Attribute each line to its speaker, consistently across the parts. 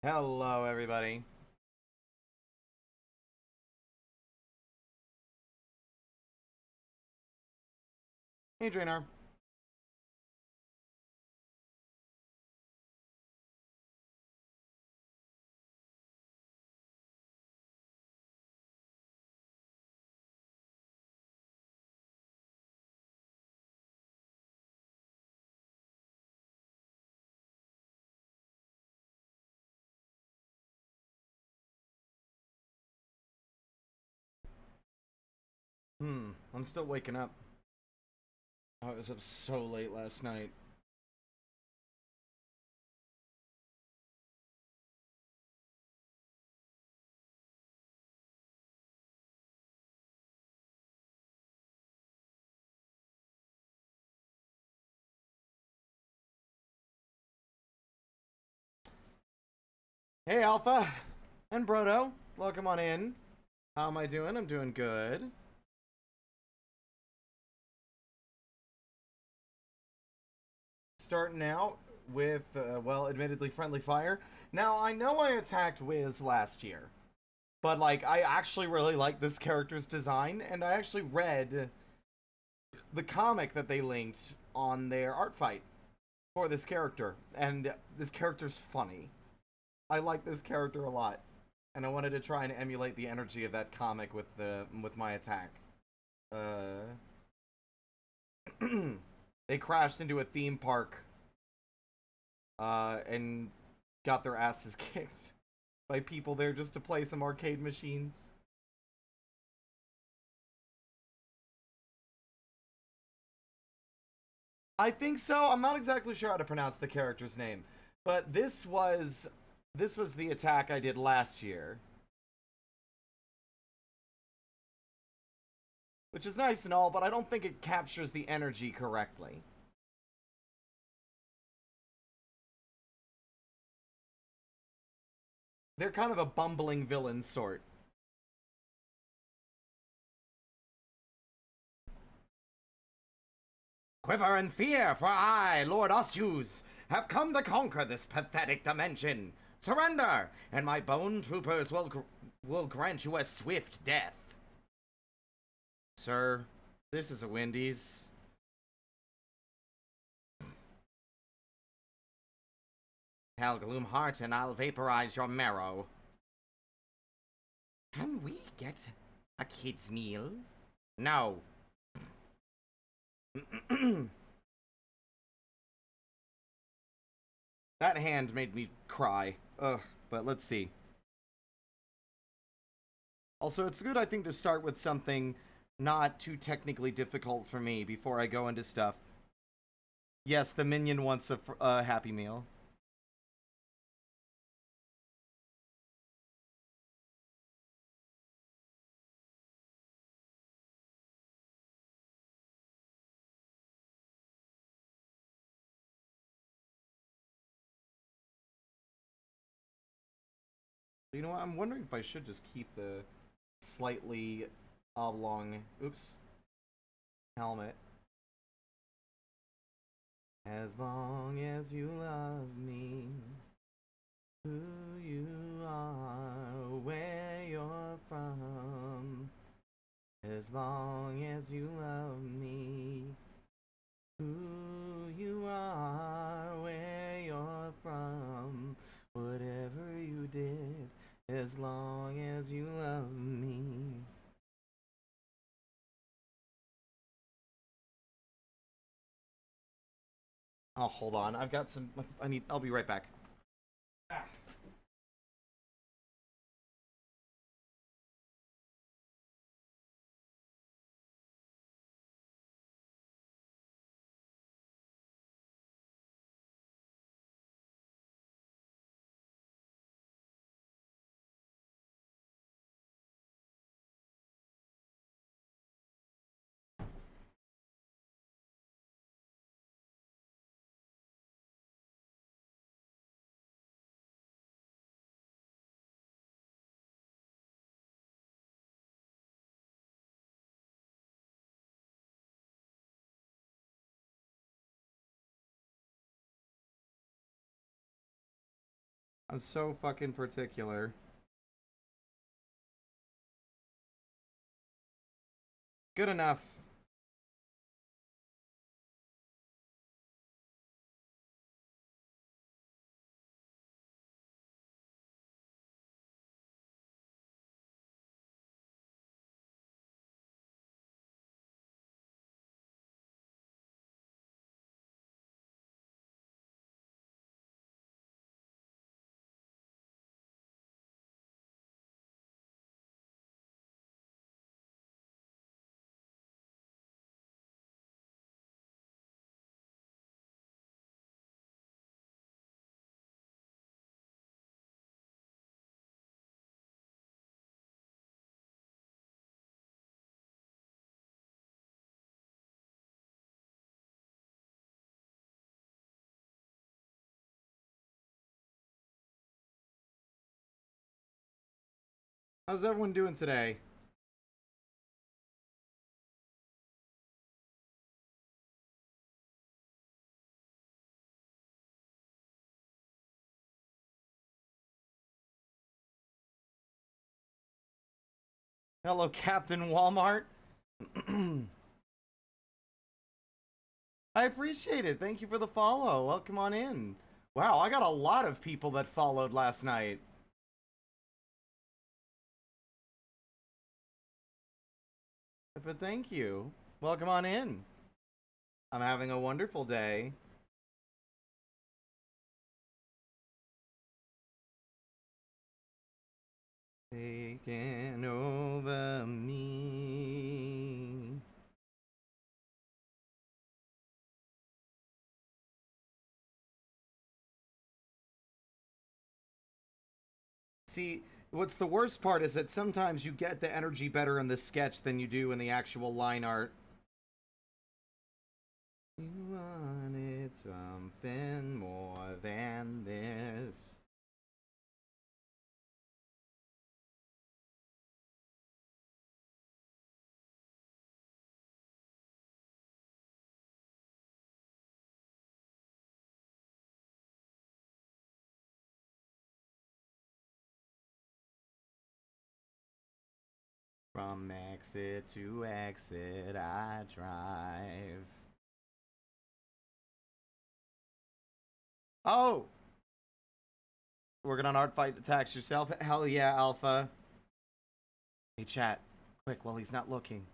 Speaker 1: Hello, everybody. Hey, Draenor. I'm still waking up. I was up so late last night. Hey, Alpha and Brodo. Welcome on in. How am I doing? I'm doing good. Starting out with, well, admittedly friendly fire. Now, I know I attacked Wiz last year, but, like, I actually really like this character's design, and I actually read the comic that they linked on their art fight for this character, and this character's funny. I like this character a lot, and I wanted to try and emulate the energy of that comic with my attack. Uh, they crashed into a theme park, and got their asses kicked by people there just to play some arcade machines. I think so. I'm not exactly sure how to pronounce the character's name, but this was the attack I did last year, which is nice and all, but I don't think it captures the energy correctly. They're kind of a bumbling villain sort. Quiver in fear, for I, Lord Osuse, have come to conquer this pathetic dimension. Surrender, and my bone troopers will grant you a swift death. Sir, this is a Wendy's. Hell, Gloomheart, and I'll vaporize your marrow. Can we get a kid's meal? No. That hand made me cry. Ugh, but let's see. Also, it's good, I think, to start with something not too technically difficult for me before I go into stuff. Yes, the minion wants a Happy Meal. You know what? I'm wondering if I should just keep the slightly oblong, oops, helmet. As long as you love me, who you are, where you're from. As long as you love me, who you are, where you're from, whatever you did, as long as you love me. Oh, hold on. I've got some. I'll be right back. Ah. I'm so fucking particular. Good enough. How's everyone doing today? Hello, Captain Walmart. I appreciate it. Thank you for the follow. Welcome on in. Wow, I got a lot of people that followed last night. But thank you. Welcome on in. I'm having a wonderful day. Taking over me. See, what's the worst part is that sometimes you get the energy better in the sketch than you do in the actual line art. You wanted something more than this. From exit to exit, I drive. Oh! Working on art fight attacks yourself? Hell yeah, Alpha. Hey, chat. Quick, while he's not looking.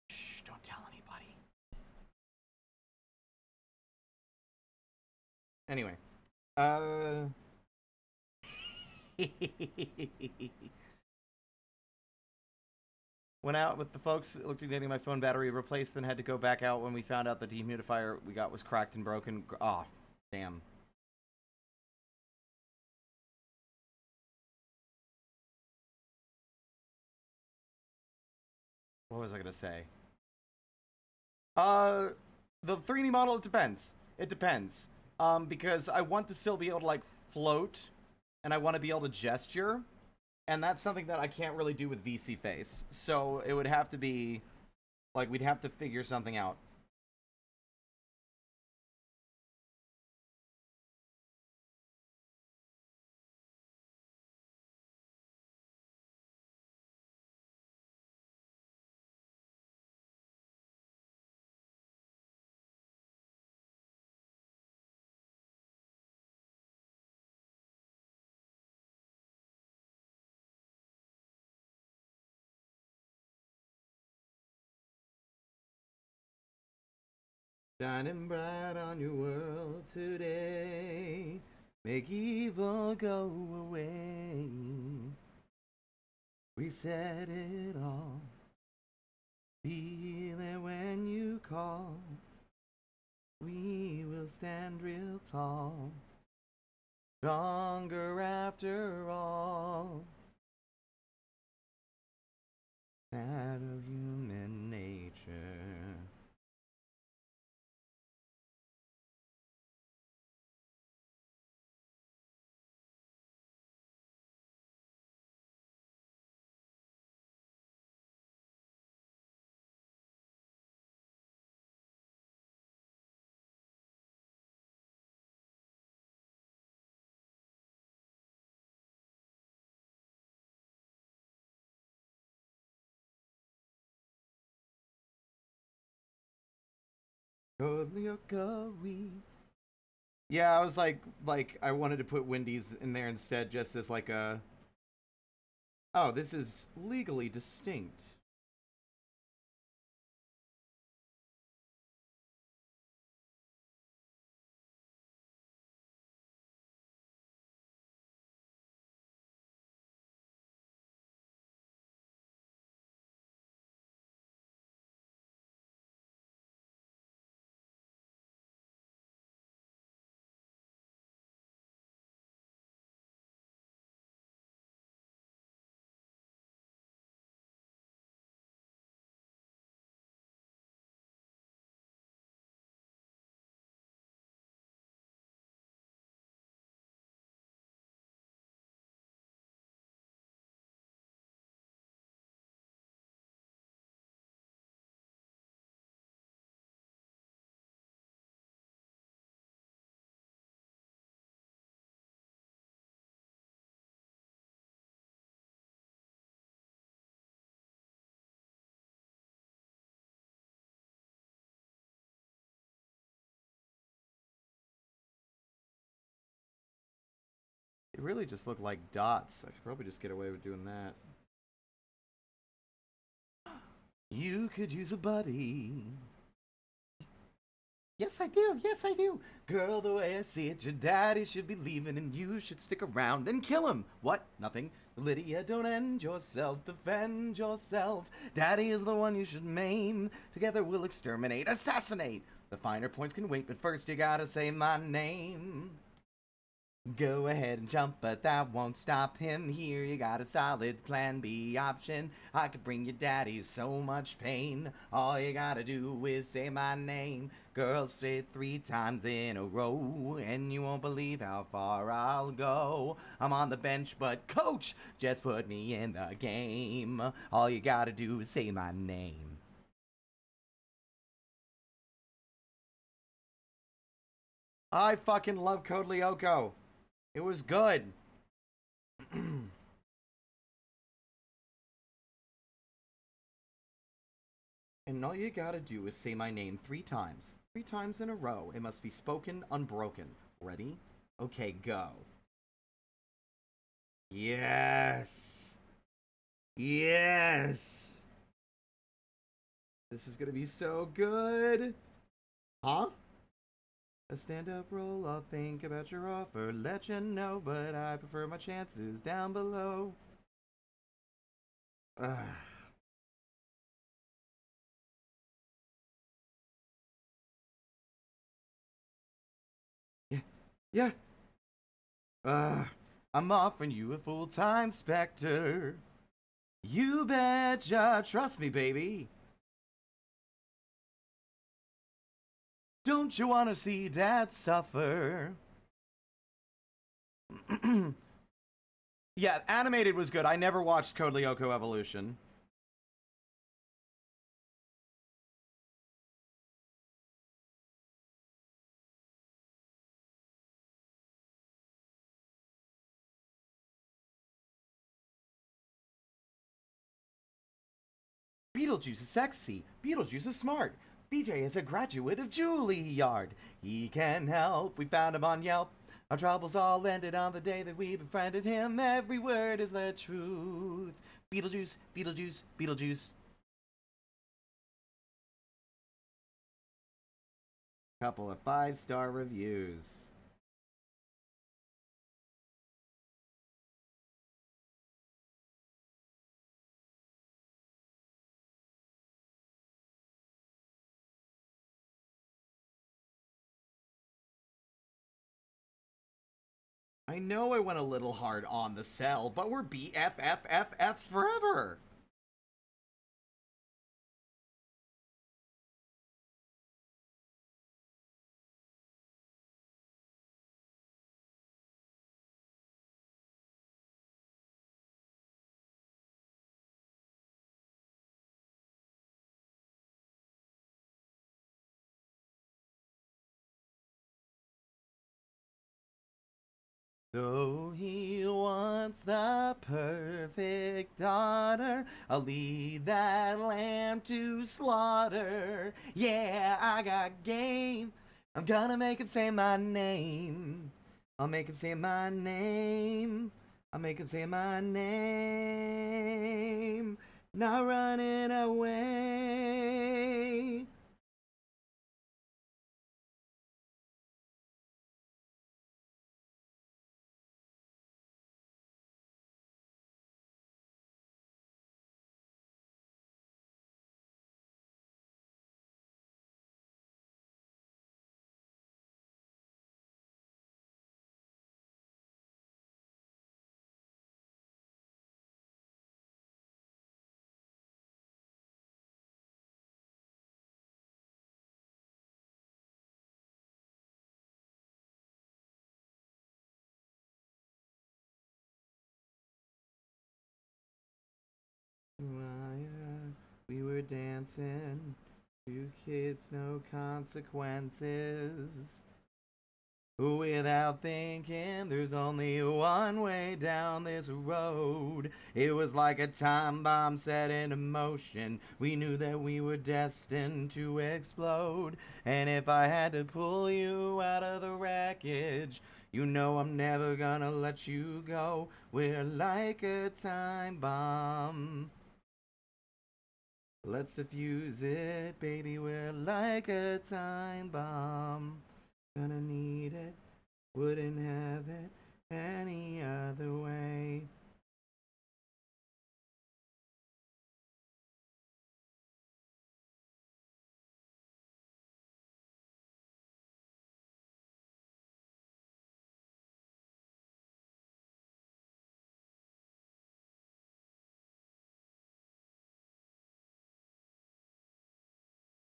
Speaker 1: Shh, don't tell anybody. Anyway. Went out with the folks, looked at getting my phone battery replaced, then had to go back out when we found out the dehumidifier we got was cracked and broken. Oh, damn. What was I gonna say? Uh, the 3D model, it depends. It depends. Because I want to still be able to, like, float, and I want to be able to gesture, and that's something that I can't really do with VC Face. So it would have to be, like, we'd have to figure something out. Shining bright on your world today. Make evil go away. We said it all. Feel it when you call. We will stand real tall. Stronger after all. Out of human nature. Halfpint-Harlequin. Yeah, I was like I wanted to put Wendy's in there instead, just as like a. Oh, this is legally distinct. It really just looked like dots. I could probably just get away with doing that. You could use a buddy. Yes, I do. Yes, I do. Girl, the way I see it, your daddy should be leaving and you should stick around and kill him. What? Nothing. Lydia, don't end yourself. Defend yourself. Daddy is the one you should maim. Together we'll exterminate, assassinate. The finer points can wait, but first you gotta say my name. Go ahead and jump, but that won't stop him. Here you got a solid plan B option. I could bring your daddy so much pain. All you gotta do is say my name. Girl, say it 3 times in a row, and you won't believe how far I'll go. I'm on the bench, but coach, just put me in the game. All you gotta do is say my name. I fucking love Code Lyoko. It was good. And all you gotta do is say my name 3 times. 3 times in a row. It must be spoken unbroken. Ready? Okay, go. Yes. Yes. This is gonna be so good. Huh? A stand-up role, I'll think about your offer, let you know, but I prefer my chances down below. Ugh. Yeah, yeah. I'm offering you a full-time Spectre. You betcha, trust me, baby. Don't you want to see Dad suffer? Yeah, animated was good. I never watched Code Lyoko Evolution. Beetlejuice is sexy. Beetlejuice is smart. BJ is a graduate of Juilliard. He can help. We found him on Yelp. Our troubles all ended on the day that we befriended him. Every word is the truth. Beetlejuice, Beetlejuice, Beetlejuice. Couple of 5-star reviews. I know I went a little hard on the cell, but we're BFFFFs forever. So he wants the perfect daughter. I'll lead that lamb to slaughter. Yeah, I got game. I'm gonna make him say my name. I'll make him say my name. I'll make him say my name. Not running away. We were dancing. Two kids, no consequences. Without thinking, there's only one way down this road. It was like a time bomb set into motion. We knew that we were destined to explode. And if I had to pull you out of the wreckage, you know I'm never gonna let you go. We're like a time bomb. Let's defuse it, baby. We're like a time bomb. Gonna need it, wouldn't have it any other way.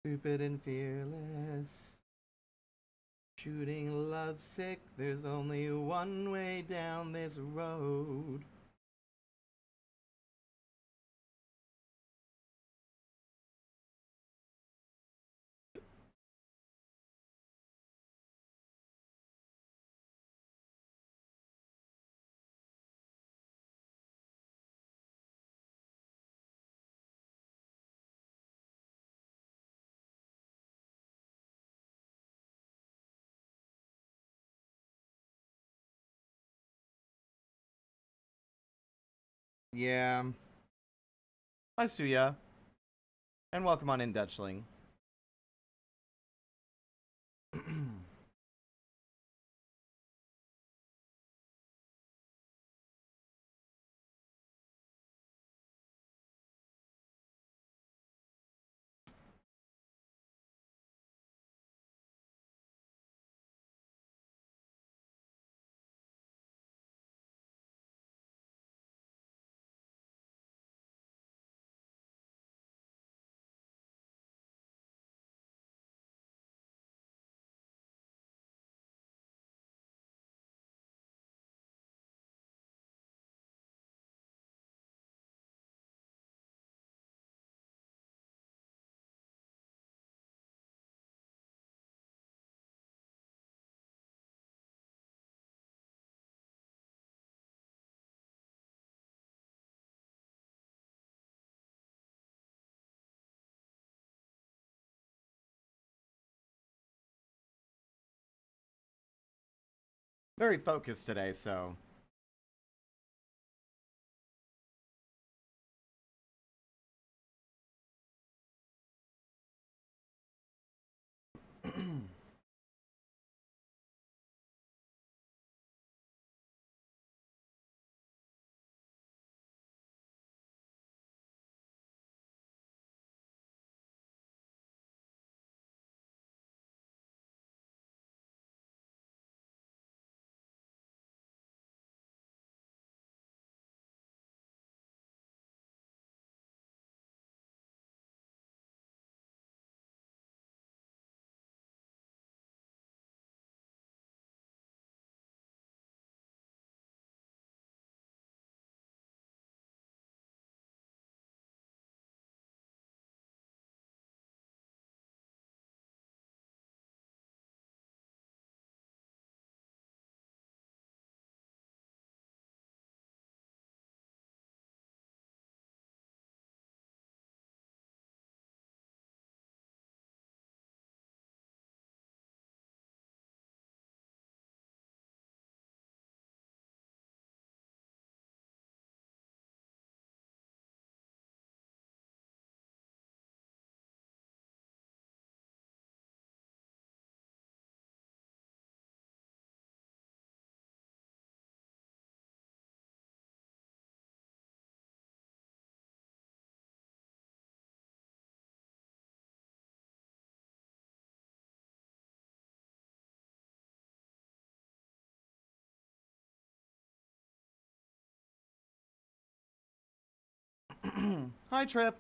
Speaker 1: Stupid and fearless. Shooting lovesick, there's only one way down this road. Yeah, I sue ya. And welcome on in, Dutchling. Very focused today, so. Hi, Trip.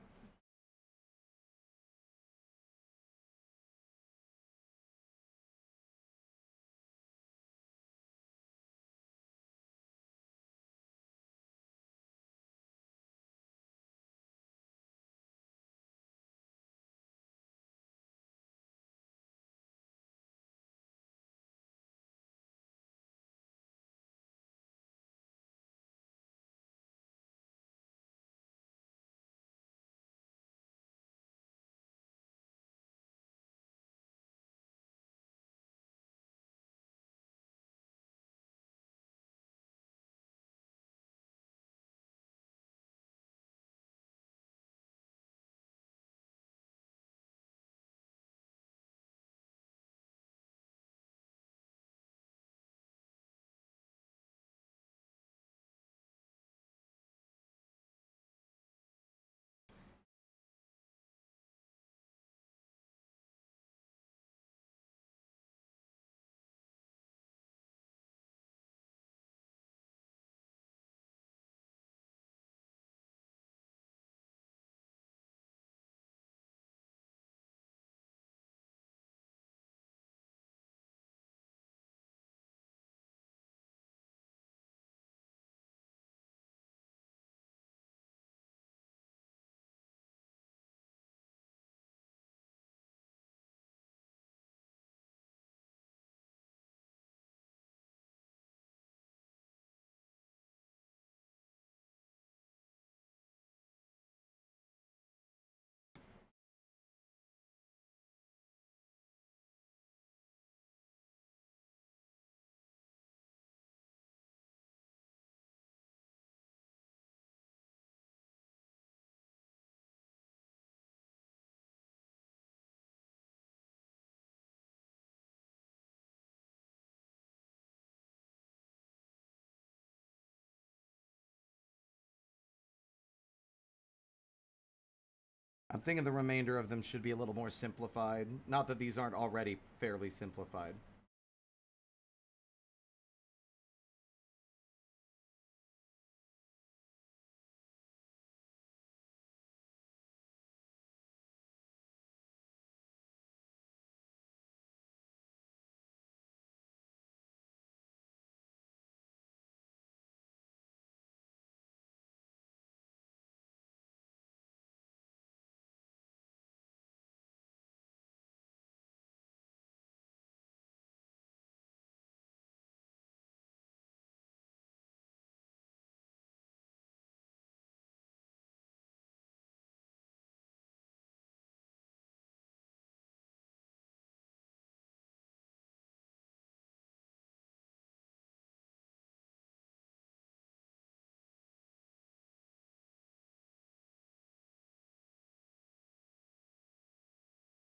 Speaker 1: I'm thinking the remainder of them should be a little more simplified. Not that these aren't already fairly simplified.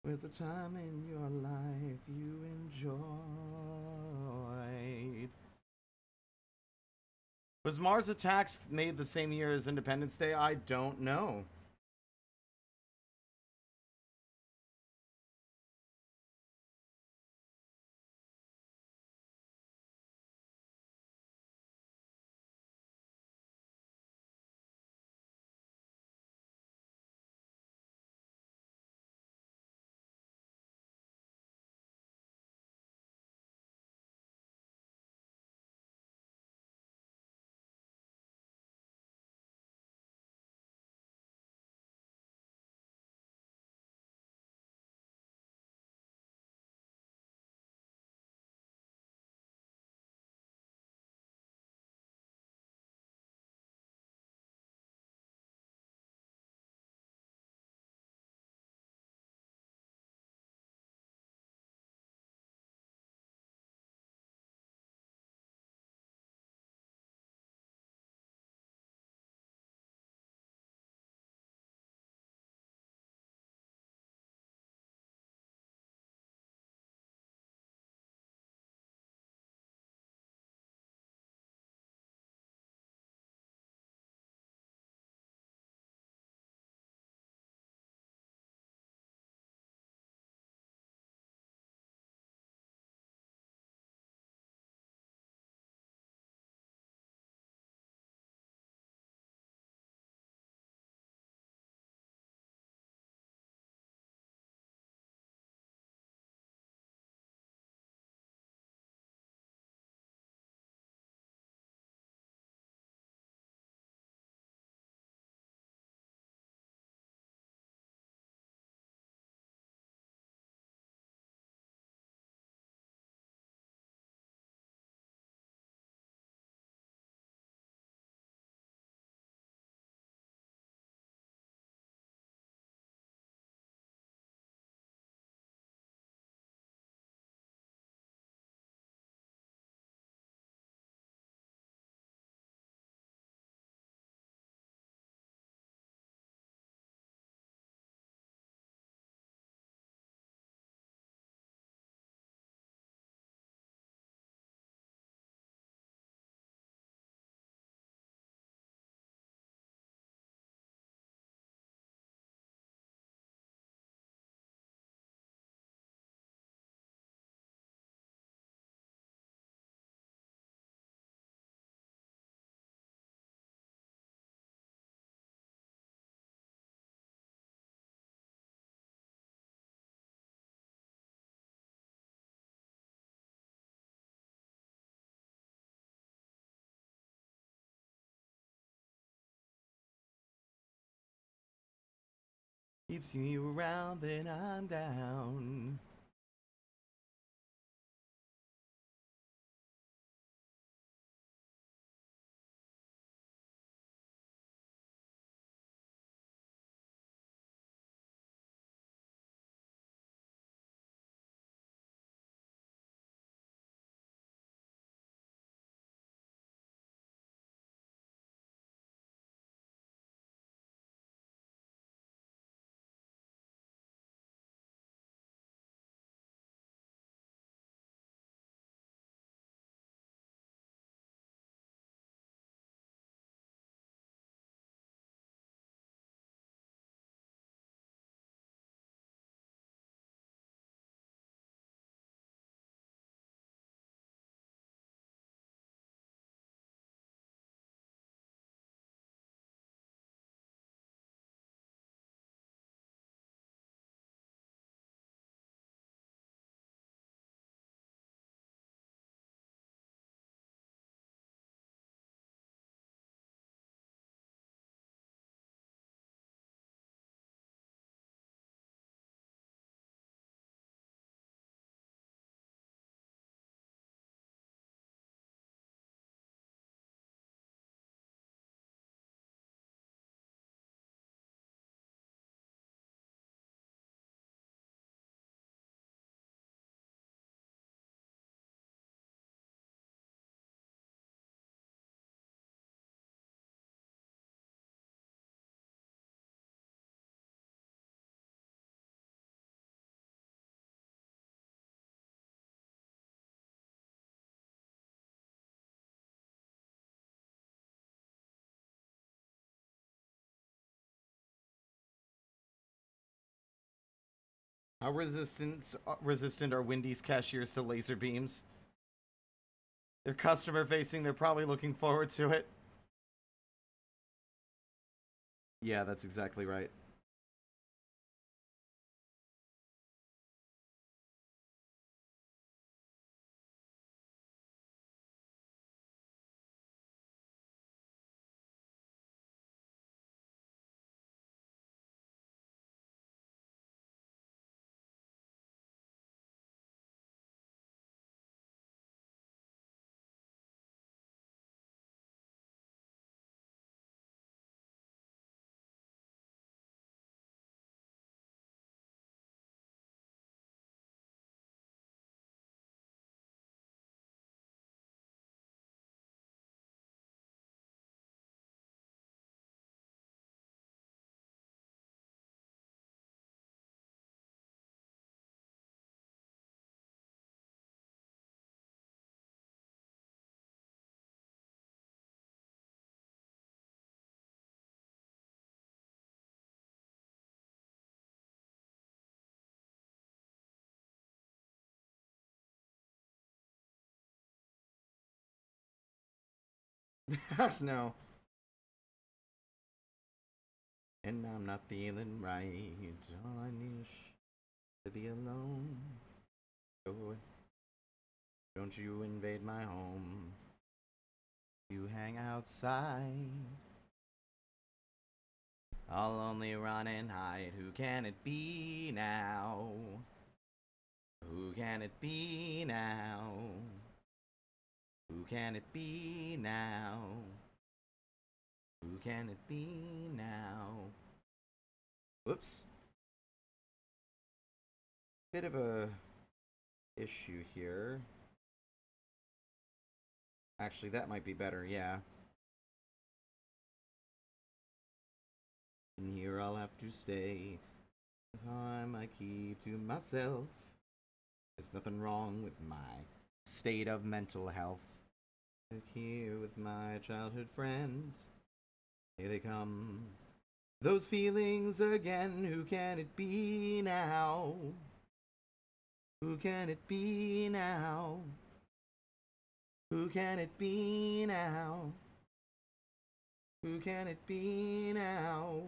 Speaker 1: Was a time in your life you enjoyed? Was Mars Attacks made the same year as Independence Day? I don't know. keeps you around, then I'm down. How resistant are Wendy's cashiers to laser beams? They're customer facing, they're probably looking forward to it. Yeah, that's exactly right. No. And I'm not feeling right. All I need is to be alone. Oh, don't you invade my home. You hang outside. I'll only run and hide. Who can it be now? Who can it be now? Who can it be now? Who can it be now? Whoops. Bit of a issue here. Actually, that might be better, yeah. And here I'll have to stay. The time I keep to myself. There's nothing wrong with my state of mental health. Here with my childhood friend. Here they come. Those feelings again. Who can it be now? Who can it be now? Who can it be now? Who can it be now?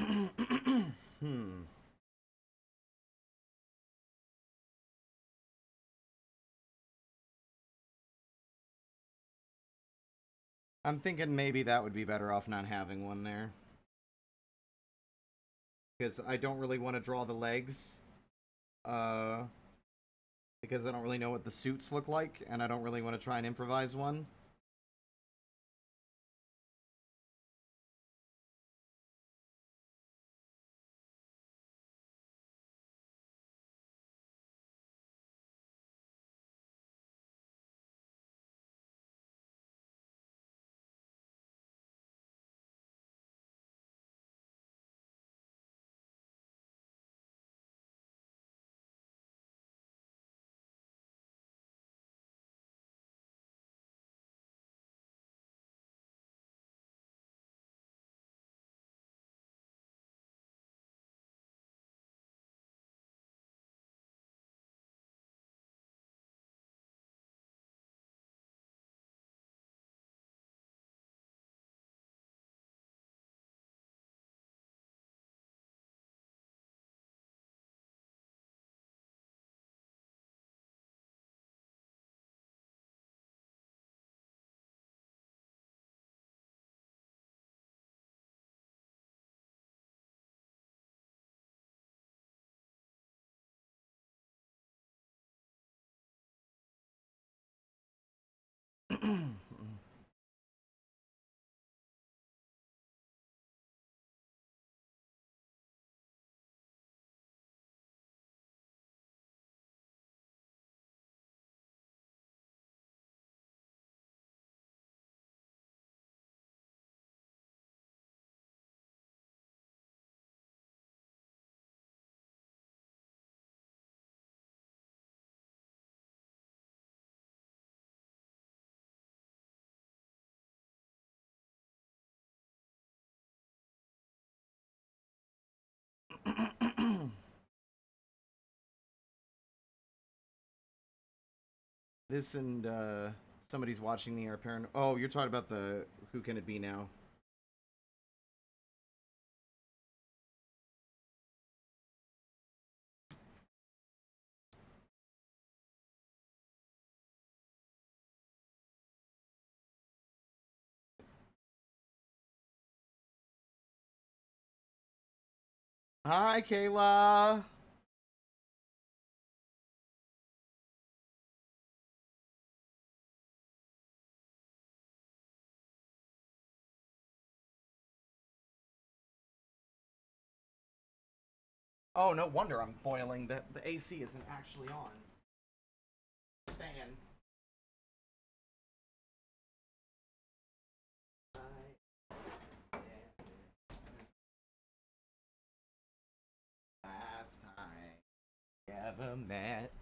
Speaker 1: Hmm. I'm thinking maybe that would be better off not having one there. Because I don't really want to draw the legs. Uh, because I don't really know what the suits look like, and I don't really want to try and improvise one. This and somebody's watching me are parent. Oh, you're talking about the who can it be now? Hi, Kayla. Oh, no wonder I'm boiling. The AC isn't actually on. Fan. Last time ever met.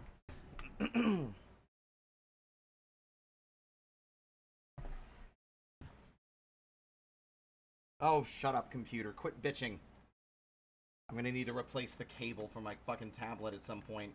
Speaker 1: Oh, shut up, computer. Quit bitching. I'm gonna need to replace the cable for my fucking tablet at some point.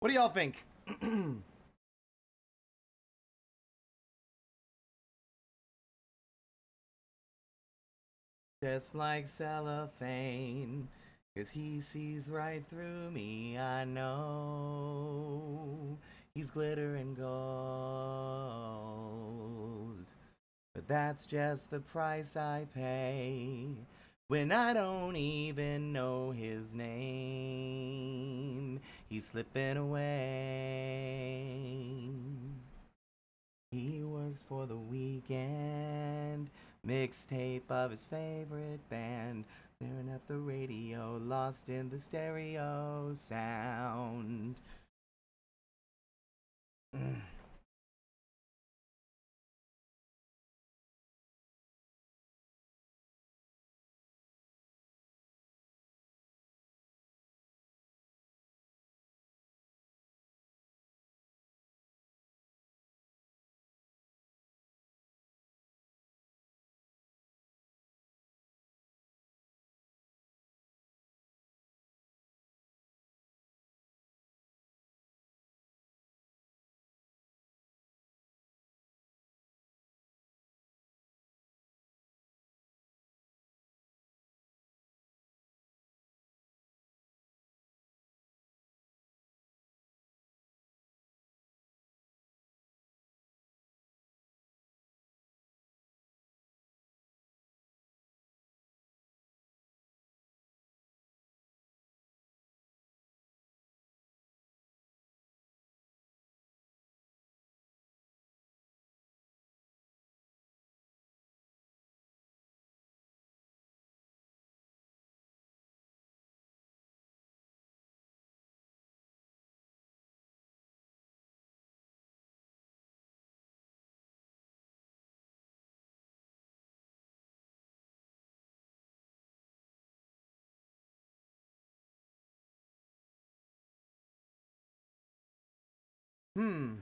Speaker 1: What do y'all think? Just like cellophane, 'cause he sees right through me, I know. He's glitter and gold. But that's just the price I pay when I don't even know his name. He's slipping away. He works for the weekend. Mixtape of his favorite band. Staring at the radio, lost in the stereo sound. Hmm.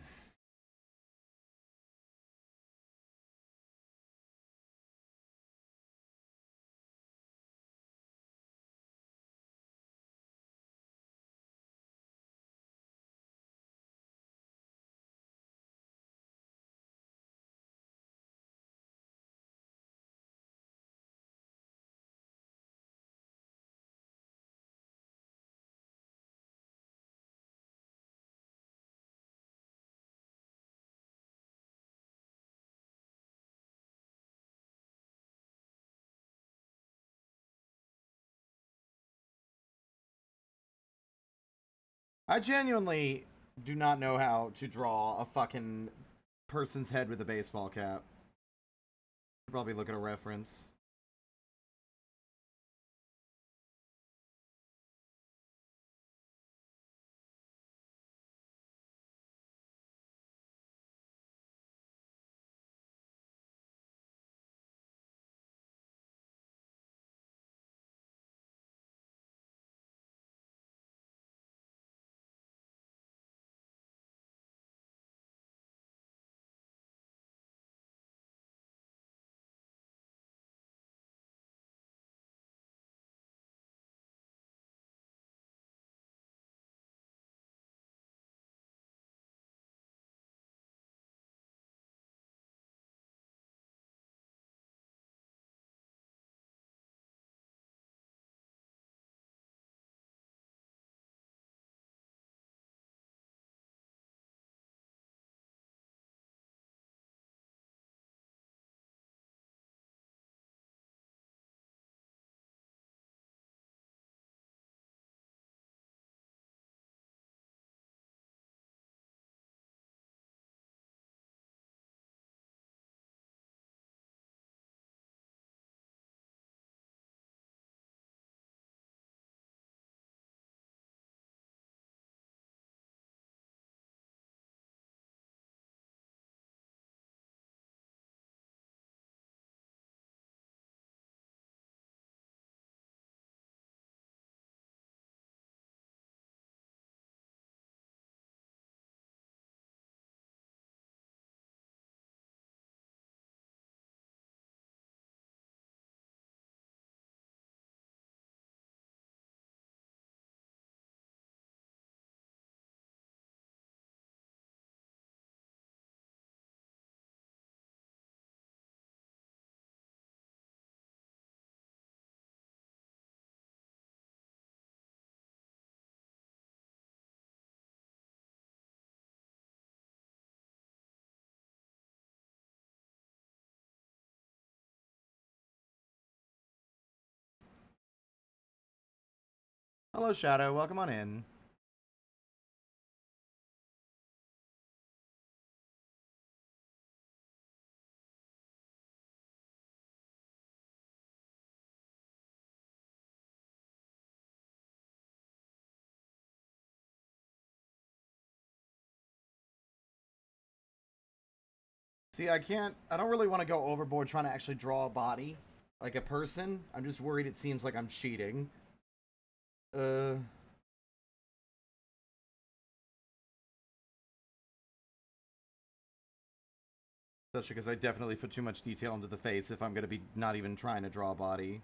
Speaker 1: I genuinely do not know how to draw a fucking person's head with a baseball cap. Probably look at a reference. Hello, Shadow. Welcome on in. See, I don't really want to go overboard trying to actually draw a body, like a person. I'm just worried it seems like I'm cheating. Uh, Especially because I definitely put too much detail into the face if I'm going to be not even trying to draw a body.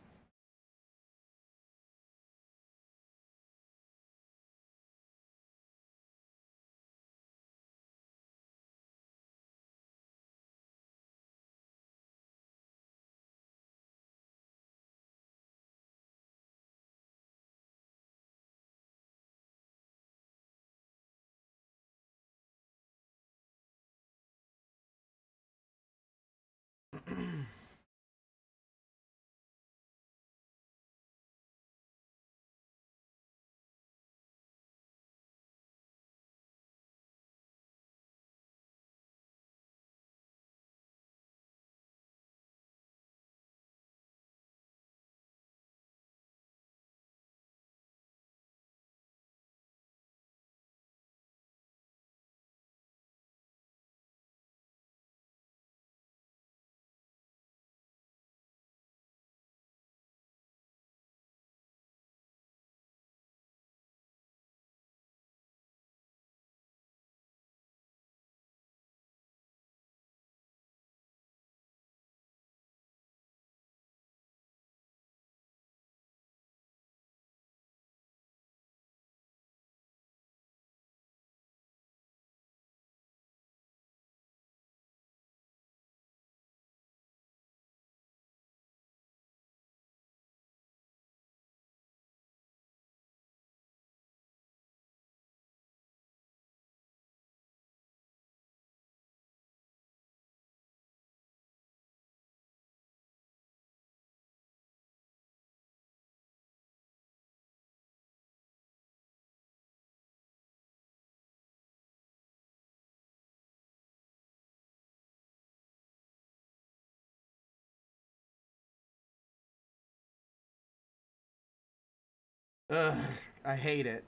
Speaker 1: Ugh, I hate it.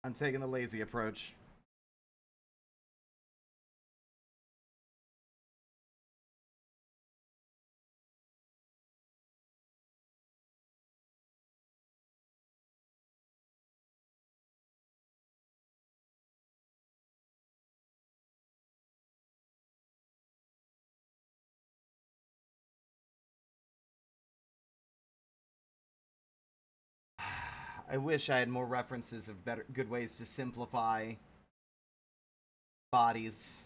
Speaker 1: I'm taking the lazy approach. I wish I had more references of good ways to simplify bodies.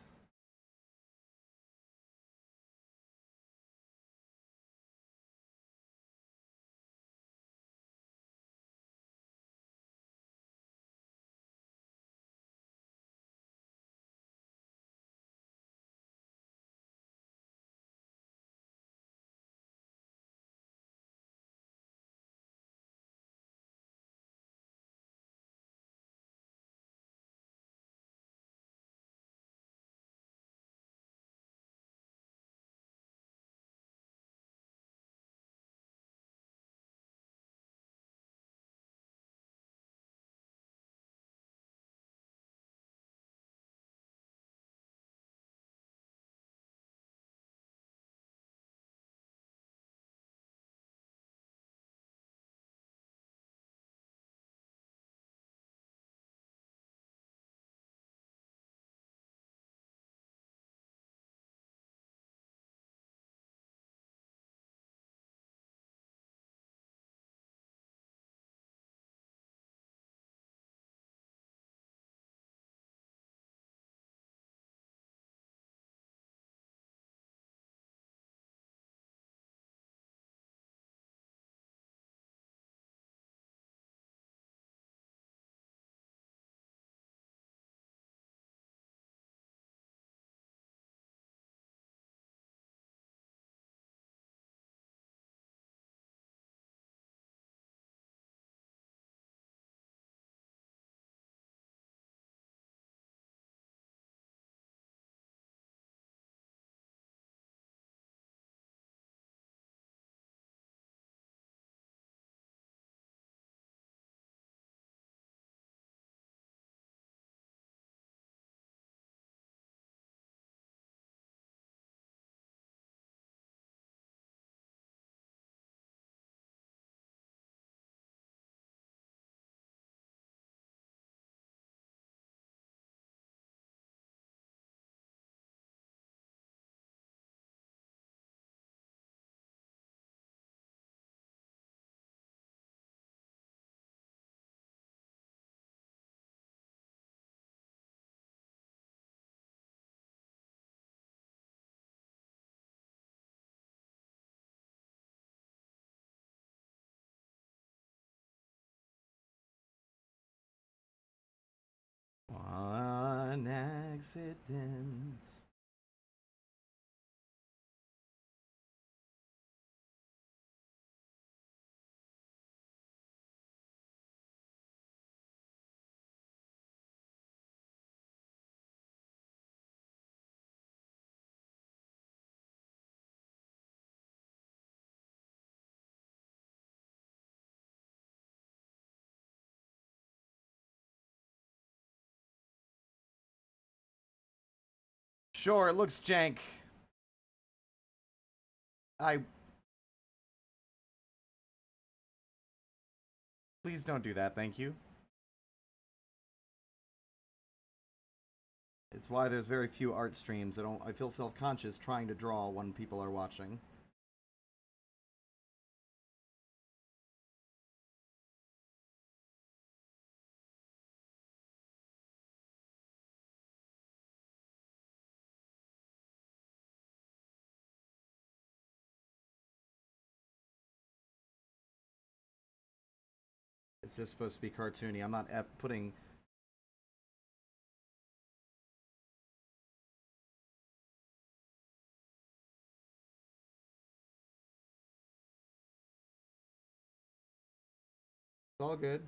Speaker 1: accident. Sure, it looks jank. I... Please don't do that, thank you. It's why there's very few art streams. I feel self-conscious trying to draw when people are watching. It's just supposed to be cartoony. I'm not putting... It's all good.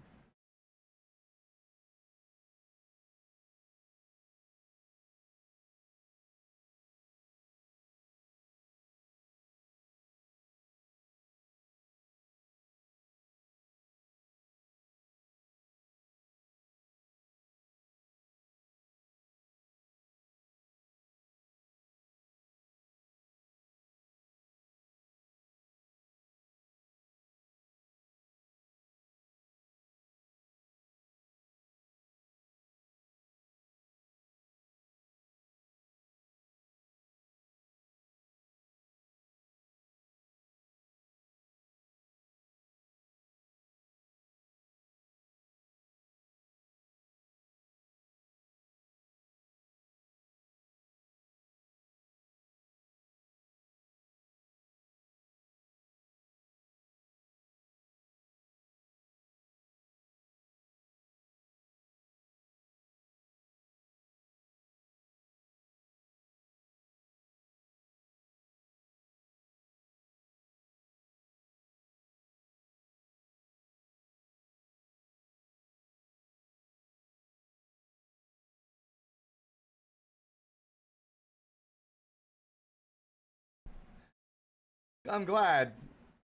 Speaker 1: I'm glad.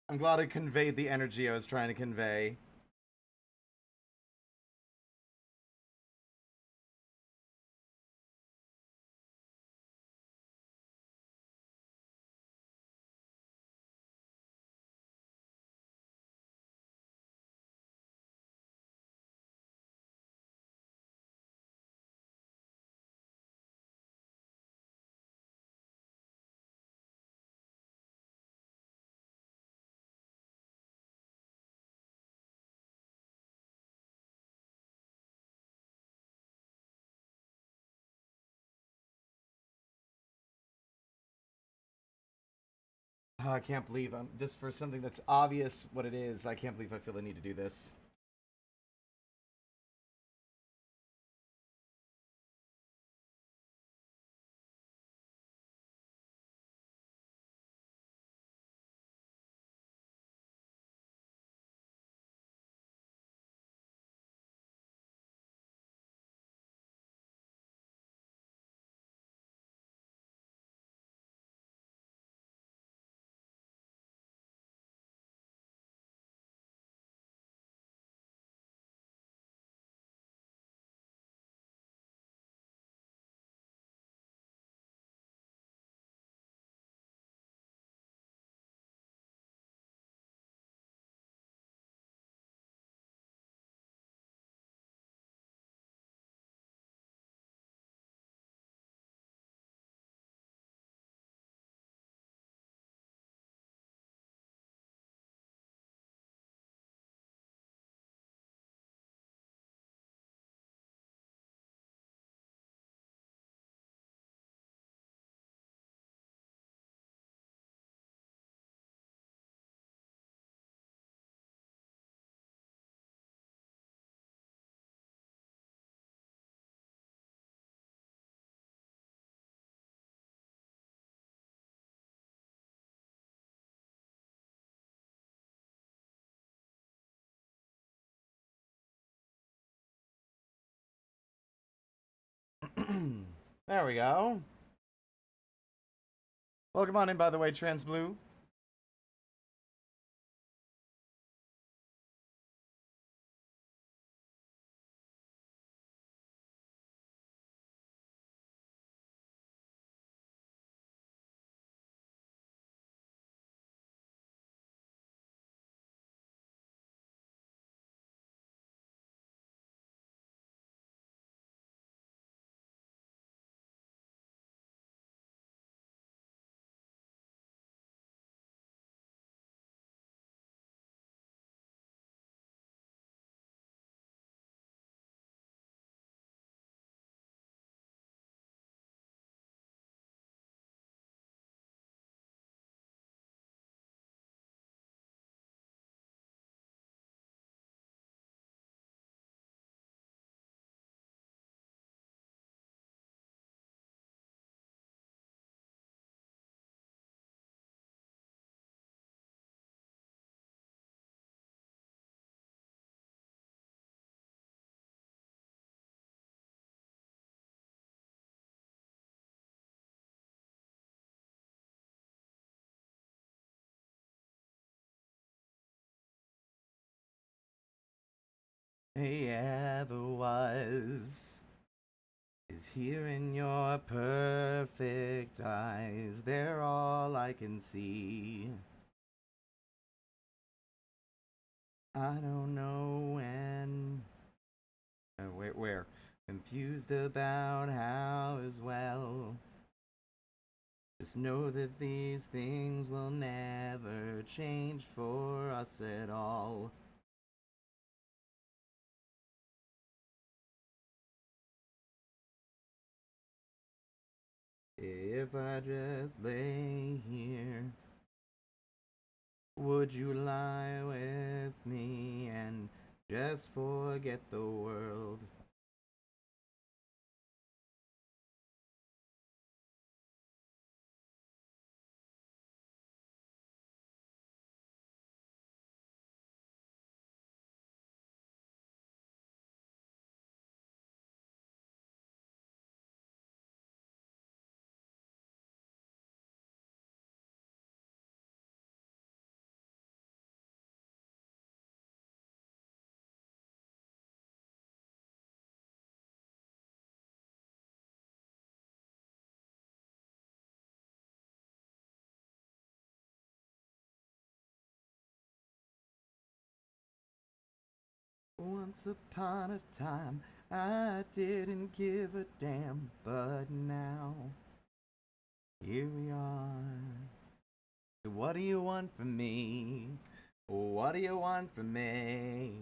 Speaker 1: I'm glad I conveyed the energy I was trying to convey. I can't believe I'm just for something that's obvious what it is. I can't believe I feel the need to do this. There we go. Welcome on in, by the way, Trans Blue. Hey, ever was is here in your perfect eyes. They're all I can see. I don't know when. Where? Confused about how as well. Just know that these things will never change for us at all. If I just lay here, would you lie with me and just forget the world? Once upon a time, I didn't give a damn, but now, here we are. So what do you want from me? What do you want from me?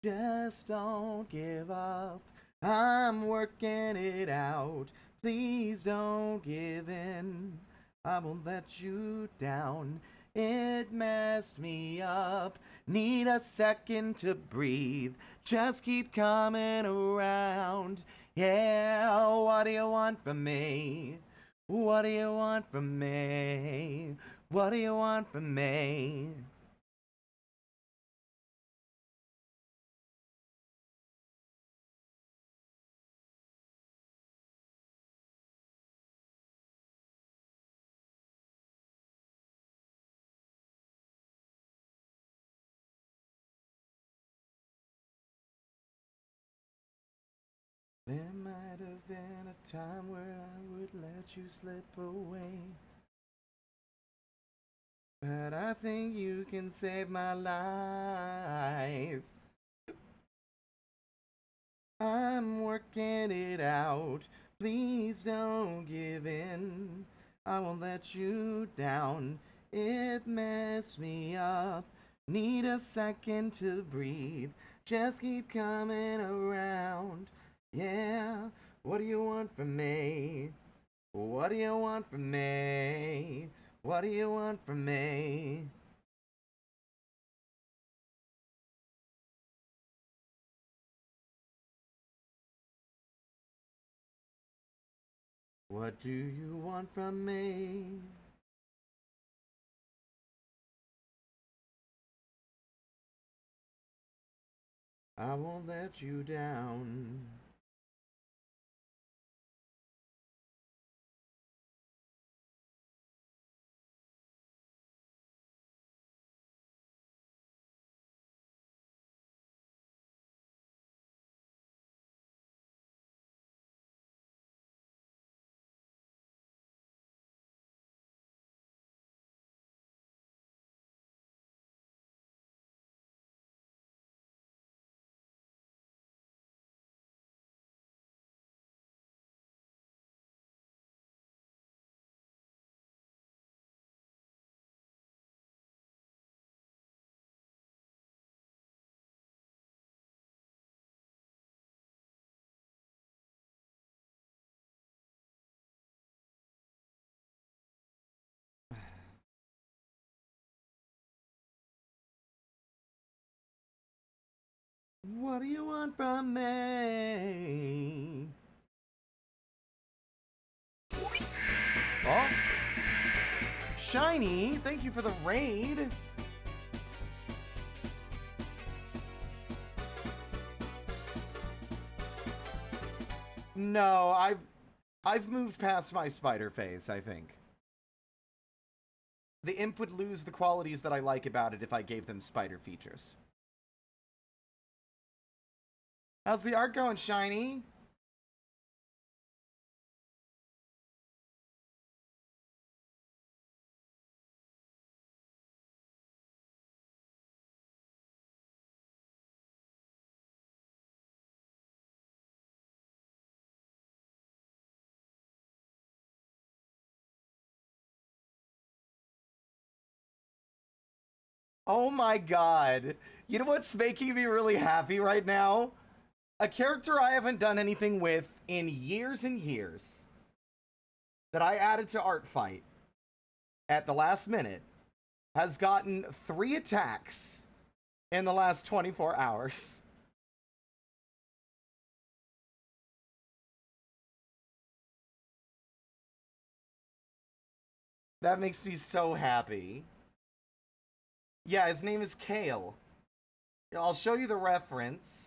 Speaker 1: Just don't give up. I'm working it out. Please don't give in. I won't let you down. It messed me up. Need a second to breathe. Just keep coming around. Yeah, what do you want from me? What do you want from me? What do you want from me? There might have been a time where I would let you slip away. But I think you can save my life. I'm working it out. Please don't give in. I won't let you down. It messed me up. Need a second to breathe. Just keep coming around. Yeah, what do you want from me? What do you want from me? What do you want from me? What do you want from me? I won't let you down. What do you want from me? Oh, Shiny, thank you for the raid. No, I've moved past my spider phase, I think. The imp would lose the qualities that I like about it if I gave them spider features. How's the art going, Shiny? Oh my god. You know what's making me really happy right now? A character I haven't done anything with in years and years that I added to Art Fight at the last minute has gotten 3 attacks in the last 24 hours. That makes me so happy. Yeah, his name is Kale. I'll show you the reference.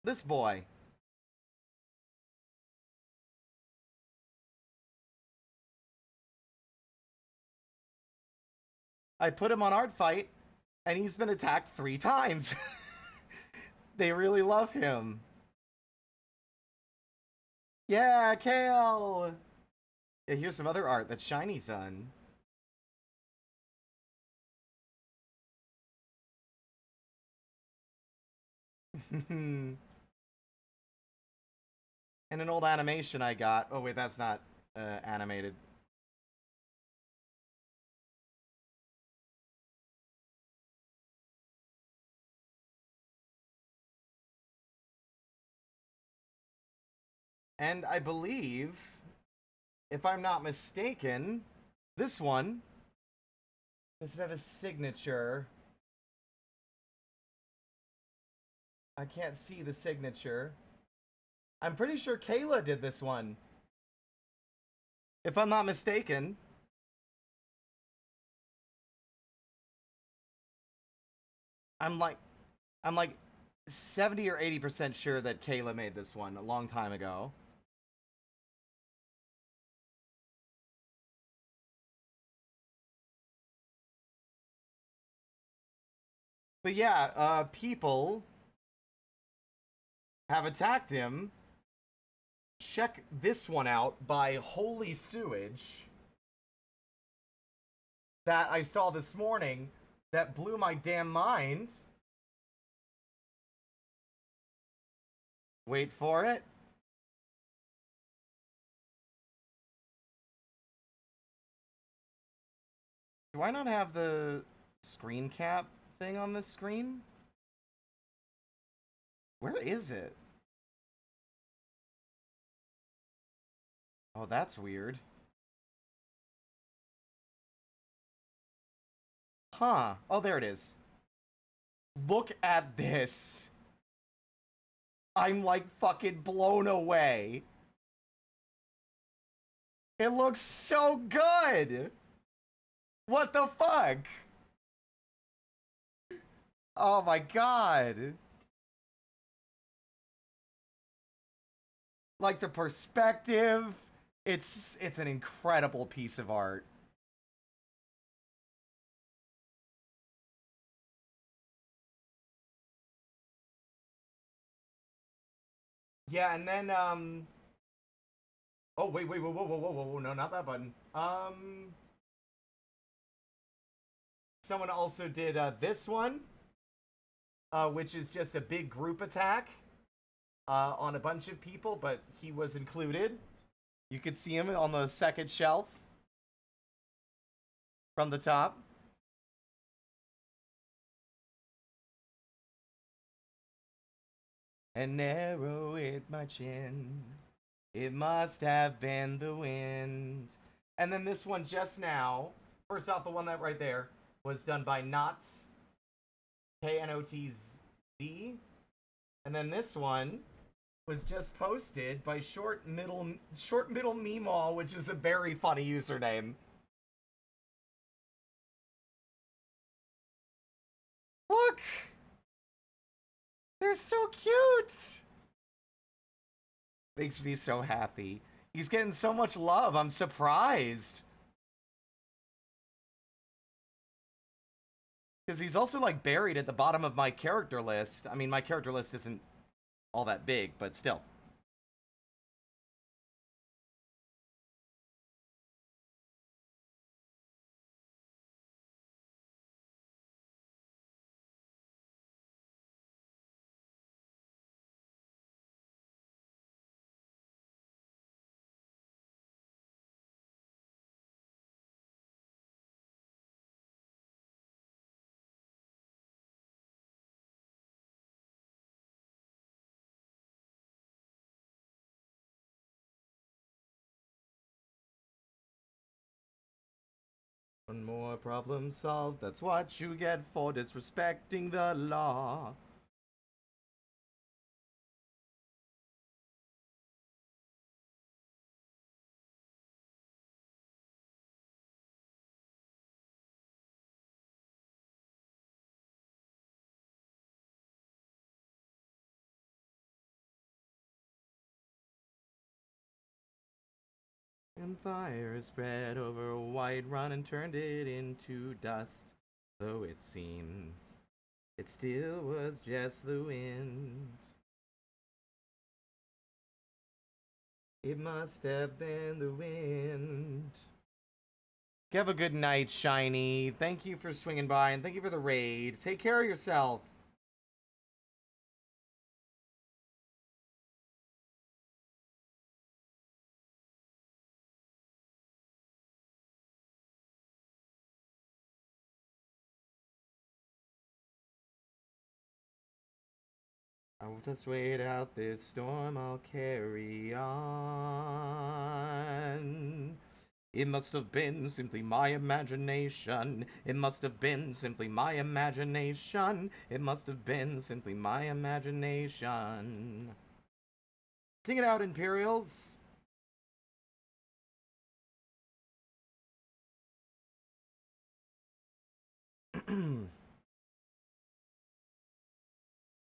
Speaker 1: This boy. I put him on Art Fight, and he's been attacked 3 times. They really love him. Yeah, Kale! Yeah, here's some other art that Shiny's done. And an old animation I got. Oh, wait, that's not animated. And I believe, if I'm not mistaken, this one does it have a signature? I can't see the signature. I'm pretty sure Kayla did this one. If I'm not mistaken. I'm like I'm like 70 or 80% sure that Kayla made this one a long time ago. But yeah, people have attacked him. Check this one out by Holy Sewage that I saw this morning that blew my damn mind. Wait for it. Do I not have the screen cap thing on this screen? Where is it? Oh, that's weird. Huh. Oh, there it is. Look at this. I'm like fucking blown away. It looks so good. What the fuck? Oh my god. Like the perspective, it's an incredible piece of art. Yeah, and then oh wait, whoa, whoa, whoa, whoa, whoa, whoa, no, not that button. Someone also did this one, which is just a big group attack on a bunch of people, but he was included. You could see him on the second shelf from the top. And narrow hit my chin. It must have been the wind. And then this one just now, first off, the one that right there was done by Knots, Knotz. And then this one was just posted by Short Middle Meemaw, which is a very funny username. Look! They're so cute! Makes me so happy. He's getting so much love, I'm surprised. Because he's also, like, buried at the bottom of my character list. I mean, my character list isn't all that big, but still. One more problem solved, that's what you get for disrespecting the law. And fire spread over Whiterun and turned it into dust. Though it seems it still was just the wind. It must have been the wind. Have a good night, Shiny. Thank you for swinging by, and thank you for the raid. Take care of yourself. I'll just wait out this storm, I'll carry on. It must have been simply my imagination. It must have been simply my imagination. It must have been simply my imagination. Sing it out, Imperials.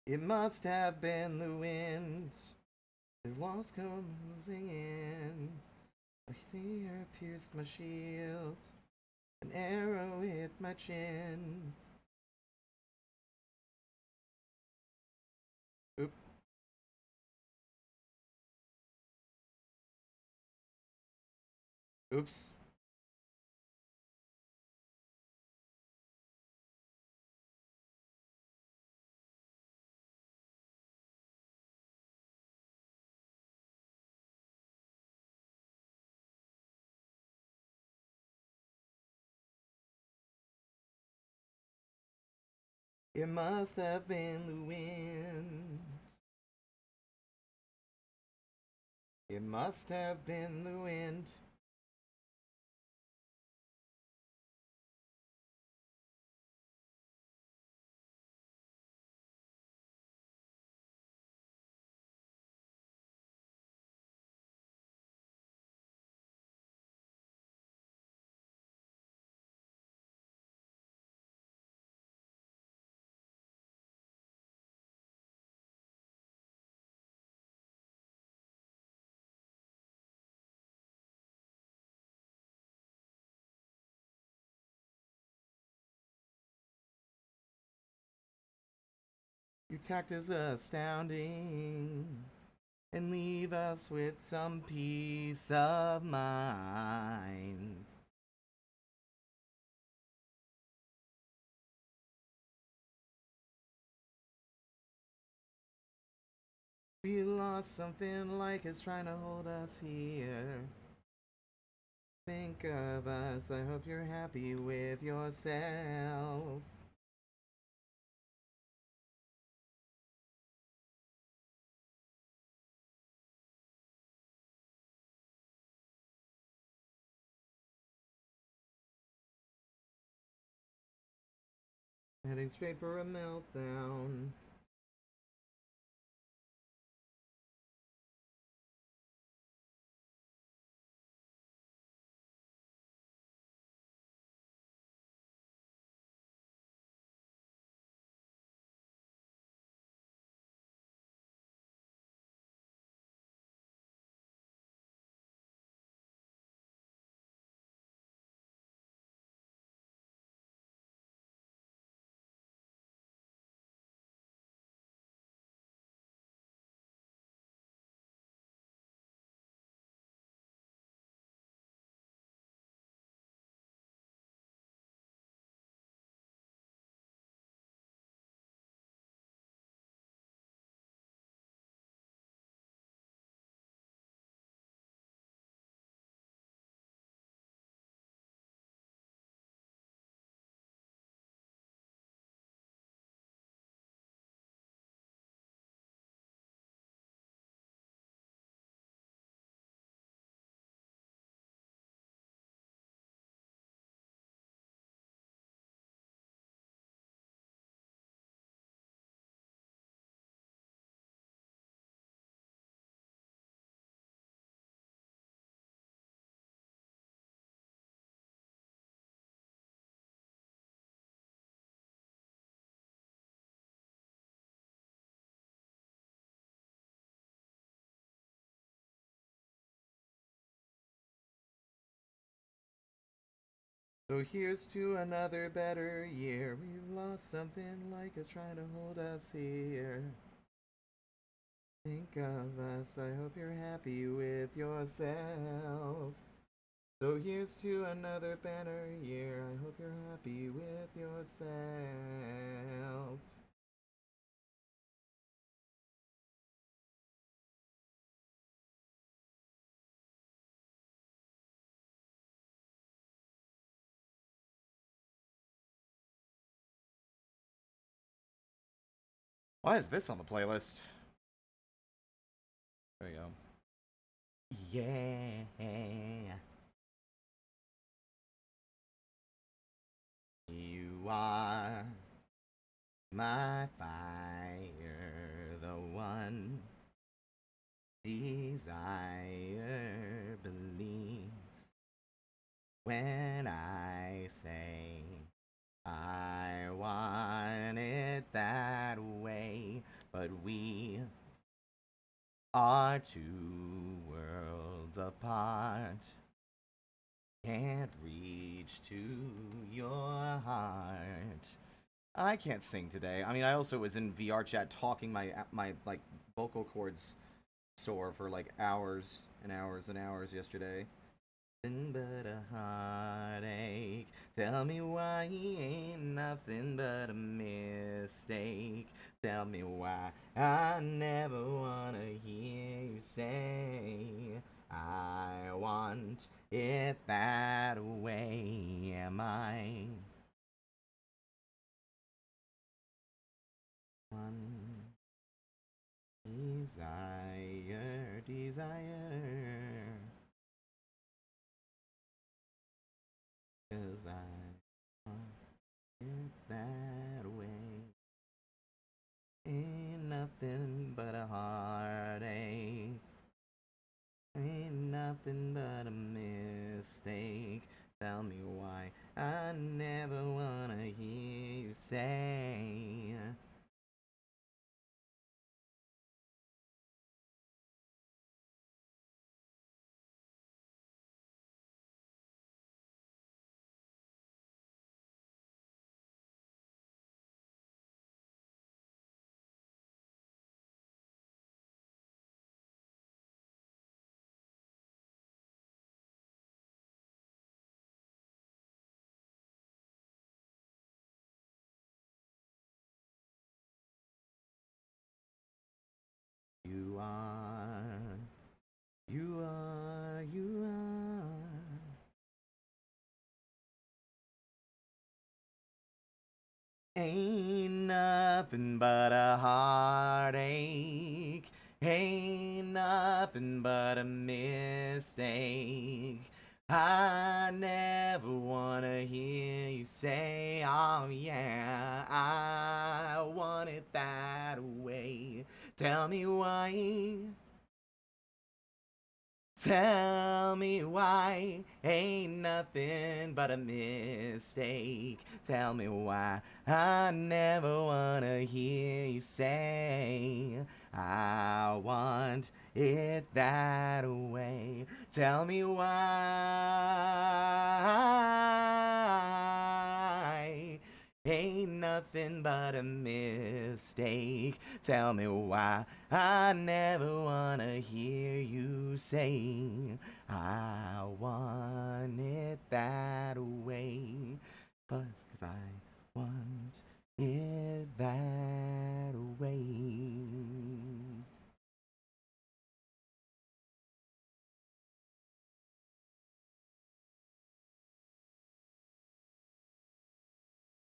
Speaker 1: It must have been the wind. The walls come closing in. I see her pierced my shield. An arrow hit my chin. Oop. Oops. It must have been the wind. It must have been the wind. Your tact is astounding, and leave us with some peace of mind. We lost something like it's trying to hold us here. Think of us, I hope you're happy with yourself. Heading straight for a meltdown. So here's to another better year. We've lost something like it's trying to hold us here. Think of us, I hope you're happy with yourself. So here's to another better year. I hope you're happy with yourself. Why is this on the playlist? There we go. Yeah. You are my fire, the one desire, believe when I say I want it that way, but we are two worlds apart. Can't reach to your heart. I can't sing today. I mean, I also was in VR chat talking my like vocal cords sore for like hours and hours and hours yesterday. Nothing but a heartache. Tell me why he ain't nothing but a mistake. Tell me why I never wanna hear you say I want it that way. Am I one desire? 'Cause I want it that way. Ain't nothing but a heartache. Ain't nothing but a mistake. Tell me why I never wanna hear you say you are, you are, you are. Ain't nothing but a heartache. Ain't nothing but a mistake. I never wanna hear you say, oh yeah, I want it that way. Tell me why. Tell me why ain't nothing but a mistake. Tell me why I never wanna hear you say I want it that way. Tell me why ain't nothing but a mistake. Tell me why I never wanna hear you say I want it that way. 'Cause I want it that way.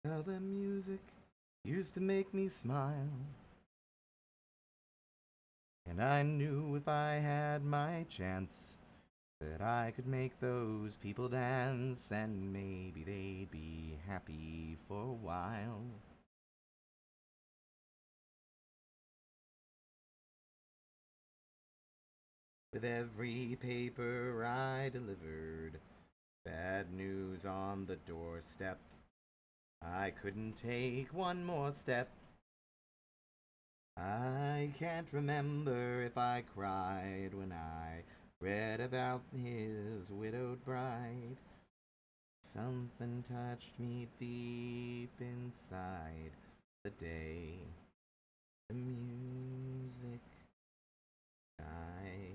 Speaker 1: Well, the music used to make me smile, and I knew if I had my chance that I could make those people dance, and maybe they'd be happy for a while. With every paper I delivered, bad news on the doorstep. I couldn't take one more step. I can't remember if I cried when I read about his widowed bride. Something touched me deep inside the day the music died.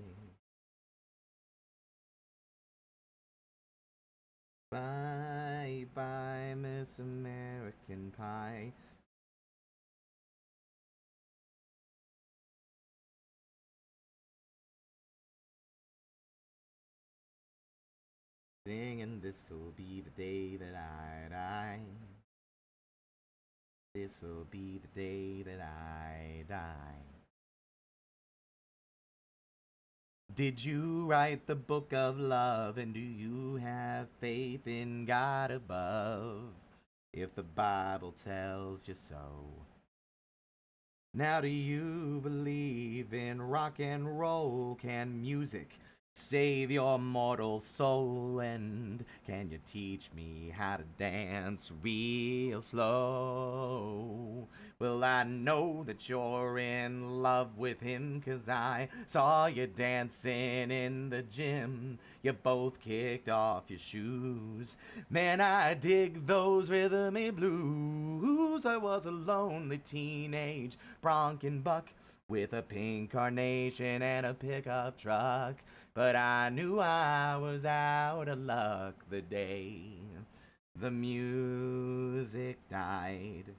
Speaker 1: Bye bye, Miss American Pie. Singing, this'll be the day that I die. This'll be the day that I die. Did you write the book of love, and do you have faith in God above? If the Bible tells you so. Now do you believe in rock and roll? Can music save your mortal soul? And can you teach me how to dance real slow? Well, I know that you're in love with him, 'cause I saw you dancing in the gym. You both kicked off your shoes. Man, I dig those rhythmy blues. I was a lonely teenage bronkin' buck with a pink carnation and a pickup truck. But I knew I was out of luck the day the music died.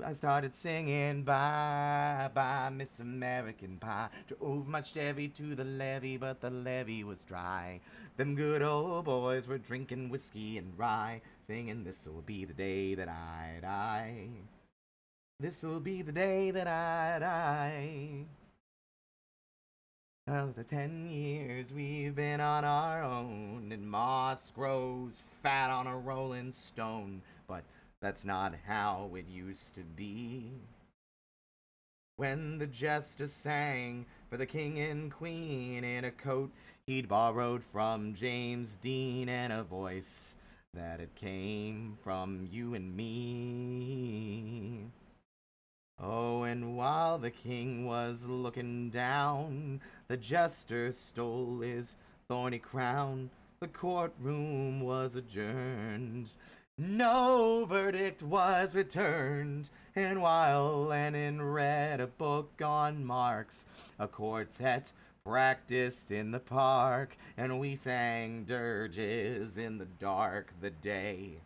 Speaker 1: I started singing bye bye, Miss American Pie. Drove my Chevy to the levee, but the levee was dry. Them good old boys were drinking whiskey and rye, singing, this'll be the day that I die. This'll be the day that I die. Well, for 10 years we've been on our own, and moss grows fat on a rolling stone, but that's not how it used to be. When the jester sang for the king and queen in a coat he'd borrowed from James Dean, and a voice that it came from you and me. Oh, and while the king was looking down, the jester stole his thorny crown. The courtroom was adjourned. No verdict was returned. And while Lennon read a book on Marx, a quartet practiced in the park, and we sang dirges in the dark the day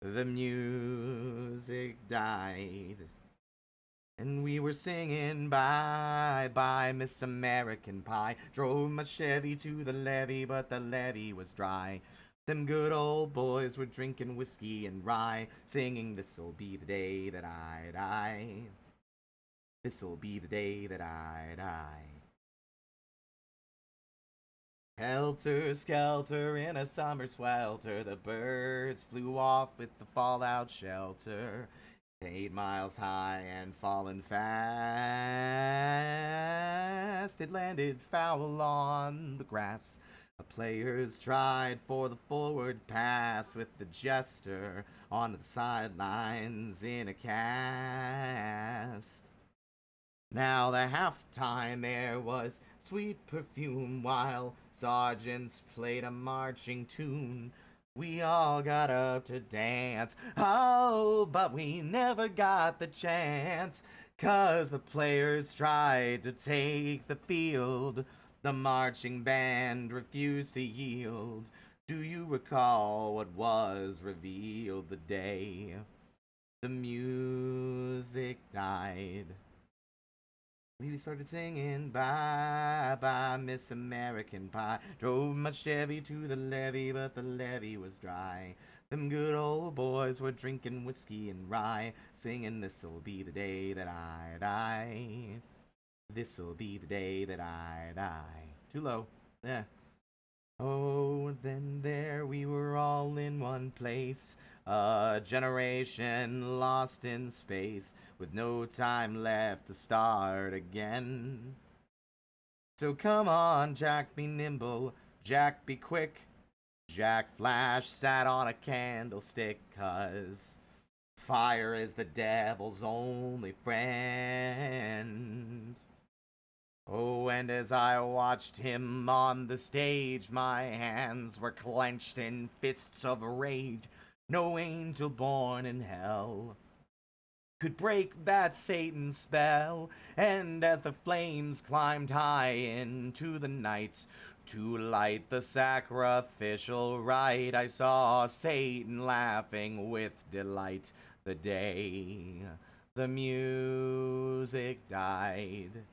Speaker 1: the music died. And we were singing bye bye, Miss American Pie. Drove my Chevy to the levee, but the levee was dry. Them good old boys were drinking whiskey and rye, singing, this'll be the day that I die. This'll be the day that I die. Helter skelter in a summer swelter, the birds flew off with the fallout shelter. 8 miles high and falling fast, it landed foul on the grass. The players tried for the forward pass with the jester on the sidelines in a cast. Now the halftime air was sweet perfume while sergeants played a marching tune. We all got up to dance, oh, but we never got the chance, 'cause the players tried to take the field. The marching band refused to yield. Do you recall what was revealed the day the music died? We started singing bye bye Miss American Pie. Drove my Chevy to the levee, but the levee was dry. Them good old boys were drinking whiskey and rye, singing this'll be the day that I die. This'll be the day that I die. Too low. Yeah. Oh, then there we were all in one place, a generation lost in space, with no time left to start again. So come on, Jack, be nimble, Jack, be quick. Jack Flash sat on a candlestick, 'cause fire is the devil's only friend. Oh, and as I watched him on the stage, my hands were clenched in fists of rage. No angel born in hell could break that Satan spell. And as the flames climbed high into the night to light the sacrificial rite, I saw Satan laughing with delight the day the music died.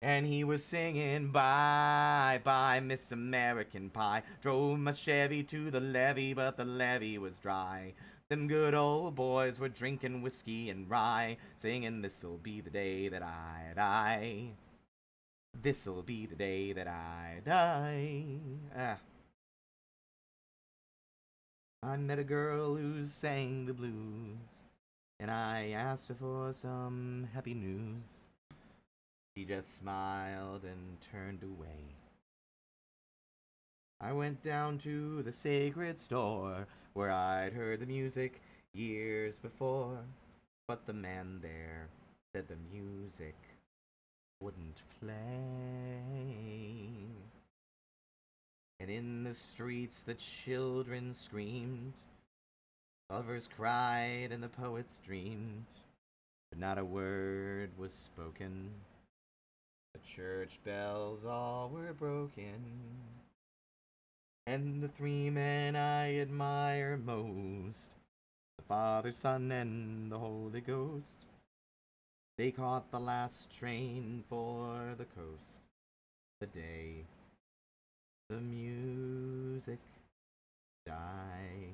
Speaker 1: And he was singing bye bye Miss American Pie. Drove my Chevy to the levee, but the levee was dry. Them good old boys were drinking whiskey and rye, singing this'll be the day that I die. This'll be the day that I die. I met a girl who sang the blues, and I asked her for some happy news. She just smiled and turned away. I went down to the sacred store where I'd heard the music years before, but the man there said the music wouldn't play. And in the streets the children screamed, lovers cried and the poets dreamed, but not a word was spoken. The church bells all were broken, and the three men I admire most, the Father, Son, and the Holy Ghost, they caught the last train for the coast the day the music died.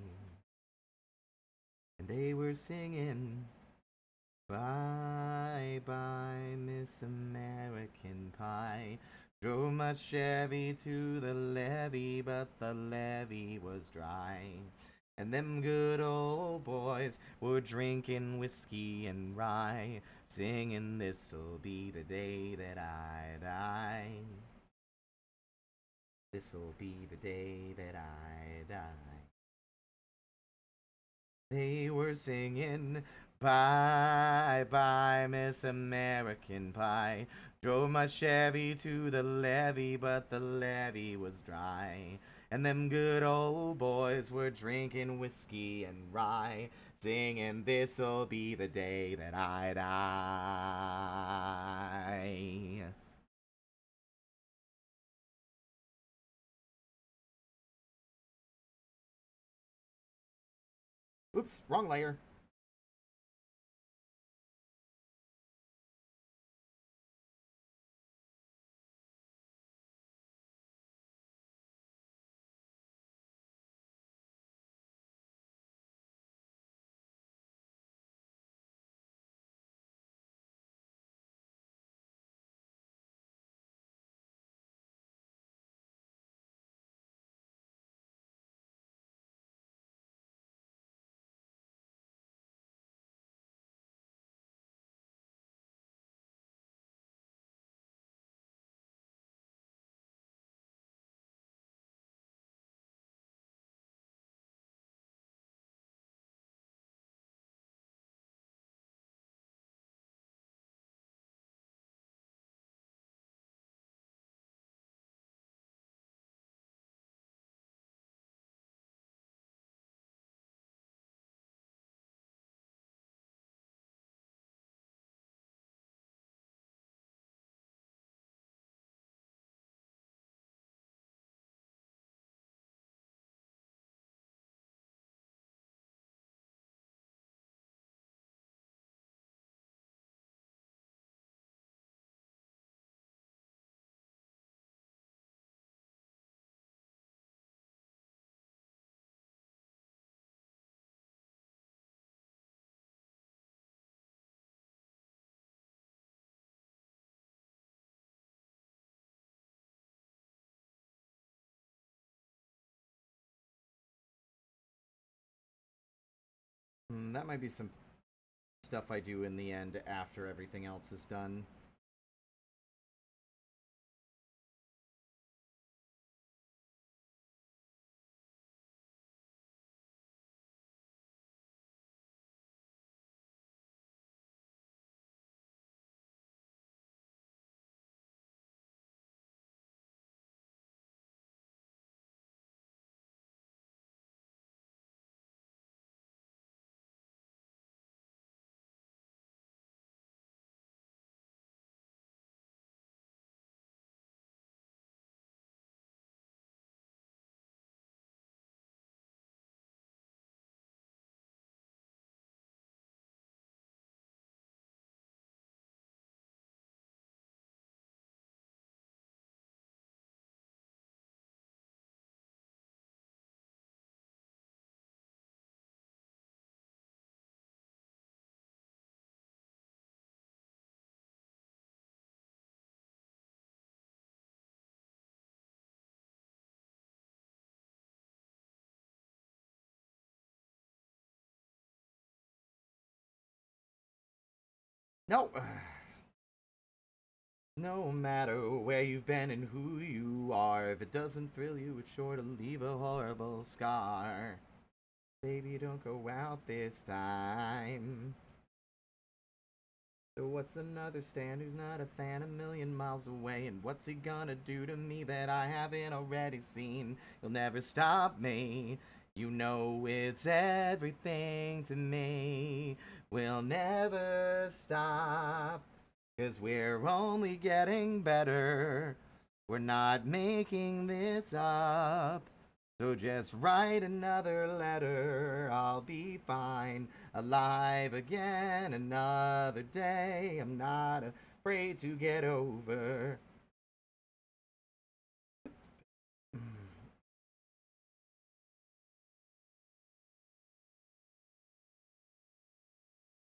Speaker 1: And they were singing bye bye Miss American Pie. Drove my Chevy to the levee, but the levee was dry. And them good old boys were drinking whiskey and rye, singing this'll be the day that I die. This'll be the day that I die. They were singing bye bye Miss American Pie. Drove my Chevy to the levee, but the levee was dry. And them good old boys were drinking whiskey and rye, singing this'll be the day that I die. Oops, wrong layer. That might be some stuff I do in the end after everything else is done. No! No matter where you've been and who you are, if it doesn't thrill you, it's sure to leave a horrible scar. Baby, don't go out this time. So what's another stand who's not a fan a million miles away? And what's he gonna do to me that I haven't already seen? You'll never stop me. You know it's everything to me. We'll never stop. 'Cause we're only getting better. We're not making this up. So just write another letter, I'll be fine. Alive again another day. I'm not afraid to get over.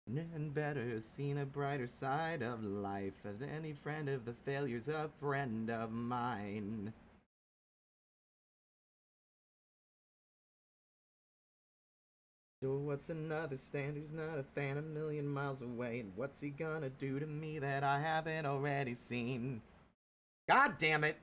Speaker 1: And better seen a brighter side of life than any friend of the failure's a friend of mine. So what's another stand who's not a fan a million miles away? And what's he gonna do to me that I haven't already seen? God damn it!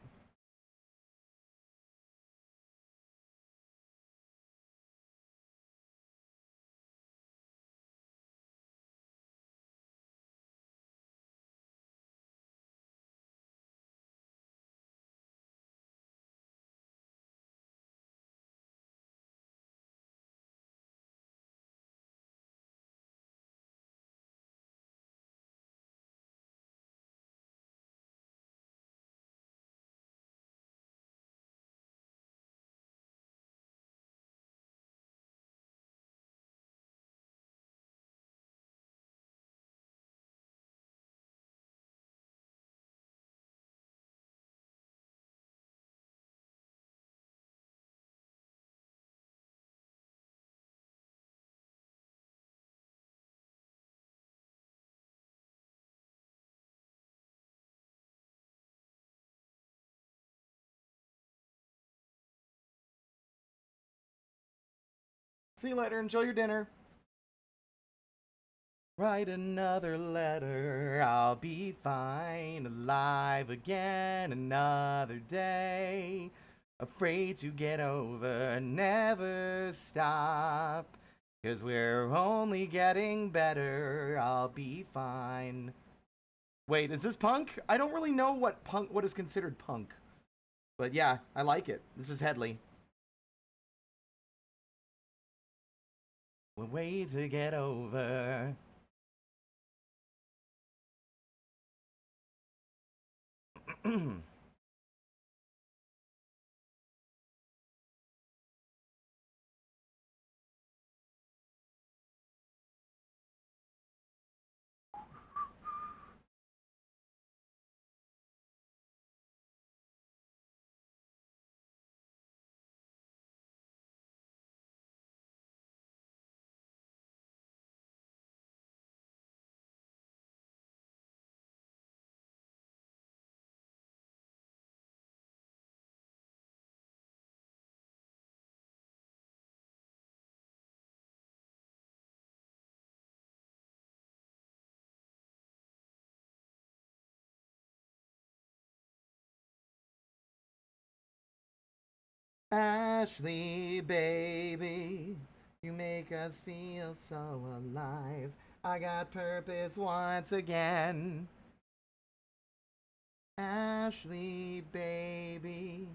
Speaker 1: See you later, enjoy your dinner. Write another letter, I'll be fine. Alive again another day. Afraid to get over, never stop. 'Cause we're only getting better, I'll be fine. Wait, is this punk? I don't really know what is considered punk. But yeah, I like it. This is Headley. We're way to get over. Ashley, baby, you make us feel so alive. I got purpose once again. Ashley, baby.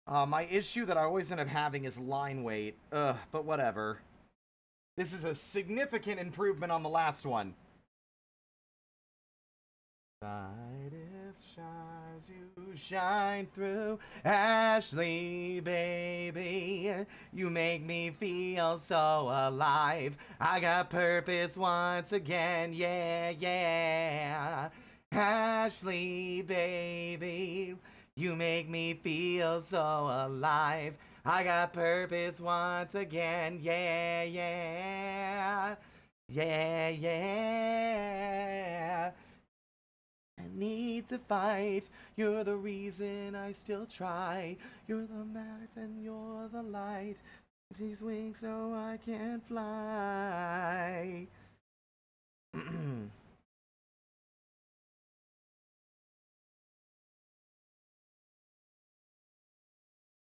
Speaker 1: My issue that I always end up having is line weight. Ugh, but whatever. This is a significant improvement on the last one. Brightest stars you shine through, Ashley, baby. You make me feel so alive. I got purpose once again, yeah, yeah. Ashley, baby. You make me feel so alive. I got purpose once again, yeah, yeah. Yeah, yeah. I need to fight. You're the reason I still try. You're the mat and you're the light. These wings so I can fly.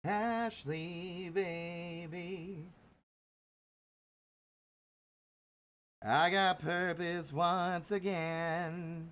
Speaker 1: Ashley, baby. I got purpose once again.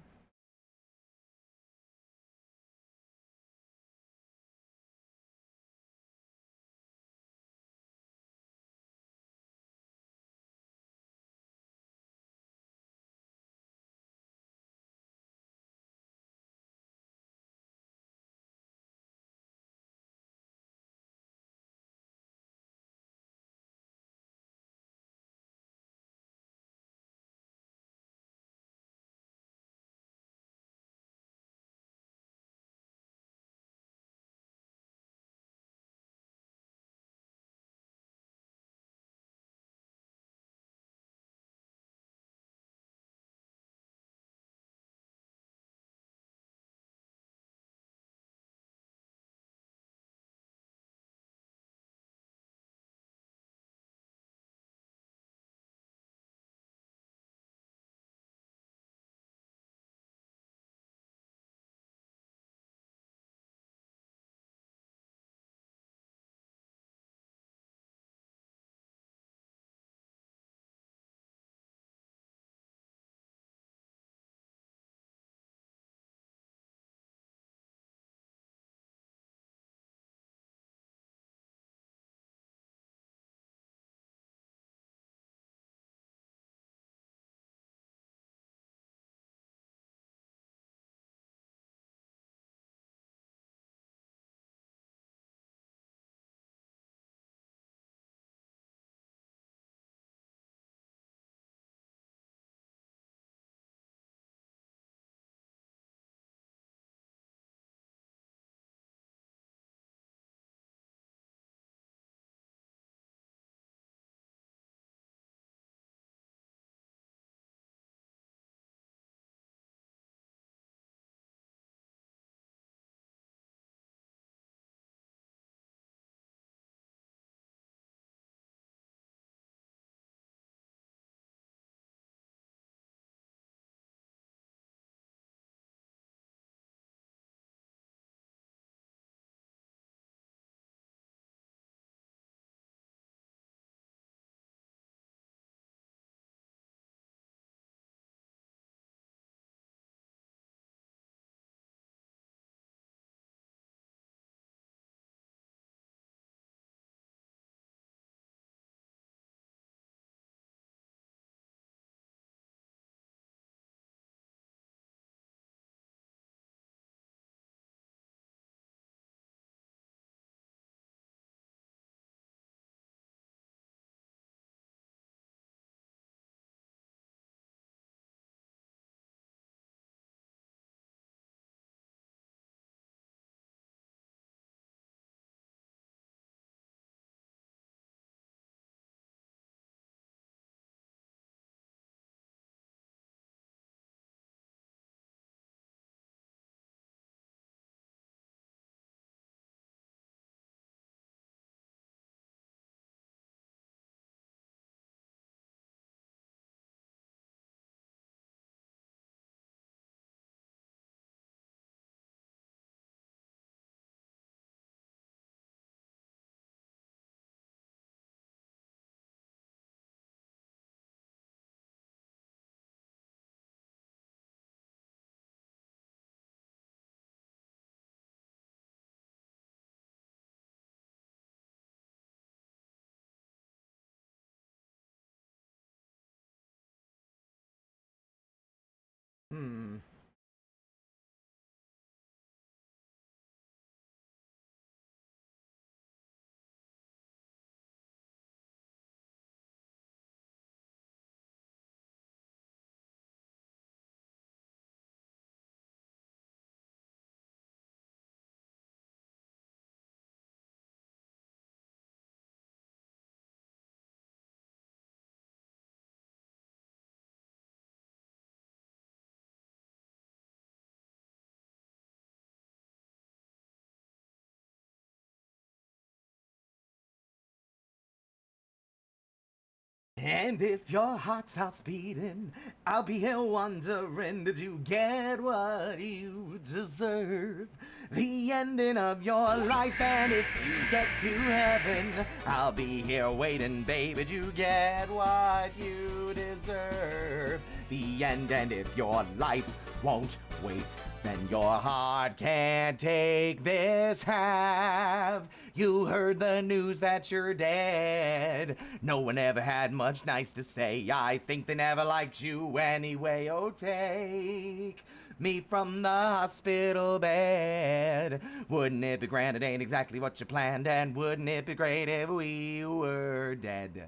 Speaker 1: And if your heart stops beating, I'll be here wondering, did you get what you deserve? The ending of your life, and if you get to heaven, I'll be here waiting, baby, did you get what you deserve? The end, and if your life won't wait, then your heart can't take this half. You heard the news that you're dead. No one ever had much nice to say. I think they never liked you anyway. Oh, take me from the hospital bed. Wouldn't it be grand? It ain't exactly what you planned. And wouldn't it be great if we were dead?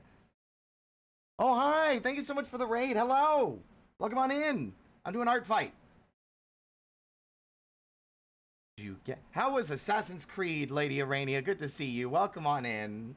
Speaker 1: Oh, hi. Thank you so much for the raid. Hello. Welcome on in. I'm doing art fight. How was Assassin's Creed, Lady Arania? Good to see you. Welcome on in.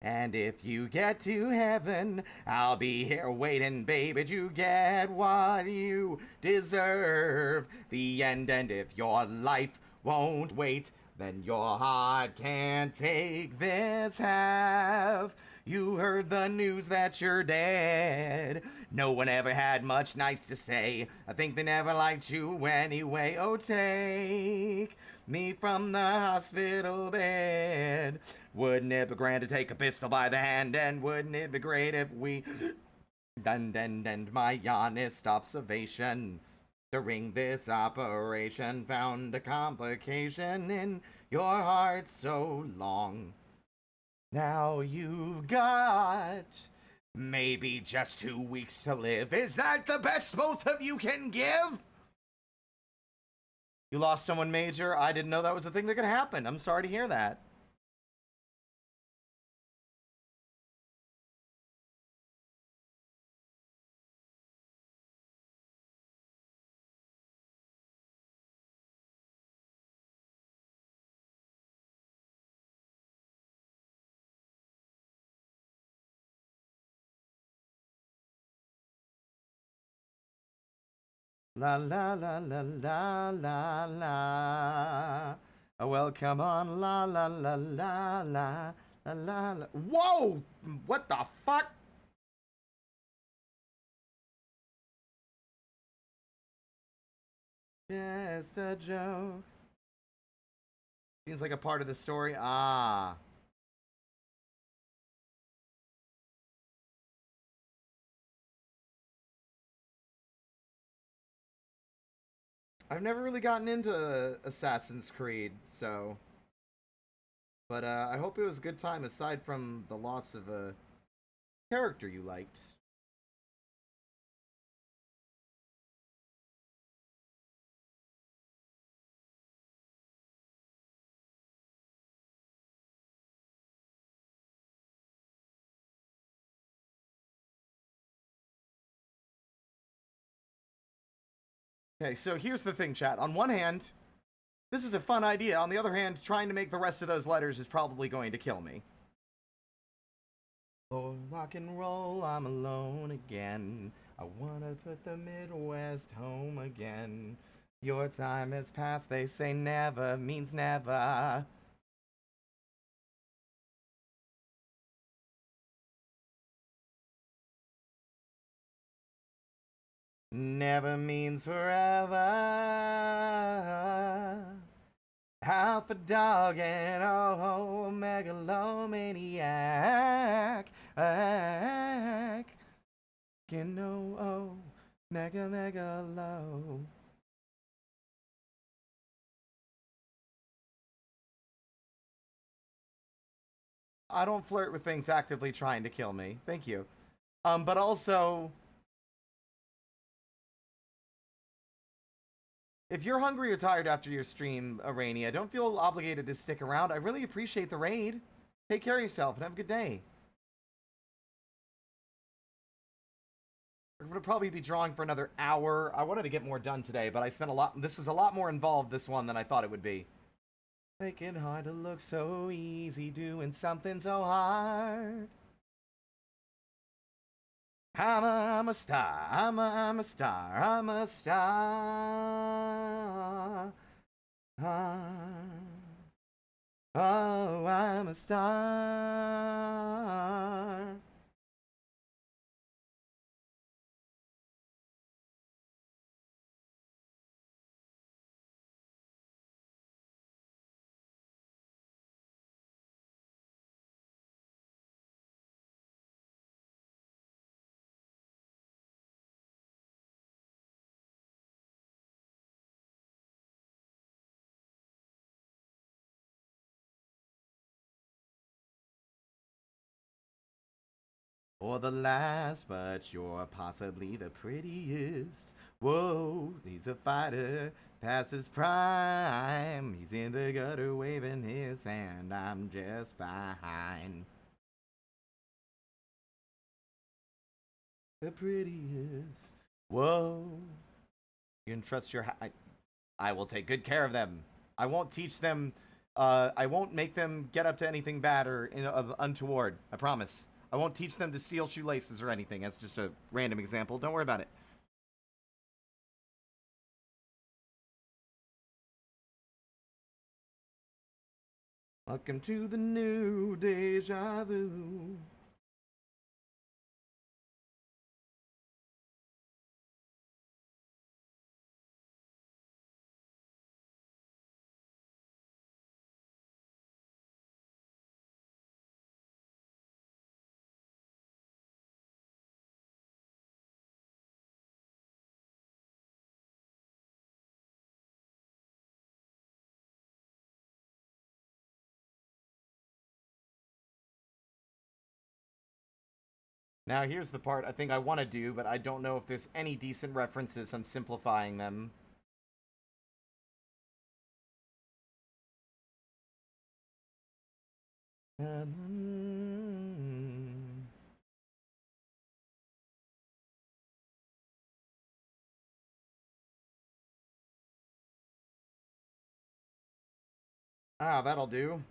Speaker 1: And if you get to heaven, I'll be here waiting, baby. You get what you deserve. The end, and if your life won't wait, then your heart can't take this half. You heard the news that you're dead. No one ever had much nice to say. I think they never liked you anyway. Oh, take me from the hospital bed. Wouldn't it be grand to take a pistol by the hand? And wouldn't it be great if we... And my honest observation during this operation found a complication in your heart so long. Now you've got maybe just 2 weeks to live. Is that the best both of you can give? You lost someone major? I didn't know that was a thing that could happen. I'm sorry to hear that. La la la la la la la. Oh, well, come on, la la la la la la la la. Whoa! What the fuck? Just a joke. Seems like a part of the story. Ah. I've never really gotten into Assassin's Creed, so... But I hope it was a good time, aside from the loss of a character you liked. Okay, so here's the thing, chat. On one hand, this is a fun idea. On the other hand, trying to make the rest of those letters is probably going to kill me. Oh, rock and roll, I'm alone again. I wanna put the Midwest home again. Your time has passed, they say never means never. Never means forever. Half a dog and oh, megalomaniac. You know, oh, megalo. I don't flirt with things actively trying to kill me. Thank you. But also, if you're hungry or tired after your stream, Arania, don't feel obligated to stick around. I really appreciate the raid. Take care of yourself and have a good day. We're gonna probably be drawing for another hour. I wanted to get more done today, but I spent a lot. This was a lot more involved, this one, than I thought it would be. Making hard to look so easy, doing something so hard. I'm a star, I'm a star, I'm a star. Oh, I'm a star. or the last, but you're possibly the prettiest. Whoa, he's a fighter, past his prime. He's in the gutter waving his hand. I'm just fine. The prettiest. Whoa. You can trust your. I will take good care of them. I won't teach them. I won't make them get up to anything bad or untoward. I promise. I won't teach them to steal shoelaces or anything. That's just a random example. Don't worry about it. Welcome to the new deja vu. Now, here's the part I think I want to do, but I don't know if there's any decent references on simplifying them. Ah, that'll do.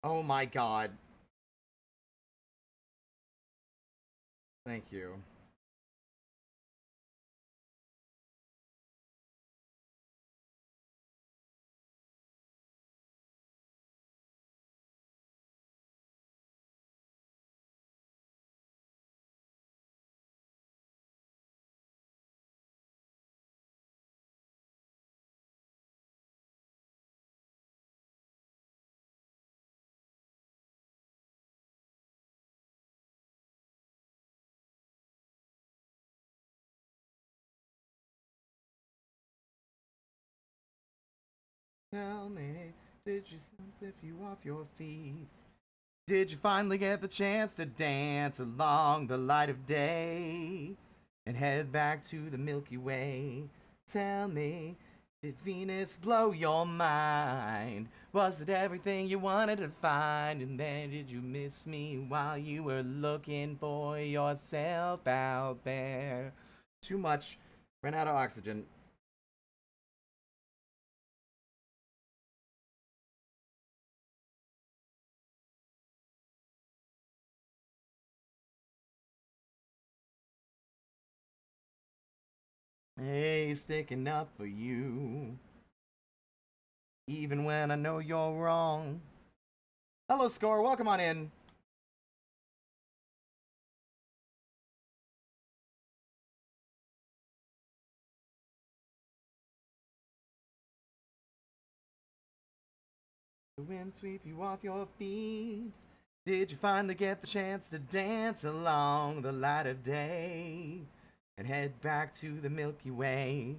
Speaker 1: Oh my god. Thank you. Tell me, did you slip you off your feet? Did you finally get the chance to dance along the light of day and head back to the Milky Way? Tell me, did Venus blow your mind? Was it everything you wanted to find? And then did you miss me while you were looking for yourself out there? Too much. Ran out of oxygen. Hey, sticking up for you. Even when I know you're wrong. Hello, Score. Welcome on in. The wind sweep you off your feet. Did you finally get the chance to dance along the light of day and head back to the Milky Way?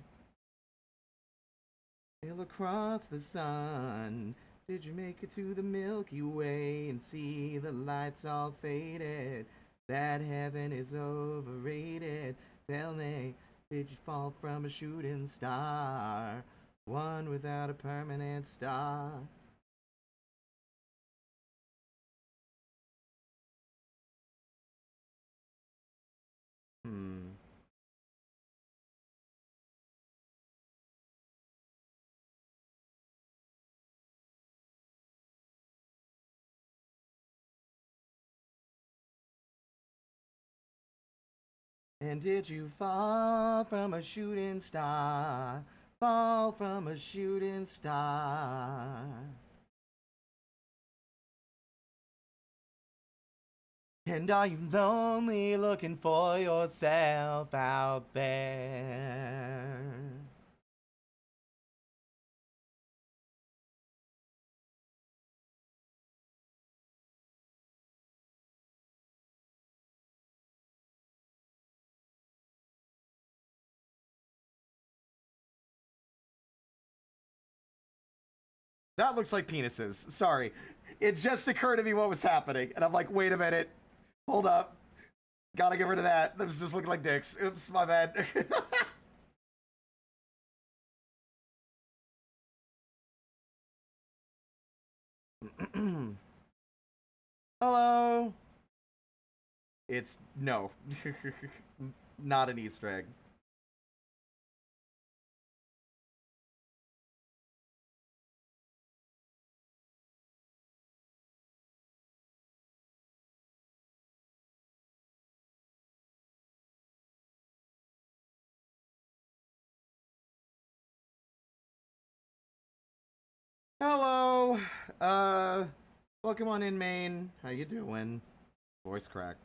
Speaker 1: Sail across the sun. Did you make it to the Milky Way and see the lights all faded? That heaven is overrated. Tell me, did you fall from a shooting star? One without a permanent star. Hmm. And did you fall from a shooting star? Fall from a shooting star. And are you lonely looking for yourself out there? That looks like penises. Sorry. It just occurred to me what was happening. And I'm like, wait a minute. Hold up. Gotta get rid of that. Those just look like dicks. Oops, my bad. Hello. It's no. Not an Easter egg. Hello. Uh Welcome on in, Maine. How you doing? Voice crack.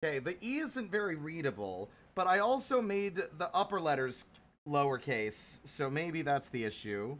Speaker 1: Okay, the E isn't very readable, but I also made the upper letters lowercase, so maybe that's the issue.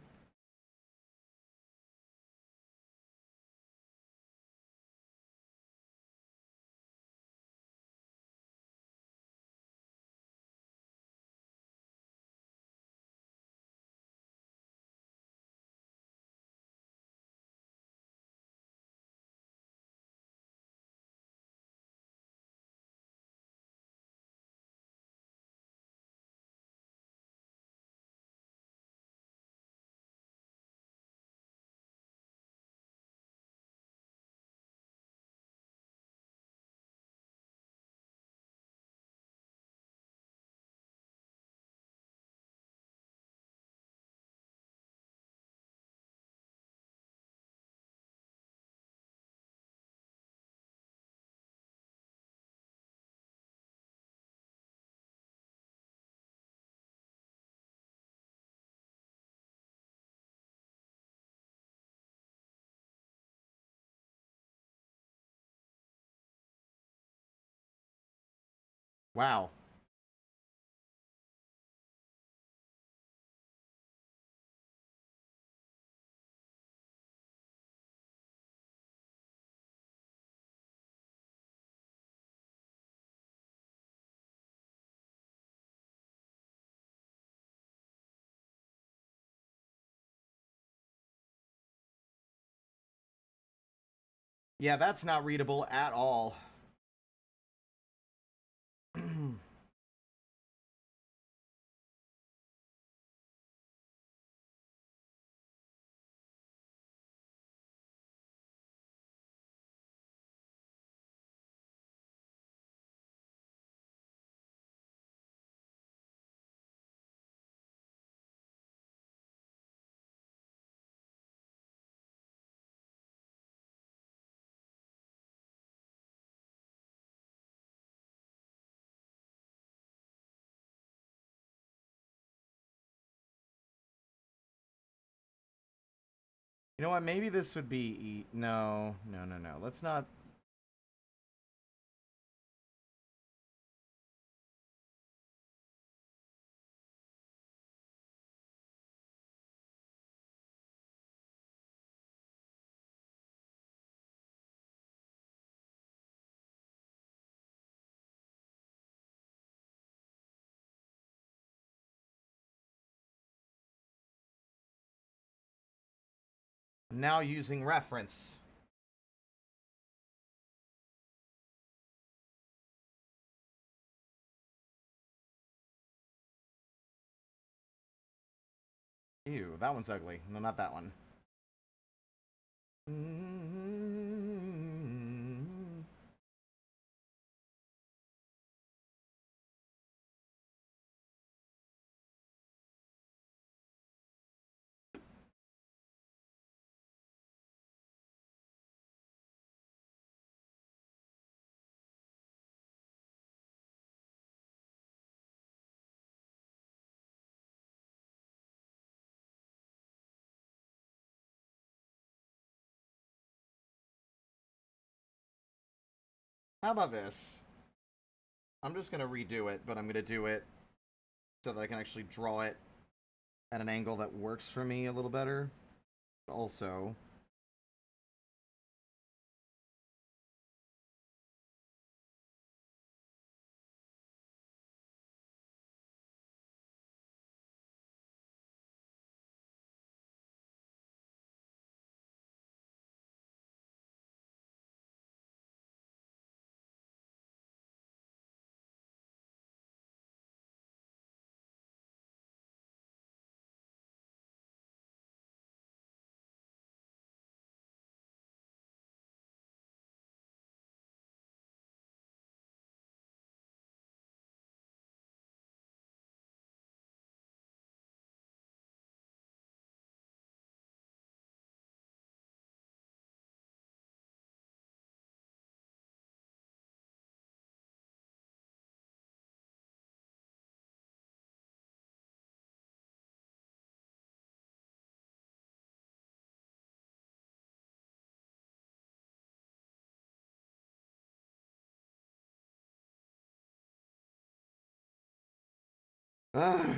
Speaker 1: Wow. Yeah, that's not readable at all. You know what? Maybe this would be... No, no, no, no. Let's not... Now using reference. Ew, that one's ugly. No, not that one. How about this? I'm just gonna redo it, but I'm gonna do it so that I can actually draw it at an angle that works for me a little better. Also, ugh.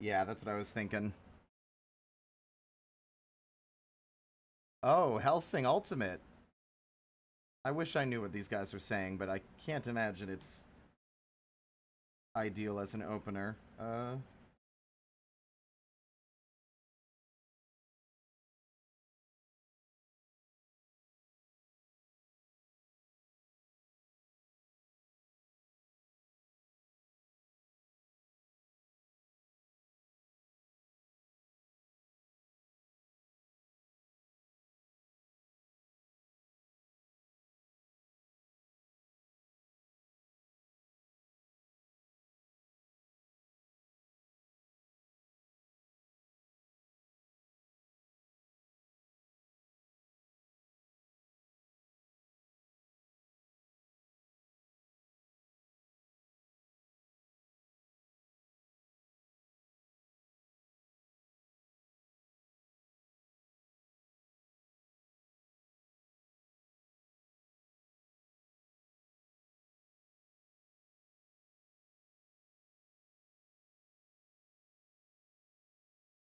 Speaker 1: Yeah, that's what I was thinking. Oh, Helsing Ultimate. I wish I knew what these guys were saying, but I can't imagine it's ideal as an opener.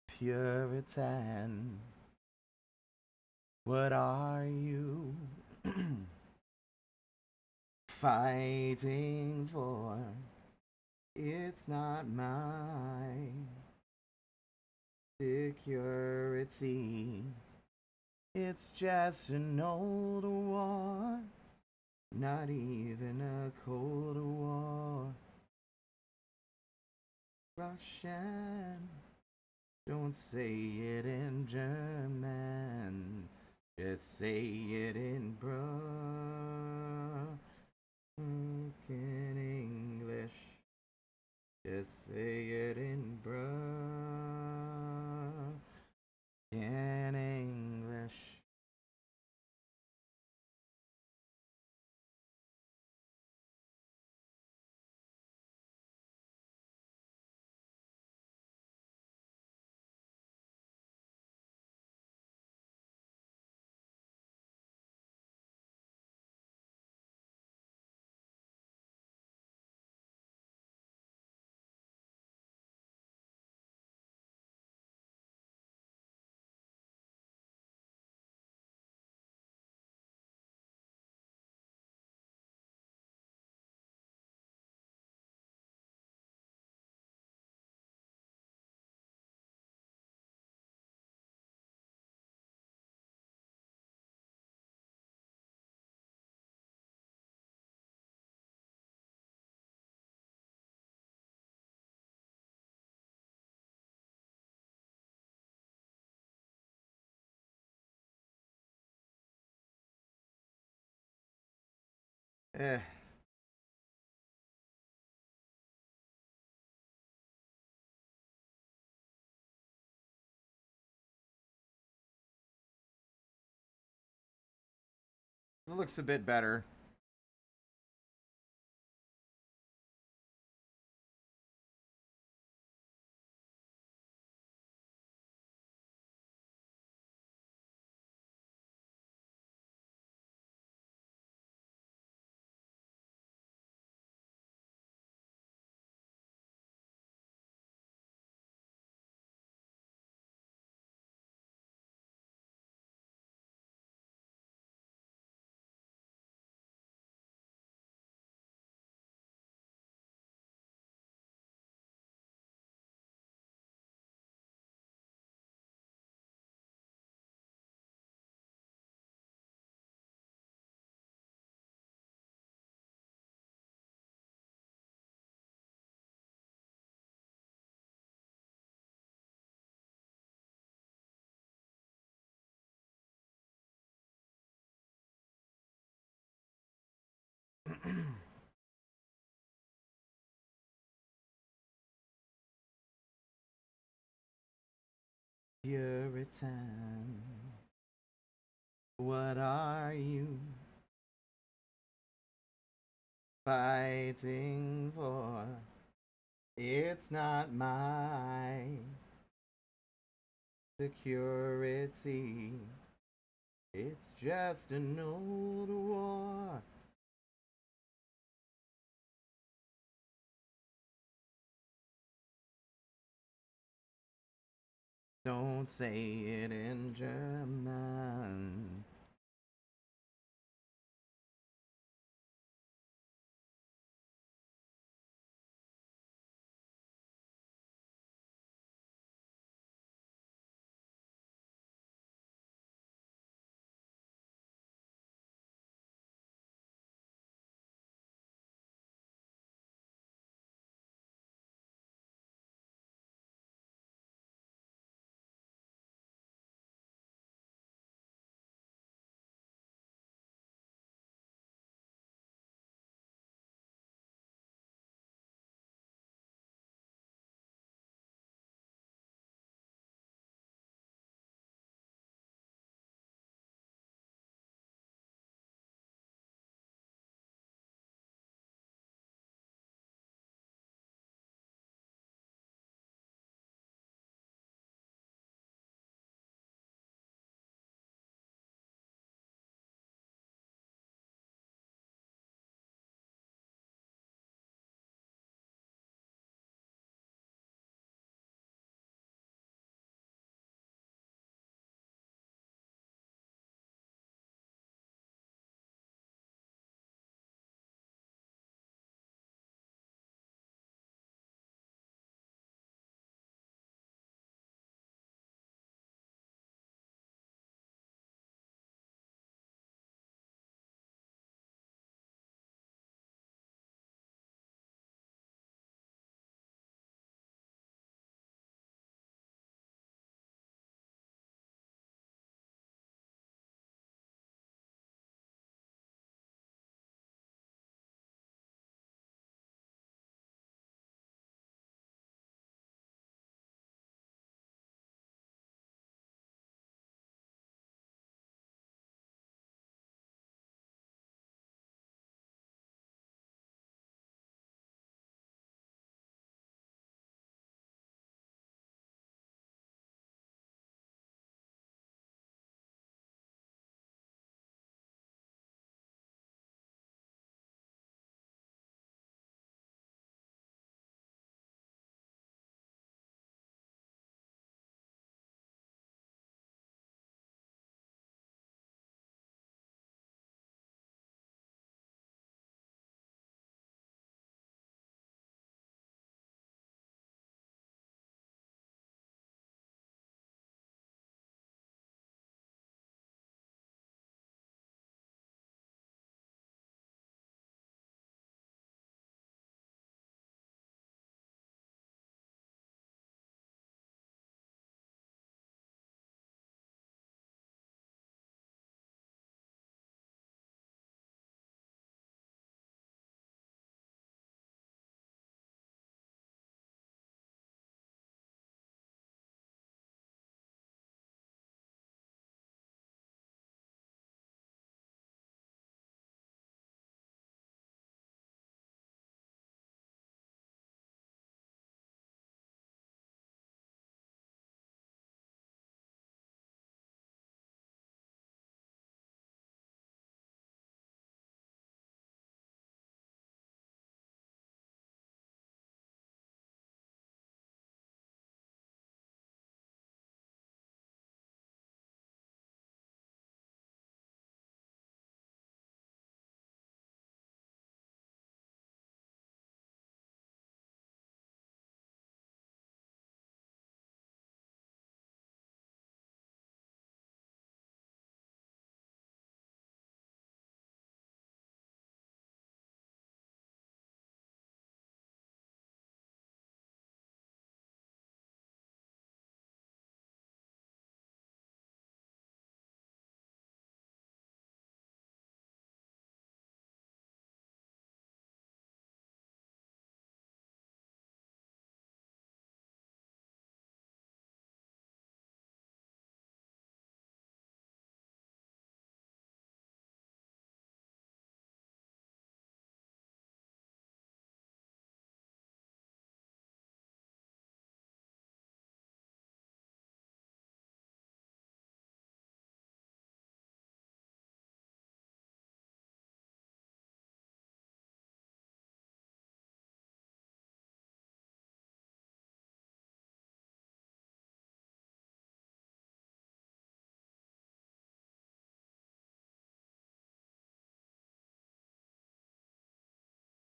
Speaker 1: Puritan, what are you fighting for? It's not my security. It's just an old war, not even a cold war. Russian, don't say it in German. Just say it in broken English. Just say it in broken English. Eh. It looks a bit better. Puritan, what are you fighting for? It's not my security. It's just an old war. Don't say it in German.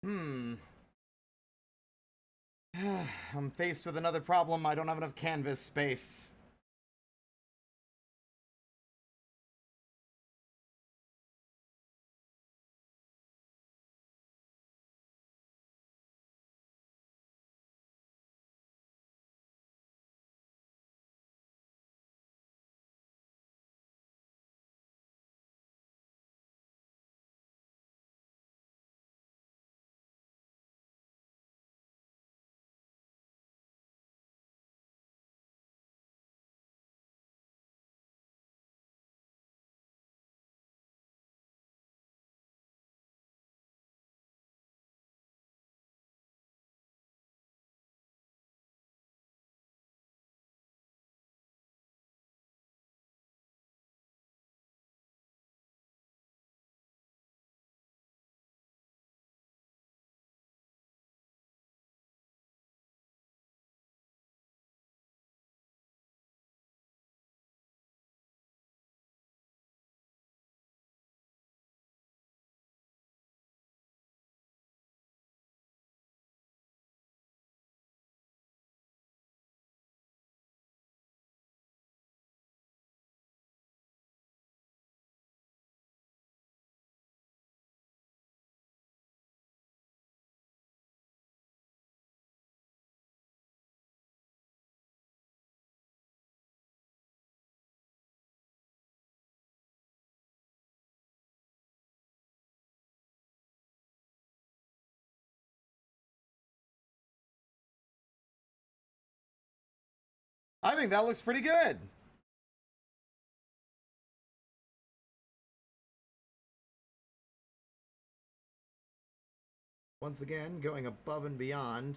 Speaker 1: Hmm. I'm faced with another problem. I don't have enough canvas space. I think that looks pretty good. Once again, going above and beyond.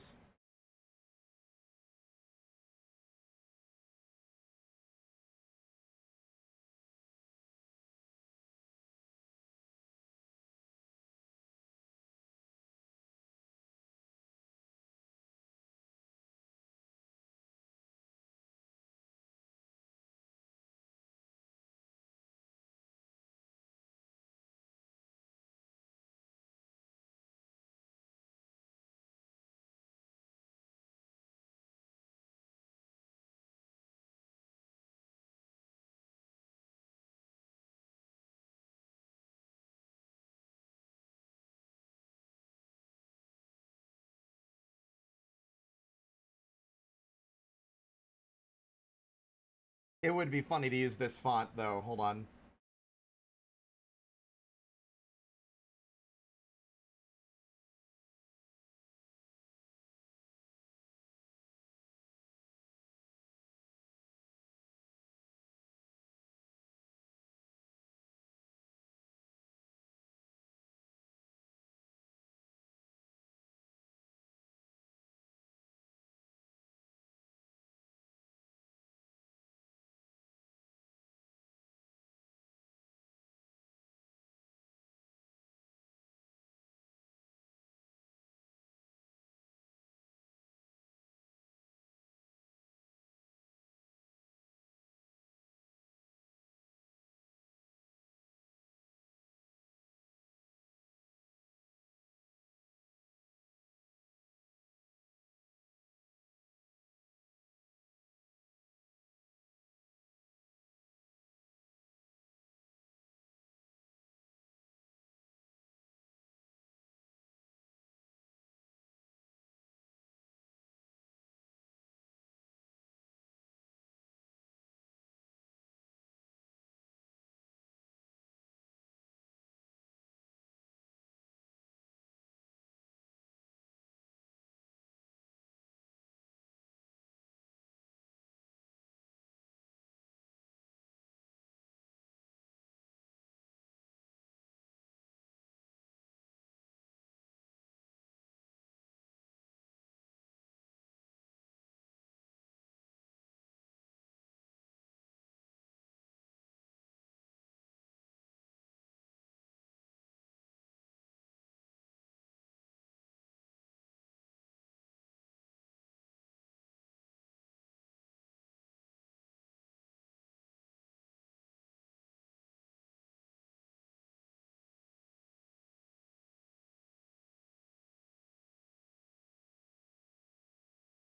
Speaker 1: It would be funny to use this font, though. Hold on.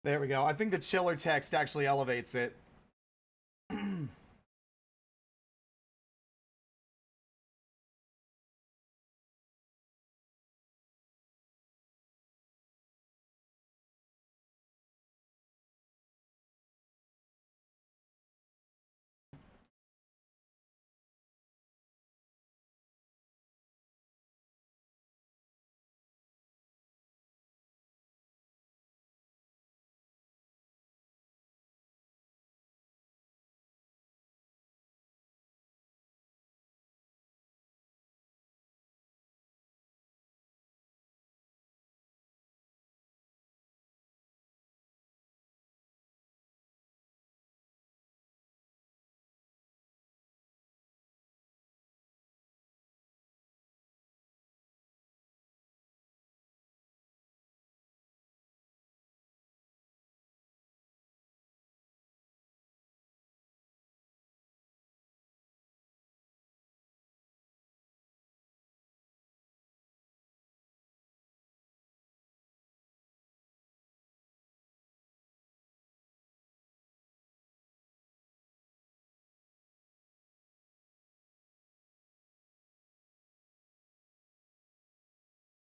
Speaker 1: There we go. I think the chiller text actually elevates it.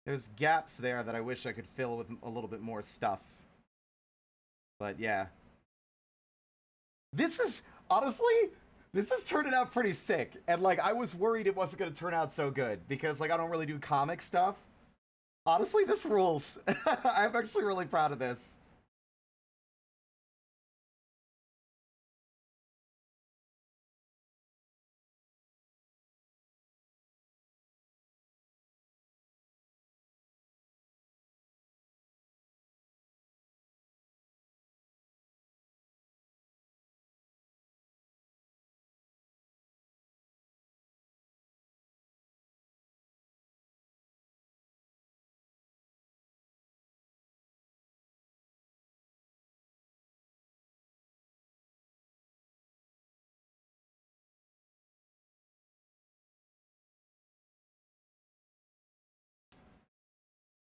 Speaker 1: There's gaps there that I wish I could fill with a little bit more stuff. But yeah. This is, honestly, this is turning out pretty sick. And, like, I was worried it wasn't going to turn out so good because, like, I don't really do comic stuff. Honestly, this rules. I'm actually really proud of this.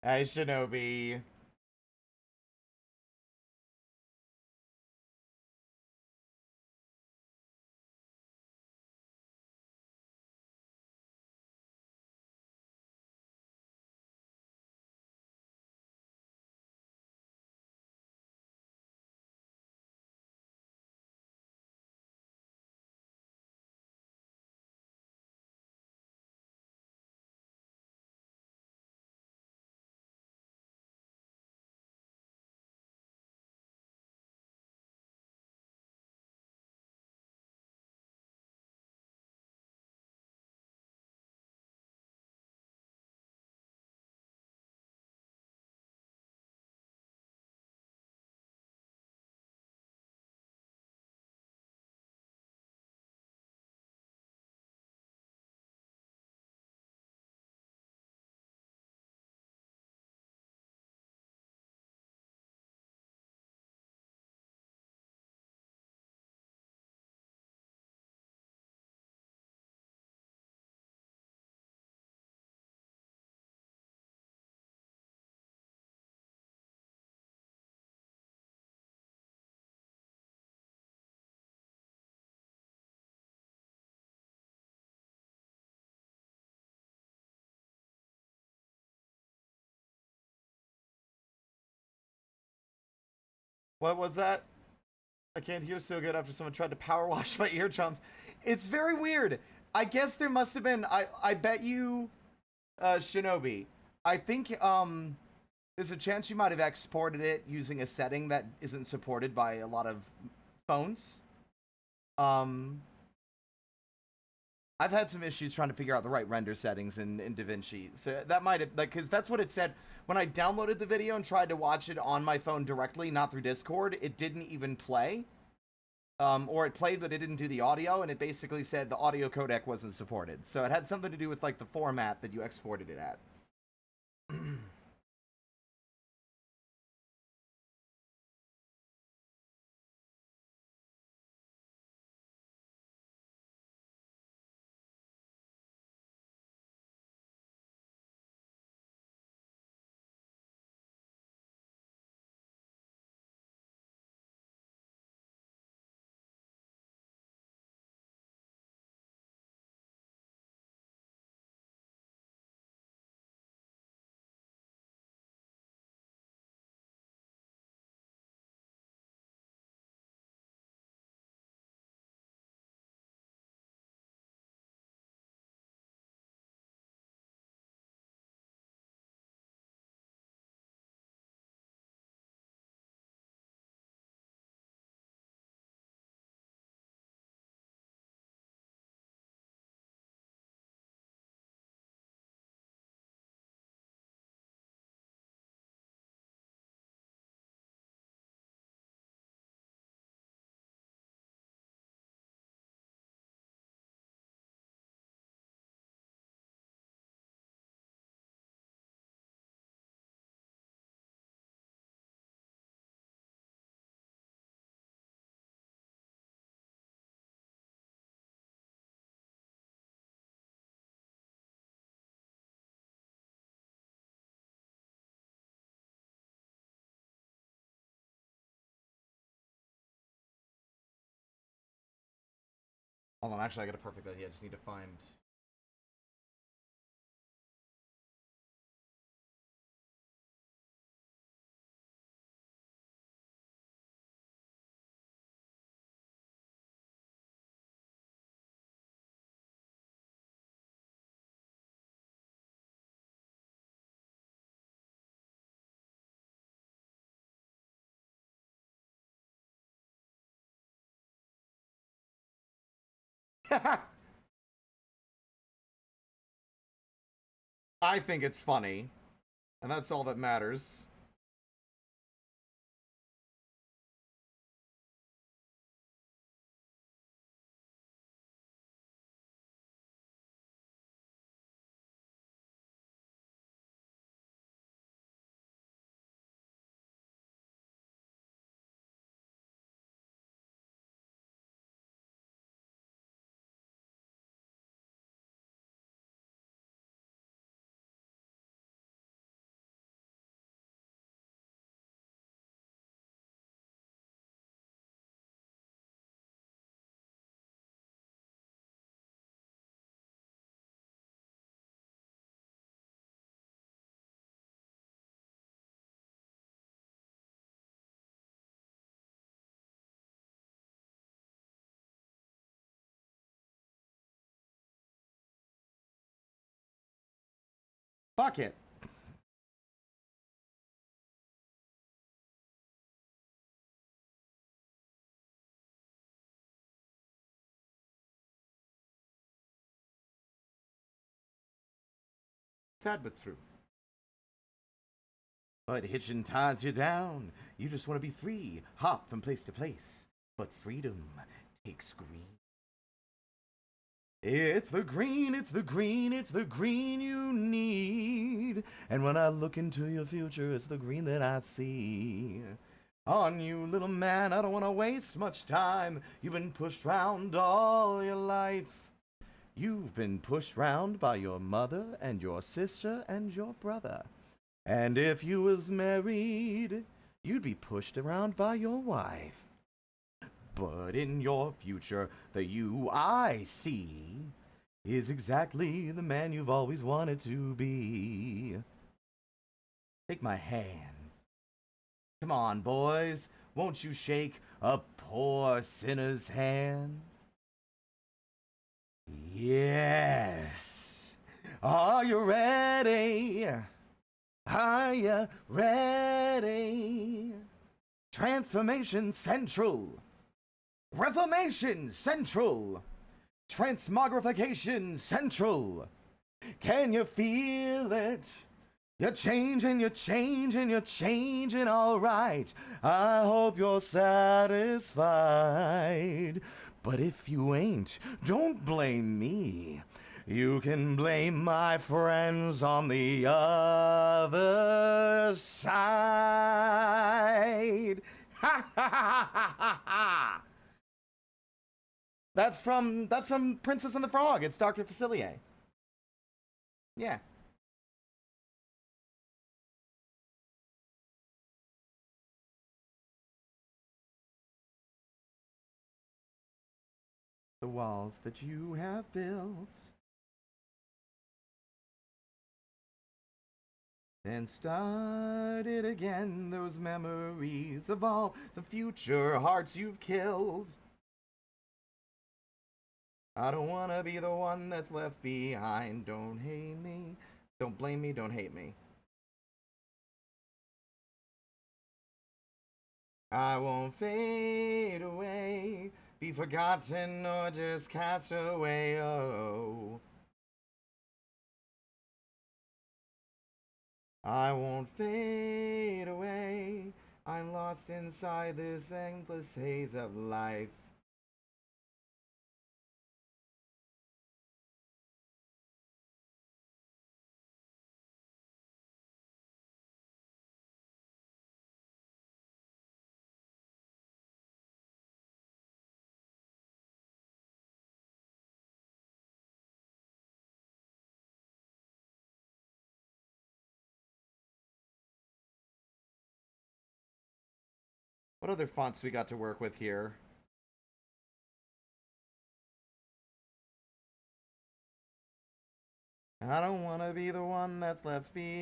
Speaker 1: Hey, Shinobi. What was that? I can't hear so good after someone tried to power wash my eardrums. It's very weird. I guess there must have been. I bet you, Shinobi. I think there's a chance you might have exported it using a setting that isn't supported by a lot of phones. Um, I've had some issues trying to figure out the right render settings in DaVinci. So that might have, like, because that's what it said. When I downloaded the video and tried to watch it on my phone directly, not through Discord, it didn't even play. Or it played, but it didn't do the audio, and it basically said the audio codec wasn't supported. So it had something to do with, like, the format that you exported it at. Hold on, actually, I got a perfect idea. I just need to find. I think it's funny, and that's all that matters. Fuck it. Sad but true. But hitching ties you down. You just want to be free, hop from place to place. But freedom takes green. It's the green, it's the green, it's the green you need. And when I look into your future, it's the green that I see. On you, little man, I don't want to waste much time. You've been pushed round all your life. You've been pushed round by your mother and your sister and your brother. And if you was married, you'd be pushed around by your wife. But in your future, the you I see is exactly the man you've always wanted to be. Take my hand. Come on, boys. Won't you shake a poor sinner's hand? Yes. Are you ready? Are you ready? Transformation Central. Reformation Central. Transmogrification Central. Can you feel it? You're changing, you're changing, you're changing, all right. I hope you're satisfied. But if you ain't, don't blame me. You can blame my friends on the other side. Ha ha ha ha ha ha! That's from Princess and the Frog. It's Dr. Facilier. Yeah. The walls that you have built. Then start it again, those memories of all the future hearts you've killed. I don't wanna be the one that's left behind. Don't hate me. Don't blame me, don't hate me. I won't fade away, be forgotten or just cast away. Oh, I won't fade away. I'm lost inside this endless haze of life. What other fonts we got to work with here? I don't wanna be the one that's left behind.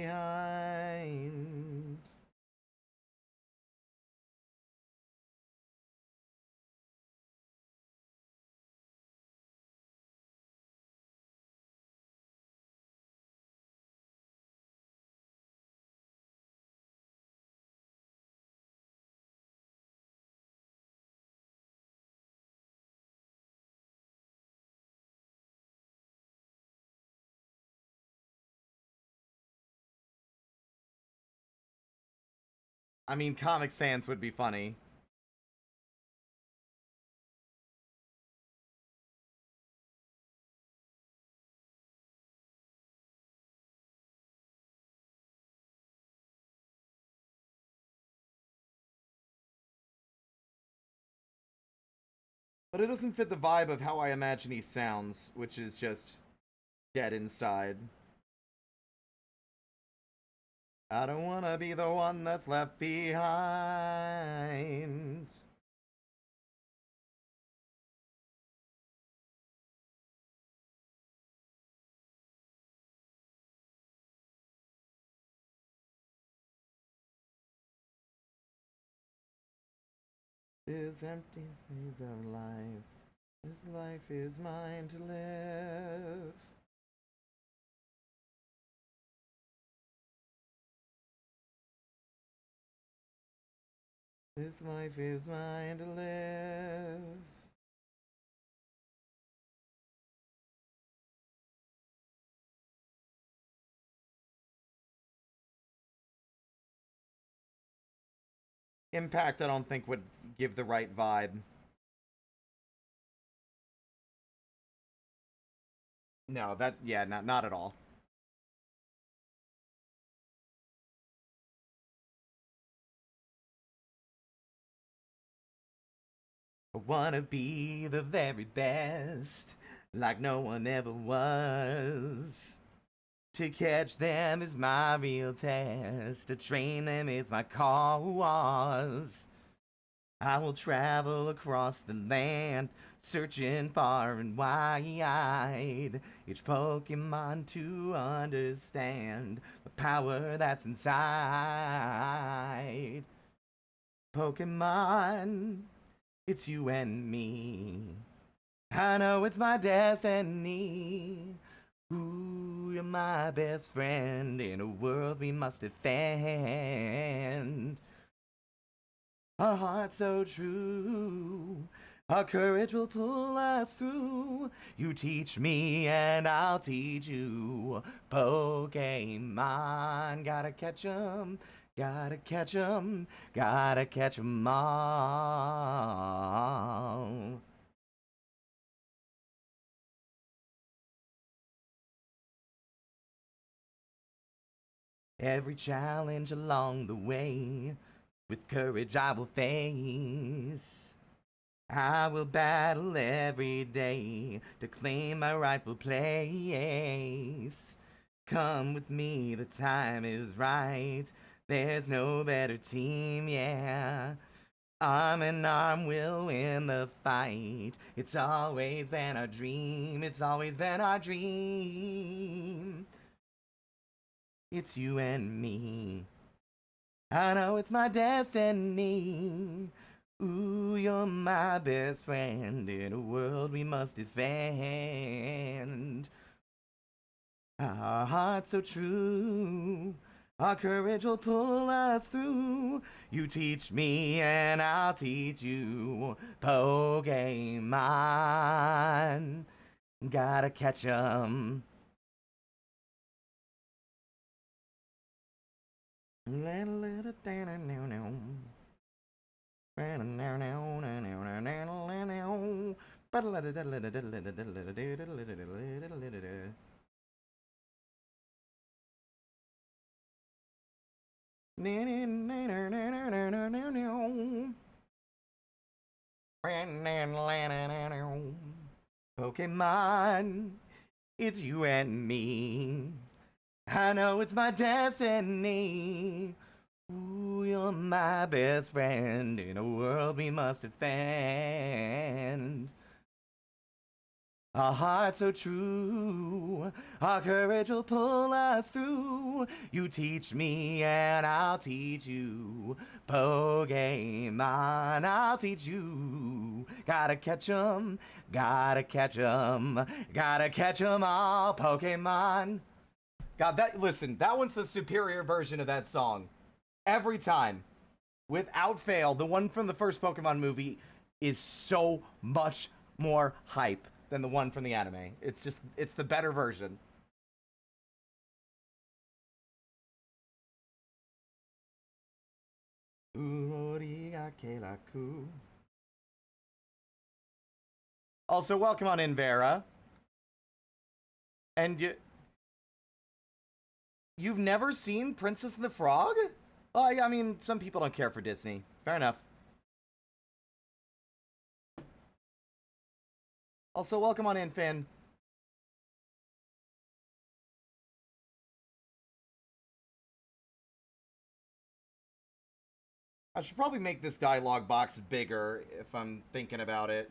Speaker 1: I mean, Comic Sans would be funny. But it doesn't fit the vibe of how I imagine he sounds, which is just dead inside. I don't wanna be the one that's left behind. This empty space of life. This life is mine to live. This life is mine to live. Impact, I don't think would give the right vibe. No, that, yeah, not at all. I wanna be the very best, like no one ever was. To catch them is my real test, to train them is my cause. I will travel across the land, searching far and wide. Each Pokemon to understand the power that's inside. Pokemon, it's you and me. I know it's my destiny. Ooh, you're my best friend in a world we must defend. Our hearts so true, our courage will pull us through. You teach me and I'll teach you. Pokemon, gotta catch 'em, gotta catch 'em, gotta catch 'em all. Every challenge along the way, with courage I will face. I will battle every day to claim my rightful place. Come with me, the time is right. There's no better team, yeah. Arm in arm, we'll win the fight. It's always been our dream, it's always been our dream. It's you and me. I know it's my destiny. Ooh, you're my best friend in a world we must defend. Our hearts so true, our courage will pull us through. You teach me and I'll teach you. Pokemon, gotta catch 'em. Pokemon, it's you and me. I know it's my destiny. Ooh, you're my best friend in a world we must defend. A heart so true, our courage will pull us through. You teach me and I'll teach you. Pokemon, I'll teach you. Gotta catch 'em, gotta catch 'em, gotta catch 'em all, Pokemon. God, listen, that one's the superior version of that song. Every time. Without fail, the one from the first Pokemon movie is so much more hype than the one from the anime. It's the better version. Also, welcome on in, Vera. And you've never seen Princess and the Frog? Well, I mean, some people don't care for Disney. Fair enough. Also, welcome on in, Finn. I should probably make this dialogue box bigger if I'm thinking about it.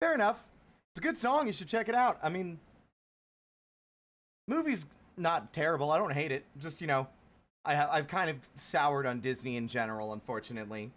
Speaker 1: Fair enough. It's a good song. You should check it out. I mean, movie's not terrible. I don't hate it. Just, I've kind of soured on Disney in general, unfortunately.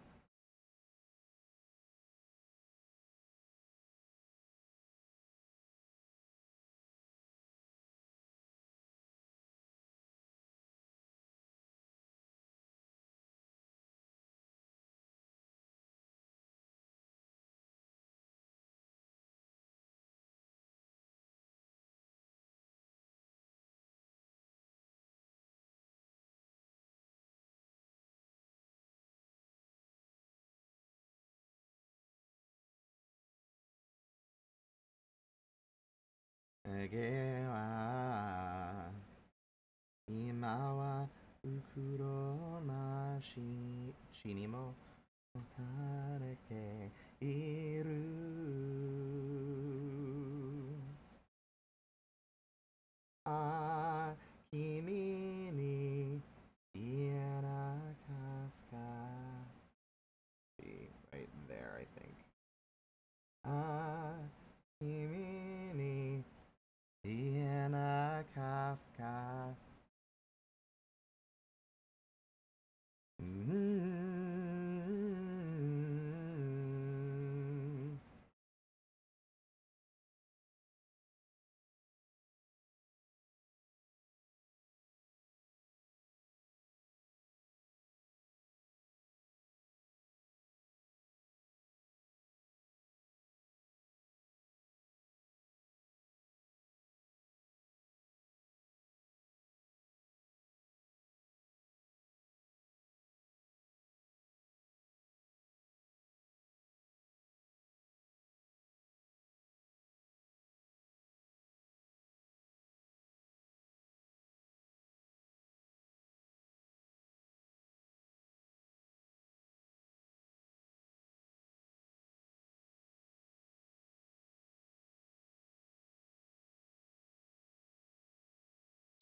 Speaker 1: Right there, I think. Kimi ni Diana Kafka.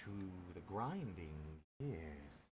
Speaker 1: To the grinding, yes.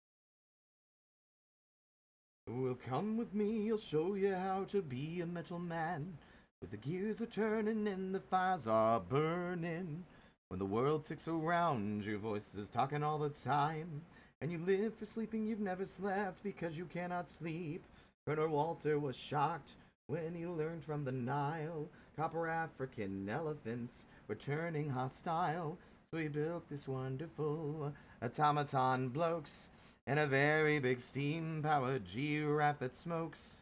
Speaker 1: Well, come with me, I'll show you how to be a metal man. With the gears are turning and the fires are burning. When the world ticks around, your voice is talking all the time. And you live for sleeping, you've never slept because you cannot sleep. Colonel Walter was shocked when he learned from the Nile. Copper African elephants were turning hostile. So he built this wonderful automaton blokes and a very big steam-powered giraffe that smokes.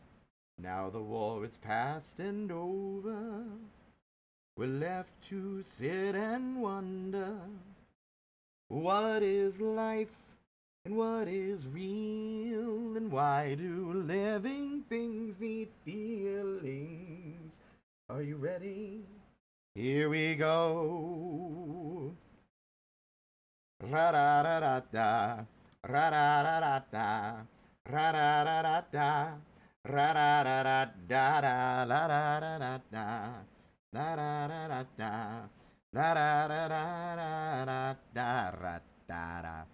Speaker 1: Now the war is past and over. We're left to sit and wonder. What is life? And what is real, and why do living things need feelings? Are you ready? Here we go. Ra da da da da. Ra da da da da. Ra da da da da. Ra da da da da da. La da da da da. La da da da da. La da da da da da da da da.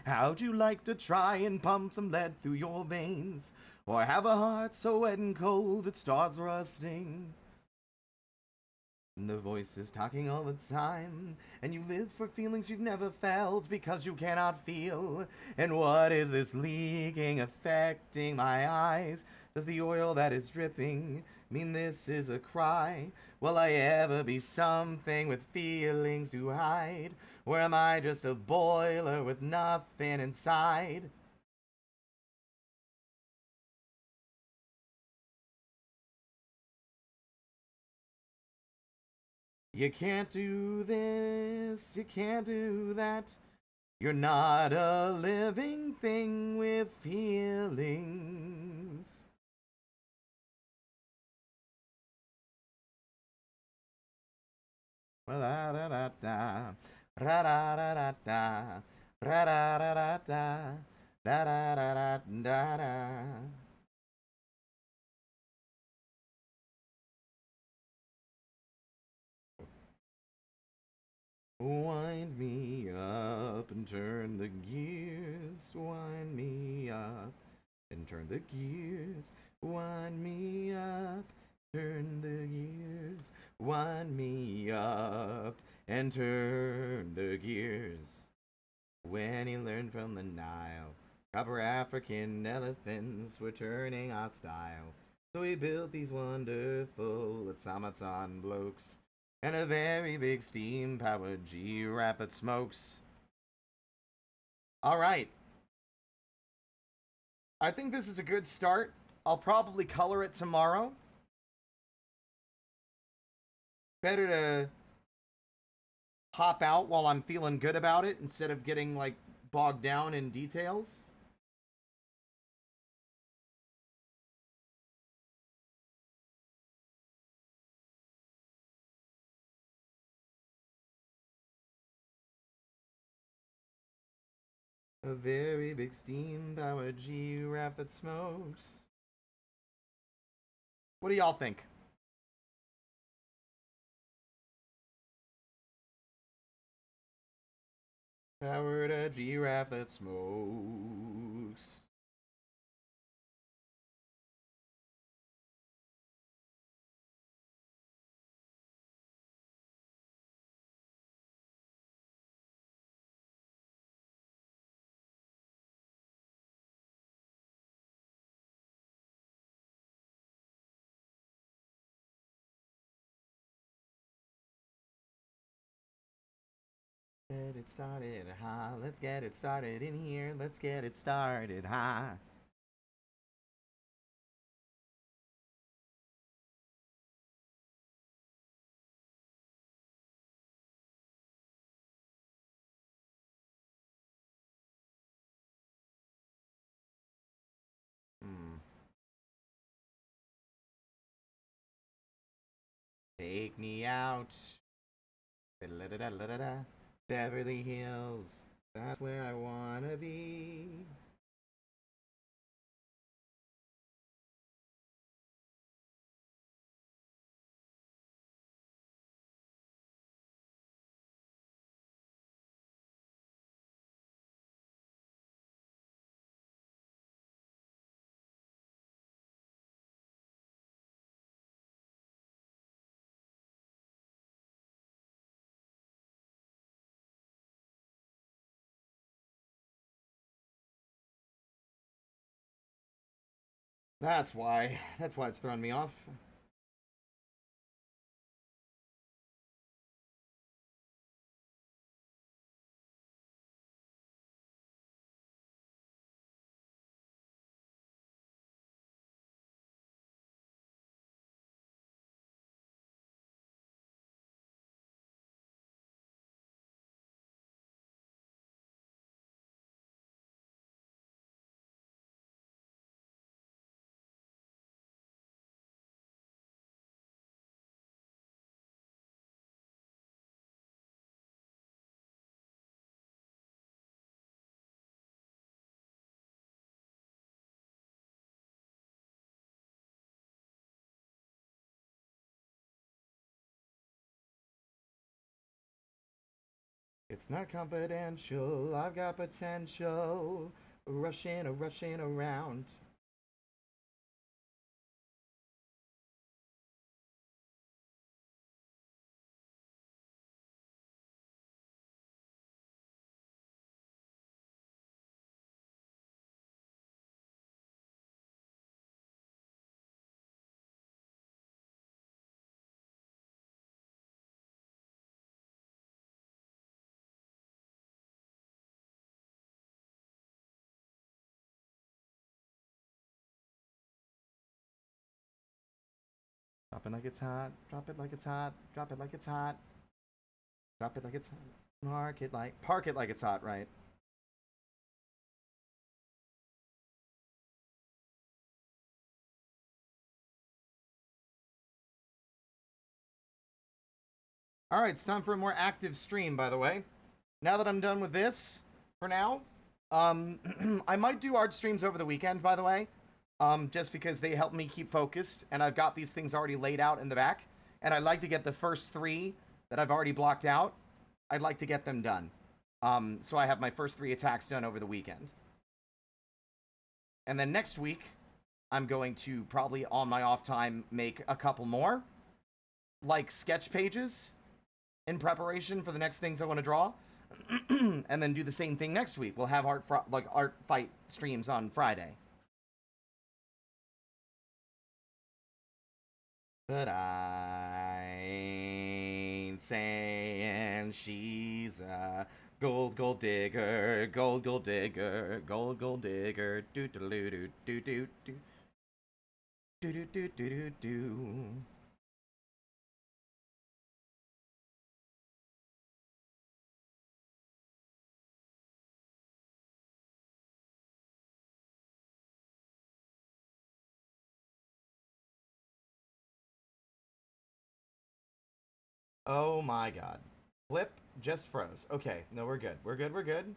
Speaker 1: How'd you like to try and pump some lead through your veins? Or have a heart so wet and cold it starts rusting? And the voice is talking all the time, and you live for feelings you've never felt because you cannot feel. And what is this leaking affecting my eyes? Does the oil that is dripping mean this is a cry? Will I ever be something with feelings to hide? Or am I just a boiler with nothing inside? You can't do this, you can't do that. You're not a living thing with feelings. Da da da da, ra da da da da, ra da da da da, da da da da da. Wind me up and turn the gears. Wind me up and turn the gears. Wind me up, turn the gears. Wind me up and turn the gears. When he learned from the Nile, copper African elephants were turning hostile. So he built these wonderful automaton blokes and a very big steam-powered giraffe that smokes. All right, I think this is a good start. I'll probably color it tomorrow. Better to hop out while I'm feeling good about it instead of getting like bogged down in details. A very big steam-powered giraffe that smokes. What do y'all think? Powered a giraffe that smokes. Get it started high. Let's get it started in here. Let's get it started high. Hmm. Take me out. Da-da-da-da-da-da. Beverly Hills. That's where I wanna be. That's why. That's why it's throwing me off. It's not confidential. I've got potential. Rushing around. Drop it like it's hot. Drop it like it's hot. Drop it like it's hot. Drop it like it's hot. Park it like it's hot, right? All right, it's time for a more active stream, by the way. Now that I'm done with this, for now, I might do art streams over the weekend, by the way, just because they help me keep focused, and I've got these things already laid out in the back, and I'd like to get the first 3 that I've already blocked out. I'd like to get them done. So I have my first 3 attacks done over the weekend. And then next week, I'm going to probably, on my off time, make a couple more, like sketch pages, in preparation for the next things I want to draw. And then do the same thing next week. We'll have art fight streams on Friday. But I ain't saying she's a gold digger, gold digger, gold digger, do do do do do do do do do do do. Oh my god. Flip just froze. Okay, no, we're good. We're good, we're good.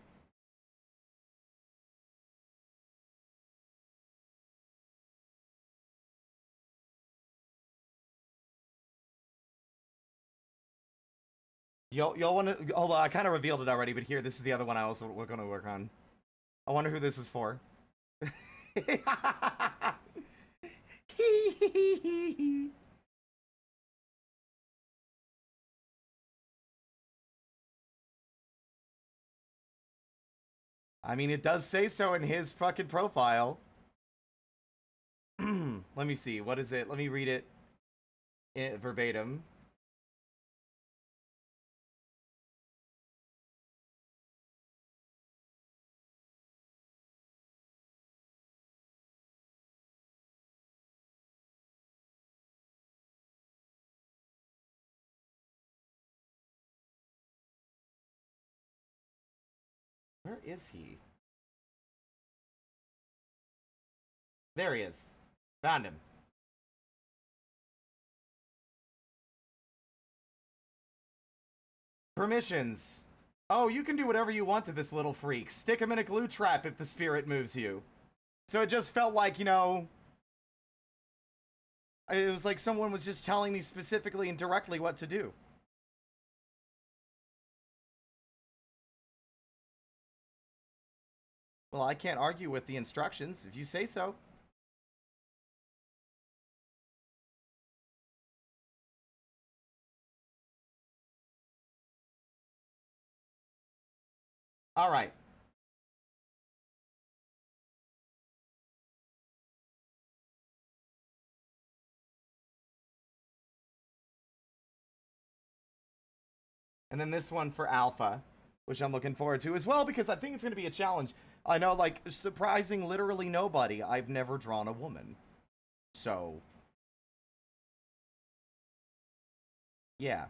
Speaker 1: Y'all want to... Hold on, I kind of revealed it already, but here, this is the other one I also we're going to work on. I wonder who this is for. I mean, it does say so in his fucking profile. Let me see. What is it? Let me read it verbatim. Where is he? There he is. Found him. Permissions. Oh, you can do whatever you want to this little freak. Stick him in a glue trap if the spirit moves you. So it just felt like, you know... It was like someone was just telling me specifically and directly what to do. Well, I can't argue with the instructions if you say so. All right. And then this one for Alpha, which I'm looking forward to as well, because I think it's going to be a challenge. I know, like, surprising literally nobody, I've never drawn a woman. So, yeah.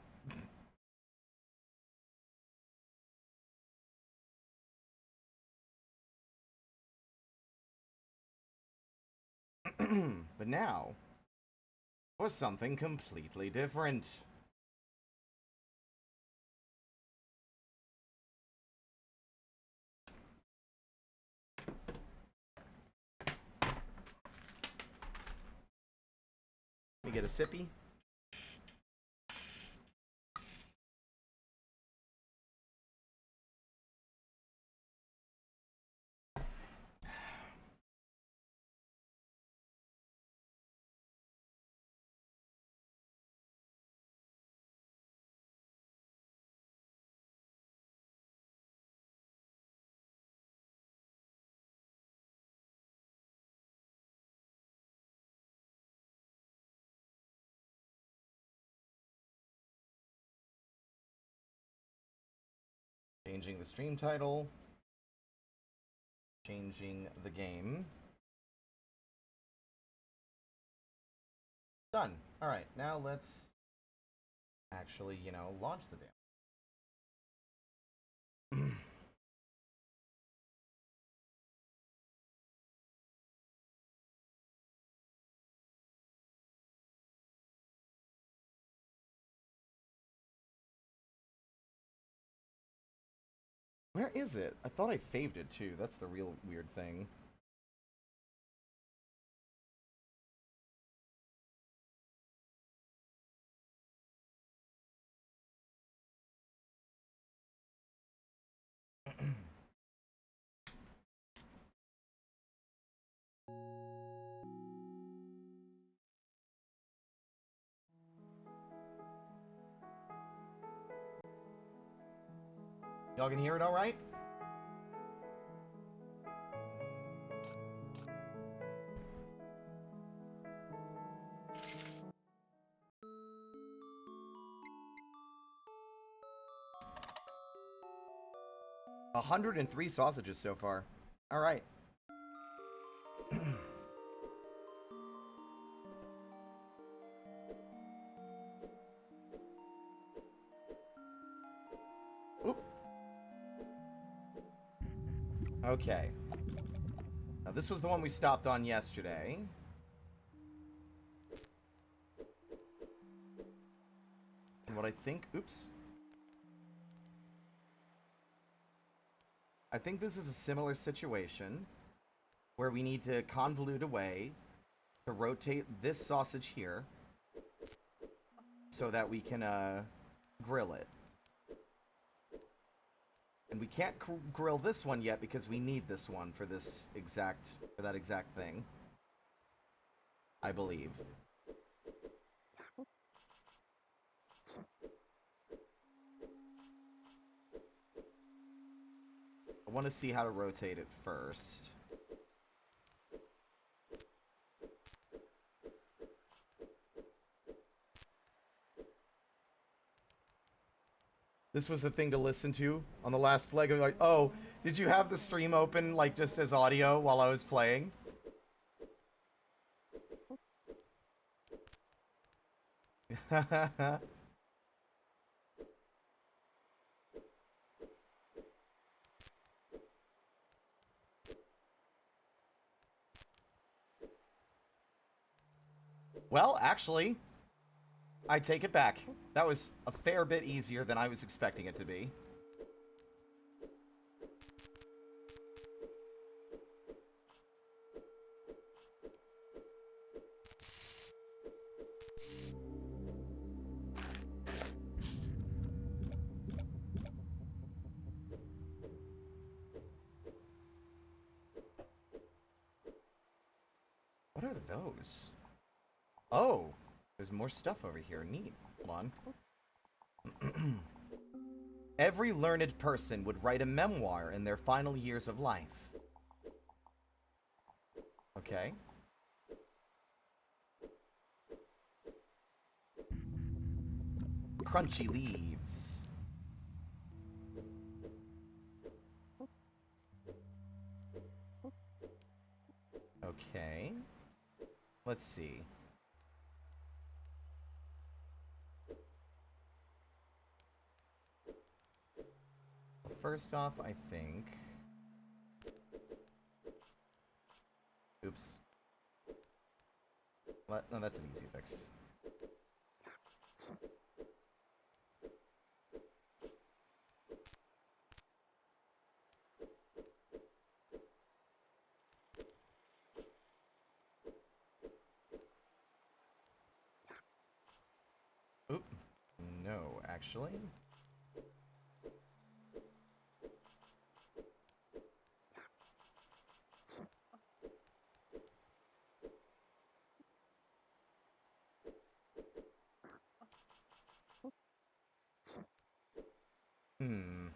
Speaker 1: But now, for something completely different. Let me get a sippy. changing the stream title, changing the game. Done. Alright, now let's actually, you know, launch the damn. Where is it? I thought I faved it too. That's the real weird thing. Y'all can hear it all right? A 103 sausages so far. All right. Oop. Okay. Now this was the one we stopped on yesterday. And what I think... Oops. I think this is a similar situation where we need to convolute a way to rotate this sausage here so that we can grill it. And we can't grill this one yet because we need this one for that exact thing. I believe. I want to see how to rotate it first. This was the thing to listen to on the last leg of like, oh, did you have the stream open like just as audio while I was playing? Well, actually, I take it back. That was a fair bit easier than I was expecting it to be. What are those? Oh, there's more stuff over here. Neat. Hold on. Every learned person would write a memoir in their final years of life. Okay. Crunchy leaves. Okay. Let's see. First off, I think... Oops. What? No, that's an easy fix. Oop. No, actually. Hmm.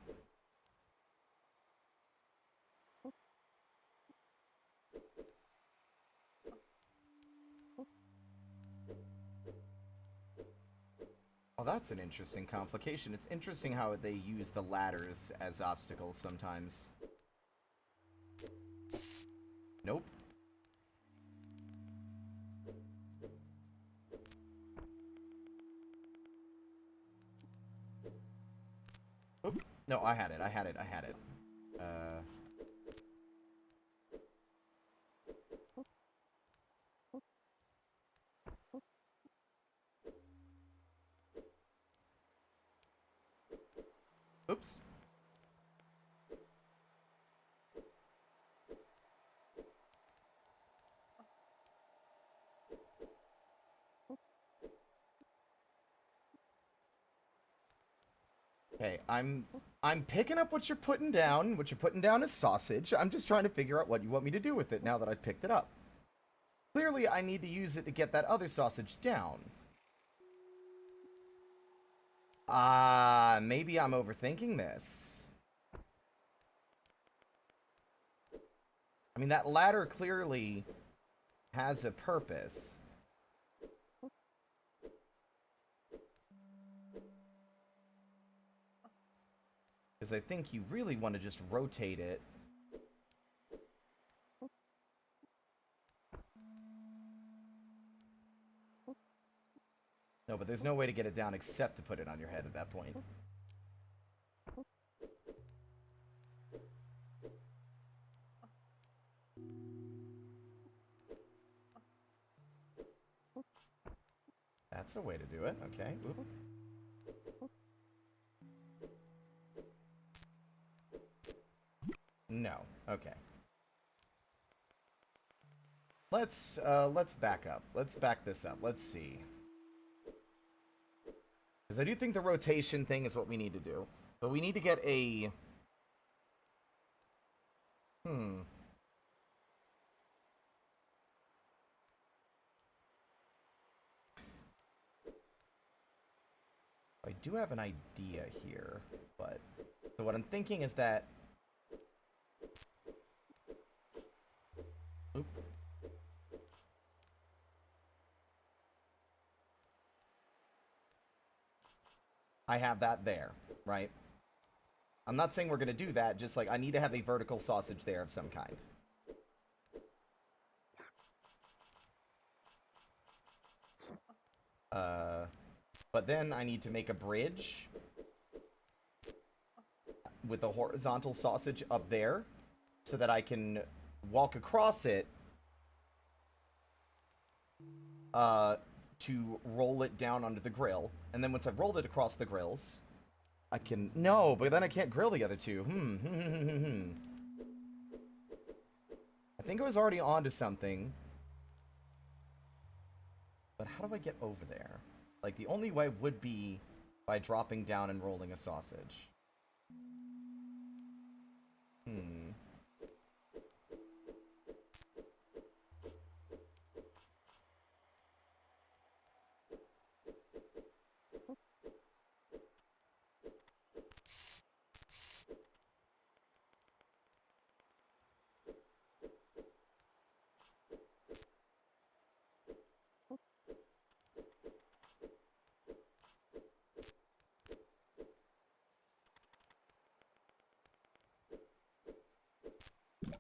Speaker 1: Oh, that's an interesting complication. It's interesting how they use the ladders as obstacles sometimes. Nope. Oop. No, I had it. Oops. Okay, I'm picking up what you're putting down. What you're putting down is sausage. I'm just trying to figure out what you want me to do with it now that I've picked it up. Clearly, I need to use it to get that other sausage down. Maybe I'm overthinking this. I mean, that ladder clearly has a purpose. Because I think you really want to just rotate it. No, but there's no way to get it down except to put it on your head at that point. That's a way to do it. Okay. Oop. No. Okay. Let's back up. Let's back this up. Let's see. Because I do think the rotation thing is what we need to do. But we need to get a... I do have an idea here, but... So what I'm thinking is that... Oop. I have that there, right? I'm not saying we're going to do that, just like I need to have a vertical sausage there of some kind. But then I need to make a bridge with a horizontal sausage up there so that I can walk across it to roll it down onto the grill. And then once I've rolled it across the grills, I can... No, but then I can't grill the other two. I think I was already onto something. But how do I get over there? Like, the only way would be by dropping down and rolling a sausage.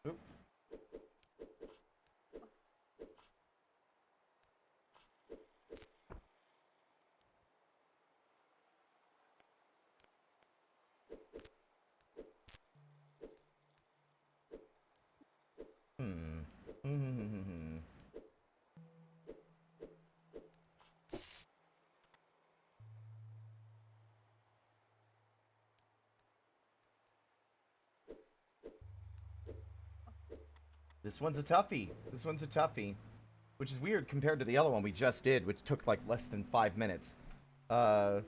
Speaker 1: Oop. This one's a toughie. This one's a toughie. Which is weird compared to the other one we just did, which took like less than 5 minutes. Welcome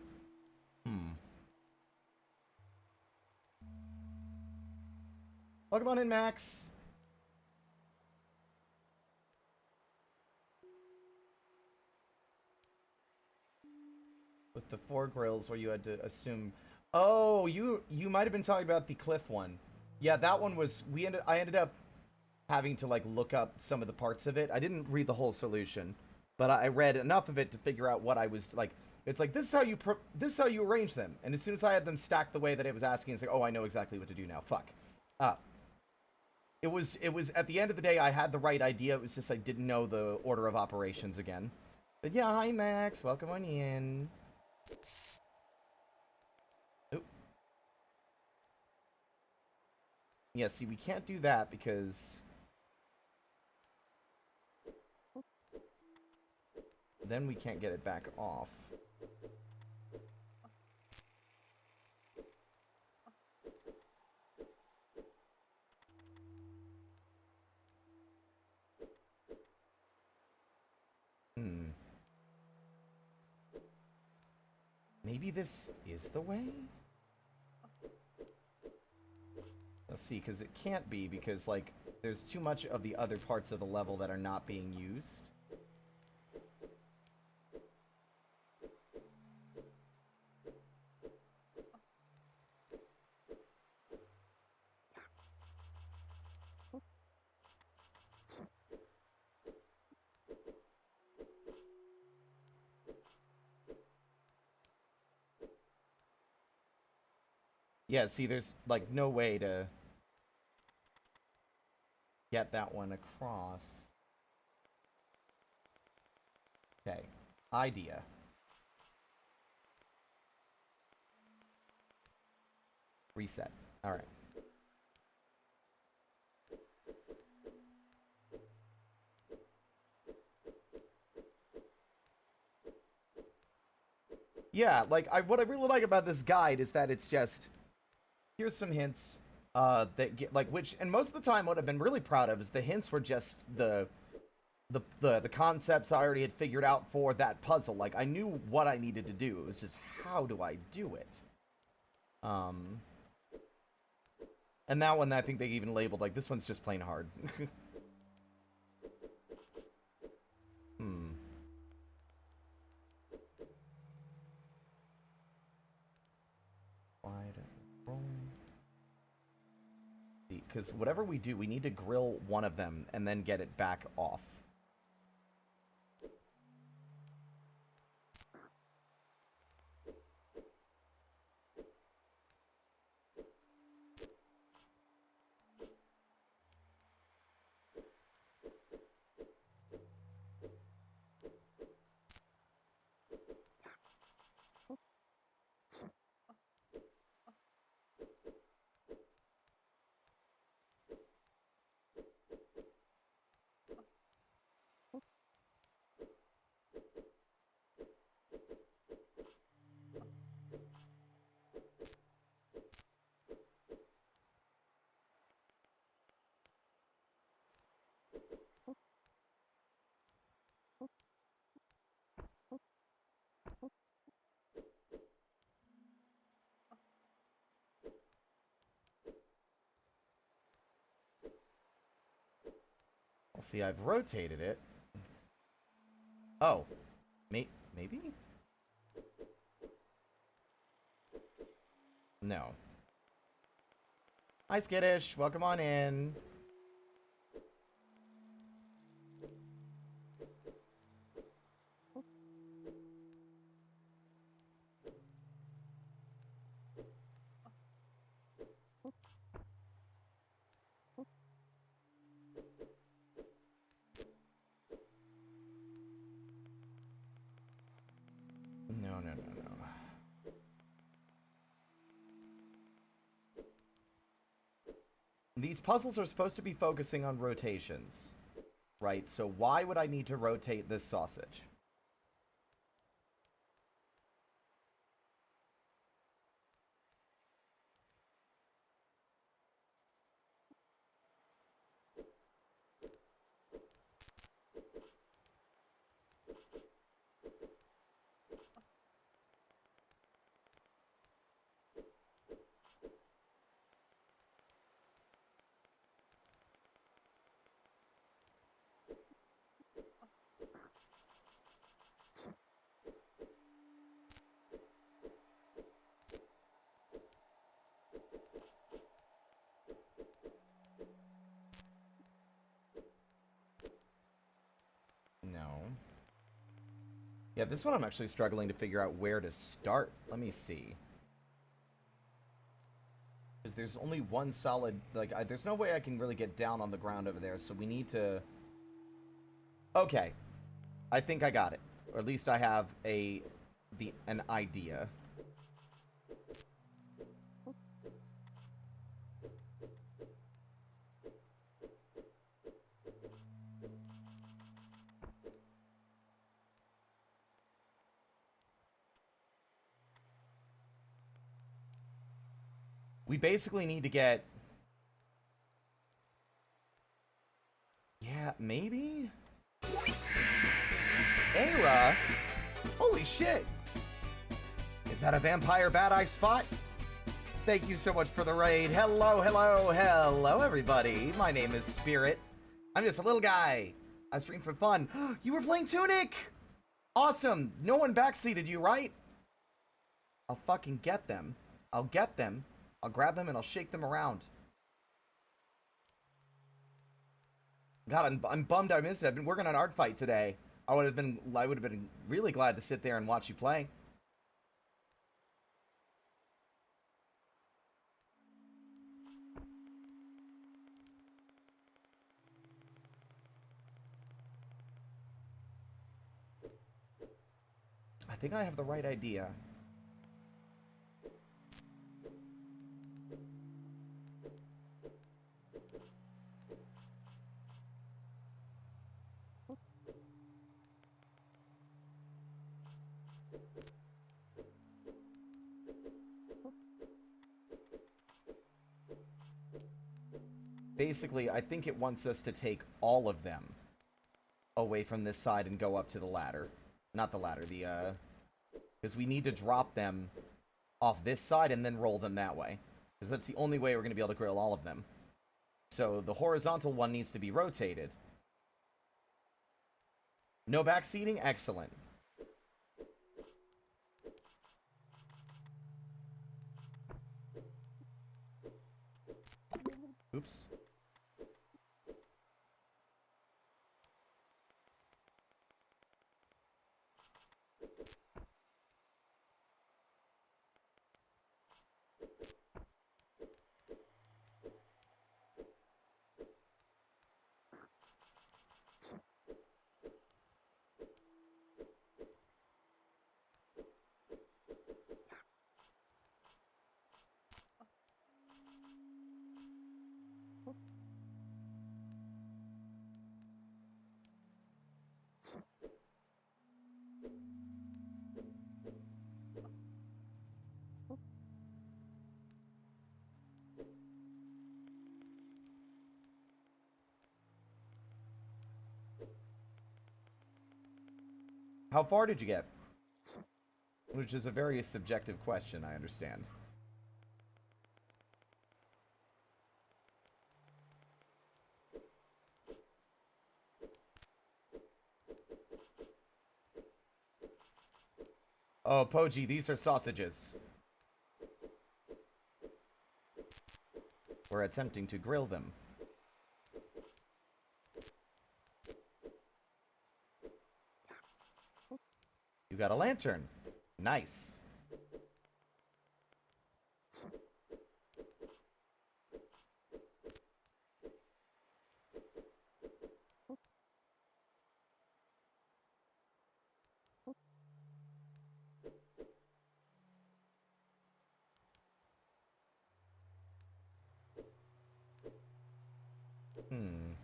Speaker 1: on in, Max. With the 4 grills where you had to assume... Oh, you might have been talking about the cliff one. Yeah, that one was... I ended up having to, like, look up some of the parts of it. I didn't read the whole solution, but I read enough of it to figure out what I was, like... It's like, this is how you arrange them. And as soon as I had them stacked the way that it was asking, it's like, oh, I know exactly what to do now. Fuck. It was at the end of the day, I had the right idea. It was just I didn't know the order of operations again. But yeah, hi Max, welcome on in. Oop. Yeah, see, we can't do that because then we can't get it back off. Maybe this is the way? Let's see, because it can't be, because, like, there's too much of the other parts of the level that are not being used. Yeah, see, there's, like, no way to get that one across. Okay. Idea. Reset. Alright. Yeah, like, what I really like about this guide is that it's just, here's some hints, that get, like, which, and most of the time what I've been really proud of is the hints were just the concepts I already had figured out for that puzzle. Like, I knew what I needed to do. It was just, how do I do it? And that one, I think they even labeled, like, this one's just plain hard. Wide roll. Because whatever we do, we need to grill one of them and then get it back off. Well, see, I've rotated it. Oh. Maybe? No. Hi, Skittish. Welcome on in. No. These puzzles are supposed to be focusing on rotations, right? So why would I need to rotate this sausage? No. Yeah, this one I'm actually struggling to figure out where to start. Let me see. Because there's only one solid... Like, there's no way I can really get down on the ground over there, so we need to... Okay. I think I got it. Or at least I have an idea. We basically need to get... Yeah, maybe? Era? Holy shit! Is that a vampire bad eye spot? Thank you so much for the raid. Hello, hello, hello, everybody. My name is Spirit. I'm just a little guy. I stream for fun. You were playing Tunic! Awesome. No one backseated you, right? I'll fucking get them. I'll get them. I'll grab them and I'll shake them around. God, I'm bummed I missed it. I've been working on art fight today. I would have been really glad to sit there and watch you play. I think I have the right idea. Basically, I think it wants us to take all of them away from this side and go up to the ladder. Not the ladder, because we need to drop them off this side and then roll them that way. Because that's the only way we're going to be able to grill all of them. So the horizontal one needs to be rotated. No backseating? Excellent. Oops. How far did you get? Which is a very subjective question, I understand. Oh, Poji, these are sausages. We're attempting to grill them. You got a lantern. Nice. Hmm.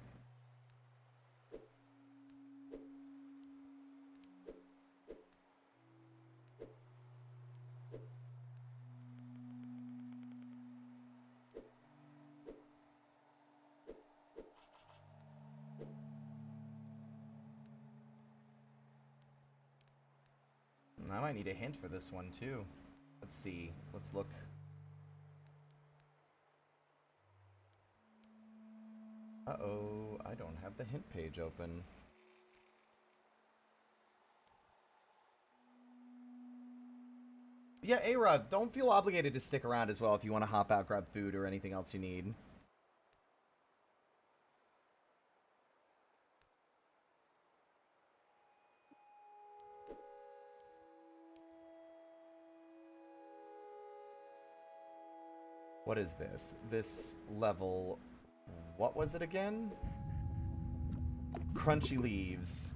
Speaker 1: I might need a hint for this one, too. Let's see. Let's look. Uh-oh. I don't have the hint page open. Yeah, A-Rod, don't feel obligated to stick around as well if you want to hop out, grab food, or anything else you need. What is this? This level... What was it again? Crunchy leaves.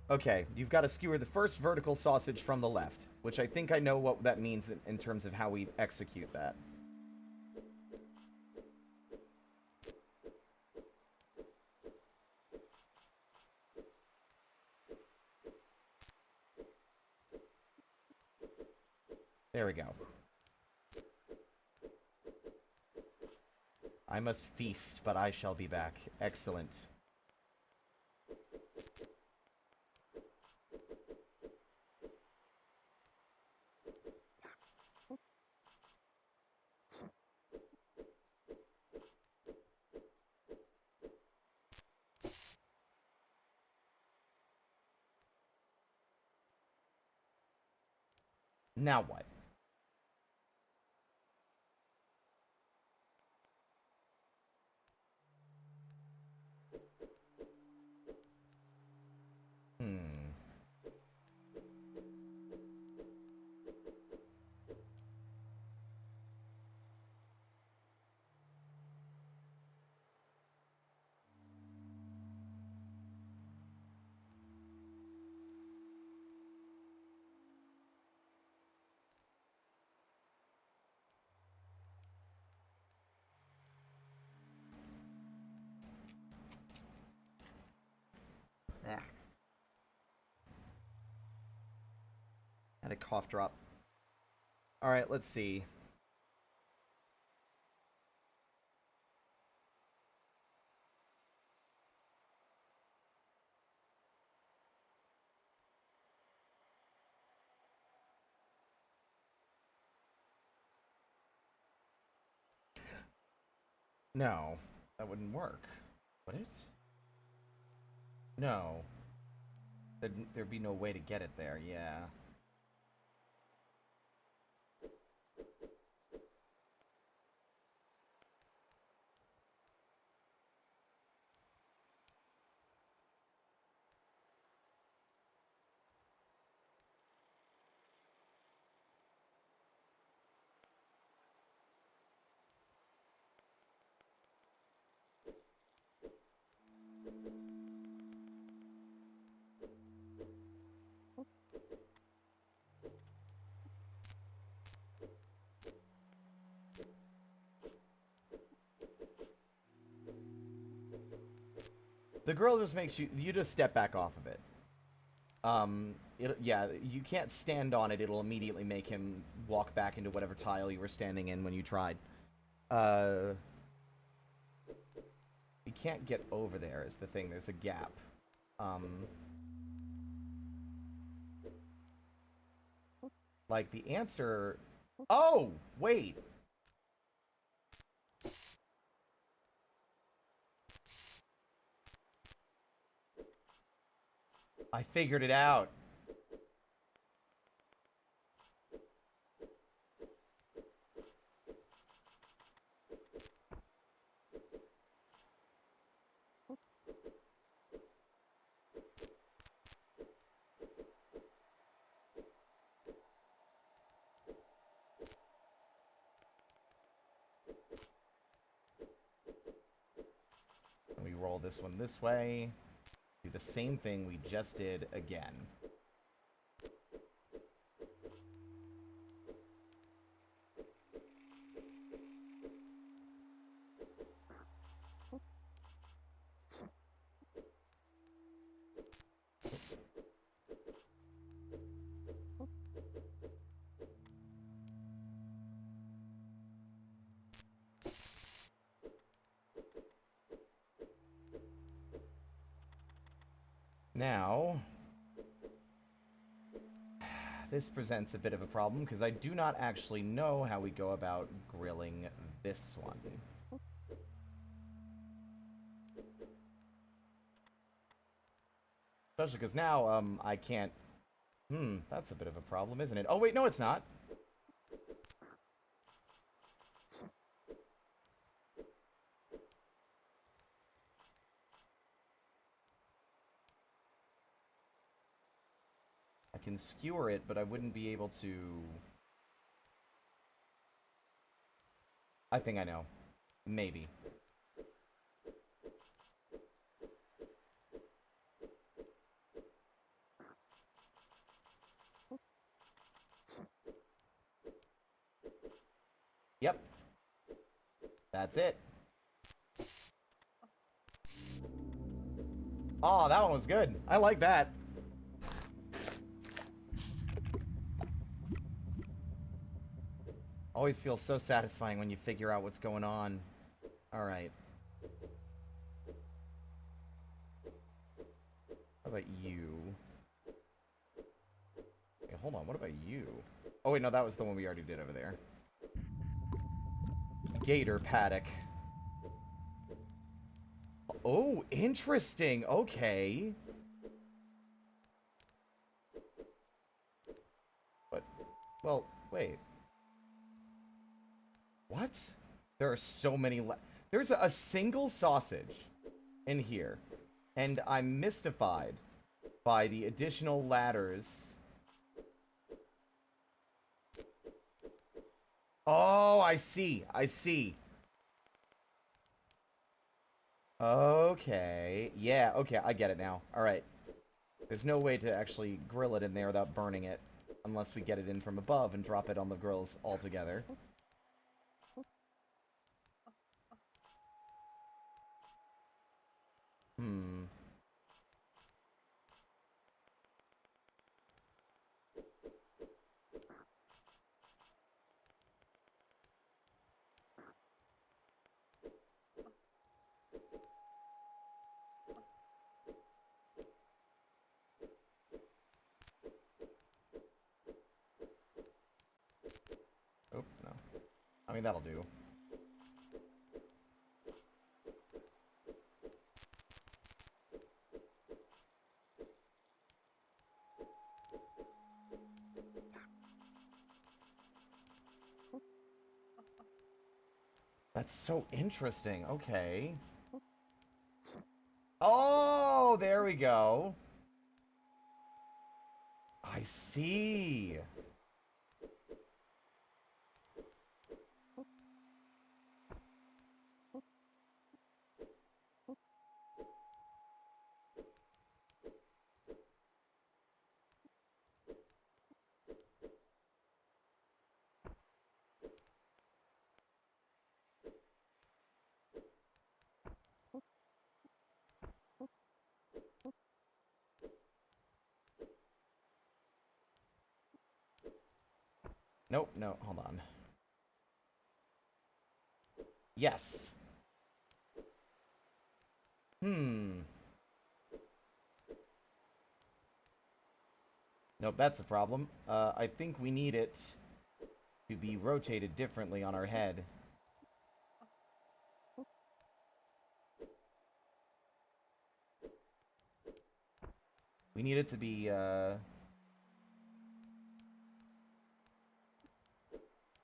Speaker 1: Okay, you've got to skewer the first vertical sausage from the left, which I think I know what that means in terms of how we execute that. There we go. I must feast, but I shall be back. Excellent. Now what? Had a cough drop. Alright, let's see. No, that wouldn't work. Would it? No. There'd be no way to get it there, yeah. The grill just makes you just step back off of it. Yeah, you can't stand on it. It'll immediately make him walk back into whatever tile you were standing in when you tried. You can't get over there is the thing. There's a gap. Like, the answer... Oh! Wait! I figured it out. We roll this one this way. Do the same thing we just did again. Now, this presents a bit of a problem because I do not actually know how we go about grilling this one. Especially because now, I can't... that's a bit of a problem, isn't it? Oh, wait, no, it's not. can skewer it, but I wouldn't be able to... I think I know. Maybe. Yep. That's it. Oh, that one was good. I like that. Always feels so satisfying when you figure out what's going on. Alright. How about you? Hey, hold on, what about you? Oh wait, no, that was the one we already did over there. Gator paddock. Oh, interesting. Okay. But, well, wait. What? There are so many... There's a single sausage in here. And I'm mystified by the additional ladders. Oh, I see. I see. Okay. Yeah, okay, I get it now. Alright. There's no way to actually grill it in there without burning it. Unless we get it in from above and drop it on the grills altogether. Hmm. Oh, no. I mean, that'll do. That's so interesting. Okay. Oh, there we go. I see. Nope, no, hold on. Yes. Nope, that's a problem. I think we need it to be rotated differently on our head. We need it to be, I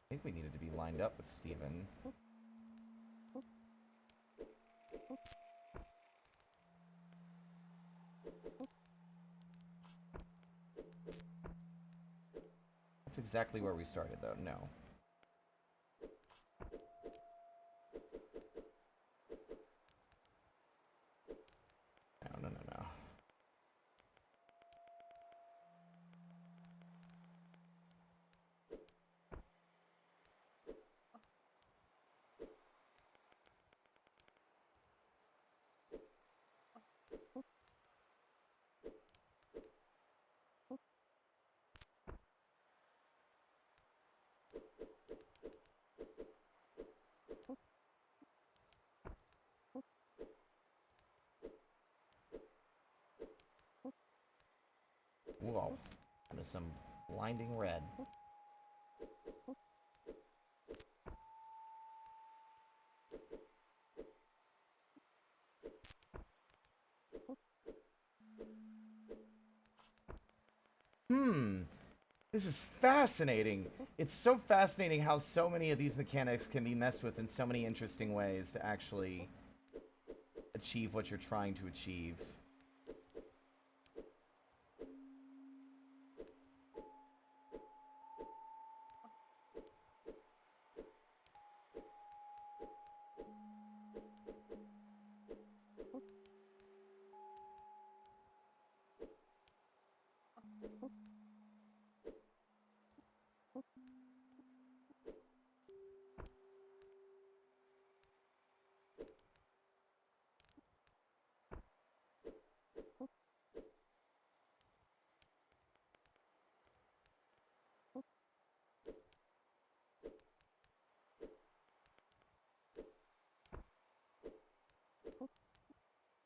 Speaker 1: think we need it to be lined up with Steven. That's exactly where we started, though. No. No, no, no, no. Whoa. Into some blinding red. This is fascinating. It's so fascinating how so many of these mechanics can be messed with in so many interesting ways to actually achieve what you're trying to achieve.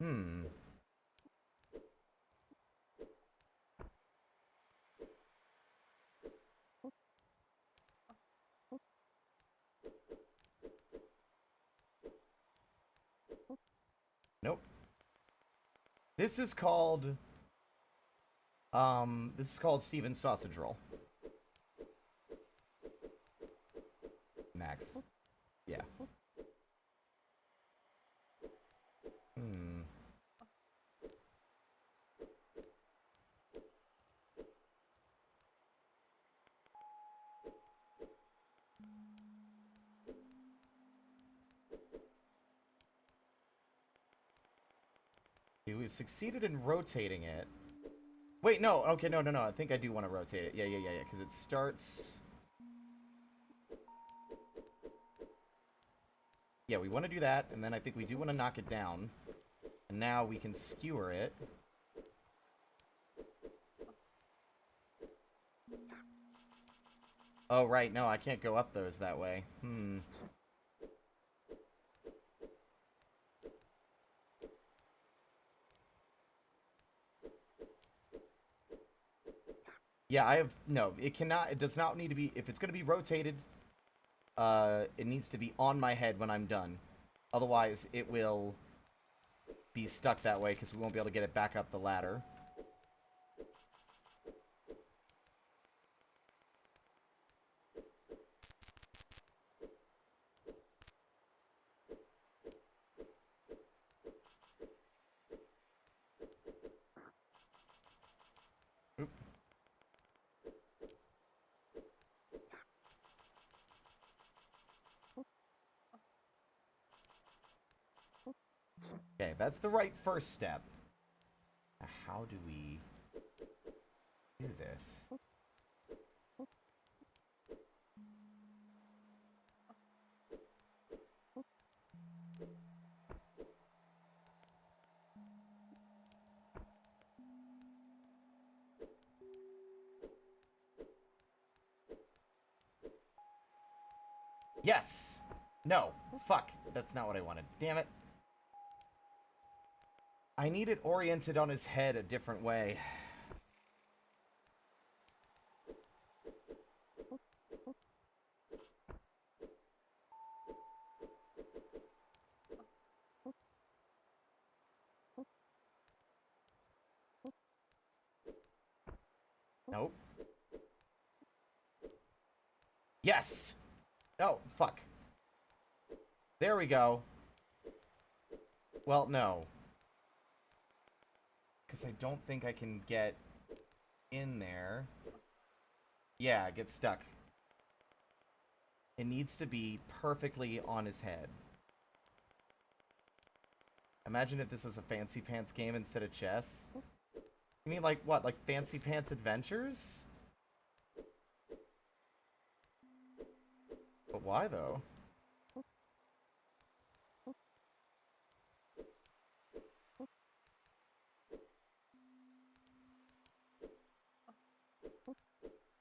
Speaker 1: Hmm. Nope. This is called... this is called Steven's Sausage Roll. Max. Yeah. Hmm. See, we've succeeded in rotating it. Wait, no. Okay, no. I think I do want to rotate it. Yeah. Because it starts... Yeah, we want to do that, and then I think we do want to knock it down. And now we can skewer it. Oh, right. No, I can't go up those that way. Hmm. Yeah, I have... No, it cannot... It does not need to be... If it's going to be rotated, it needs to be on my head when I'm done. Otherwise, it will be stuck that way because we won't be able to get it back up the ladder. Oop. Okay, that's the right first step. How do we do this? Yes! No. Fuck. That's not what I wanted. Damn it. I need it oriented on his head a different way. Nope. Yes! No, fuck. There we go. Well, no. Because I don't think I can get in there. Yeah, get stuck. It needs to be perfectly on his head. Imagine if this was a Fancy Pants game instead of chess. You mean like what? Like Fancy Pants Adventures? But why though?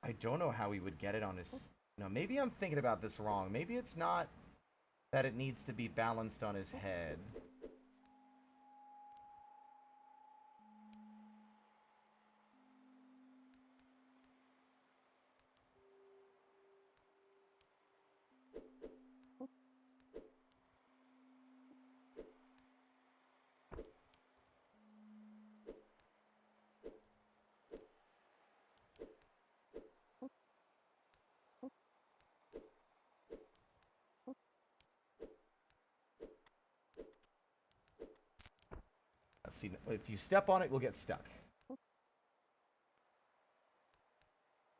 Speaker 1: I don't know how he would get it on his... No, maybe I'm thinking about this wrong. Maybe it's not that it needs to be balanced on his head. Let's see. If you step on it, we'll get stuck.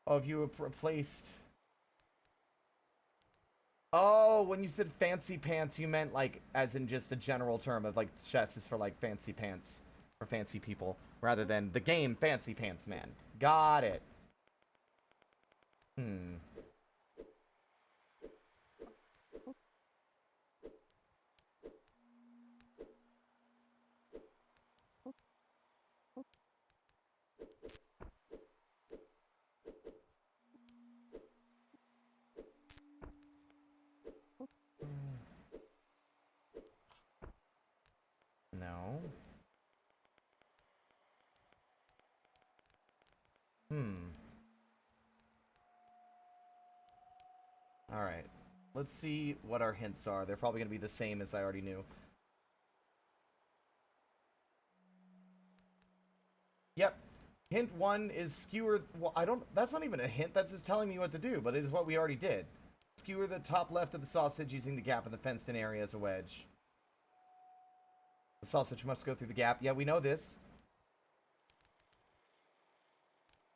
Speaker 1: Oh, if you replaced... Oh, when you said fancy pants, you meant like as in just a general term of like chess is for like fancy pants for fancy people rather than the game Fancy Pants Man. Got it. Hmm. No. Hmm. Alright. Let's see what our hints are. They're probably going to be the same as I already knew. Yep. Hint 1 is skewer... Well, I don't... That's not even a hint. That's just telling me what to do, but it is what we already did. Skewer the top left of the sausage using the gap in the fenced-in area as a wedge. The sausage must go through the gap. Yeah, we know this.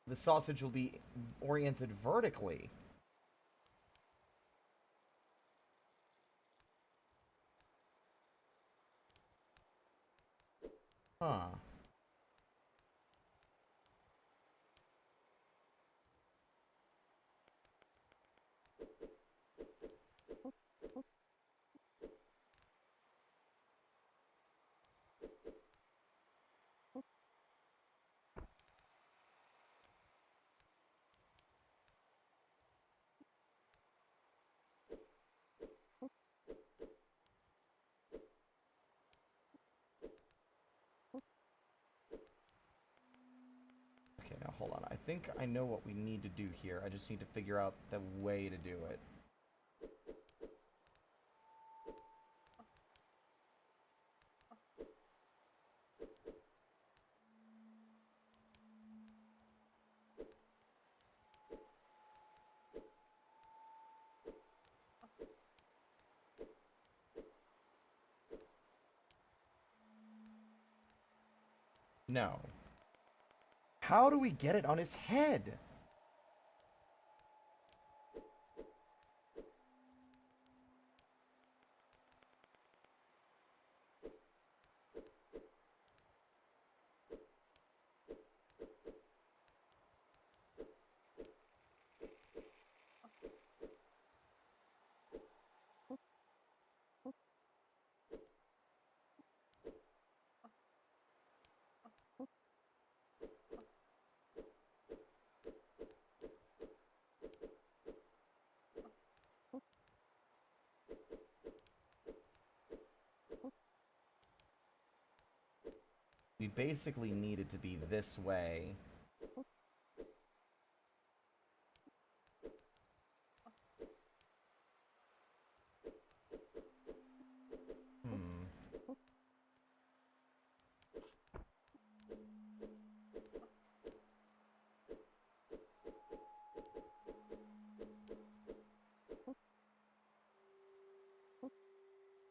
Speaker 1: The sausage will be oriented vertically. Huh. Okay, now hold on. I think I know what we need to do here. I just need to figure out the way to do it. No. How do we get it on his head? We basically need it to be this way. Hmm.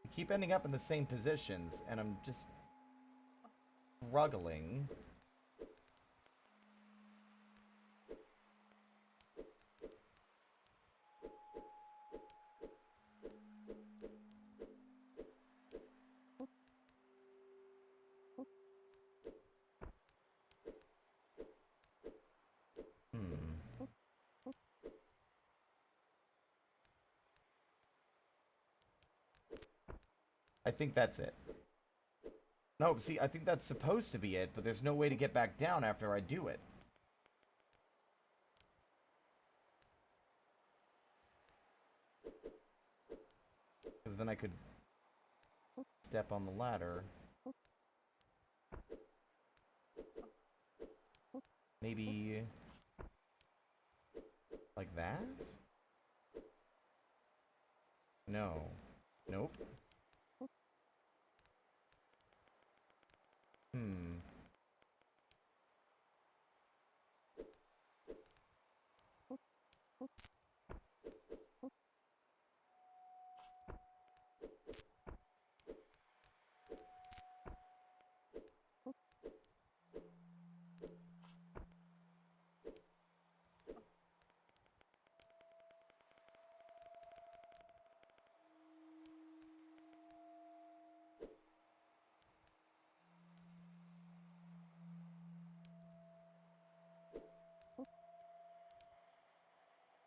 Speaker 1: We keep ending up in the same positions, and I'm just struggling. Hmm. I think that's it. No, see, I think that's supposed to be it, but there's no way to get back down after I do it. Because then I could step on the ladder. Maybe... like that? No. Nope. Hmm.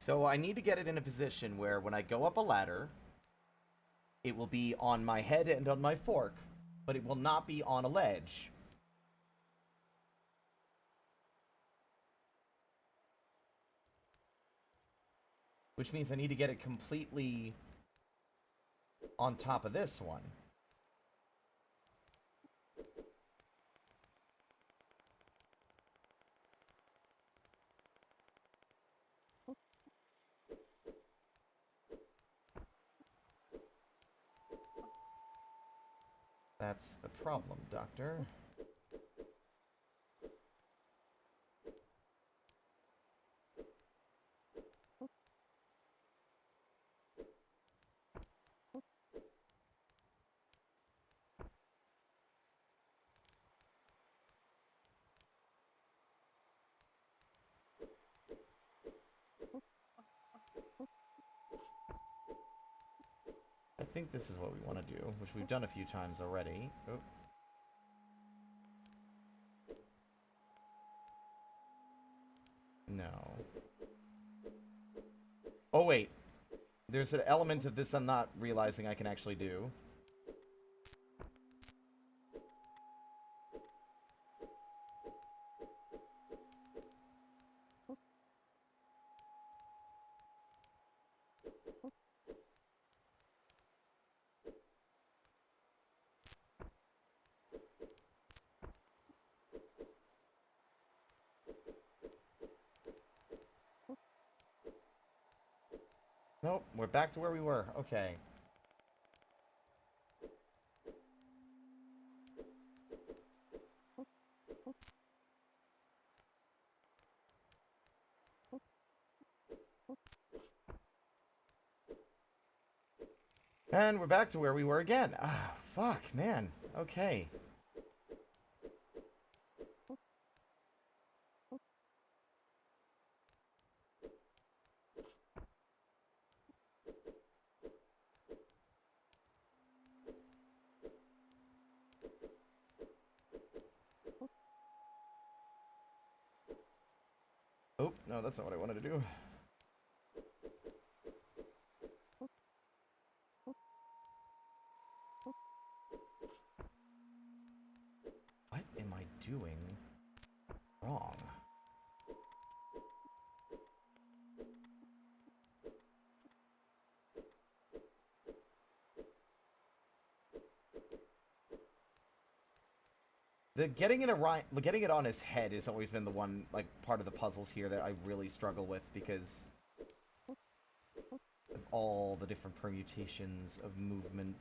Speaker 1: So I need to get it in a position where when I go up a ladder, it will be on my head and on my fork, but it will not be on a ledge. Which means I need to get it completely on top of this one. That's the problem, Doctor. I think this is what we want to do, which we've done a few times already. Oh. No. Oh, wait. There's an element of this I'm not realizing I can actually do. Nope, we're back to where we were. Okay. And we're back to where we were again. Ah, fuck, man. Okay. Oh, no, that's not what I wanted to do. What am I doing wrong? Getting it on his head has always been the one, like, part of the puzzles here that I really struggle with because of all the different permutations of movement.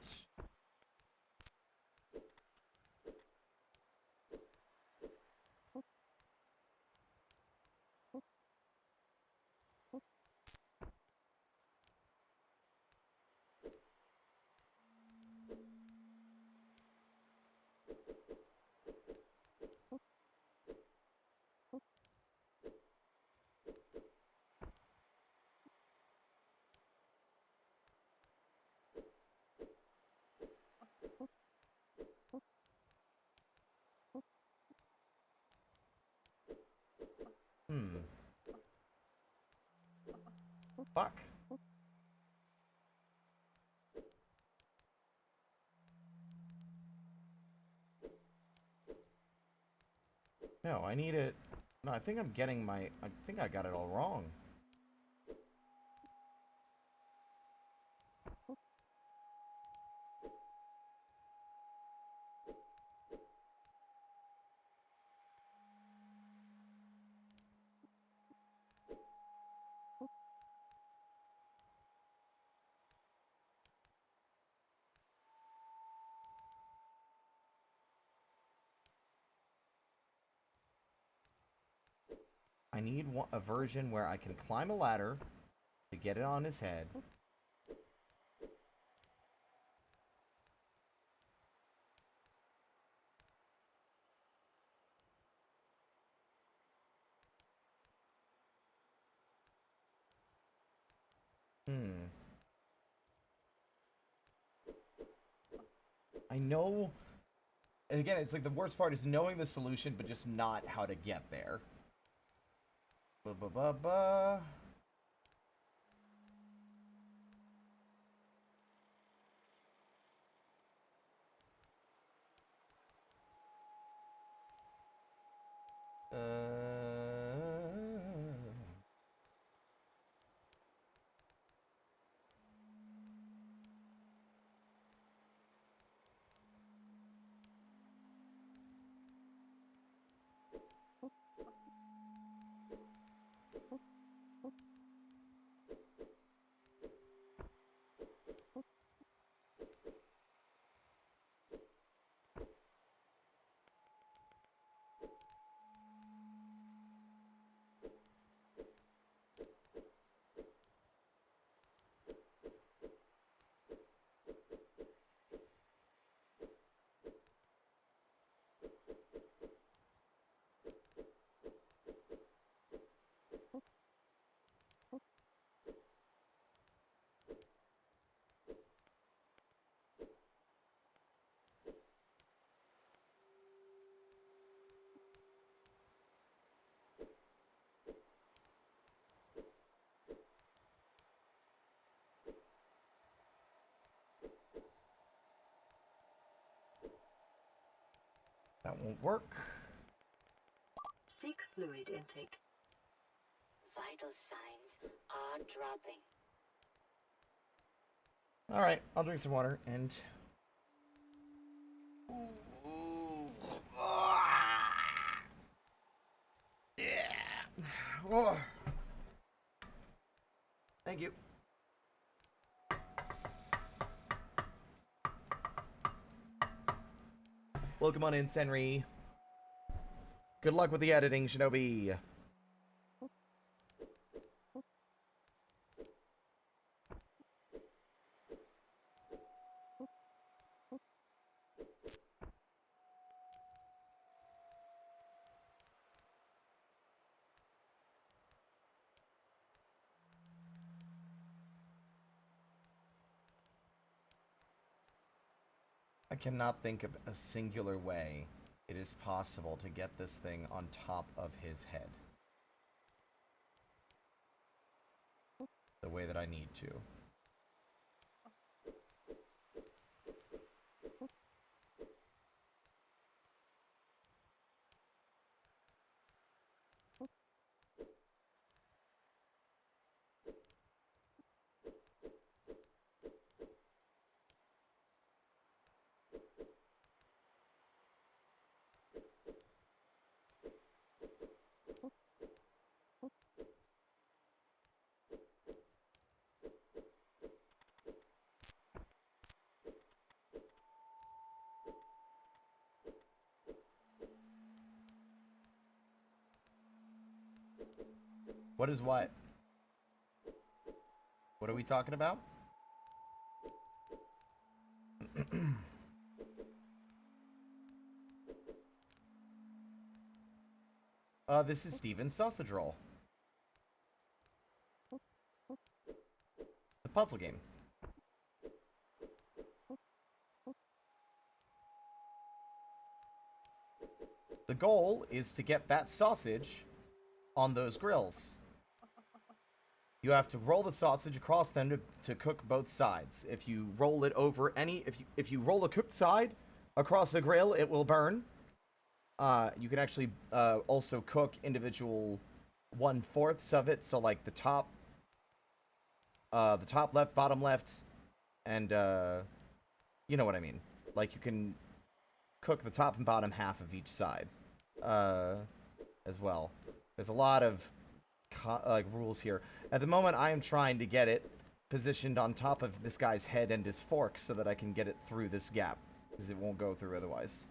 Speaker 1: Hmm. Fuck. No, I need it. No, I think I'm getting my... I think I got it all wrong. I need a version where I can climb a ladder to get it on his head. Hmm. I know... And again, it's like the worst part is knowing the solution, but just not how to get there. Ba-ba-ba-ba... That won't work.
Speaker 2: Seek fluid intake.
Speaker 3: Vital signs are dropping.
Speaker 1: Alright, I'll drink some water and... Yeah. Oh. Thank you. Welcome on in, Senri. Good luck with the editing, Shinobi. I cannot think of a singular way it is possible to get this thing on top of his head. The way that I need to. What is what? What are we talking about? This is Steven's sausage roll. The puzzle game. The goal is to get that sausage on those grills. You have to roll the sausage across them to cook both sides. If you roll it over if you roll a cooked side across the grill, it will burn. You can actually also cook individual 1/4 of it, so like the top left, bottom left, and you know what I mean. Like you can cook the top and bottom half of each side as well. There's a lot of rules here. At the moment, I am trying to get it positioned on top of this guy's head and his fork so that I can get it through this gap, because it won't go through otherwise.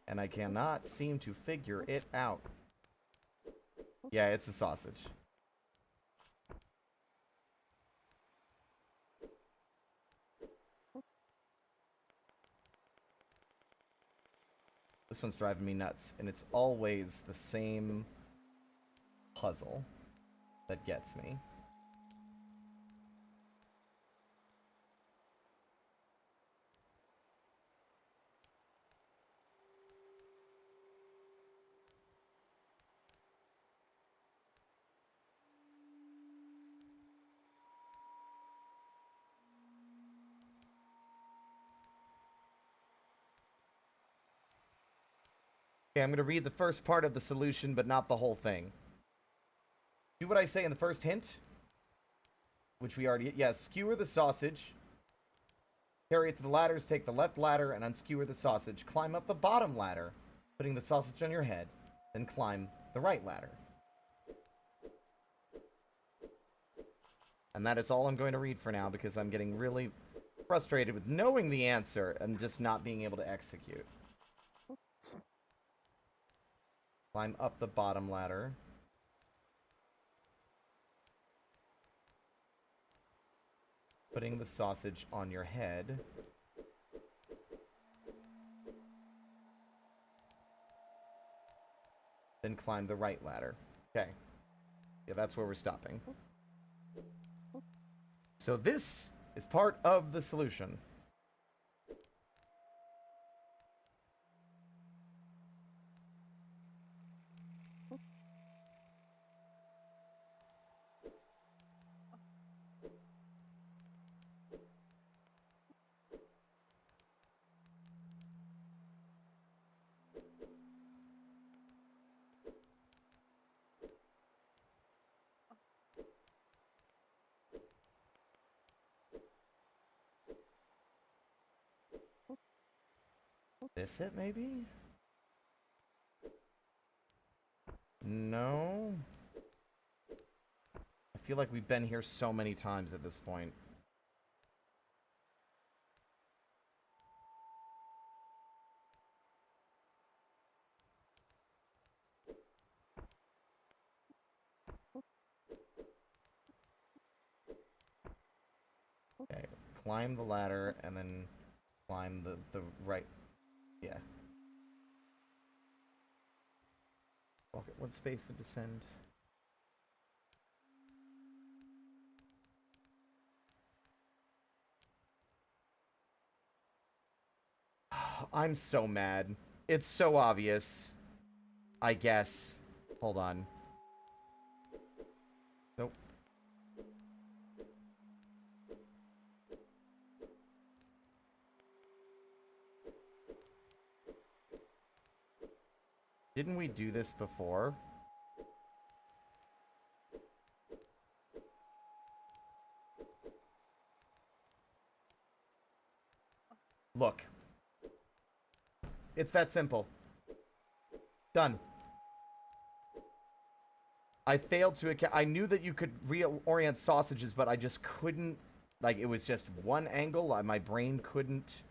Speaker 1: And I cannot seem to figure it out. Yeah, it's a sausage. This one's driving me nuts, and it's always the same puzzle that gets me. Okay, I'm going to read the first part of the solution, but not the whole thing. Do what I say in the first hint, which we already... Yeah, skewer the sausage. Carry it to the ladders, take the left ladder, and unskewer the sausage. Climb up the bottom ladder, putting the sausage on your head. Then climb the right ladder. And that is all I'm going to read for now, because I'm getting really frustrated with knowing the answer and just not being able to execute. Climb up the bottom ladder. Putting the sausage on your head. Then climb the right ladder. Okay. Yeah, that's where we're stopping. So this is part of the solution. this it, maybe? No. I feel like we've been here so many times at this point. Okay, climb the ladder and then climb the right. Yeah. Okay, what space to descend? I'm so mad. It's so obvious. I guess. Hold on. Nope. Didn't we do this before? Look. It's that simple. Done. I failed to account. I knew that you could reorient sausages, but I just couldn't. Like, it was just one angle. My brain couldn't.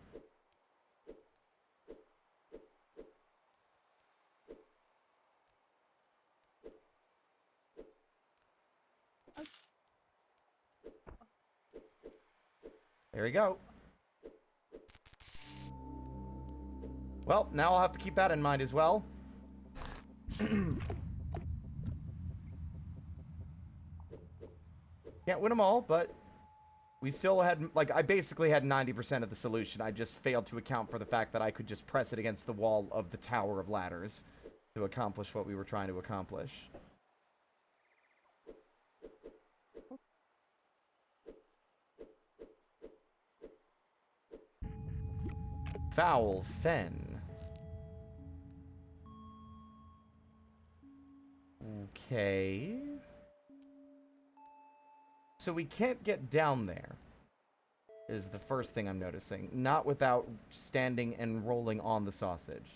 Speaker 1: There we go. Well, now I'll have to keep that in mind as well. Can't win them all, but we still had, like, I basically had 90% of the solution. I just failed to account for the fact that I could just press it against the wall of the Tower of Ladders to accomplish what we were trying to accomplish. Foul Fen. Okay. So we can't get down there, is the first thing I'm noticing. Not without standing and rolling on the sausage.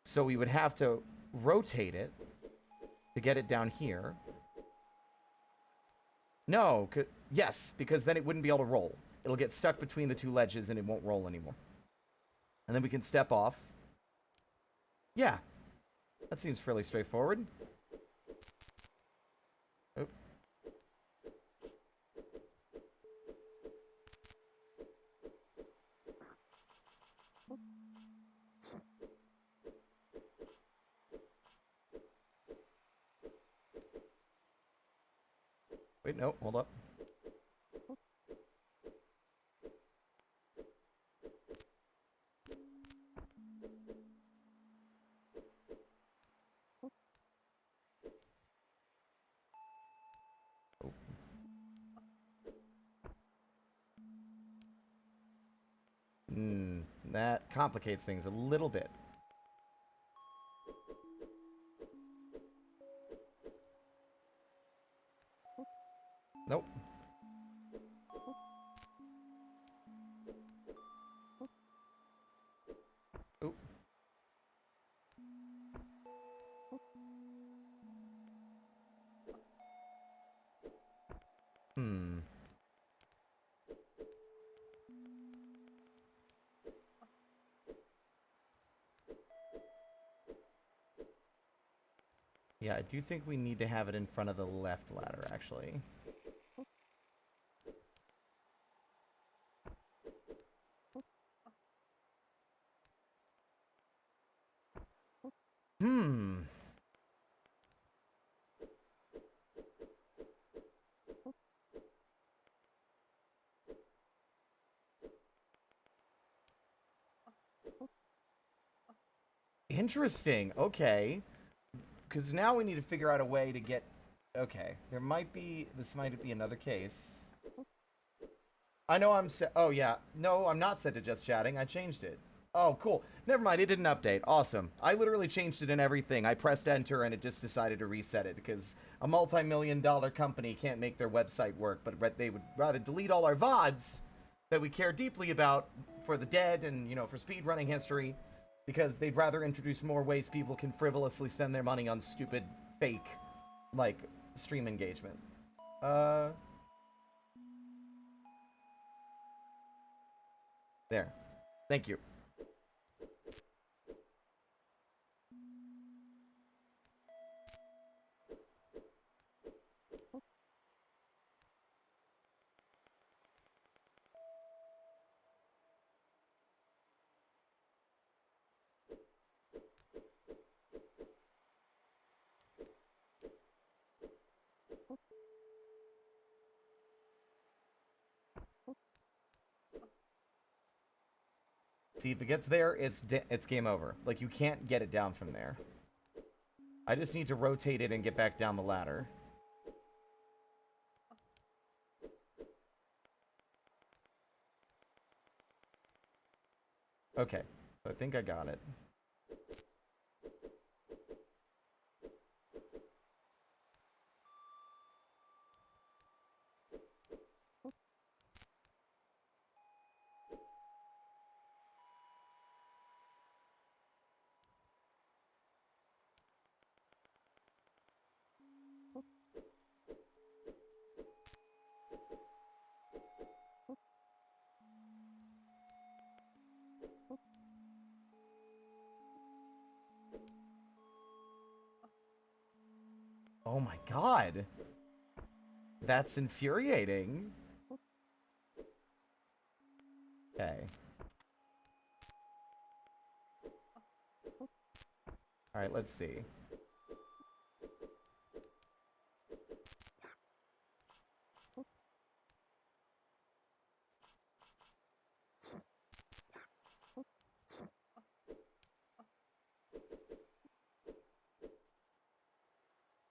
Speaker 1: So we would have to rotate it to get it down here. No, yes, because then it wouldn't be able to roll. It'll get stuck between the two ledges and it won't roll anymore. And then we can step off. Yeah. That seems fairly straightforward. Oh. Wait, no, hold up. That complicates things a little bit. Nope. Oop. Yeah, I do think we need to have it in front of the left ladder, actually. Interesting. Okay. Because now we need to figure out a way to get... Okay. There might be... This might be another case. I know I'm set... Oh, yeah. No, I'm not set to just chatting. I changed it. Oh, cool. Never mind. It didn't update. Awesome. I literally changed it in everything. I pressed enter and it just decided to reset it because a multi-million-dollar company can't make their website work, but they would rather delete all our VODs that we care deeply about for the dead and, you know, for speedrunning history, because they'd rather introduce more ways people can frivolously spend their money on stupid, fake, like, stream engagement. There. Thank you. See, if it gets there, it's game over. Like, you can't get it down from there. I just need to rotate it and get back down the ladder. Okay, so I think I got it. Oh my god! That's infuriating. Okay. Alright, let's see.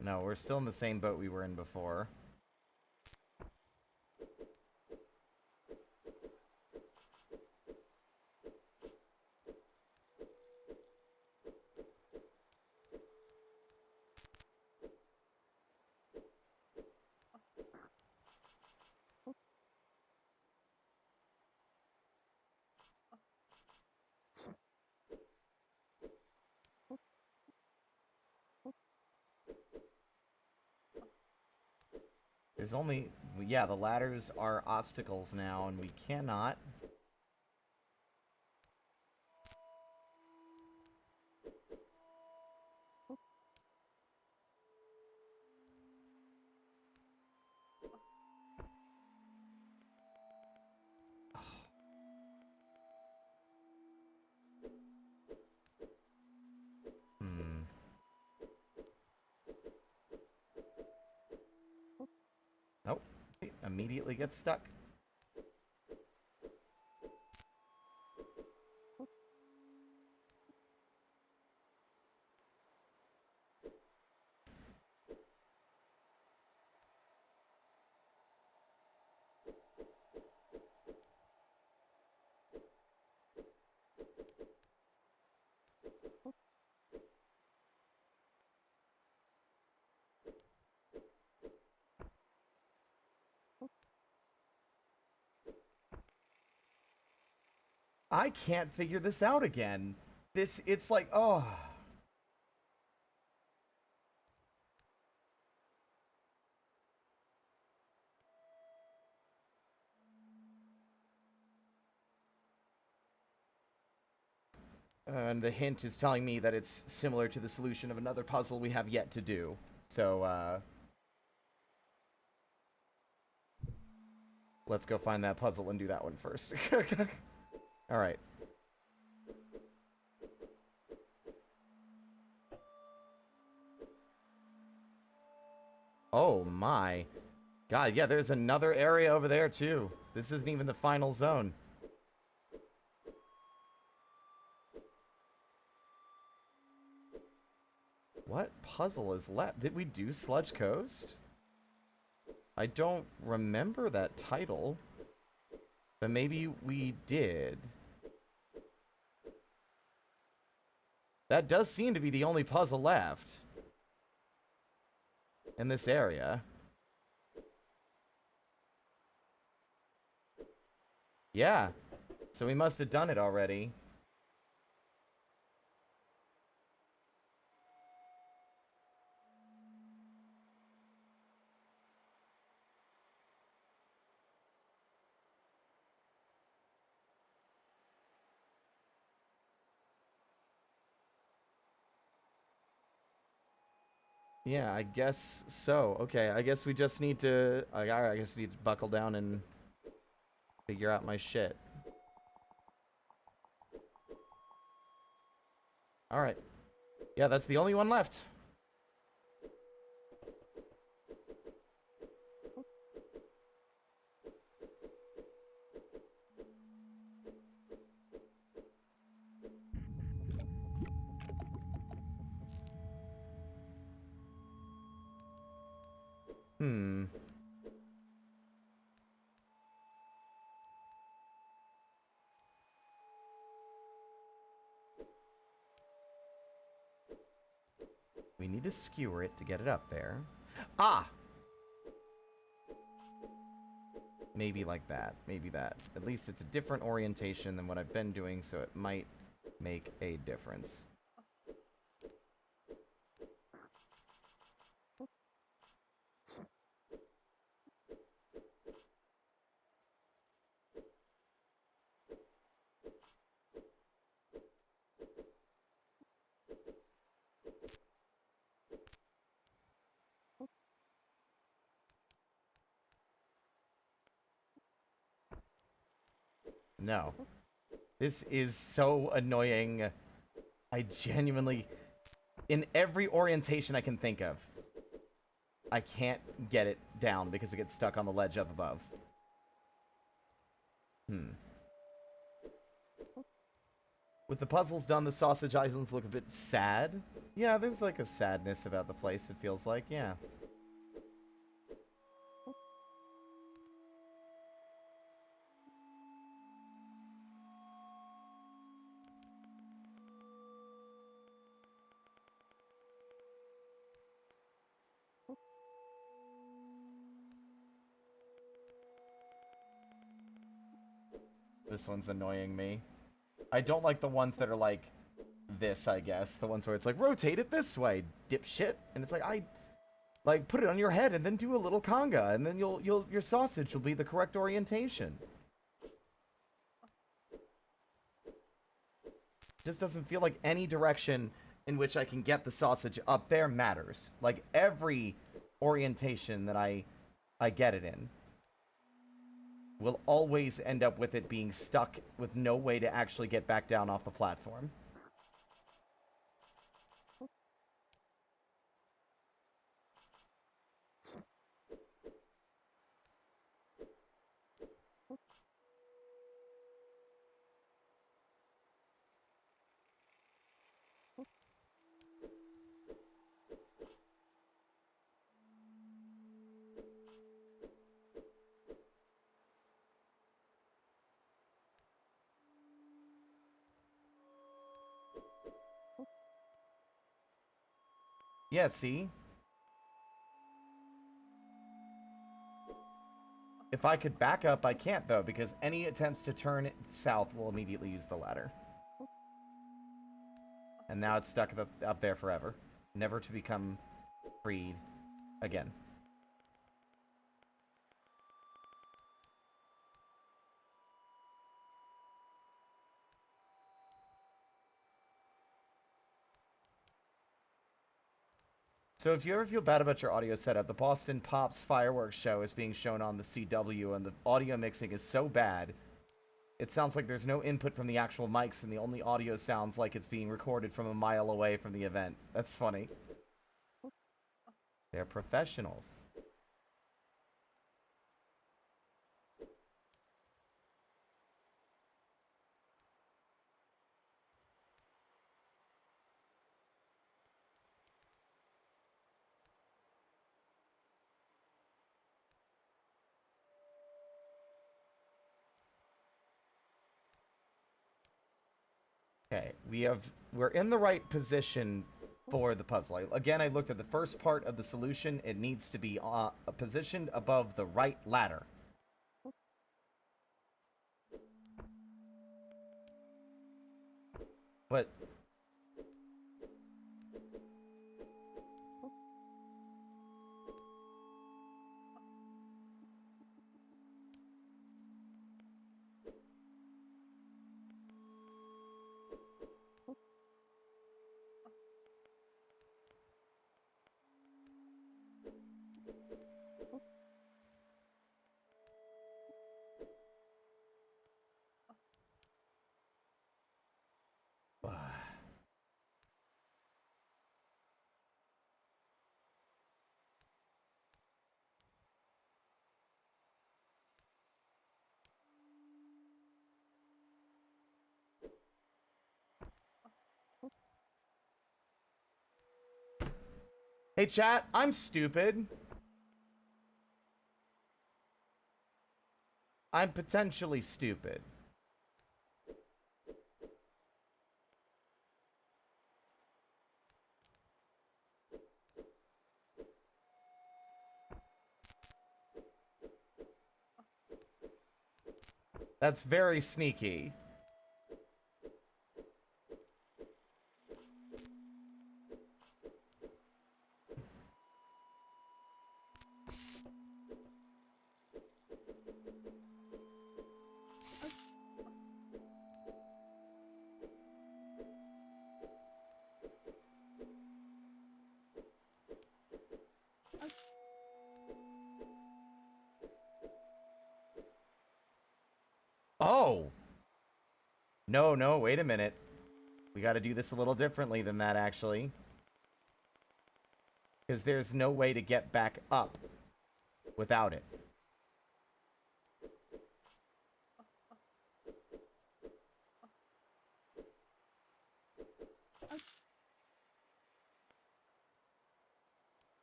Speaker 1: No, we're still in the same boat we were in before. There's only... Yeah, the ladders are obstacles now, and we cannot... Hmm. Nope. It immediately gets stuck. I can't figure this out again. It's like, oh... And the hint is telling me that it's similar to the solution of another puzzle we have yet to do. So, let's go find that puzzle and do that one first. Alright. Oh my. God, yeah, there's another area over there too. This isn't even the final zone. What puzzle is left? Did we do Sludge Coast? I don't remember that title. But maybe we did. That does seem to be the only puzzle left in this area. Yeah. So we must have done it already. Yeah, I guess so. Okay, I guess we just need to... I guess we need to buckle down and figure out my shit. Alright. Yeah, that's the only one left. Hmm. We need to skewer it to get it up there. Ah! Maybe like that. Maybe that. At least it's a different orientation than what I've been doing, so it might make a difference. No. This is so annoying. I genuinely... In every orientation I can think of, I can't get it down because it gets stuck on the ledge up above. With the puzzles done, the sausage islands look a bit sad. Yeah, there's like a sadness about the place, it feels like, yeah. This one's annoying me. I don't like the ones that are like this, I guess. The ones where it's like, rotate it this way, dipshit. And it's like, like, put it on your head and then do a little conga, and then your sausage will be the correct orientation. Just doesn't feel like any direction in which I can get the sausage up there matters. Like, every orientation that I get it in will always end up with it being stuck with no way to actually get back down off the platform. Yeah, see? If I could back up, I can't, though, because any attempts to turn it south will immediately use the ladder. And now it's stuck up there forever. Never to become freed again. So if you ever feel bad about your audio setup, the Boston Pops fireworks show is being shown on the CW, and the audio mixing is so bad, it sounds like there's no input from the actual mics, and the only audio sounds like it's being recorded from a mile away from the event. That's funny. They're professionals. Okay, we're in the right position for the puzzle. Again, I looked at the first part of the solution. It needs to be positioned above the right ladder. But... Hey chat, I'm stupid. I'm potentially stupid. That's very sneaky. Oh! No, wait a minute. We gotta do this a little differently than that, actually. Because there's no way to get back up without it.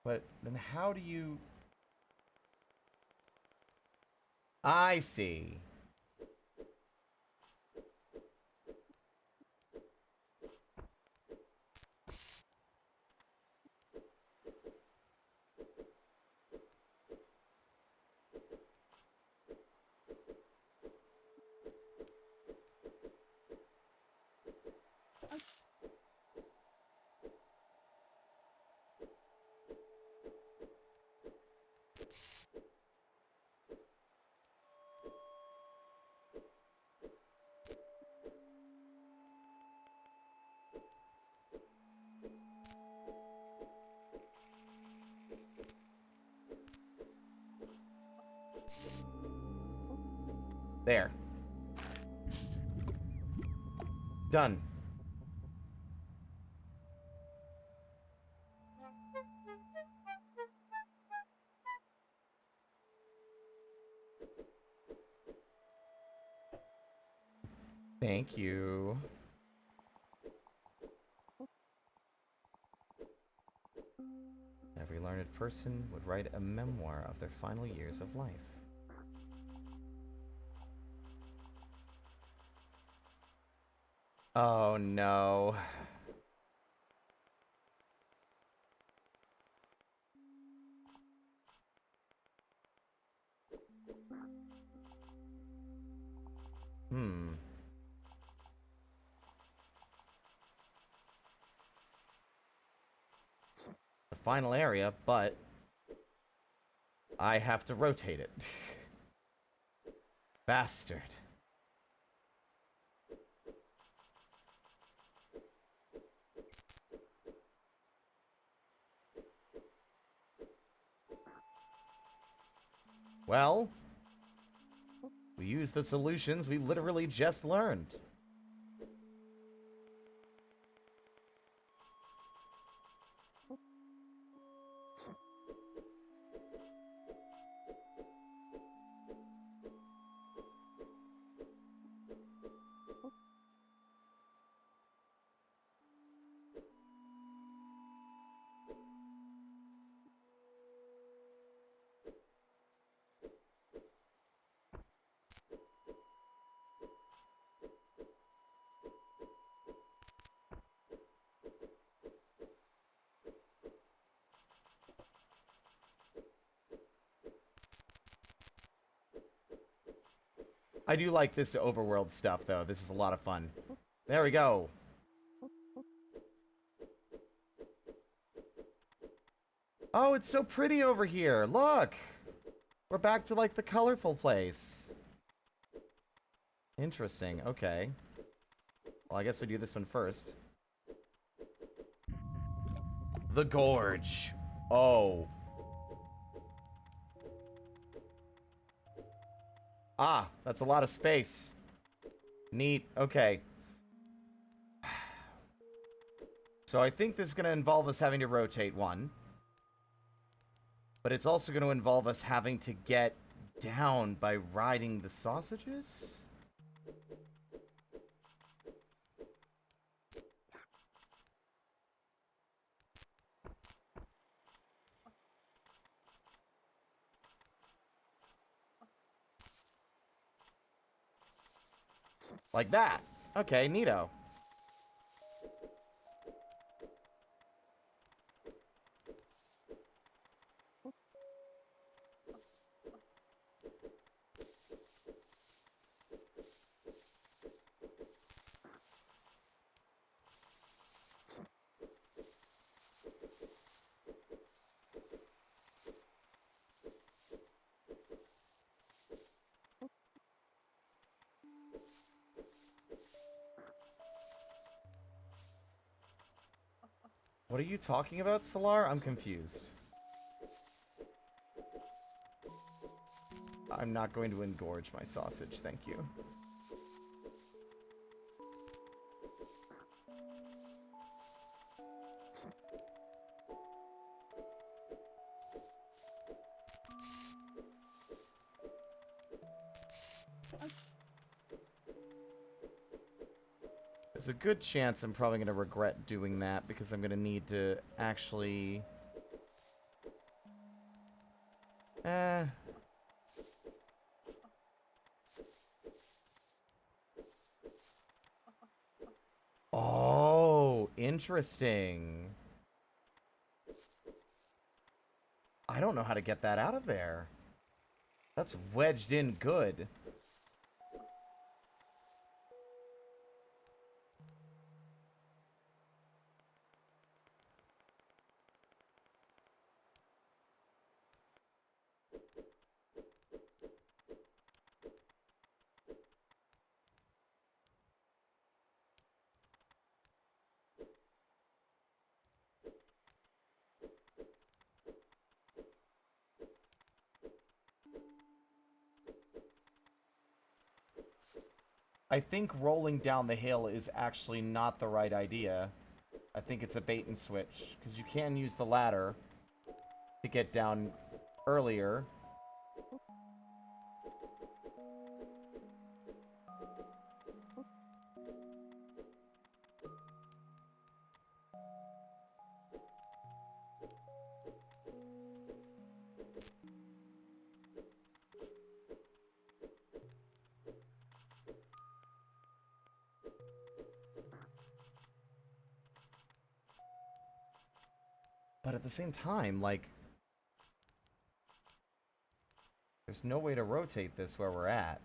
Speaker 1: But then how do you... I see. There. Done. Thank you. Every learned person would write a memoir of their final years of life. Oh no. Hmm. The final area, but I have to rotate it. Bastard. Well, we use the solutions we literally just learned. I do like this overworld stuff, though. This is a lot of fun. There we go. Oh, it's so pretty over here. Look! We're back to, like, the colorful place. Interesting. Okay. Well, I guess we do this one first. The Gorge. Oh. Ah, that's a lot of space. Neat. Okay. So I think this is going to involve us having to rotate one. But it's also going to involve us having to get down by riding the sausages? Like that. Okay, neato. What are you talking about, Solar? I'm confused. I'm not going to engorge my sausage, thank you. There's a good chance I'm probably going to regret doing that because I'm going to need to actually... Oh, interesting. I don't know how to get that out of there. That's wedged in good. I think rolling down the hill is actually not the right idea. I think it's a bait and switch, because you can use the ladder to get down earlier. But at the same time, like, there's no way to rotate this where we're at.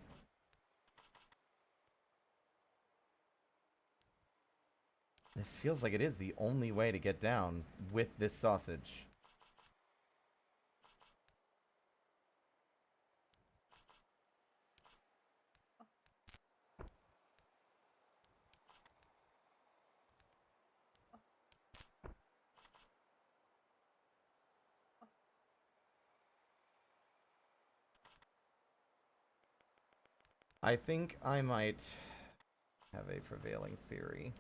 Speaker 1: This feels like it is the only way to get down with this sausage. I think I might have a prevailing theory.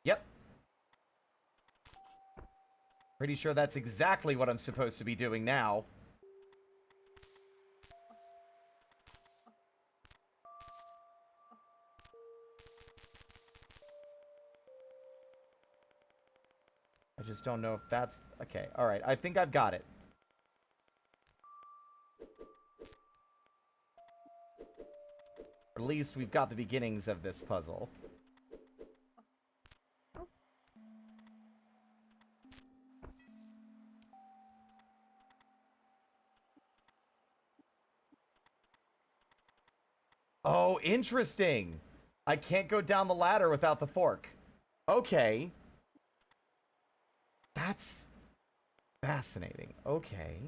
Speaker 1: Yep. Pretty sure that's exactly what I'm supposed to be doing now. I just don't know if that's... Okay, alright. I think I've got it. Or at least we've got the beginnings of this puzzle. Oh, interesting! I can't go down the ladder without the fork. Okay. That's fascinating. Okay.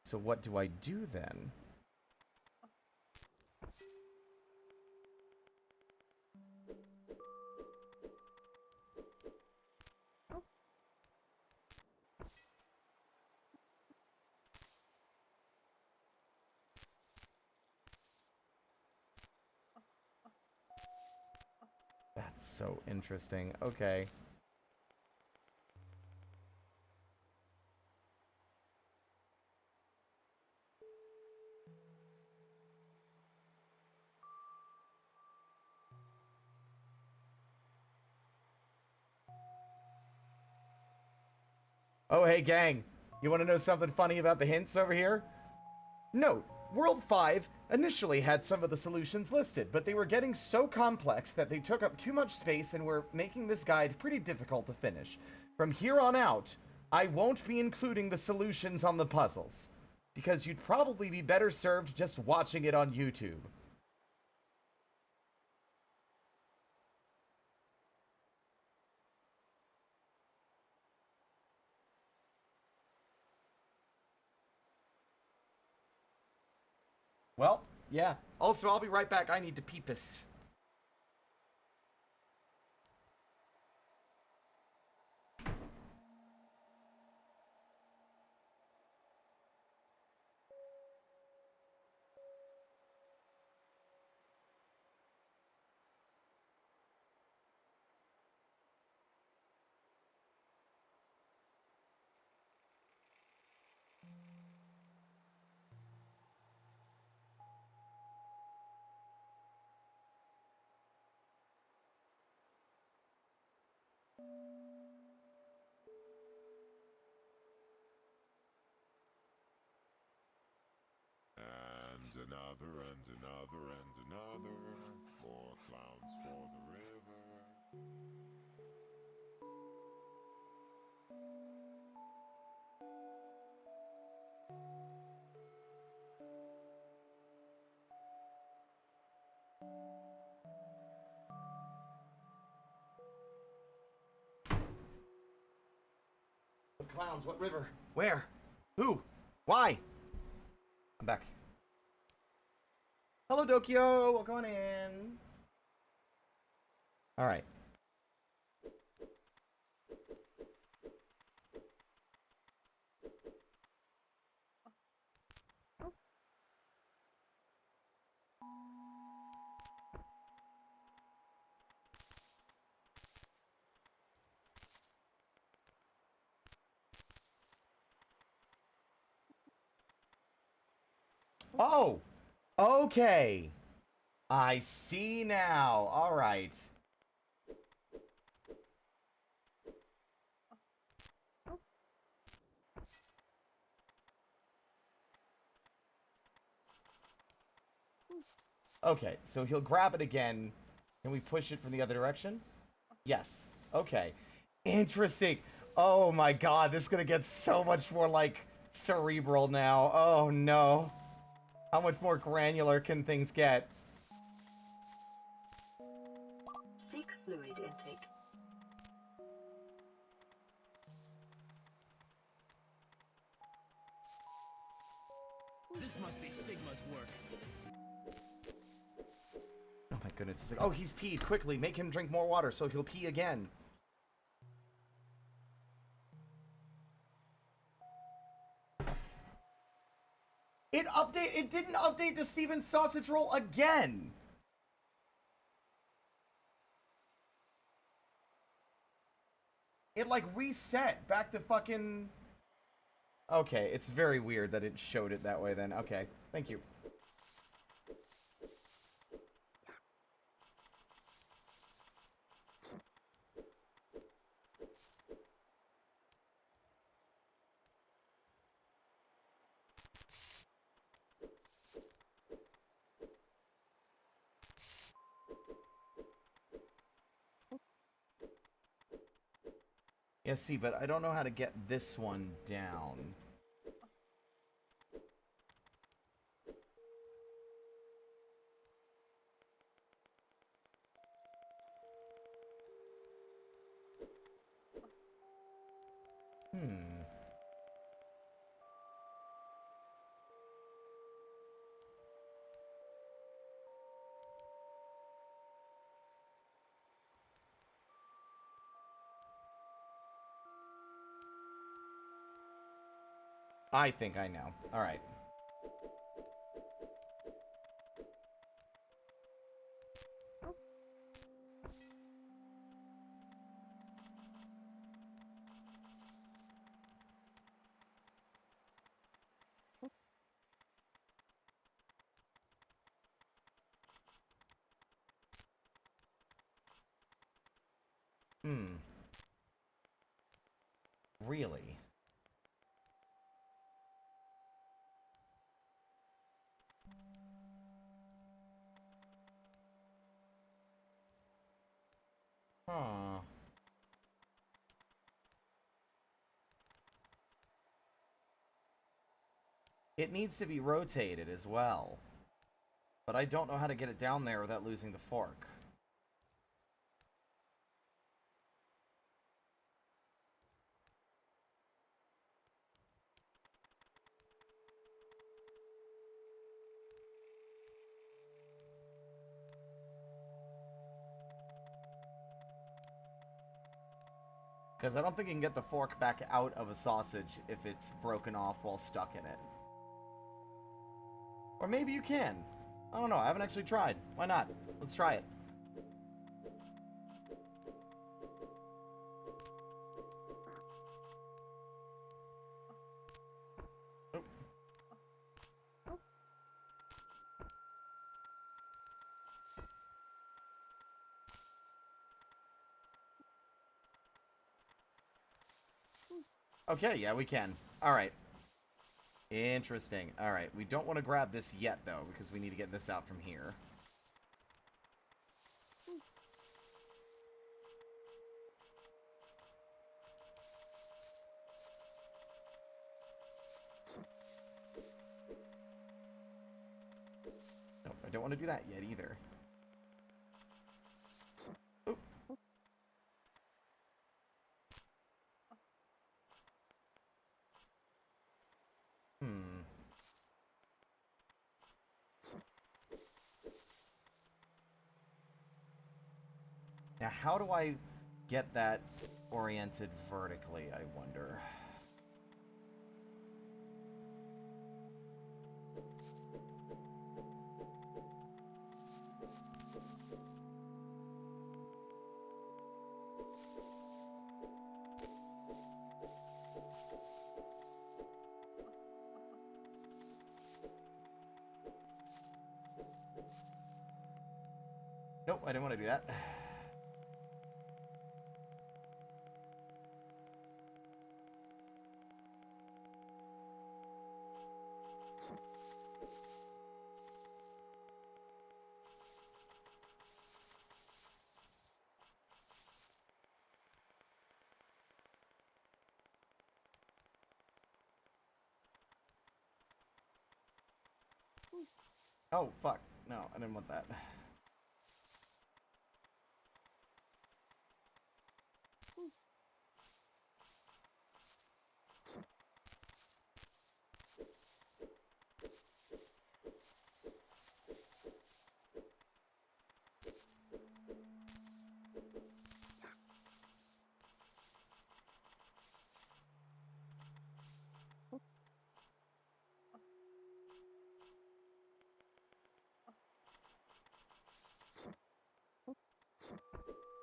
Speaker 1: So what do I do then? That's so interesting. Okay. Oh, hey, gang. You want to know something funny about the hints over here? Note, World 5 initially had some of the solutions listed, but they were getting so complex that they took up too much space and were making this guide pretty difficult to finish. From here on out, I won't be including the solutions on the puzzles, because you'd probably be better served just watching it on YouTube. Well, yeah. Also, I'll be right back. I need to pee piss.
Speaker 2: And another, and another, and another. More clowns for the river.
Speaker 1: What clowns? What river? Where? Who? Why? I'm back. Hello, Dokyo. Welcome on in. All right. Oh, okay. I see now. All right. Okay, so he'll grab it again. Can we push it from the other direction? Yes. Okay. Interesting. Oh my god, this is gonna get so much more, like, cerebral now. Oh no. How much more granular can things get?
Speaker 4: Seek fluid intake.
Speaker 5: This must be Sigma's work.
Speaker 1: Oh my goodness. It's like, oh, he's peed. Quickly, make him drink more water so he'll pee again. It didn't update the Steven sausage roll again. It like reset back to fucking... Okay, it's very weird that it showed it that way then. Okay, thank you. Yeah, see, but I don't know how to get this one down. Hmm. I think I know. Alright. Hmm. Really? Huh. It needs to be rotated as well. But I don't know how to get it down there without losing the fork. Because I don't think you can get the fork back out of a sausage if it's broken off while stuck in it. Or maybe you can. I don't know. I haven't actually tried. Why not? Let's try it. Oh. Okay, yeah, we can. Alright. Interesting. Alright, we don't want to grab this yet, though, because we need to get this out from here. Nope, I don't want to do that yet, either. Oh. Hmm. Now, how do I get that oriented vertically, I wonder? Nope, I didn't want to do that. Oh, fuck. No, I didn't want that.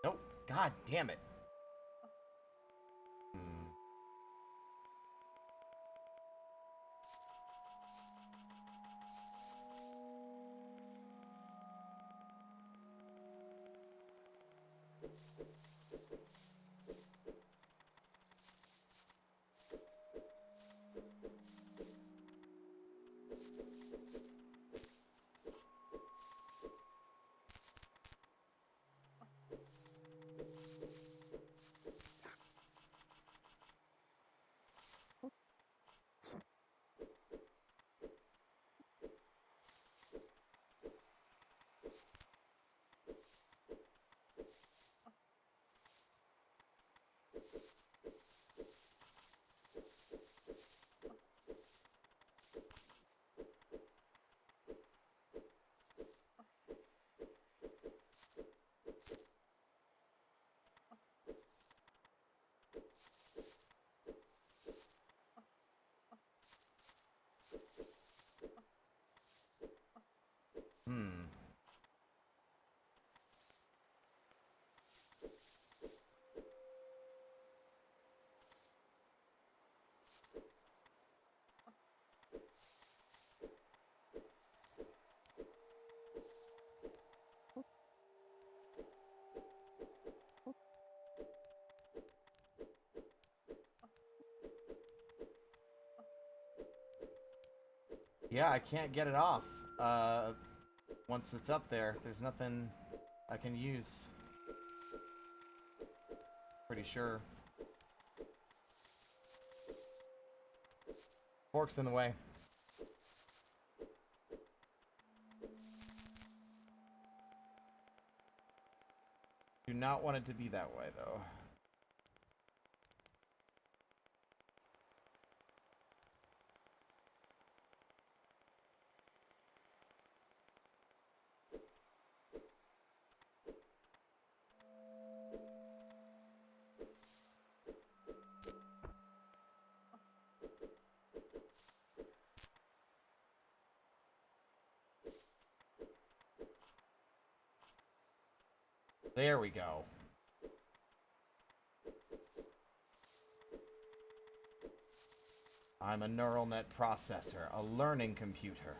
Speaker 1: Nope. God damn it. Hmm. Hmm. Yeah, I can't get it off. Once it's up there, there's nothing I can use. Pretty sure. Fork's in the way. Do not want it to be that way, though. There we go. I'm a neural net processor, a learning computer.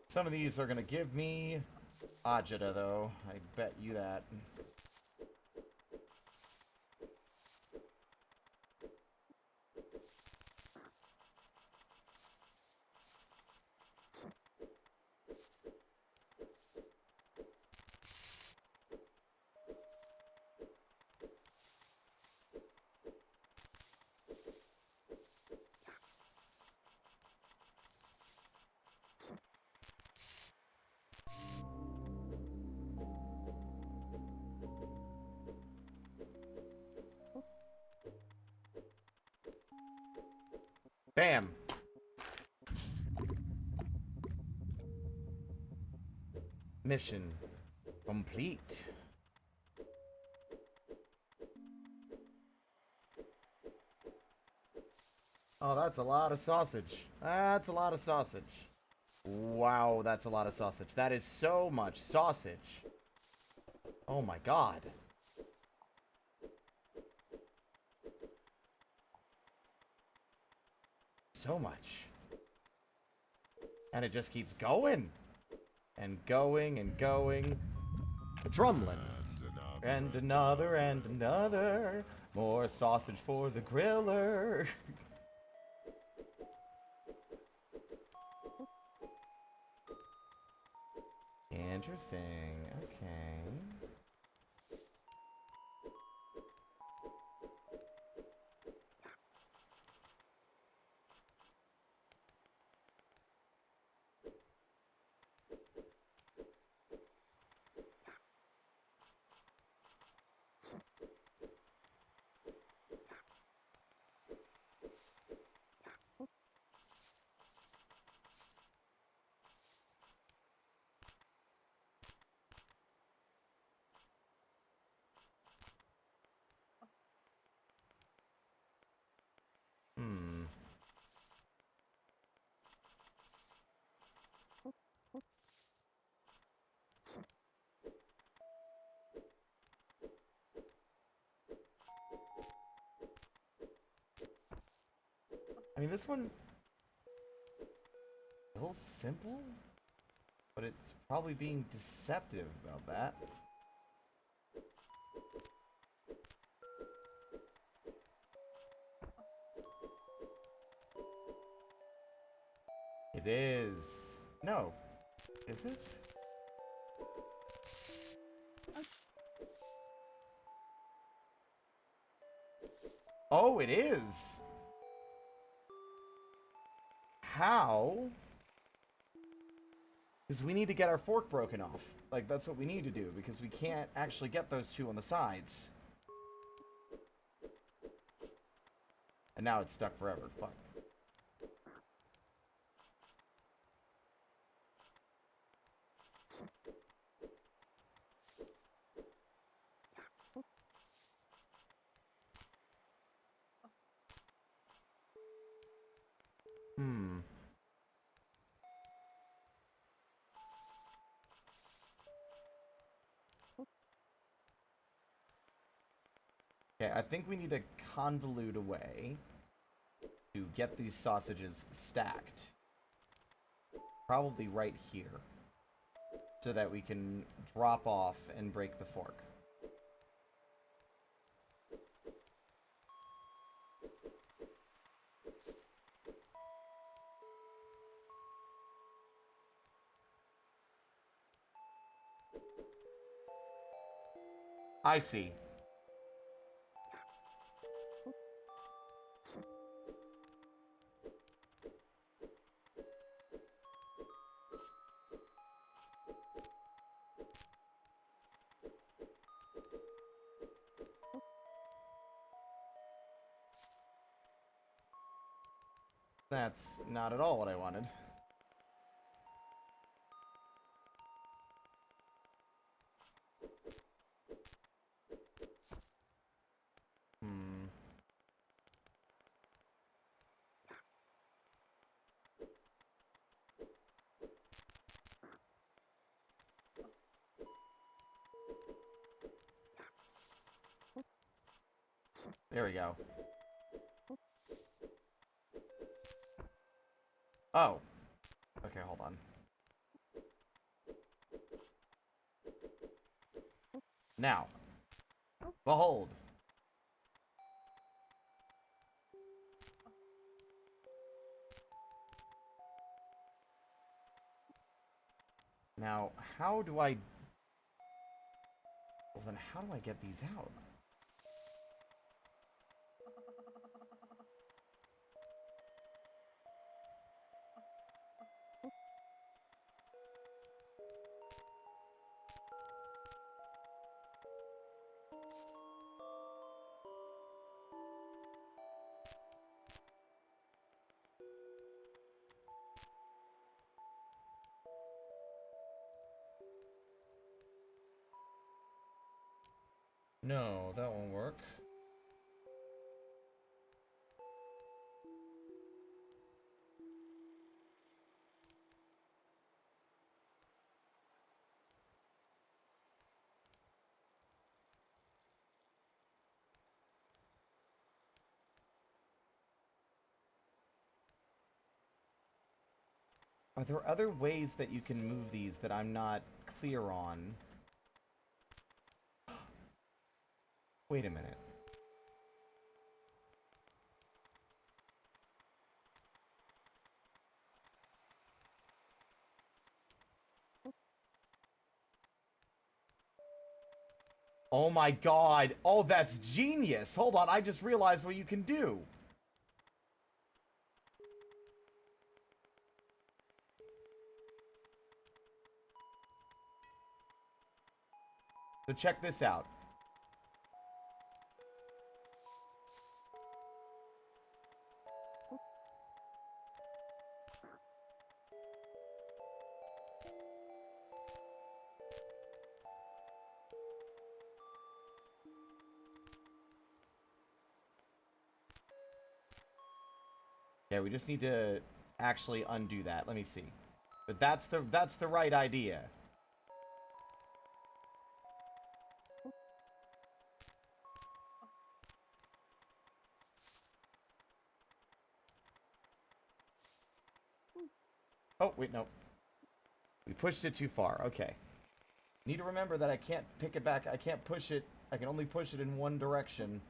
Speaker 1: Some of these are gonna give me agita, though. I bet you that. Bam! Mission complete. Oh, that's a lot of sausage. That's a lot of sausage. Wow, that's a lot of sausage. That is so much sausage. Oh my god. So much. And it just keeps going. And going and going. Drumlin. And another and another. More sausage for the griller. Interesting. Okay. Hmm. I mean, this one feels simple, but it's probably being deceptive about that. It is. No. Is it? Oh, it is. How? Because we need to get our fork broken off. Like, that's what we need to do, because we can't actually get those two on the sides. And now it's stuck forever. Fuck. Hmm. Okay, I think we need to convolute a way to get these sausages stacked. Probably right here. So that we can drop off and break the fork. I see. That's not at all what I wanted. Hmm. There we go. Oh. Okay, hold on. Now. Behold. Now, how do I... Well, then how do I get these out? No, that won't work. Are there other ways that you can move these that I'm not clear on? Wait a minute. Oh my god! Oh, that's genius! Hold on, I just realized what you can do! So check this out. Yeah, we just need to actually undo that. Let me see. But that's the right idea. Oh, wait, no. We pushed it too far. Okay. Need to remember that I can't pick it back. I can't push it. I can only push it in one direction.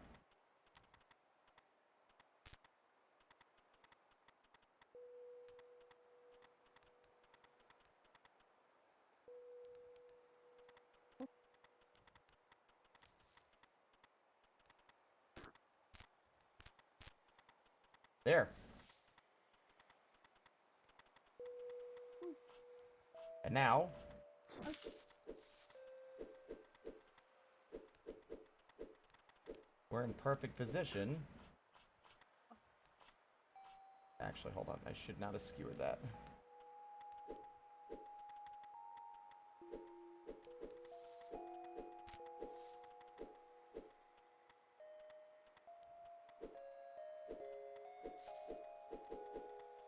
Speaker 1: There. And now... we're in perfect position. Actually, hold on. I should not have skewered that.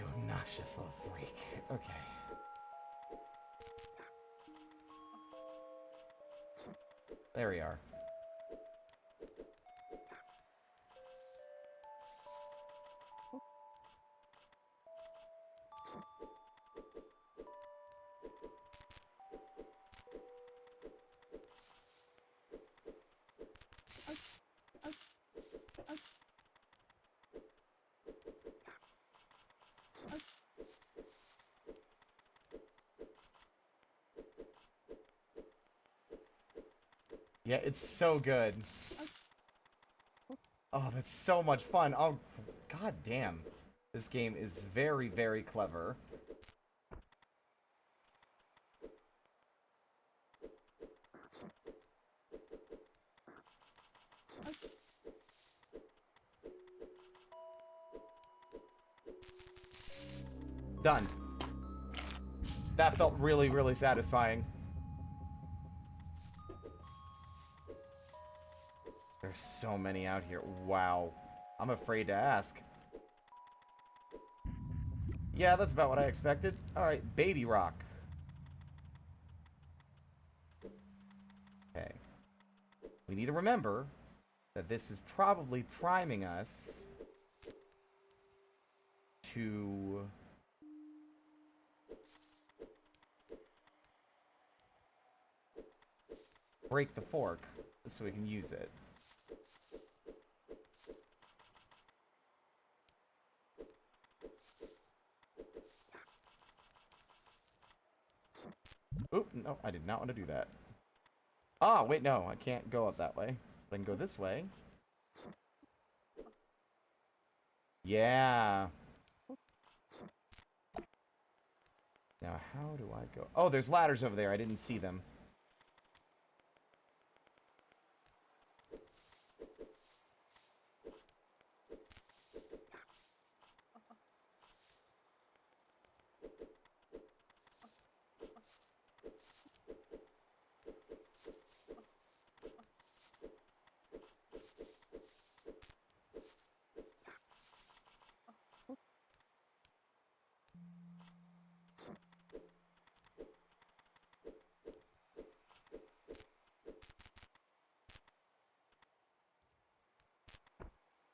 Speaker 1: You obnoxious little freak. Okay. There we are. Yeah, it's so good. Oh, that's so much fun. Oh, god damn. This game is very, very clever. Done. That felt really, really satisfying. There's so many out here. Wow. I'm afraid to ask. Yeah, that's about what I expected. Alright, baby rock. Okay. We need to remember that this is probably priming us to... break the fork so we can use it. Oop, no, I did not want to do that. Ah, wait, no, I can't go up that way. I can go this way. Yeah. Now, how do I go? Oh, there's ladders over there. I didn't see them.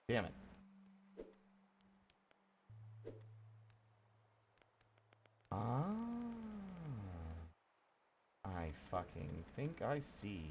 Speaker 1: Damn it. Ah. I fucking think I see.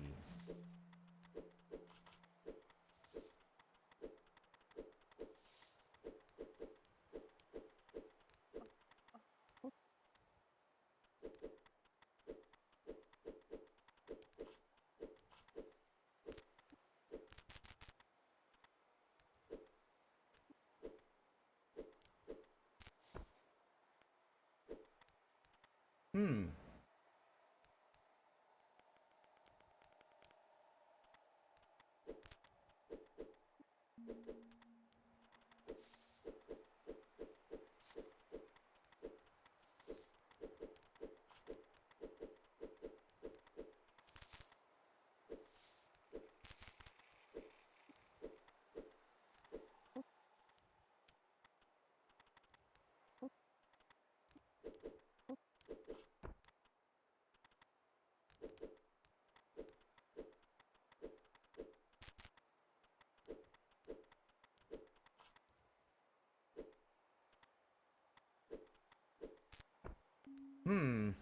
Speaker 1: Hmm. Hmm.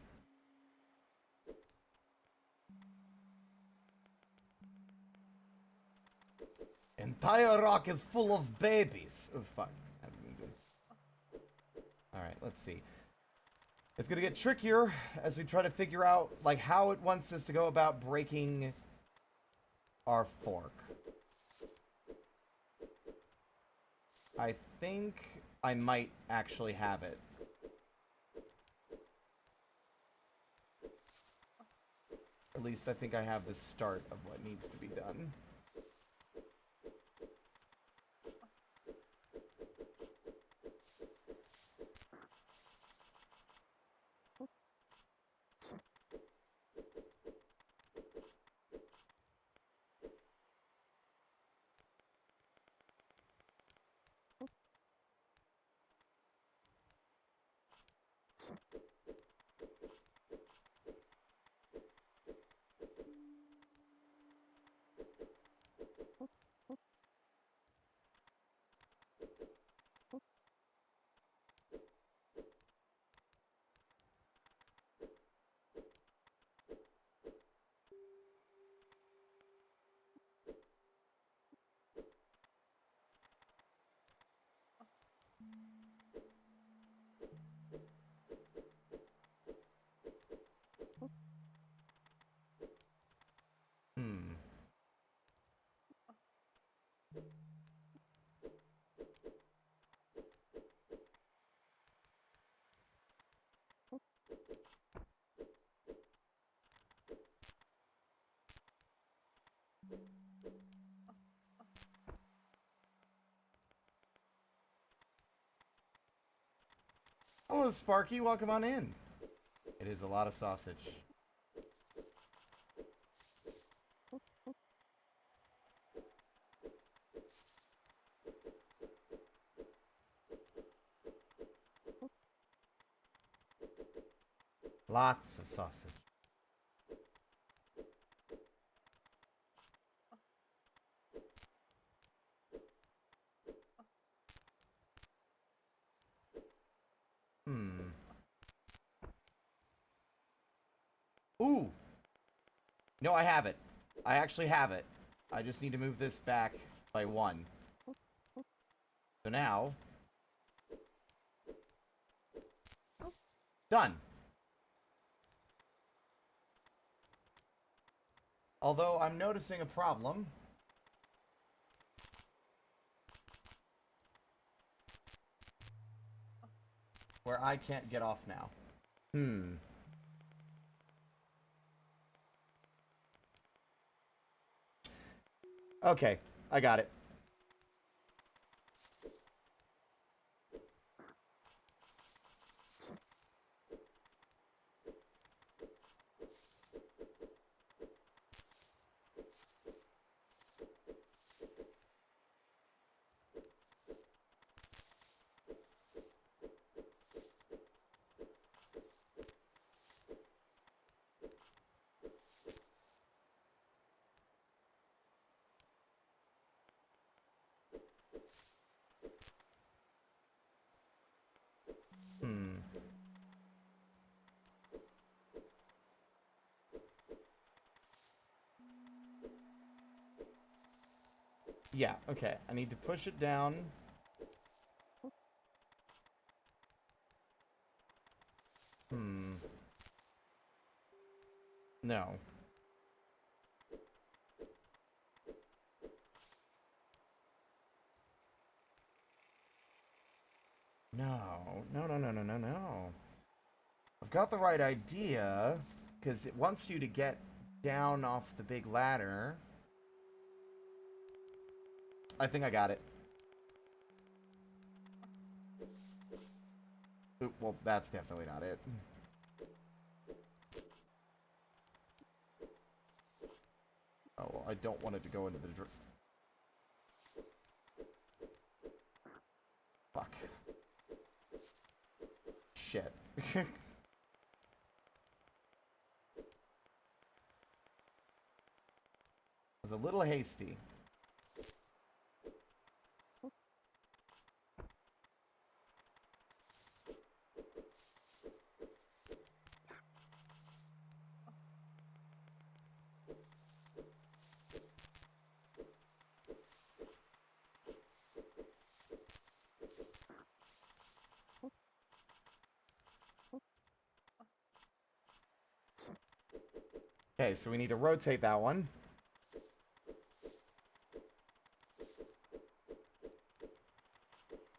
Speaker 1: Entire rock is full of babies. Oh, fuck. Alright, let's see. It's gonna get trickier as we try to figure out, like, how it wants us to go about breaking our fork. I think I might actually have it. At least I think I have the start of what needs to be done. Hmm. Hello, Sparky. Welcome on in. It is a lot of sausage. Lots of sausage. Hmm. Ooh! No, I have it. I actually have it. I just need to move this back by 1. So now... Done! Although I'm noticing a problem. Where I can't get off now. Hmm. Okay, I got it. Hmm. Yeah, okay. I need to push it down. Hmm. No. No. No, no, no, no, no, no. I've got the right idea, because it wants you to get down off the big ladder. I think I got it. Oop, well, that's definitely not it. Oh, well, I don't want it to go into the... Fuck. Shit. I was a little hasty. Okay, so we need to rotate that one.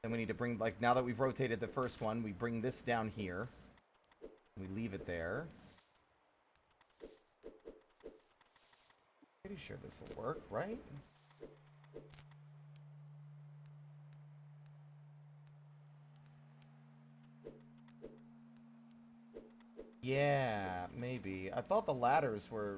Speaker 1: Then we need to bring, like, now that we've rotated the first one, we bring this down here. We leave it there. Pretty sure this will work, right? Yeah, maybe. I thought the ladders were...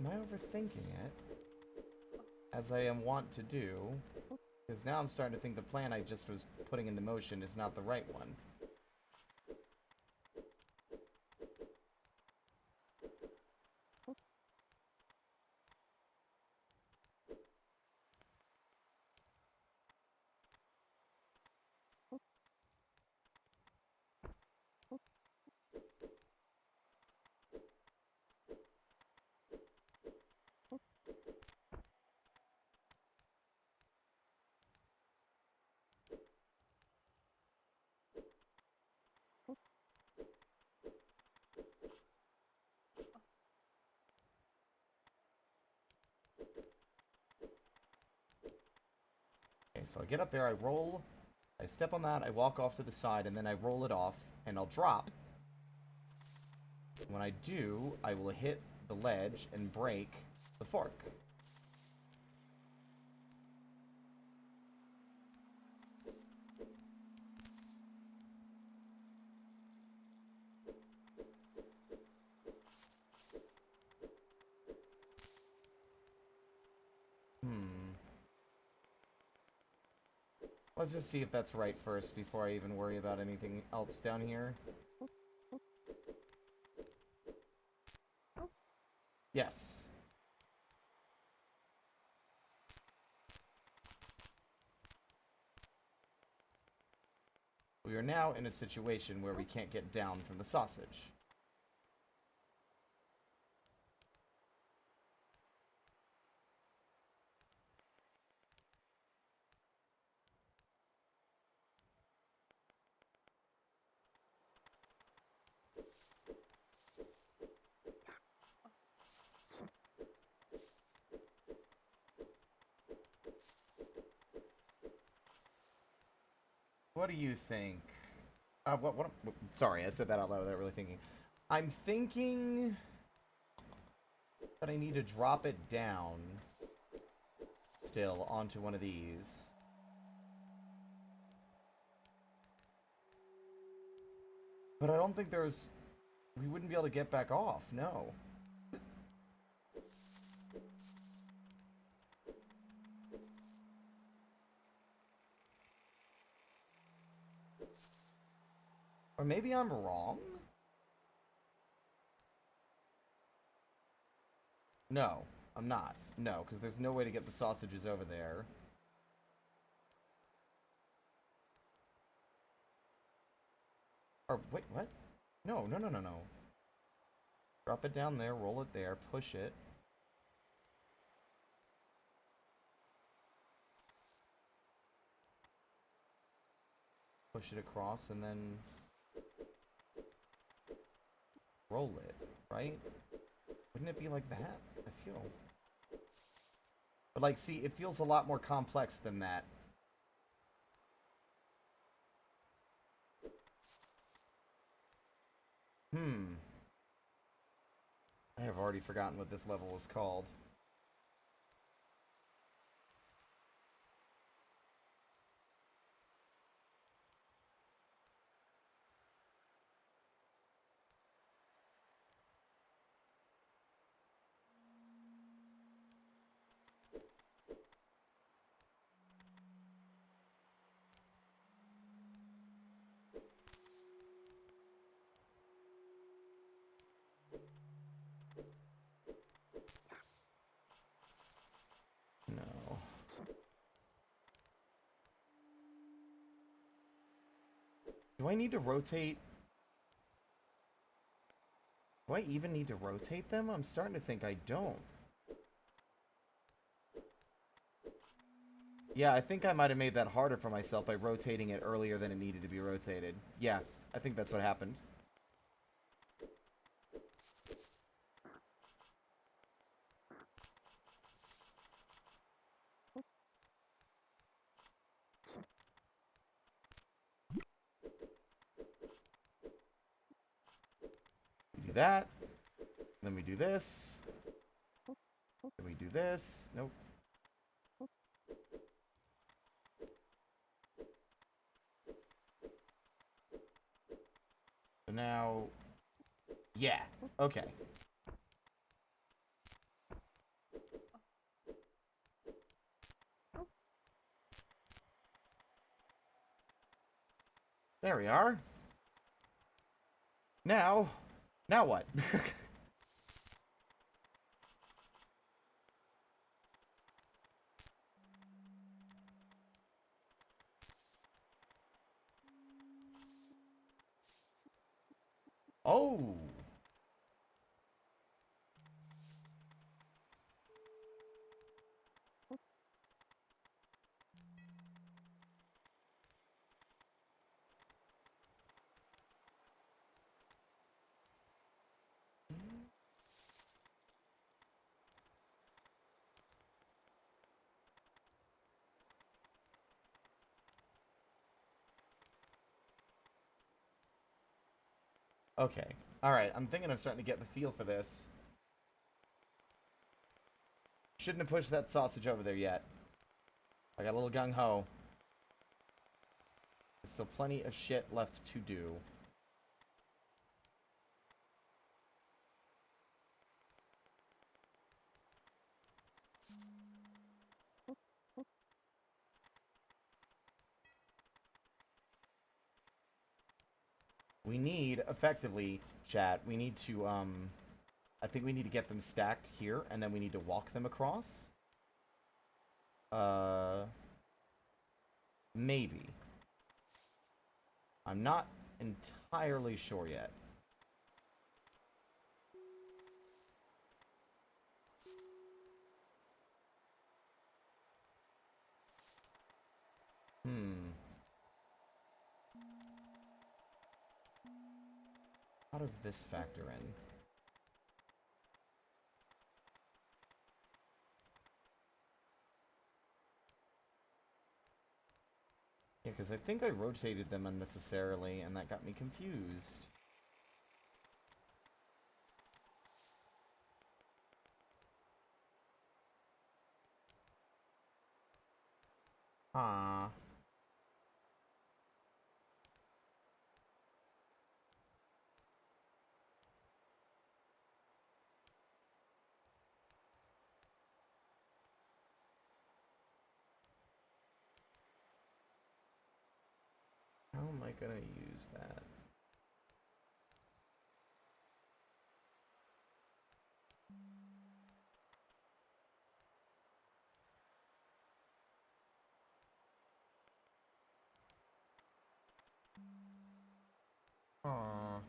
Speaker 1: Am I overthinking it? As I am wont to do. Because now I'm starting to think the plan I just was putting into motion is not the right one. Okay, so I get up there, I roll, I step on that, I walk off to the side, and then I roll it off, and I'll drop. When I do, I will hit the ledge and break the fork. Let's just see if that's right first before I even worry about anything else down here. Yes. We are now in a situation where we can't get down from the sausage. What do you think? Sorry, I said that out loud without really thinking. I'm thinking that I need to drop it down still onto one of these. But I don't think there's... We wouldn't be able to get back off, no. Or maybe I'm wrong? No, I'm not. No, because there's no way to get the sausages over there. Or, wait, what? No. Drop it down there, roll it there, push it. Push it across, and then... roll it, right? Wouldn't it be like that? I feel... But, like, see, it feels a lot more complex than that. I have already forgotten what this level is called. No. Do I need to rotate? Do I even need to rotate them? I'm starting to think I don't. Yeah, I think I might have made that harder for myself by rotating it earlier than it needed to be rotated. Yeah, I think that's what happened. We do that. Then we do this. Then we do this. Nope. So now... Yeah. Okay. There we are. Now what? Oh. Okay. Alright, I'm thinking I'm starting to get the feel for this. Shouldn't have pushed that sausage over there yet. I got a little gung-ho. There's still plenty of shit left to do. We need, effectively, chat, we need to, I think we need to get them stacked here, and then we need to walk them across. Maybe. I'm not entirely sure yet. How does this factor in? Yeah, because I think I rotated them unnecessarily, and that got me confused. Huh. How am I gonna use that? Aw.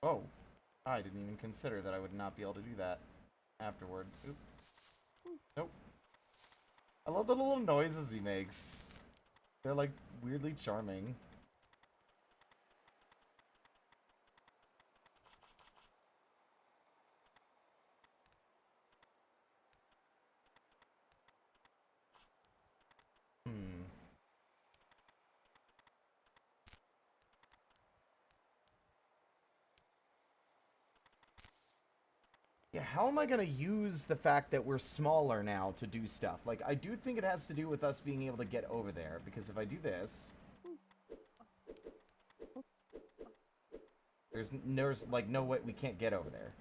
Speaker 1: Oh. I didn't even consider that I would not be able to do that afterward. Oop. Nope. I love the little noises he makes. They're like weirdly charming. Hmm. Yeah, how am I gonna use the fact that we're smaller now to do stuff? Like, I do think it has to do with us being able to get over there, because if I do this... There's like, no way, we can't get over there.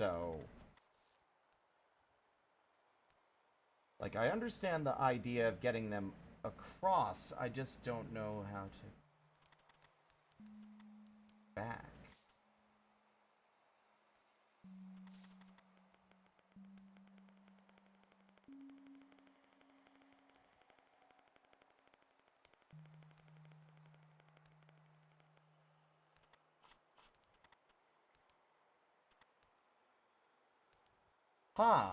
Speaker 1: So, like, I understand the idea of getting them across. I just don't know how to back. Huh.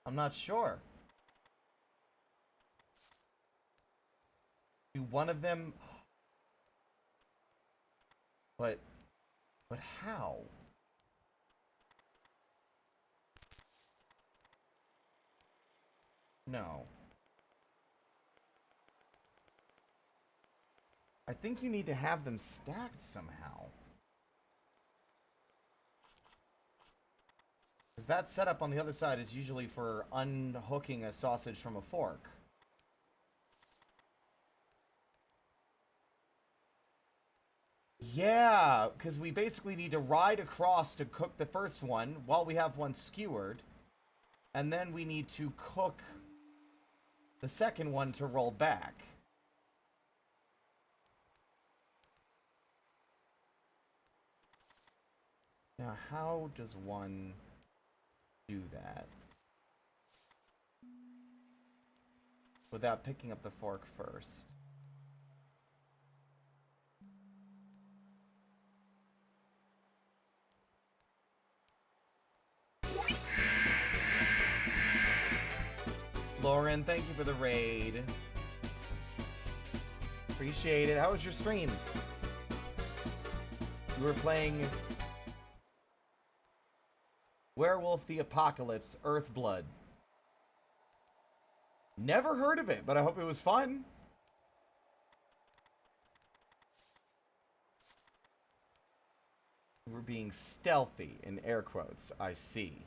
Speaker 1: I'm not sure. Do one of them... But how? No. I think you need to have them stacked somehow. Because that setup on the other side is usually for unhooking a sausage from a fork. Yeah, because we basically need to ride across to cook the first one while we have one skewered. And then we need to cook the second one to roll back. Now, how does one do that without picking up the fork first? Lauren, thank you for the raid. Appreciate it. How was your stream? You were playing Werewolf the Apocalypse Earthblood. Never heard of it, but I hope it was fun. We're being stealthy, in air quotes, I see.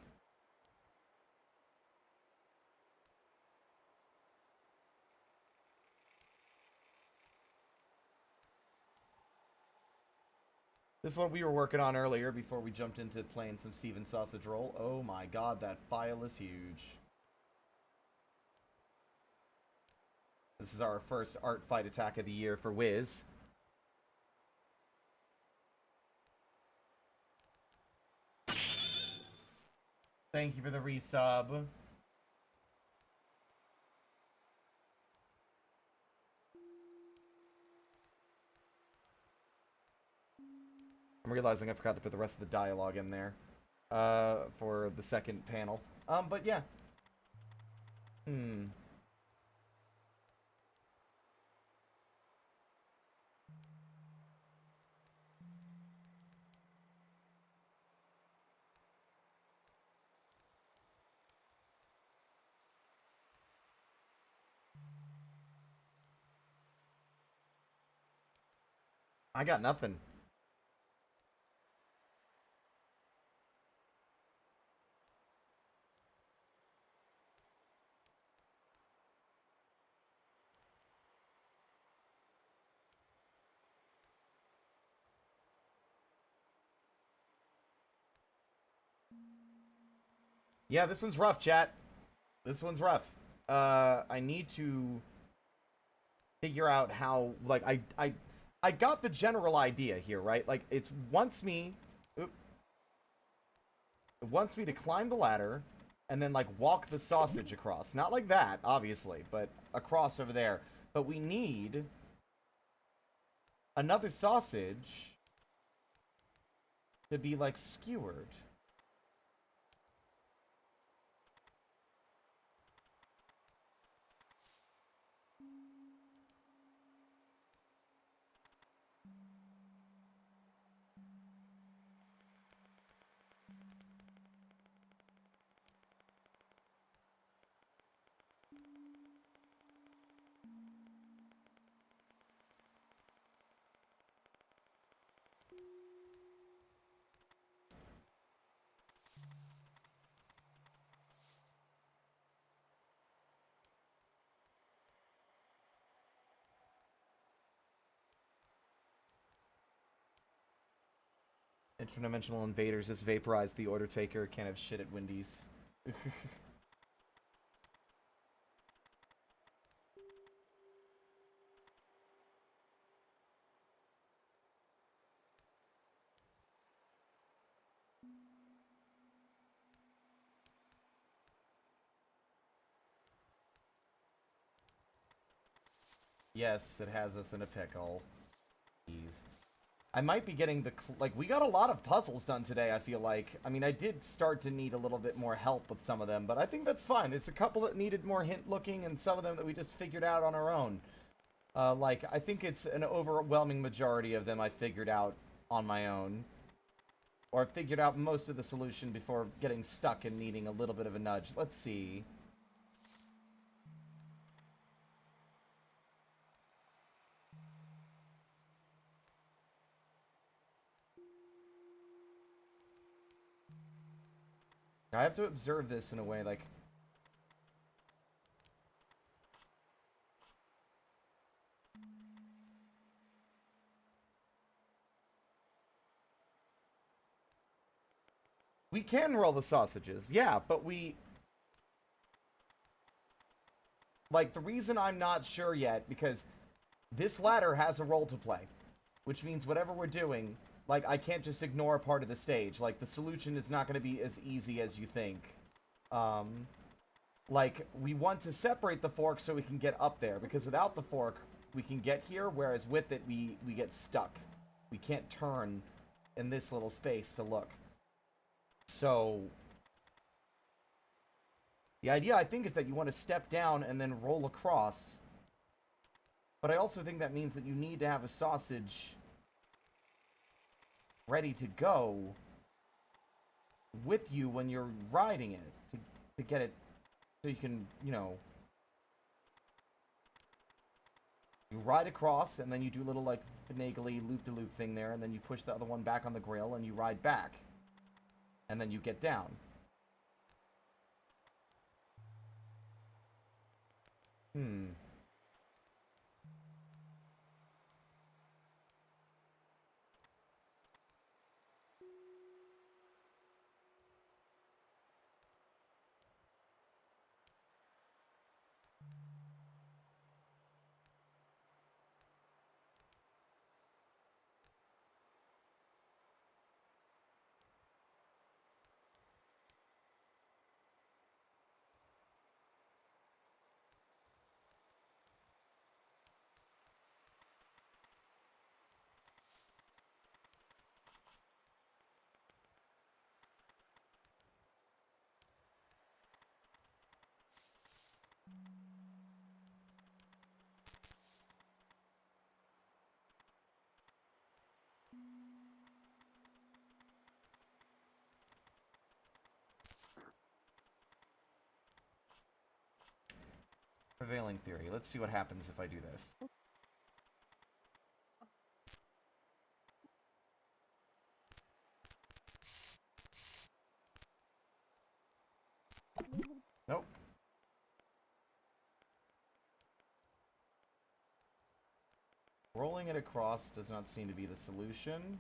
Speaker 1: This is what we were working on earlier before we jumped into playing some Steven Sausage Roll. Oh my god, that file is huge. This is our first art fight attack of the year for Wiz. Thank you for the resub. I'm realizing I forgot to put the rest of the dialogue in there for the second panel. But yeah. I got nothing. Yeah, this one's rough, chat. This one's rough. I need to figure out how, like, I got the general idea here, right? Like, it wants me to climb the ladder and then, like, walk the sausage across. Not like that, obviously, but across over there. But we need another sausage to be, like, skewered. Interdimensional invaders just vaporized the order taker. Can't have shit at Wendy's. Yes, it has us in a pickle. Jeez. I might be getting the... Like, we got a lot of puzzles done today, I feel like. I mean, I did start to need a little bit more help with some of them, but I think that's fine. There's a couple that needed more hint-looking, and some of them that we just figured out on our own. Like, I think it's an overwhelming majority of them I figured out on my own. Or figured out most of the solution before getting stuck and needing a little bit of a nudge. Let's see. I have to observe this in a way, like... We can roll the sausages, yeah, but we... Like, the reason I'm not sure yet, because this ladder has a role to play. Which means whatever we're doing, like, I can't just ignore a part of the stage. Like, the solution is not going to be as easy as you think. Like, we want to separate the fork so we can get up there, because without the fork, we can get here, whereas with it, we get stuck. We can't turn in this little space to look. So, the idea, I think, is that you want to step down and then roll across. But I also think that means that you need to have a sausage ready to go with you when you're riding it, to get it so you can, you know, you ride across, and then you do a little, like, finagly loop-de-loop thing there, and then you push the other one back on the grill, and you ride back. And then you get down. Prevailing theory. Let's see what happens if I do this. Nope. Rolling it across does not seem to be the solution.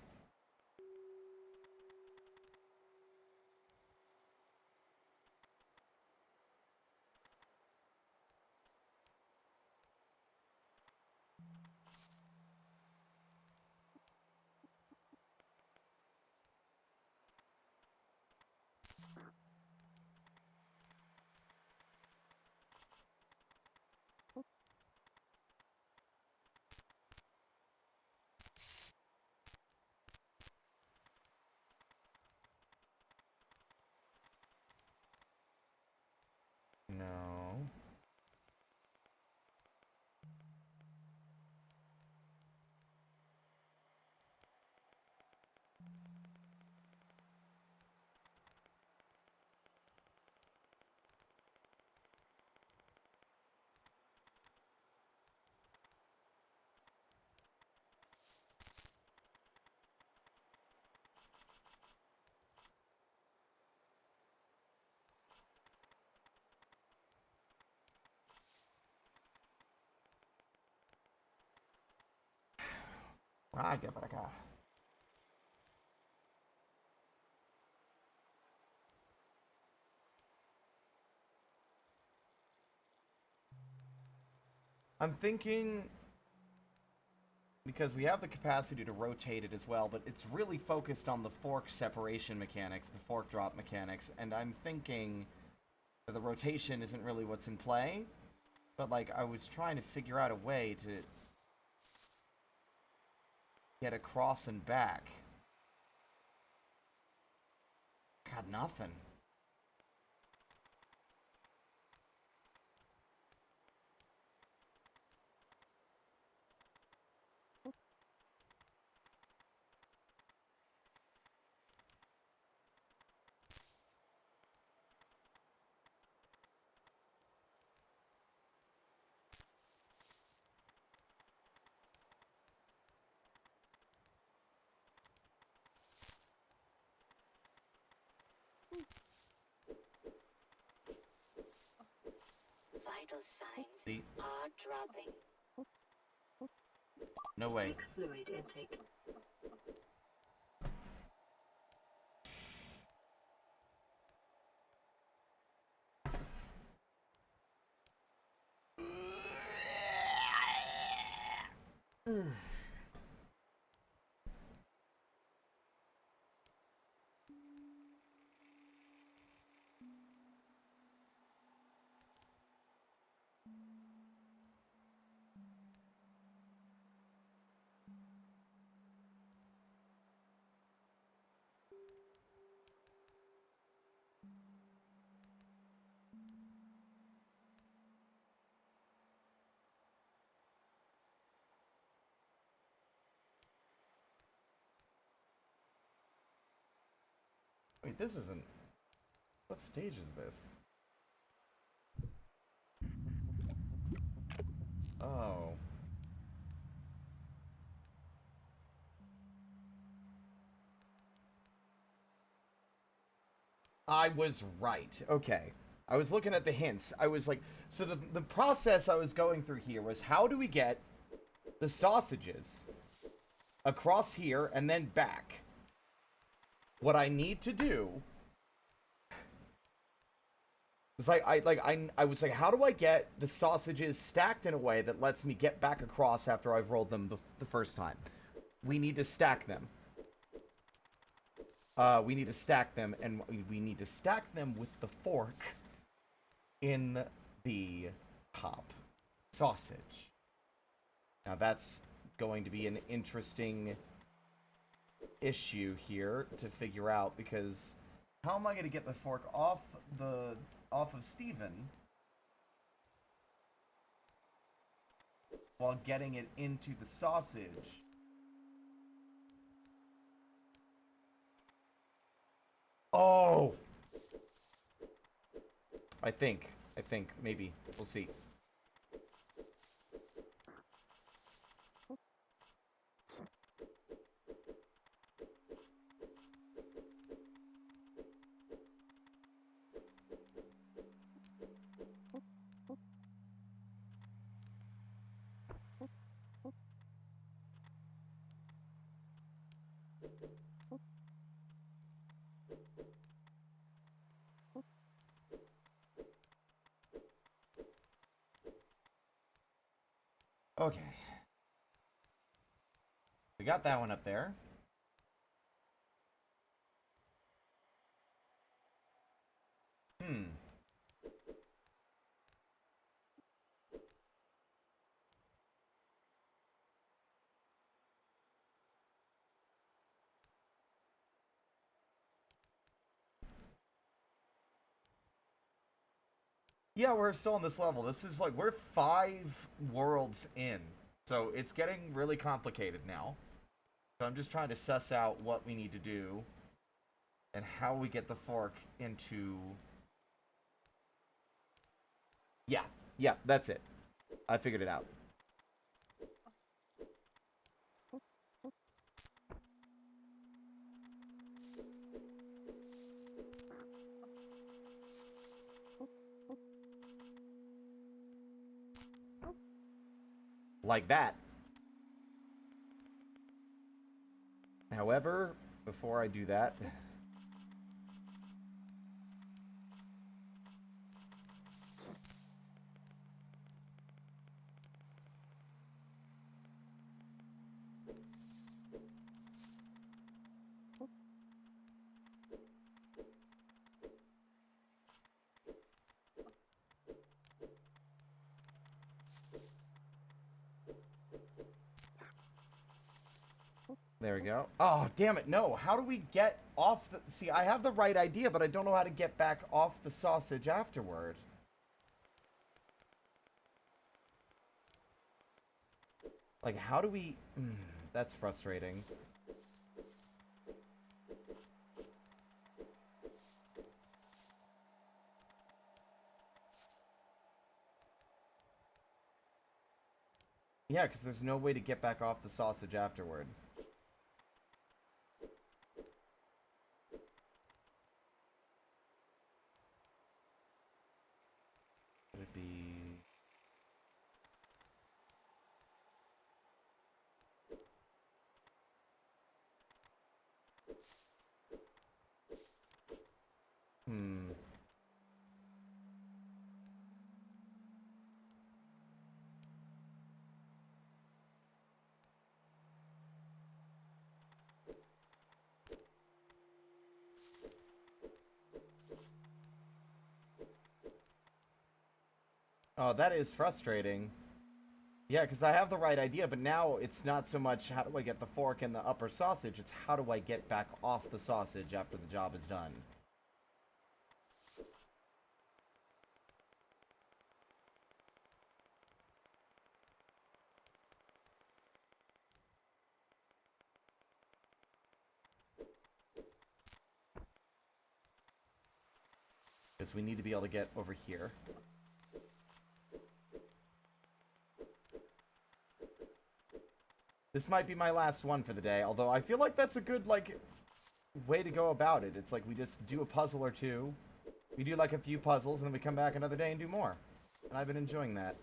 Speaker 1: No. Ah, get back. I'm thinking, because we have the capacity to rotate it as well, but it's really focused on the fork separation mechanics, the fork drop mechanics, and I'm thinking that the rotation isn't really what's in play, but like I was trying to figure out a way to get across and back. Got nothing.
Speaker 3: Vital signs
Speaker 1: See?
Speaker 3: are dropping.
Speaker 1: No way.
Speaker 4: Seek fluid intake.
Speaker 1: Wait, this isn't... What stage is this? Oh. I was right. Okay. I was looking at the hints. I was like... So the process I was going through here was how do we get the sausages across here and then back? What I need to do... It's like I was like, how do I get the sausages stacked in a way that lets me get back across after I've rolled them the first time? We need to stack them. We need to stack them, and we need to stack them with the fork in the top sausage. Now that's going to be an interesting issue here to figure out, because how am I going to get the fork off of Steven while getting it into the sausage? Oh! I think, maybe. We'll see. Okay. We got that one up there. Yeah, we're still on this level. This is like, we're 5 worlds in. So it's getting really complicated now. So I'm just trying to suss out what we need to do and how we get the fork into... Yeah, that's it. I figured it out. Like that. However, before I do that... There we go. Oh, damn it, no. How do we get off the... See, I have the right idea, but I don't know how to get back off the sausage afterward. Like, how do we... that's frustrating. Yeah, because there's no way to get back off the sausage afterward. Would it be... Oh, that is frustrating. Yeah, because I have the right idea, but now it's not so much how do I get the fork in the upper sausage, it's how do I get back off the sausage after the job is done. Because we need to be able to get over here. This might be my last one for the day, although I feel like that's a good, like, way to go about it. It's like we just do a puzzle or two, we do like a few puzzles, and then we come back another day and do more. And I've been enjoying that.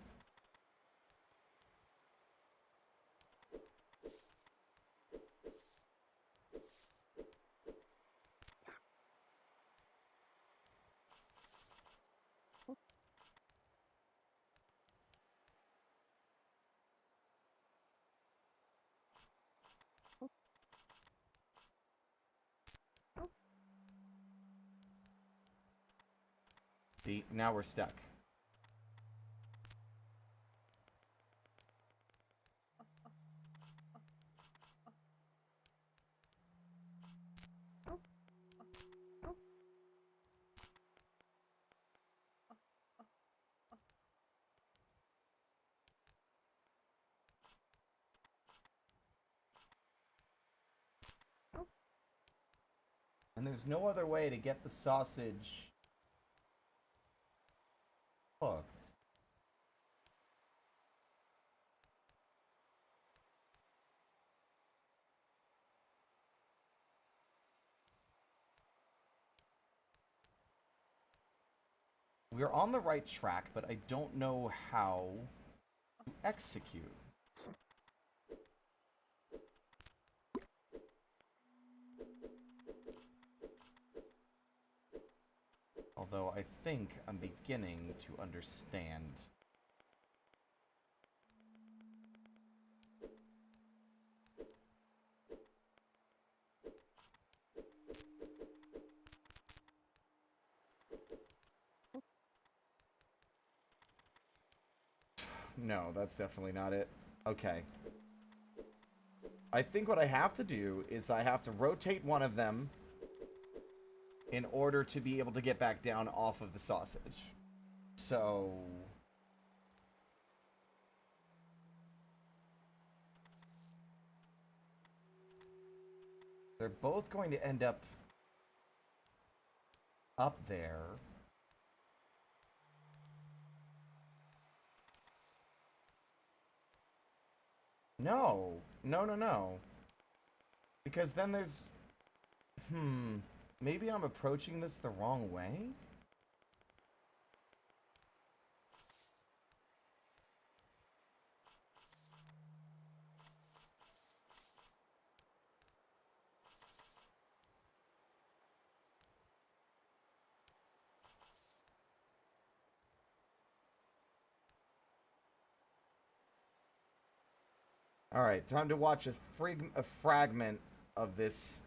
Speaker 1: See, now we're stuck. And there's no other way to get the sausage hooked. We're on the right track, but I don't know how to execute. Although I think I'm beginning to understand. No, that's definitely not it. Okay. I think what I have to do is I have to rotate one of them in order to be able to get back down off of the sausage. So... they're both going to end up there. No. No, no, no. Because then there's... Maybe I'm approaching this the wrong way? Alright, time to watch a fragment of this.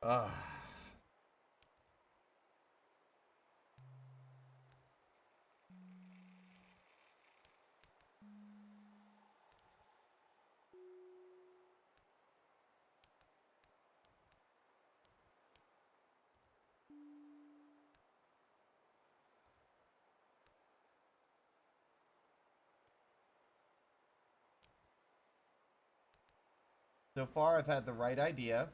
Speaker 1: Ugh. So far, I've had the right idea.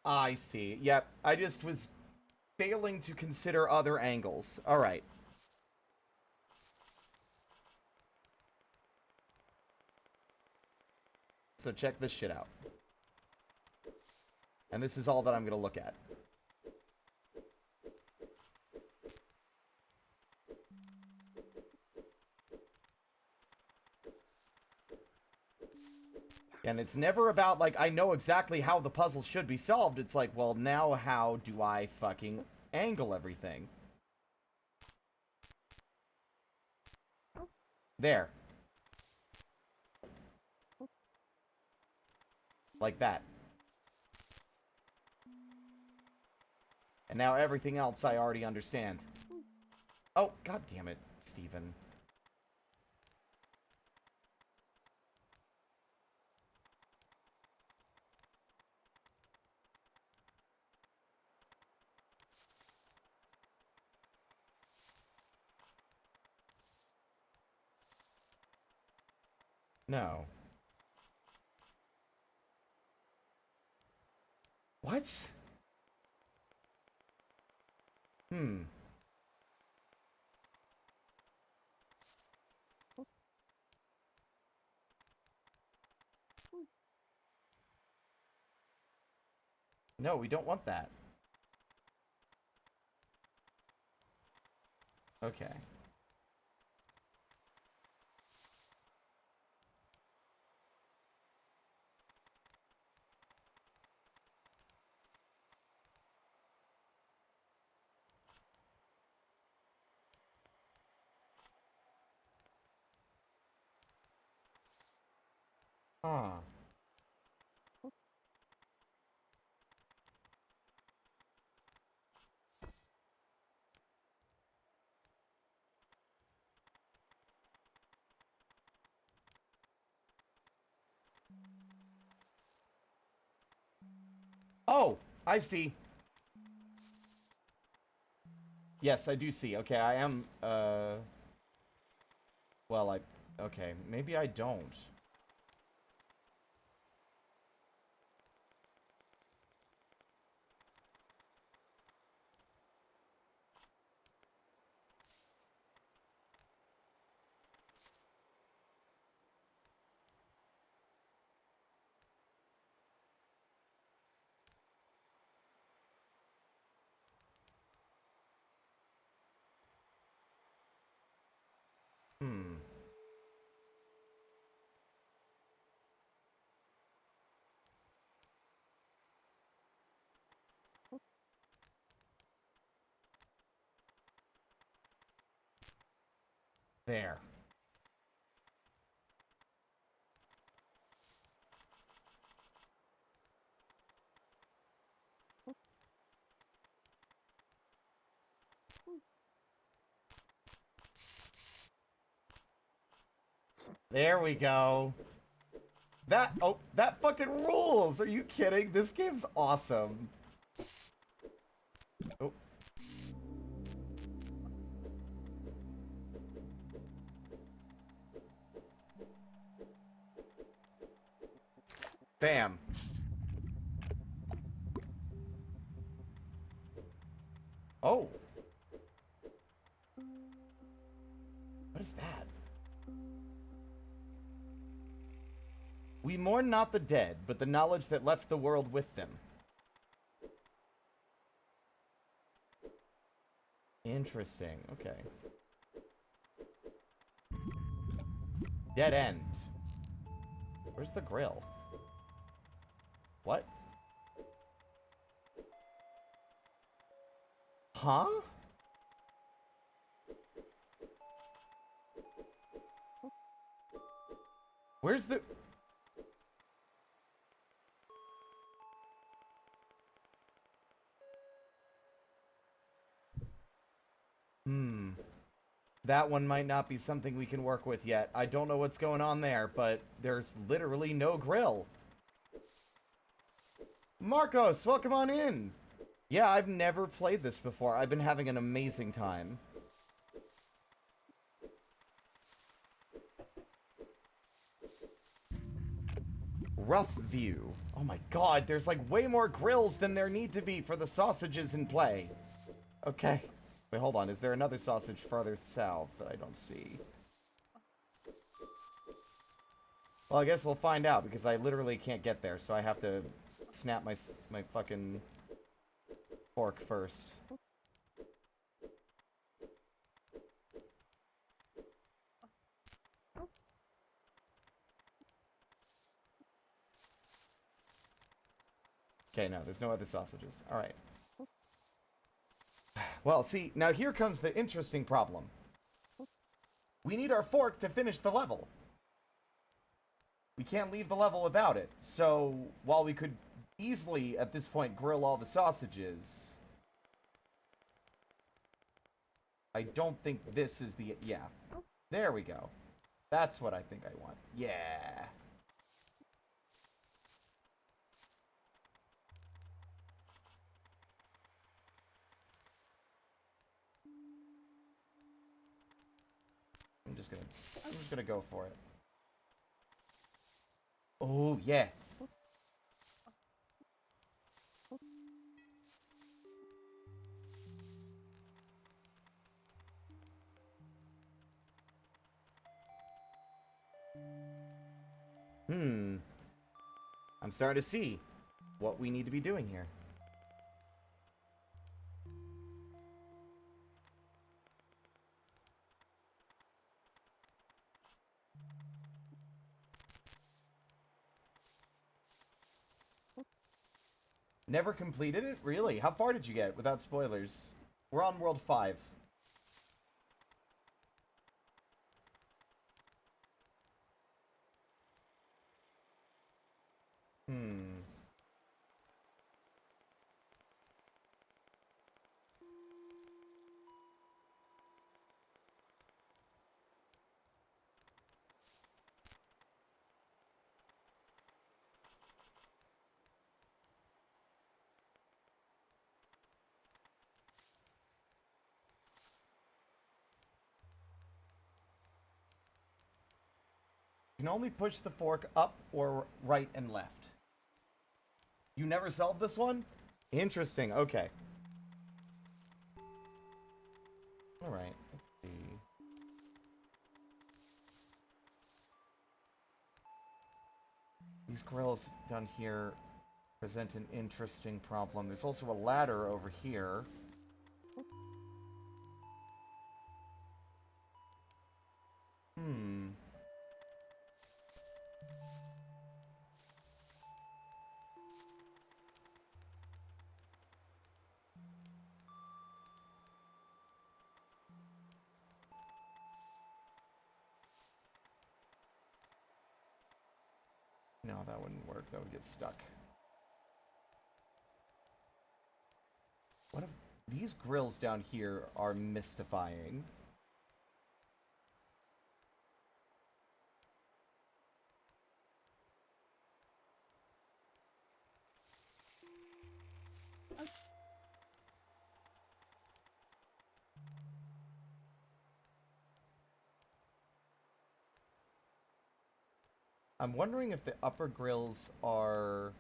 Speaker 1: I see. Yep, I just was failing to consider other angles. Alright. So check this shit out. And this is all that I'm gonna look at. And it's never about, like, I know exactly how the puzzle should be solved. It's like, well, now how do I fucking angle everything? There. Like that. And now everything else I already understand. Oh, god damn it, Steven. No. What? Hmm. No, we don't want that. Okay. Huh. Oh, I see. Yes, I do see. Okay, I am, well, okay, maybe I don't. Hmm. There. There we go. That fucking rules! Are you kidding? This game's awesome. Oh. Bam. Oh. What What is that? We mourn not the dead, but the knowledge that left the world with them. Interesting. Okay. Dead end. Where's the grill? What? Huh? Where's the... That one might not be something we can work with yet. I don't know what's going on there, but there's literally no grill. Marcos, welcome on in! Yeah, I've never played this before. I've been having an amazing time. Rough view. Oh my god, there's like way more grills than there need to be for the sausages in play. Okay. Wait, hold on. Is there another sausage farther south that I don't see? Well, I guess we'll find out, because I literally can't get there, so I have to snap my fucking fork first. Okay, no, there's no other sausages. Alright. Well, see, now here comes the interesting problem. We need our fork to finish the level. We can't leave the level without it. So, while we could easily, at this point, grill all the sausages, I don't think this is the... Yeah. There we go. That's what I think I want. Yeah. I'm just gonna go for it. Oh, yeah. I'm starting to see what we need to be doing here. Never completed it? Really? How far did you get without spoilers? We're on World 5. You can only push the fork up or right and left. You never solved this one? Interesting, okay. Alright, let's see. These grills down here present an interesting problem. There's also a ladder over here. No, that wouldn't work. That would get stuck. What if these grills down here are mystifying? I'm wondering if the upper grills are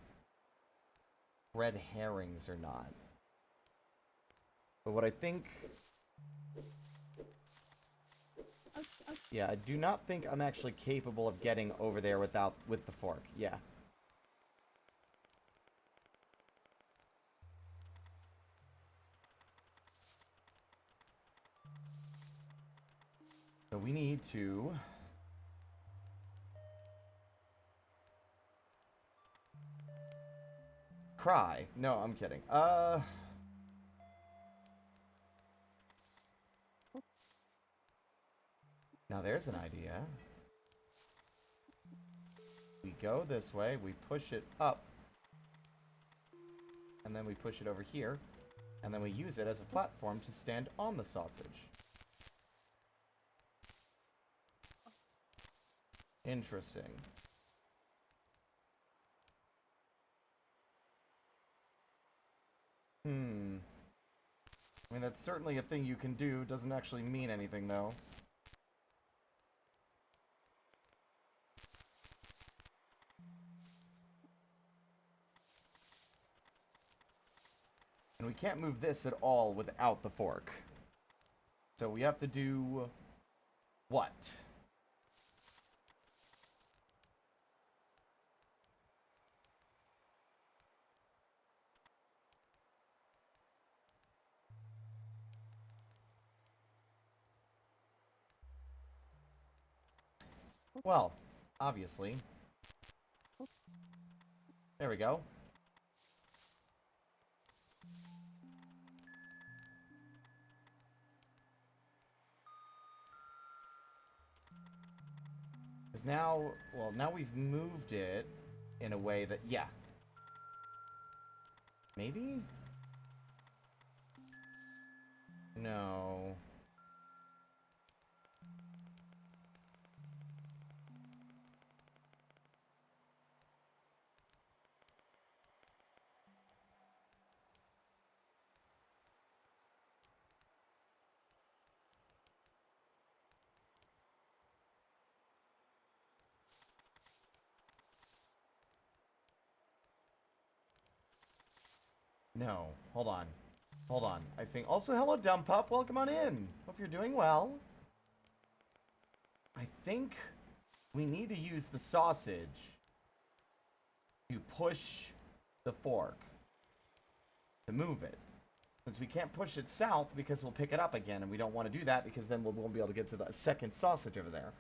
Speaker 1: red herrings or not. But what I think... Yeah, I do not think I'm actually capable of getting over there with the fork. Yeah. So we need to... cry. No, I'm kidding. Now there's an idea. We go this way, we push it up, and then we push it over here, and then we use it as a platform to stand on the sausage. Interesting. I mean, that's certainly a thing you can do. Doesn't actually mean anything, though. And we can't move this at all without the fork. So we have to do... what? Well, obviously. There we go. Because now, well, now we've moved it in a way that, yeah. Maybe? No. No. Hold on. Hold on. I think... Also, hello, Dumb Pup. Welcome on in. Hope you're doing well. I think we need to use the sausage to push the fork to move it. Since we can't push it south because we'll pick it up again, and we don't want to do that because then we won't be able to get to the second sausage over there.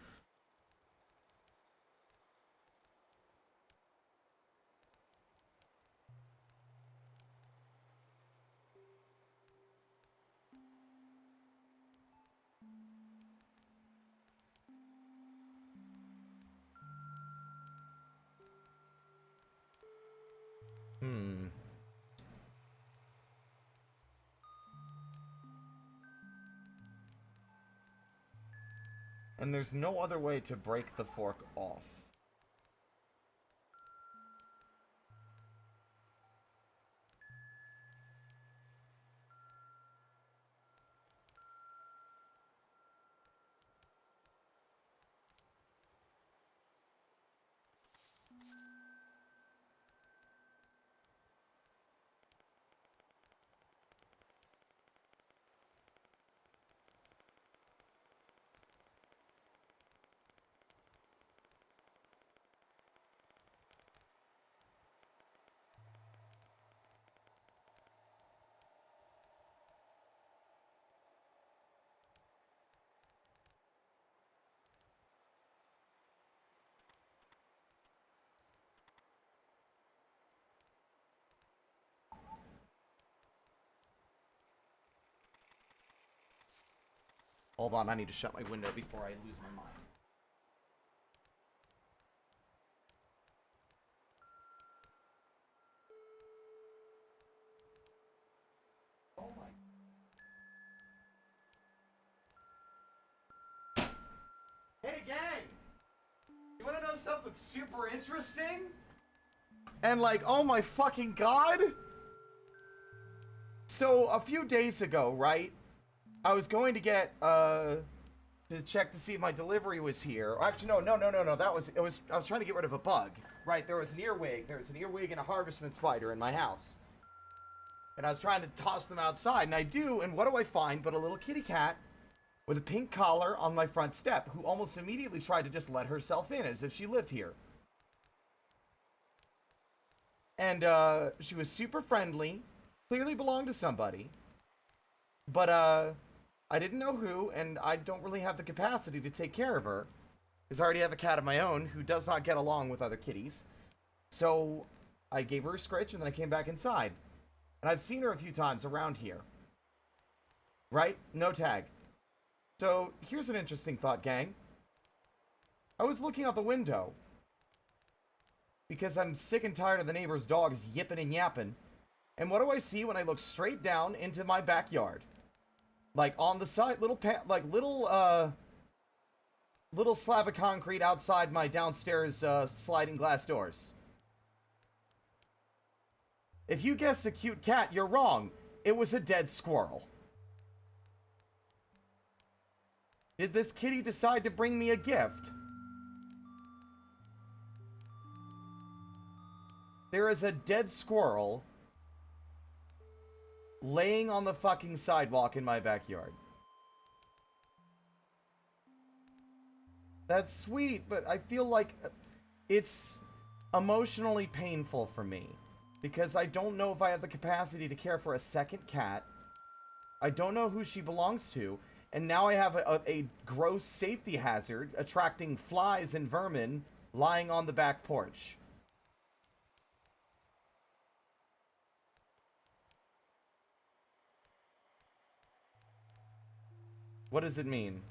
Speaker 1: And there's no other way to break the fork off. Hold on, I need to shut my window before I lose my mind. Oh my... Hey gang! You wanna know something super interesting? And like, oh my fucking god! So, a few days ago, right? I was going to get, to check to see if my delivery was here. Or actually, no. I was trying to get rid of a bug. Right, there was an earwig. There was an earwig and a harvestman spider in my house. And I was trying to toss them outside, and I do, and what do I find but a little kitty cat with a pink collar on my front step, who almost immediately tried to just let herself in as if she lived here. And she was super friendly, clearly belonged to somebody, but I didn't know who, and I don't really have the capacity to take care of her, because I already have a cat of my own who does not get along with other kitties. So I gave her a scritch, and then I came back inside. And I've seen her a few times around here. Right? No tag. So here's an interesting thought, gang. I was looking out the window, because I'm sick and tired of the neighbor's dogs yipping and yapping. And what do I see when I look straight down into my backyard? Like, on the side, little slab of concrete outside my downstairs sliding glass doors. If you guessed a cute cat, you're wrong. It was a dead squirrel. Did this kitty decide to bring me a gift? There is a dead squirrel laying on the fucking sidewalk in my backyard. That's sweet, but I feel like it's emotionally painful for me. Because I don't know if I have the capacity to care for a second cat. I don't know who she belongs to. And now I have a gross safety hazard attracting flies and vermin lying on the back porch. What does it mean?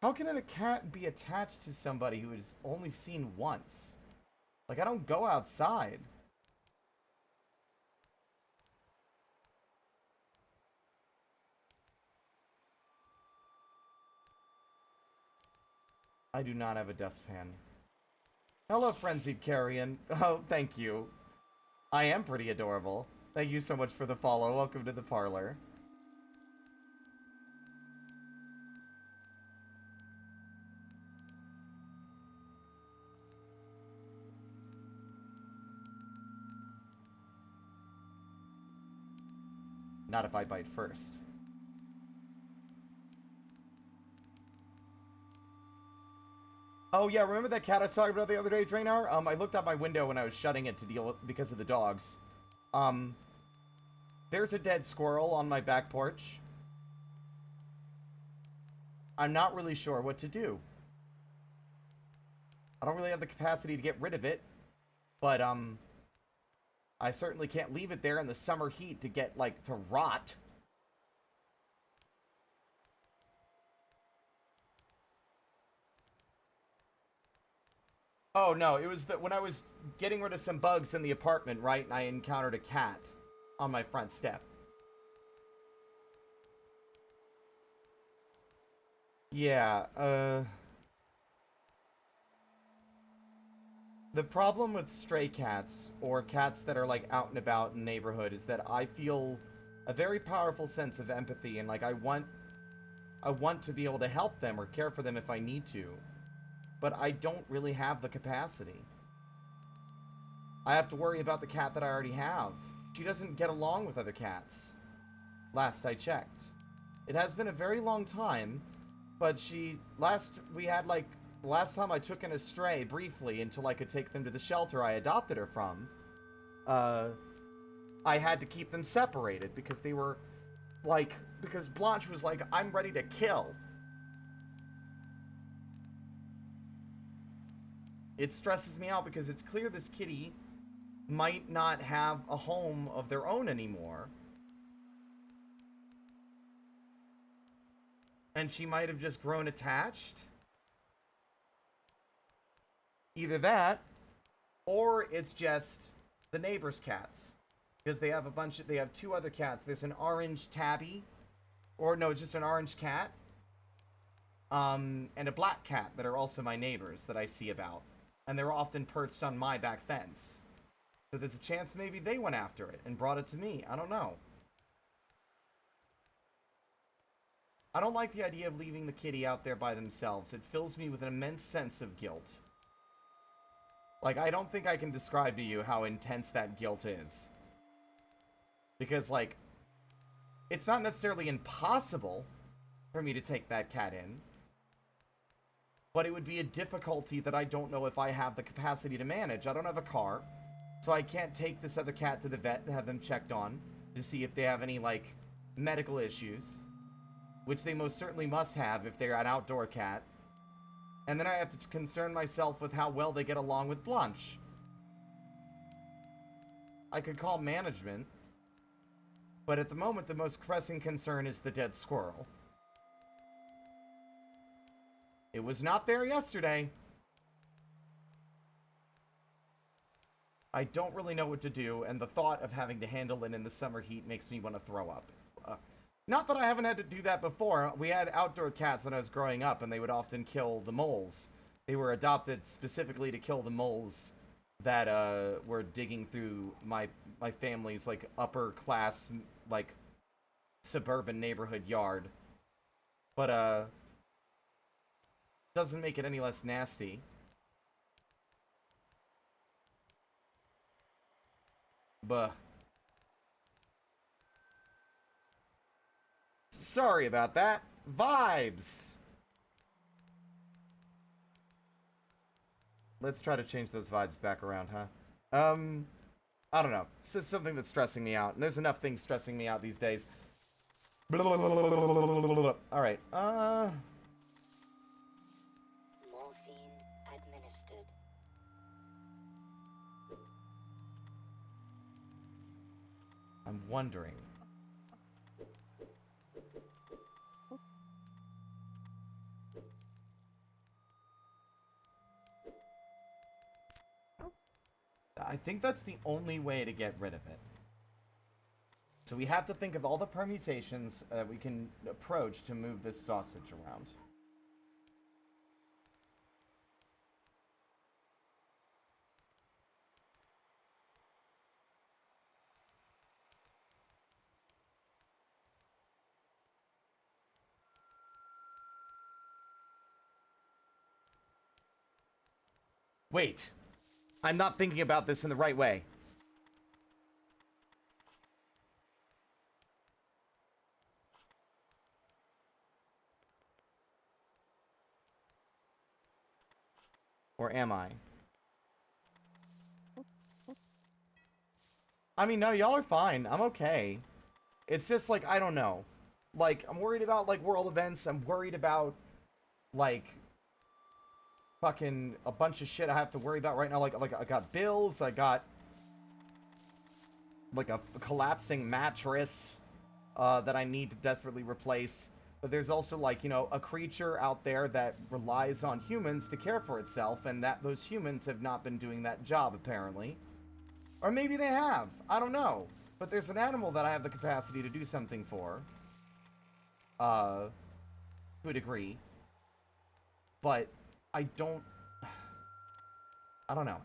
Speaker 1: How can a cat be attached to somebody who is only seen once? Like, I don't go outside. I do not have a dustpan. Hello, Frenzied Carrion. Oh, thank you. I am pretty adorable. Thank you so much for the follow. Welcome to the parlor. Not if I bite first. Oh yeah, remember that cat I was talking about the other day, Drainar? I looked out my window when I was shutting it to deal with because of the dogs. There's a dead squirrel on my back porch. I'm not really sure what to do. I don't really have the capacity to get rid of it, but I certainly can't leave it there in the summer heat to get, like, to rot. Oh, no, it was when I was getting rid of some bugs in the apartment, right, and I encountered a cat on my front step. Yeah, the problem with stray cats, or cats that are, like, out and about in the neighborhood, is that I feel a very powerful sense of empathy, and, like, I want to be able to help them or care for them if I need to. But I don't really have the capacity. I have to worry about the cat that I already have. She doesn't get along with other cats. Last I checked. It has been a very long time, but last time I took in a stray briefly until I could take them to the shelter I adopted her from, I had to keep them separated because they were, like, because Blanche was like, I'm ready to kill. It stresses me out because it's clear this kitty might not have a home of their own anymore. And she might have just grown attached. Either that, or it's just the neighbor's cats. Because they have they have two other cats. There's an orange tabby, or no, it's just an orange cat. And a black cat that are also my neighbors that I see about. And they're often perched on my back fence. So there's a chance maybe they went after it and brought it to me. I don't know. I don't like the idea of leaving the kitty out there by themselves. It fills me with an immense sense of guilt. Like, I don't think I can describe to you how intense that guilt is. Because, like, it's not necessarily impossible for me to take that cat in. But it would be a difficulty that I don't know if I have the capacity to manage. I don't have a car, so I can't take this other cat to the vet to have them checked on to see if they have any, like, medical issues, which they most certainly must have if they're an outdoor cat. And then I have to concern myself with how well they get along with Blanche. I could call management, but at the moment the most pressing concern is the dead squirrel. It was not there yesterday. I don't really know what to do, and the thought of having to handle it in the summer heat makes me want to throw up. Not that I haven't had to do that before. We had outdoor cats when I was growing up, and they would often kill the moles. They were adopted specifically to kill the moles that were digging through my family's, like, upper class, like, suburban neighborhood yard. But, doesn't make it any less nasty. Buh. Sorry about that. Vibes! Let's try to change those vibes back around, huh? I don't know. It's just something that's stressing me out. And there's enough things stressing me out these days. Alright,
Speaker 3: Morphine administered.
Speaker 1: I'm wondering. I think that's the only way to get rid of it. So we have to think of all the permutations that we can approach to move this sausage around. Wait! I'm not thinking about this in the right way. Or am I? I mean, no, y'all are fine. I'm okay. It's just, like, I don't know. Like, I'm worried about, like, world events. I'm worried about, like, fucking a bunch of shit I have to worry about right now. Like I got bills. I got, like, a collapsing mattress that I need to desperately replace. But there's also, like, you know, a creature out there that relies on humans to care for itself, and that those humans have not been doing that job, apparently. Or maybe they have. I don't know. But there's an animal that I have the capacity to do something for. To a degree. But I don't know.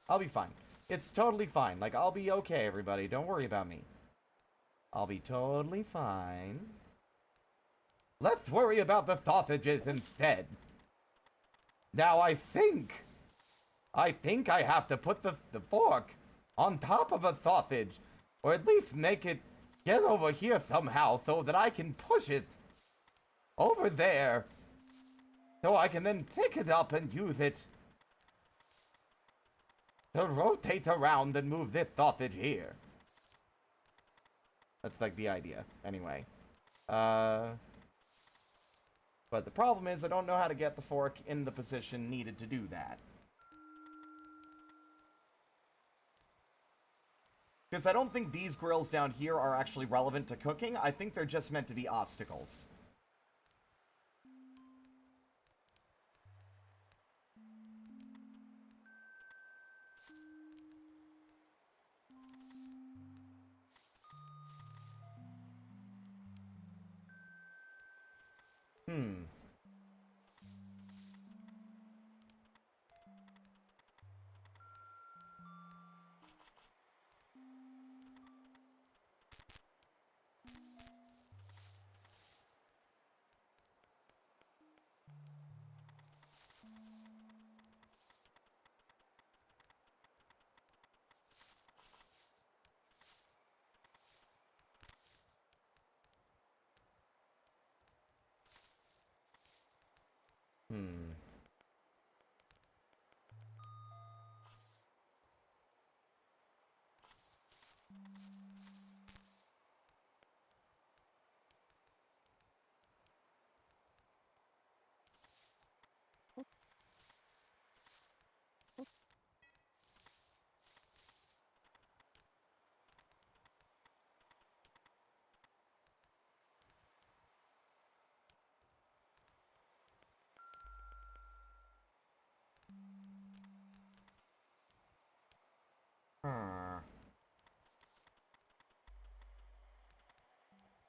Speaker 1: I'll be fine. It's totally fine. Like, I'll be okay, everybody. Don't worry about me. I'll be totally fine. Let's worry about the sausages instead. Now, I think I have to put the fork on top of a sausage, or at least make it get over here somehow so that I can push it over there, so I can then pick it up and use it to rotate around and move this sausage here. That's, like, the idea, anyway. But the problem is I don't know how to get the fork in the position needed to do that. Because I don't think these grills down here are actually relevant to cooking. I think they're just meant to be obstacles. Hmm.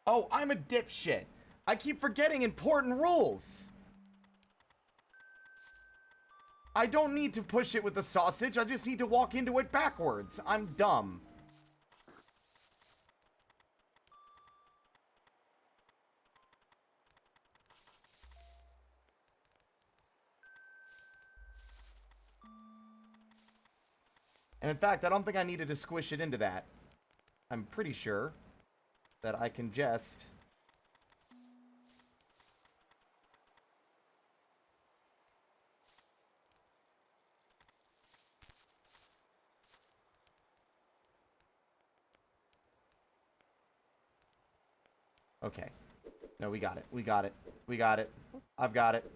Speaker 1: Oh, I'm a dipshit. I keep forgetting important rules. I don't need to push it with the sausage. I just need to walk into it backwards. I'm dumb. And in fact, I don't think I needed to squish it into that. I'm pretty sure that I can just... Okay. No, we got it. We got it. We got it. I've got it.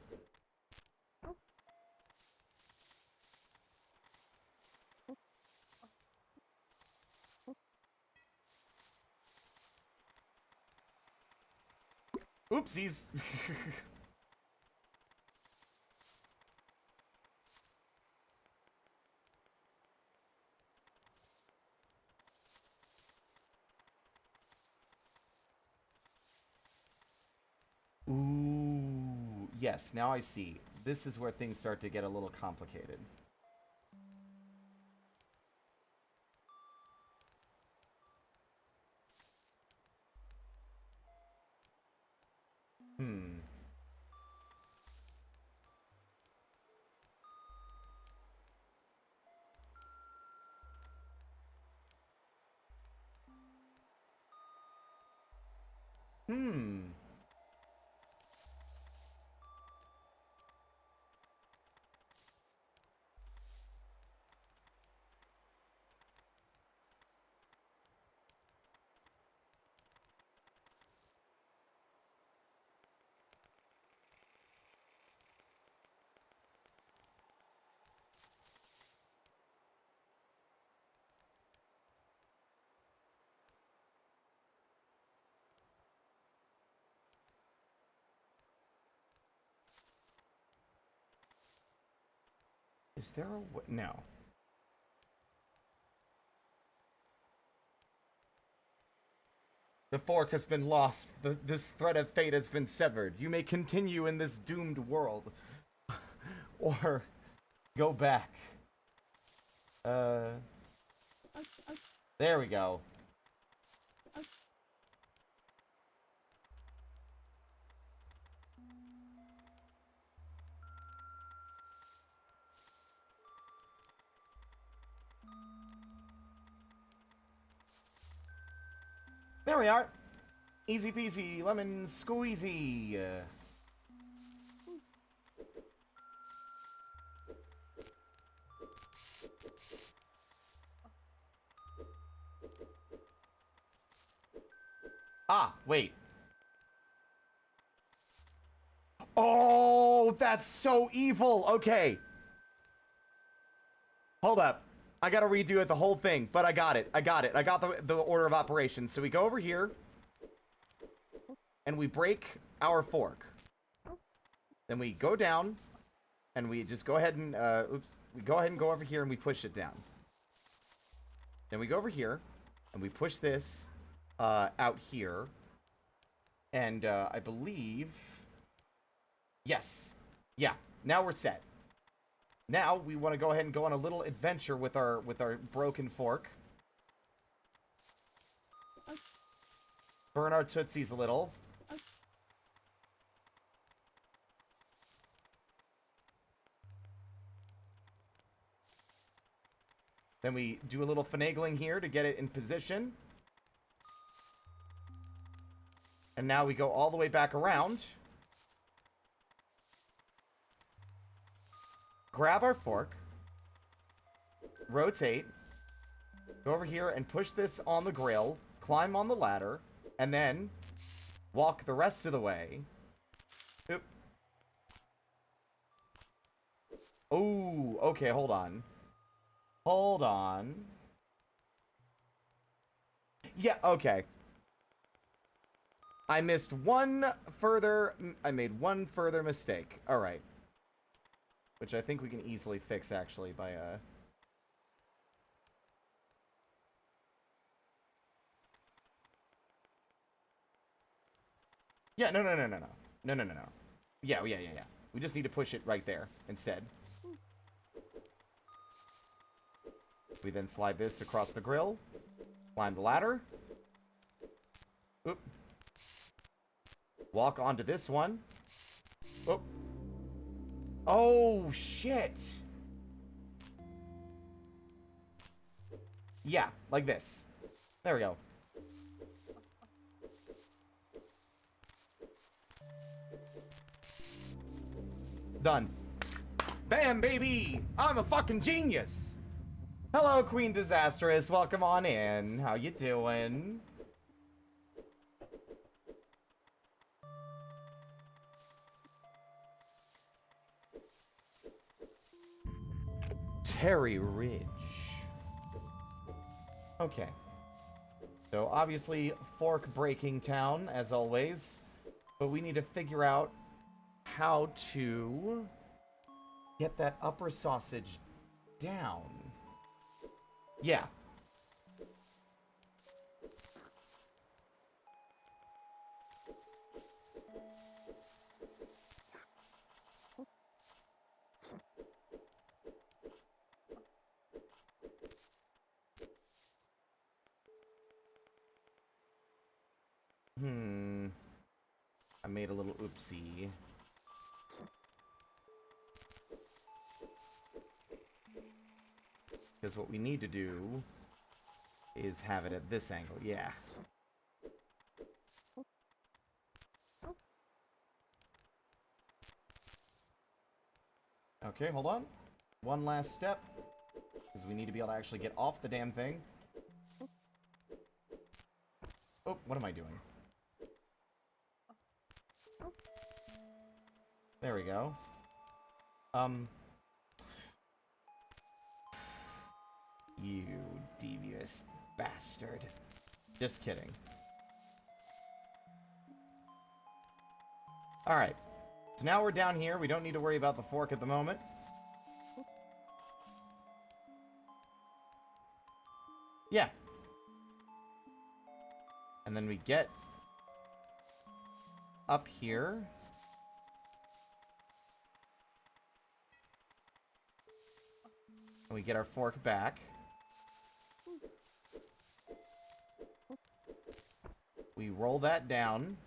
Speaker 1: Oopsies. Ooh. Yes, now I see. This is where things start to get a little complicated. Hmm. Hmm. Is there a way? No. The fork has been lost. This thread of fate has been severed. You may continue in this doomed world. Or go back. There we go. There we are. Easy peasy, lemon squeezy. Ah, wait. Oh, that's so evil. Okay. Hold up. I gotta redo it, the whole thing, but I got it. I got it. I got the order of operations. So we go over here, and we break our fork. Then we go down, and we just go ahead and, oops. We go ahead and go over here, and we push it down. Then we go over here, and we push this out here. And I believe... Yes. Yeah. Now we're set. Now we want to go ahead and go on a little adventure with our broken fork. Burn our tootsies a little. Then we do a little finagling here to get it in position. And now we go all the way back around. Grab our fork. Rotate. Go over here and push this on the grill, climb on the ladder, and then walk the rest of the way. Oop. Oh, okay, hold on. Hold on. Yeah, okay. I made one further mistake. Alright. Which I think we can easily fix, actually, by, Yeah, no. No. Yeah. We just need to push it right there, instead. We then slide this across the grill. Climb the ladder. Oop. Walk onto this one. Oop. Oh, shit. Yeah, like this. There we go. Done. Bam, baby! I'm a fucking genius! Hello, Queen Disastrous. Welcome on in. How you doing? Terry Ridge. Okay. So, obviously, fork-breaking town, as always. But we need to figure out how to get that upper sausage down. Yeah. I made a little oopsie. Because what we need to do is have it at this angle. Yeah. Okay, hold on. One last step. Because we need to be able to actually get off the damn thing. Oh, what am I doing? There we go. You devious bastard. Just kidding. Alright. So now we're down here. We don't need to worry about the fork at the moment. Yeah. And then we get up here. And we get our fork back. We roll that down.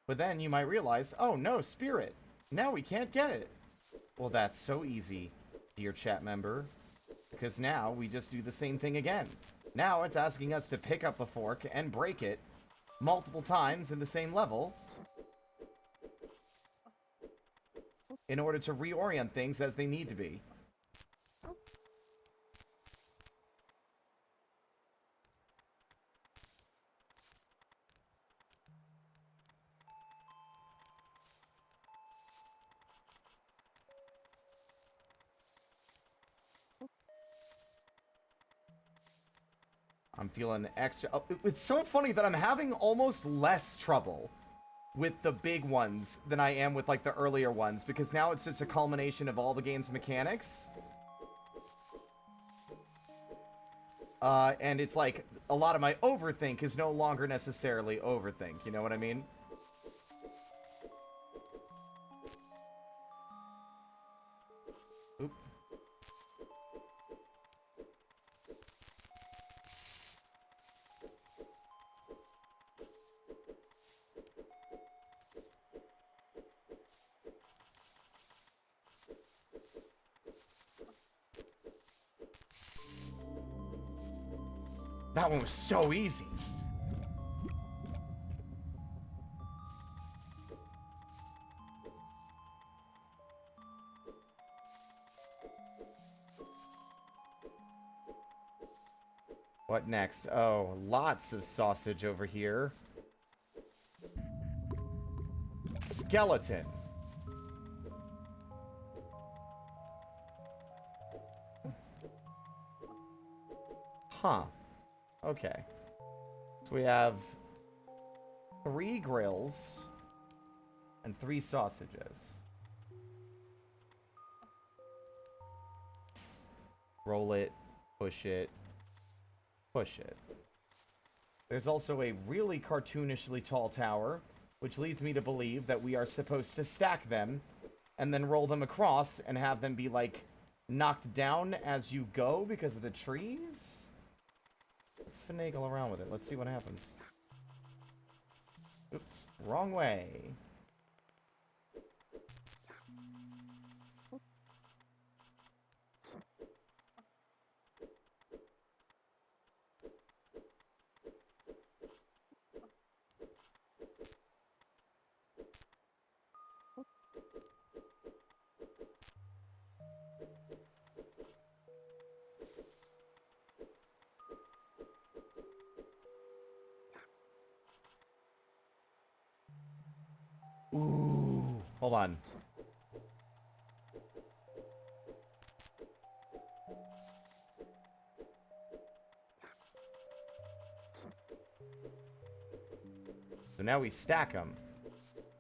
Speaker 1: But then you might realize, oh no, spirit. Now we can't get it. Well, that's so easy, dear chat member. Because now we just do the same thing again. Now it's asking us to pick up the fork and break it multiple times in the same level in order to reorient things as they need to be. I'm feeling extra... Oh, it's so funny that I'm having almost less trouble with the big ones than I am with, like, the earlier ones, because now it's just a culmination of all the game's mechanics. And it's like, a lot of my overthink is no longer necessarily overthink, you know what I mean? Oop. That one was so easy. What next? Oh, lots of sausage over here. Skeleton. Huh. Okay. So we have 3 grills and 3 sausages. Roll it, push it, push it. There's also a really cartoonishly tall tower, which leads me to believe that we are supposed to stack them and then roll them across and have them be, like, knocked down as you go because of the trees? Let's finagle around with it. Let's see what happens. Oops, wrong way. Ooh, hold on. So now we stack them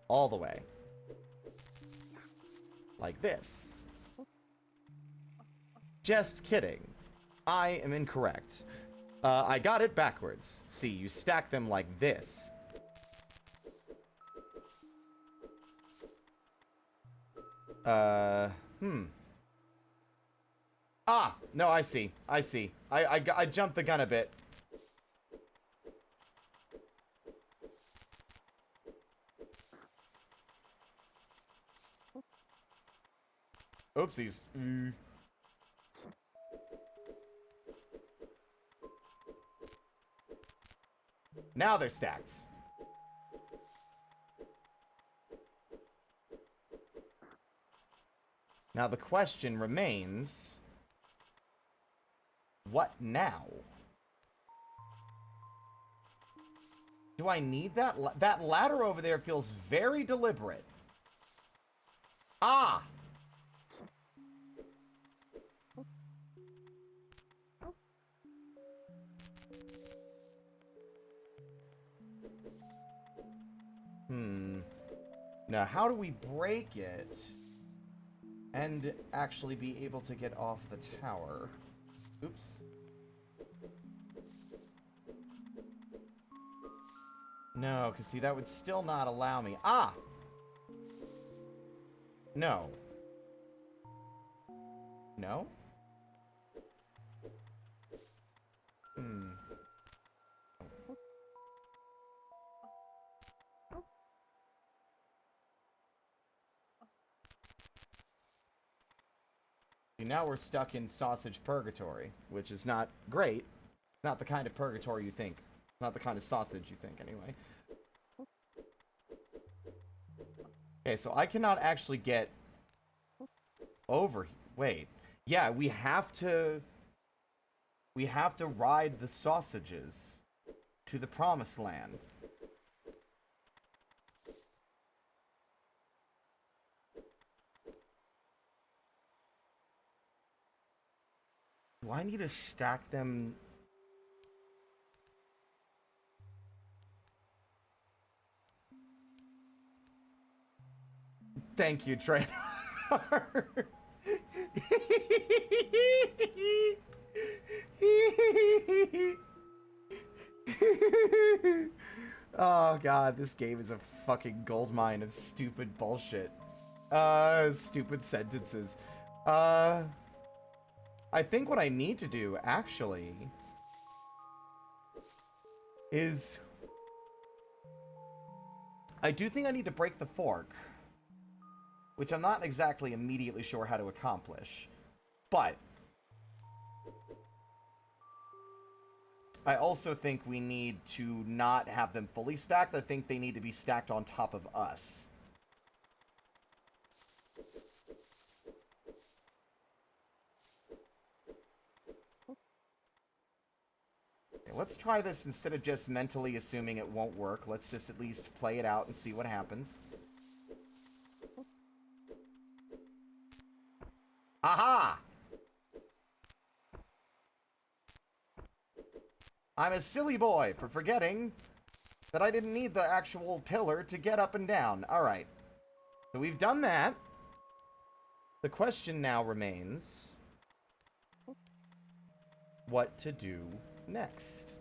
Speaker 1: all the way. Like this. Just kidding. I am incorrect. I got it backwards. See, you stack them like this. Ah! No, I see. I see. I jumped the gun a bit. Oopsies. Now they're stacked. Now the question remains, what now? Do I need that? That ladder over there feels very deliberate. Ah! Now, how do we break it and actually be able to get off the tower? Oops. No, because see, that would still not allow me. Ah! No. No? Now we're stuck in sausage purgatory, which is not great. Not the kind of purgatory you think. Not the kind of sausage you think, anyway. Okay, so I cannot actually get over... Wait. Yeah, we have to... We have to ride the sausages to the promised land. Do I need to stack them? Thank you, Trainer. Oh god, this game is a fucking goldmine of stupid bullshit. Stupid sentences. I think what I need to do, actually, is... I do think I need to break the fork, which I'm not exactly immediately sure how to accomplish, but I also think we need to not have them fully stacked. I think they need to be stacked on top of us. let's try this instead of just mentally assuming it won't work. Let's just at least play it out and see what happens. Aha! I'm a silly boy for forgetting that I didn't need the actual pillar to get up and down. Alright. So we've done that. The question now remains what to do next.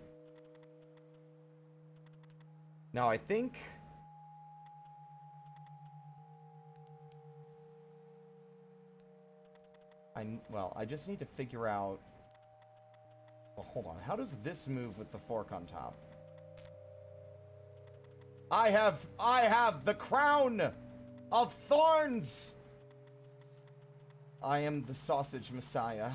Speaker 1: Now, I think... I just need to figure out... Well, hold on. How does this move with the fork on top? I have the crown of thorns! I am the sausage messiah.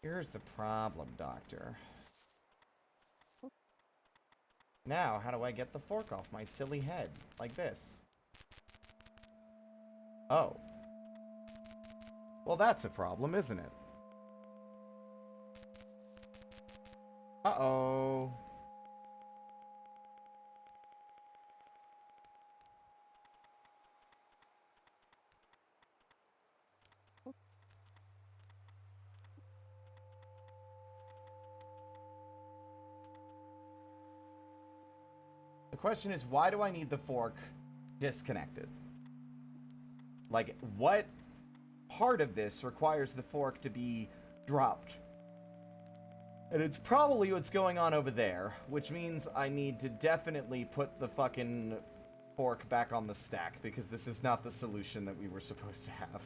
Speaker 1: Here's the problem, Doctor. Now, how do I get the fork off my silly head? Like this. Oh. Well, that's a problem, isn't it? Uh-oh. The question is, why do I need the fork disconnected? Like, what part of this requires the fork to be dropped? And it's probably what's going on over there, which means I need to definitely put the fucking fork back on the stack, because this is not the solution that we were supposed to have.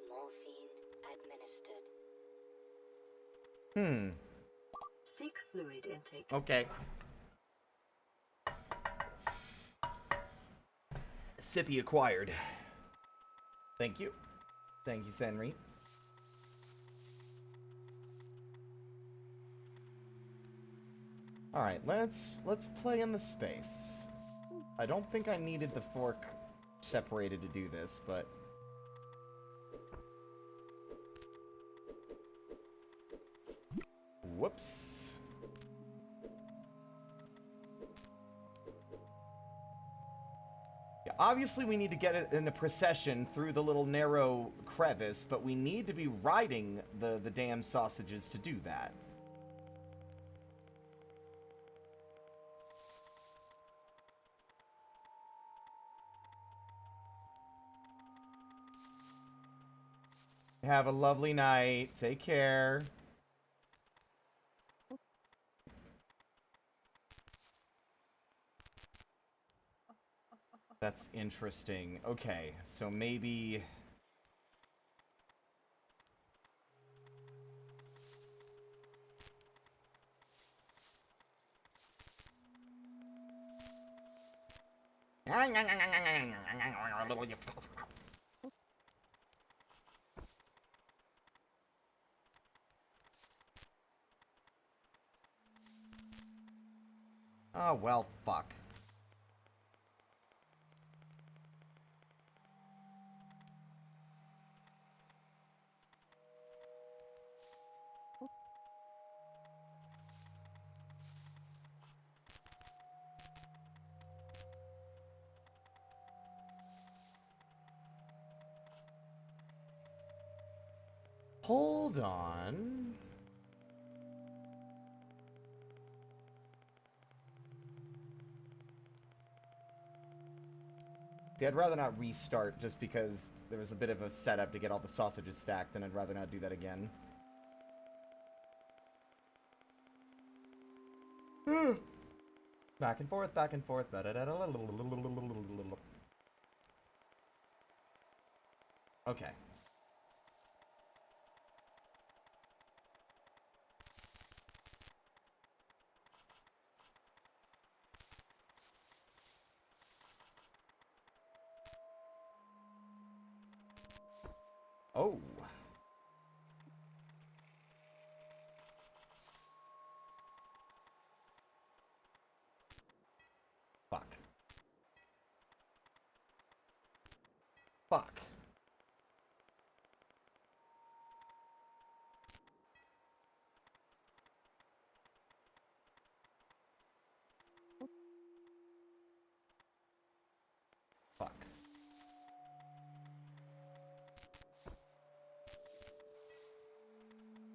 Speaker 3: Morphine administered.
Speaker 4: Seek fluid intake.
Speaker 1: Okay. Sippy acquired. Thank you. Thank you, Senri. Alright, let's play in the space. I don't think I needed the fork separated to do this, but... Whoops. Yeah, obviously we need to get it in a procession through the little narrow crevice, but we need to be riding the damn sausages to do that. Have a lovely night. Take care. That's interesting. Okay, so maybe... Oh, well, fuck. Hold on. See, I'd rather not restart just because there was a bit of a setup to get all the sausages stacked, and I'd rather not do that again. Back and forth, back and forth. Okay. Oh. Fuck. Fuck. Fuck.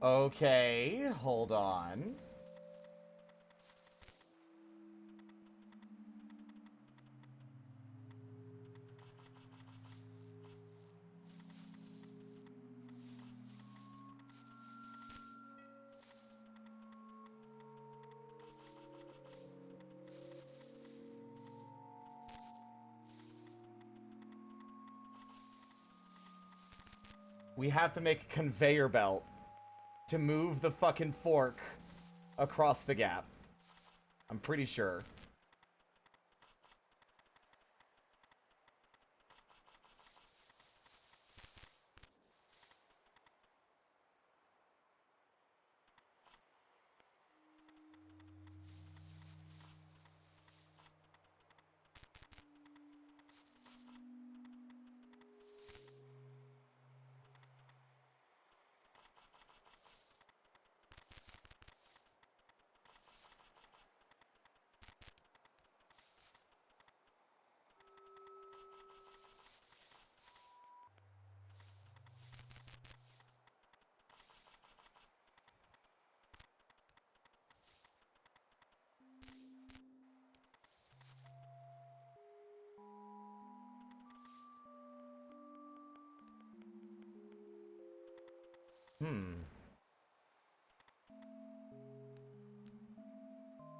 Speaker 1: Okay, hold on. We have to make a conveyor belt to move the fucking fork across the gap. I'm pretty sure.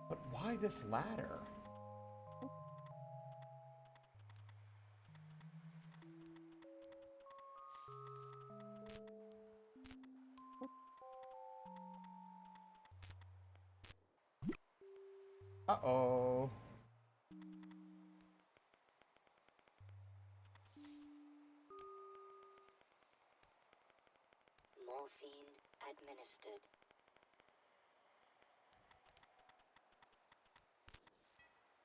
Speaker 1: But why this ladder? Uh-oh.
Speaker 3: Morphine administered.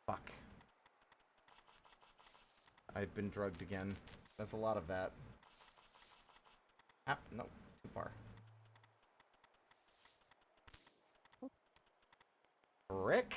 Speaker 1: Fuck. I've been drugged again. That's a lot of that. Ah, no. Too far. Rick?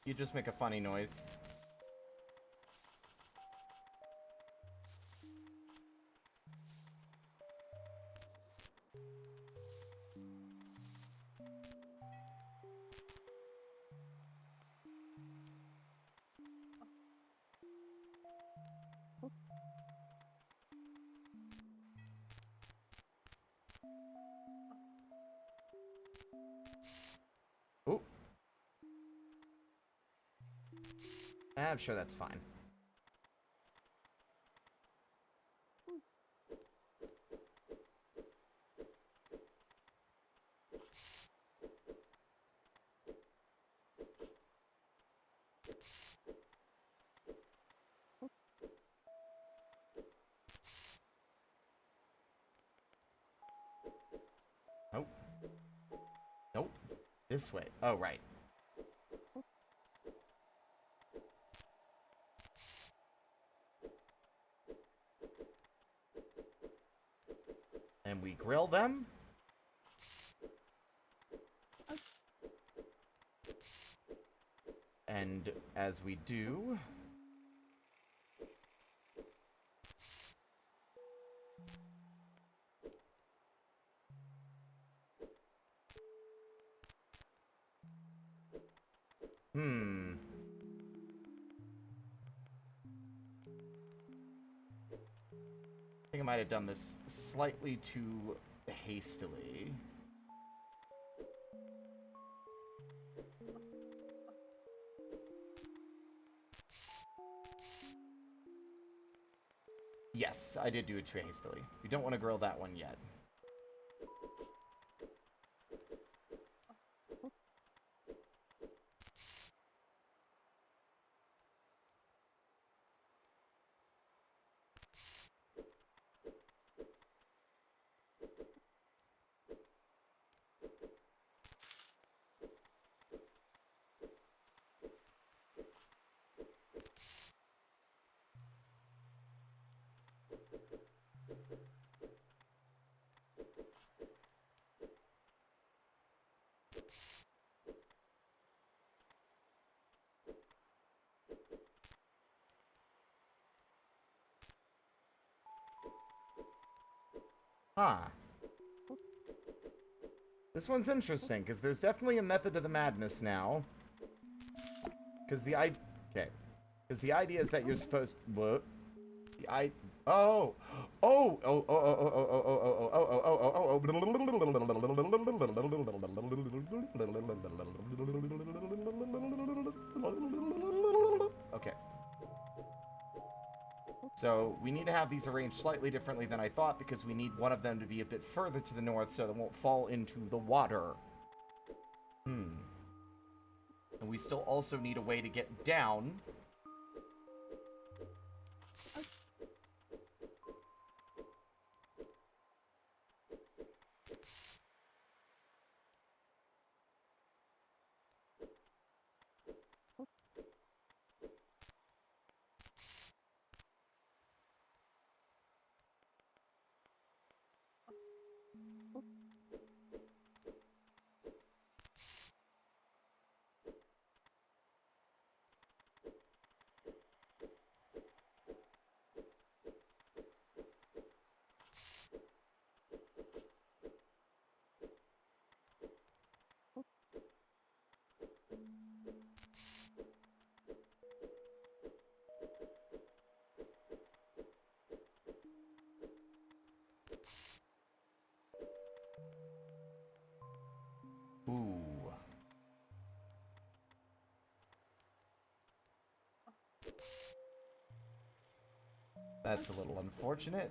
Speaker 1: You just make a funny noise. Ooh. I'm sure that's fine. This way. Oh, right. And we grill them. And as we do... I think I might have done this slightly too hastily. Yes, I did do it too hastily. We don't want to grill that one yet. Huh. This one's interesting, because there's definitely a method to the madness now. Because the okay. Because the idea is that you're supposed... What? Oh! Oh! Oh! Oh! Oh! Oh! Oh! Oh! Oh! Okay. So, we need to have these arranged slightly differently than I thought, because we need one of them to be a bit further to the north so they won't fall into the water. And we still also need a way to get down. Ooh. That's a little unfortunate.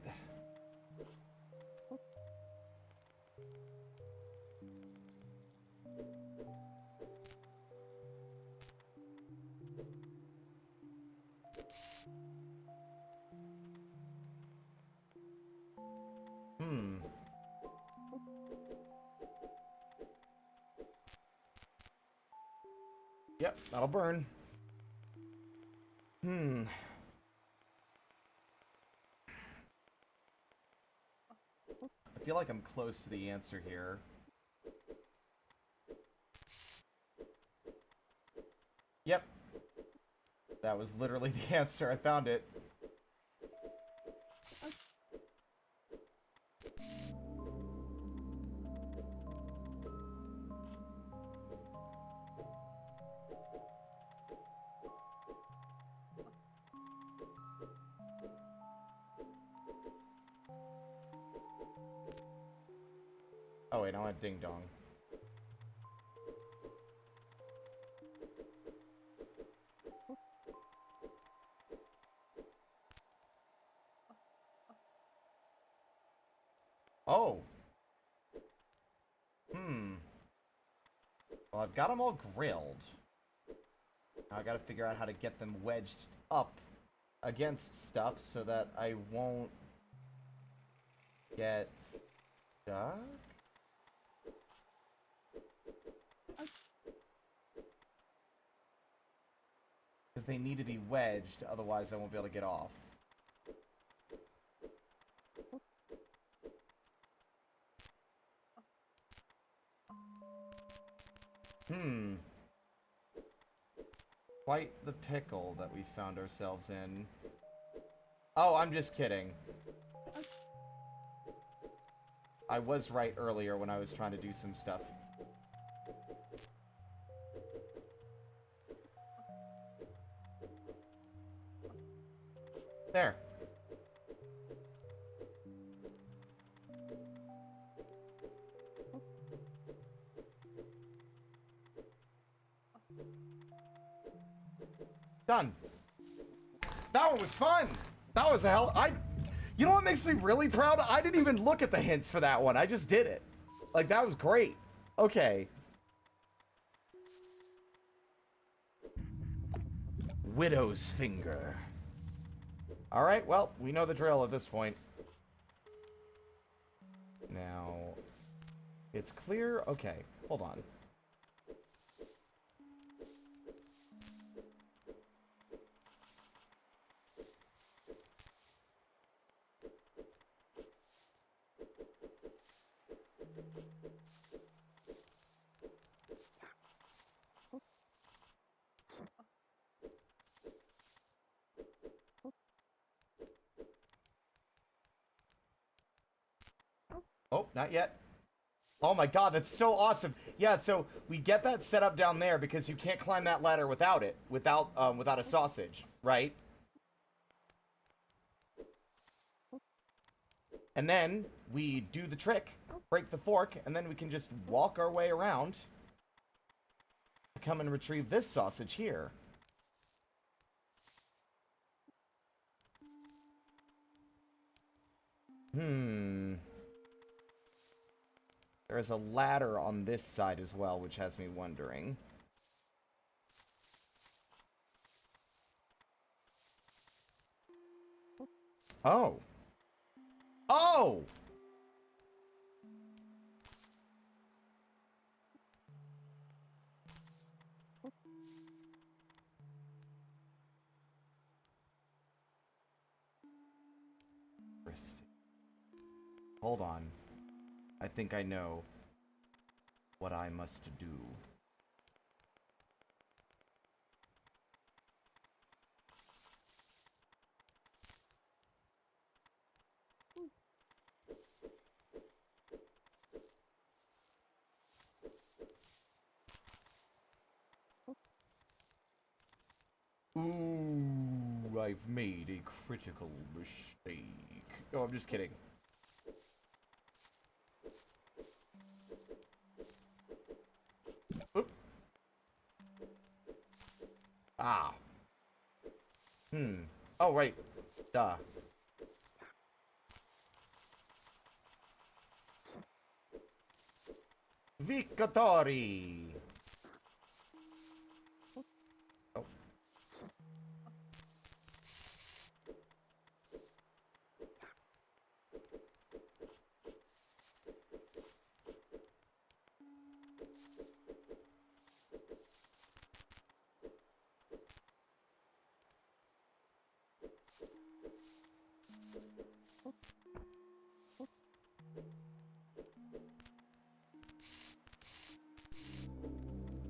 Speaker 1: Yep, that'll burn. I feel like I'm close to the answer here. Yep. That was literally the answer. I found it. Oh wait, I want ding dong. Oh. Well, I've got them all grilled. Now I gotta figure out how to get them wedged up against stuff so that I won't get stuck. Because they need to be wedged, otherwise I won't be able to get off. Quite the pickle that we found ourselves in. Oh, I'm just kidding. I was right earlier when I was trying to do some stuff. There. Done. That one was fun. That was a hell. You know what makes me really proud? I didn't even look at the hints for that one. I just did it. Like, that was great. Okay. Widow's Finger. Alright, well, we know the drill at this point. Now, it's clear. Okay, hold on. Oh, not yet. Oh my god, that's so awesome. Yeah, so we get that set up down there because you can't climb that ladder without it, without a sausage, right? And then we do the trick, break the fork, and then we can just walk our way around to come and retrieve this sausage here. There's a ladder on this side as well, which has me wondering. Oh. Oh! Hold on. I think I know what I must do. Ooh, I've made a critical mistake. Oh, I'm just kidding. Oop. Ah. Oh, right. Duh. Victory! Oh.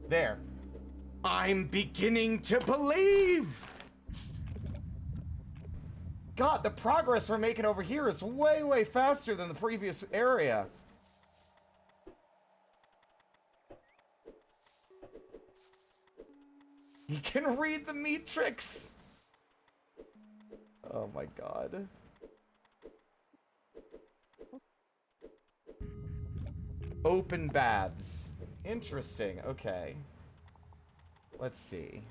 Speaker 1: There. I'm beginning to believe! God, the progress we're making over here is way, way faster than the previous area. He can read the meat tricks! Oh my god. Open baths. Interesting, okay. Let's see.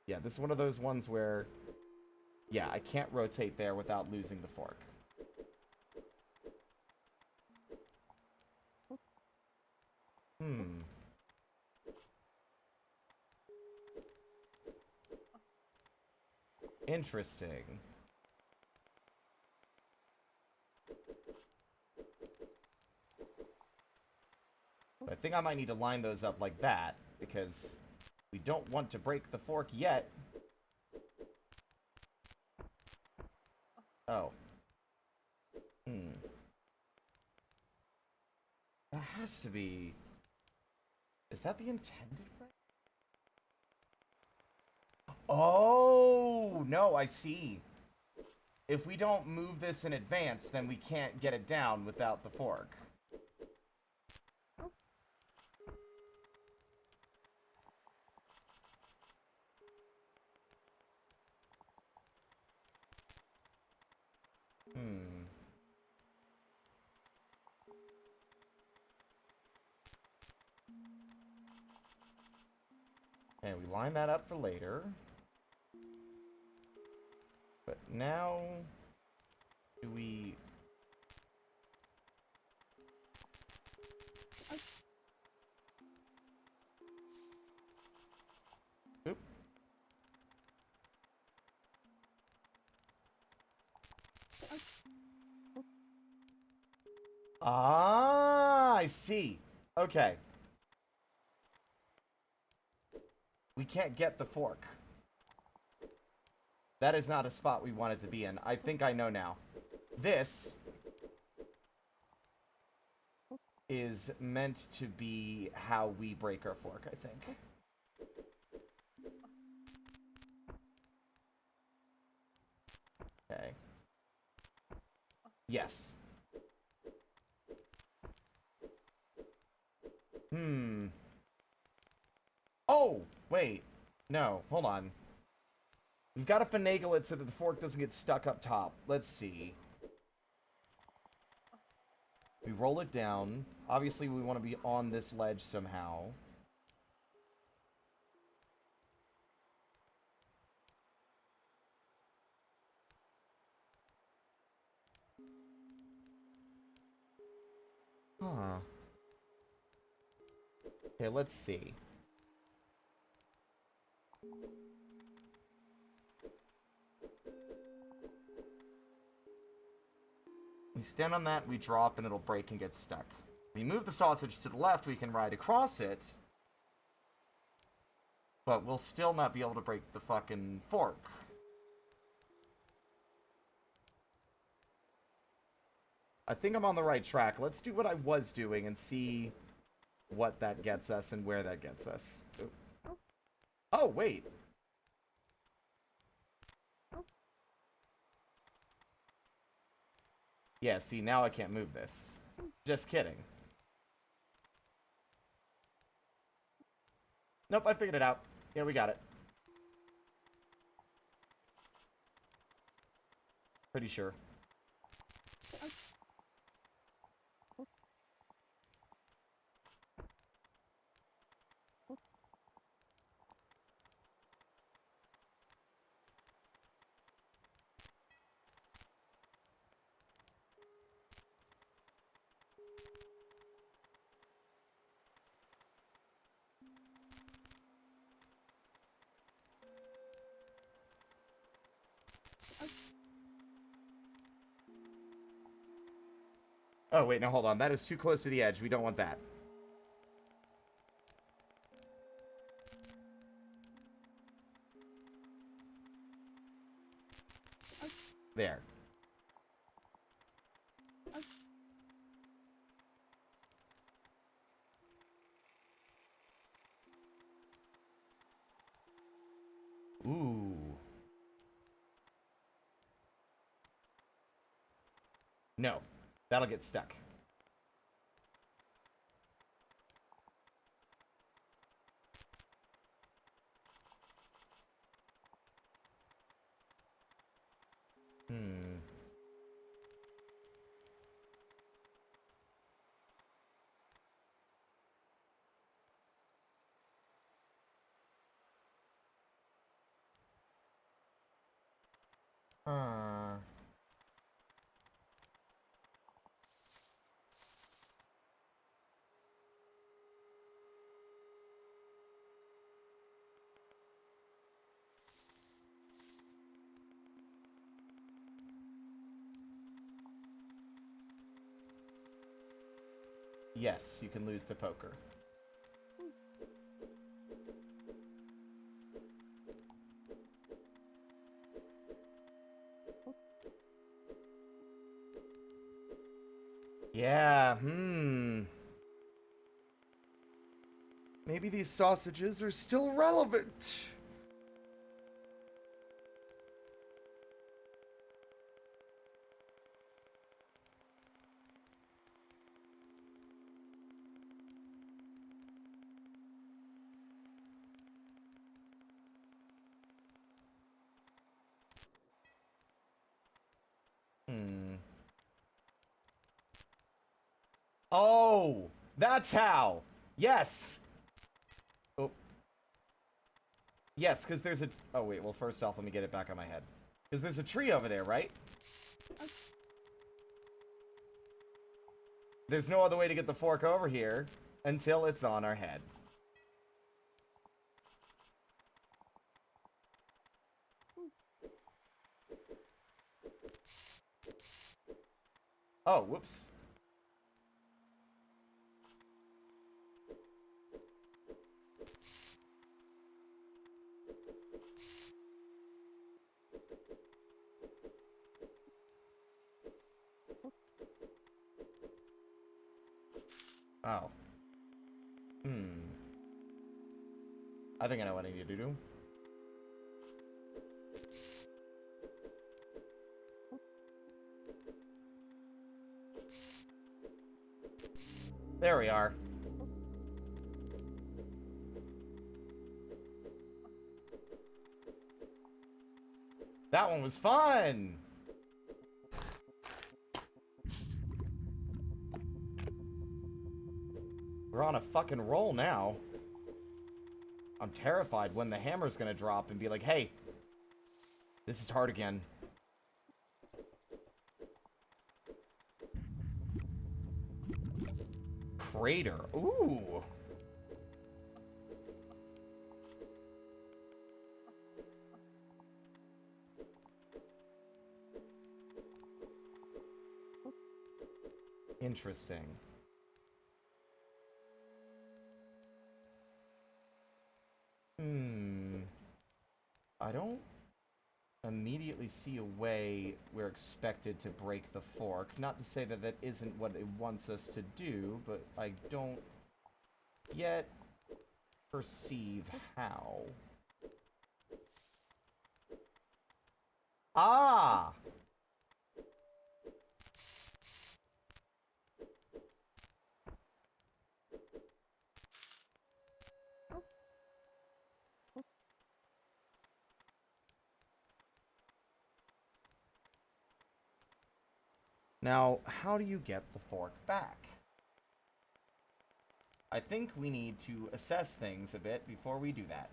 Speaker 1: Yeah, this is one of those ones where... Yeah, I can't rotate there without losing the fork. Interesting. think I might need to line those up like that, because we don't want to break the fork yet. Oh. That has to be... Is that the intended way? Oh, no, I see. If we don't move this in advance, then we can't get it down without the fork. And we line that up for later. But now... Do we... Oop. Ah, I see. Okay. We can't get the fork. That is not a spot we want it to be in. I think I know now. This is meant to be how we break our fork, I think. Okay. Yes. Oh, wait. No, hold on. We've got to finagle it so that the fork doesn't get stuck up top. Let's see. We roll it down. Obviously, we want to be on this ledge somehow. Huh. Okay, let's see. We stand on that, we drop, and it'll break and get stuck. We move the sausage to the left, we can ride across it. But we'll still not be able to break the fucking fork. I think I'm on the right track. Let's do what I was doing and see what that gets us and where that gets us. Ooh. Oh, wait. Yeah, see, now I can't move this. Just kidding. Nope, I figured it out. Yeah, we got it. Pretty sure. Oh, wait, no, hold on. That is too close to the edge. We don't want that. There. Ooh. No. That'll get stuck. Yes, you can lose the poker. Yeah, maybe these sausages are still relevant. Oh, that's how. Yes. Oh. Yes, because there's a... Oh, wait. Well, first off, let me get it back on my head. Because there's a tree over there, right? There's no other way to get the fork over here until it's on our head. Oh, whoops. Oh. I think I know what I need to do. There we are. That one was fun! We're on a fucking roll now. I'm terrified when the hammer's gonna drop and be like, hey, this is hard again. Crater. Ooh. Interesting. I don't immediately see a way we're expected to break the fork. Not to say that that isn't what it wants us to do, but I don't yet perceive how. Ah! Now, how do you get the fork back? I think we need to assess things a bit before we do that.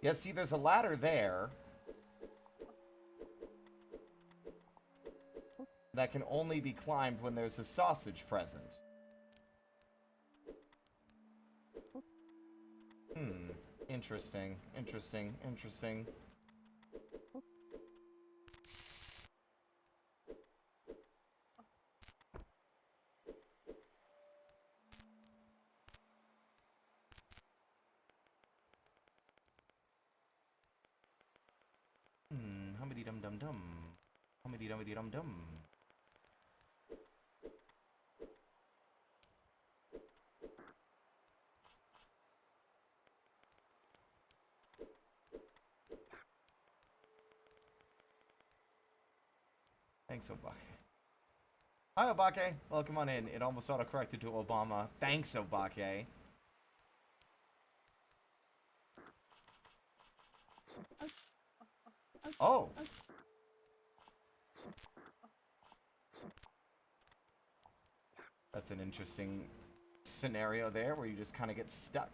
Speaker 1: Yeah, see, there's a ladder there that can only be climbed when there's a sausage present. Interesting, interesting, interesting. Hummity dum dum dum. Hummity dummity dum dum. Thanks, Obake. Hi, Obake. Welcome on in. It almost auto-corrected to Obama. Thanks, Obake. Oh. That's an interesting scenario there where you just kind of get stuck.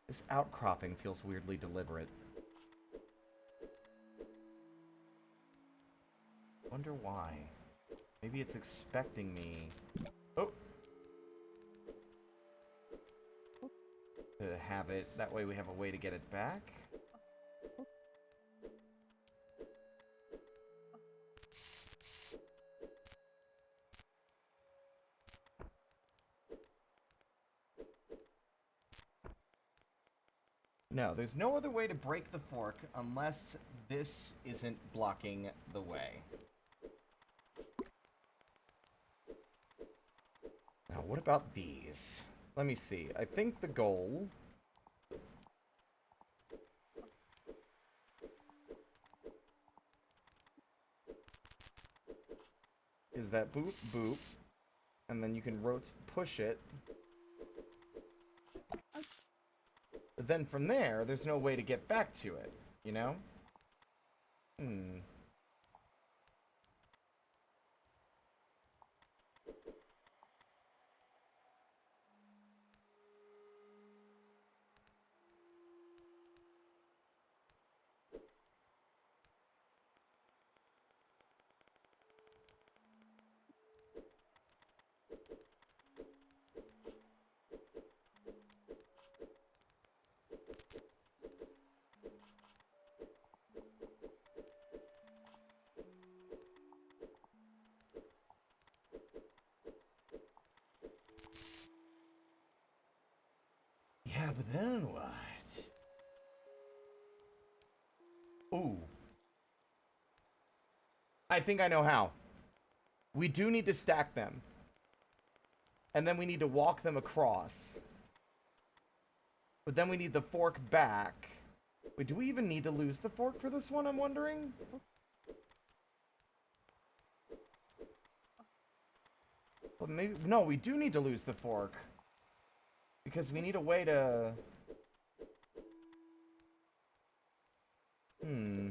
Speaker 1: This outcropping feels weirdly deliberate. Wonder why. Maybe it's expecting me. Oh! To have it. That way we have a way to get it back. No, there's no other way to break the fork unless this isn't blocking the way. Now, what about these? Let me see. I think the goal... is that boop, boop, and then you can push it. But then from there, there's no way to get back to it, you know? Hmm. Yeah, but then what? Ooh. I think I know how. We do need to stack them. And then we need to walk them across. But then we need the fork back. Wait, do we even need to lose the fork for this one, I'm wondering? Well, maybe... No, we do need to lose the fork. Because we need a way to... Hmm...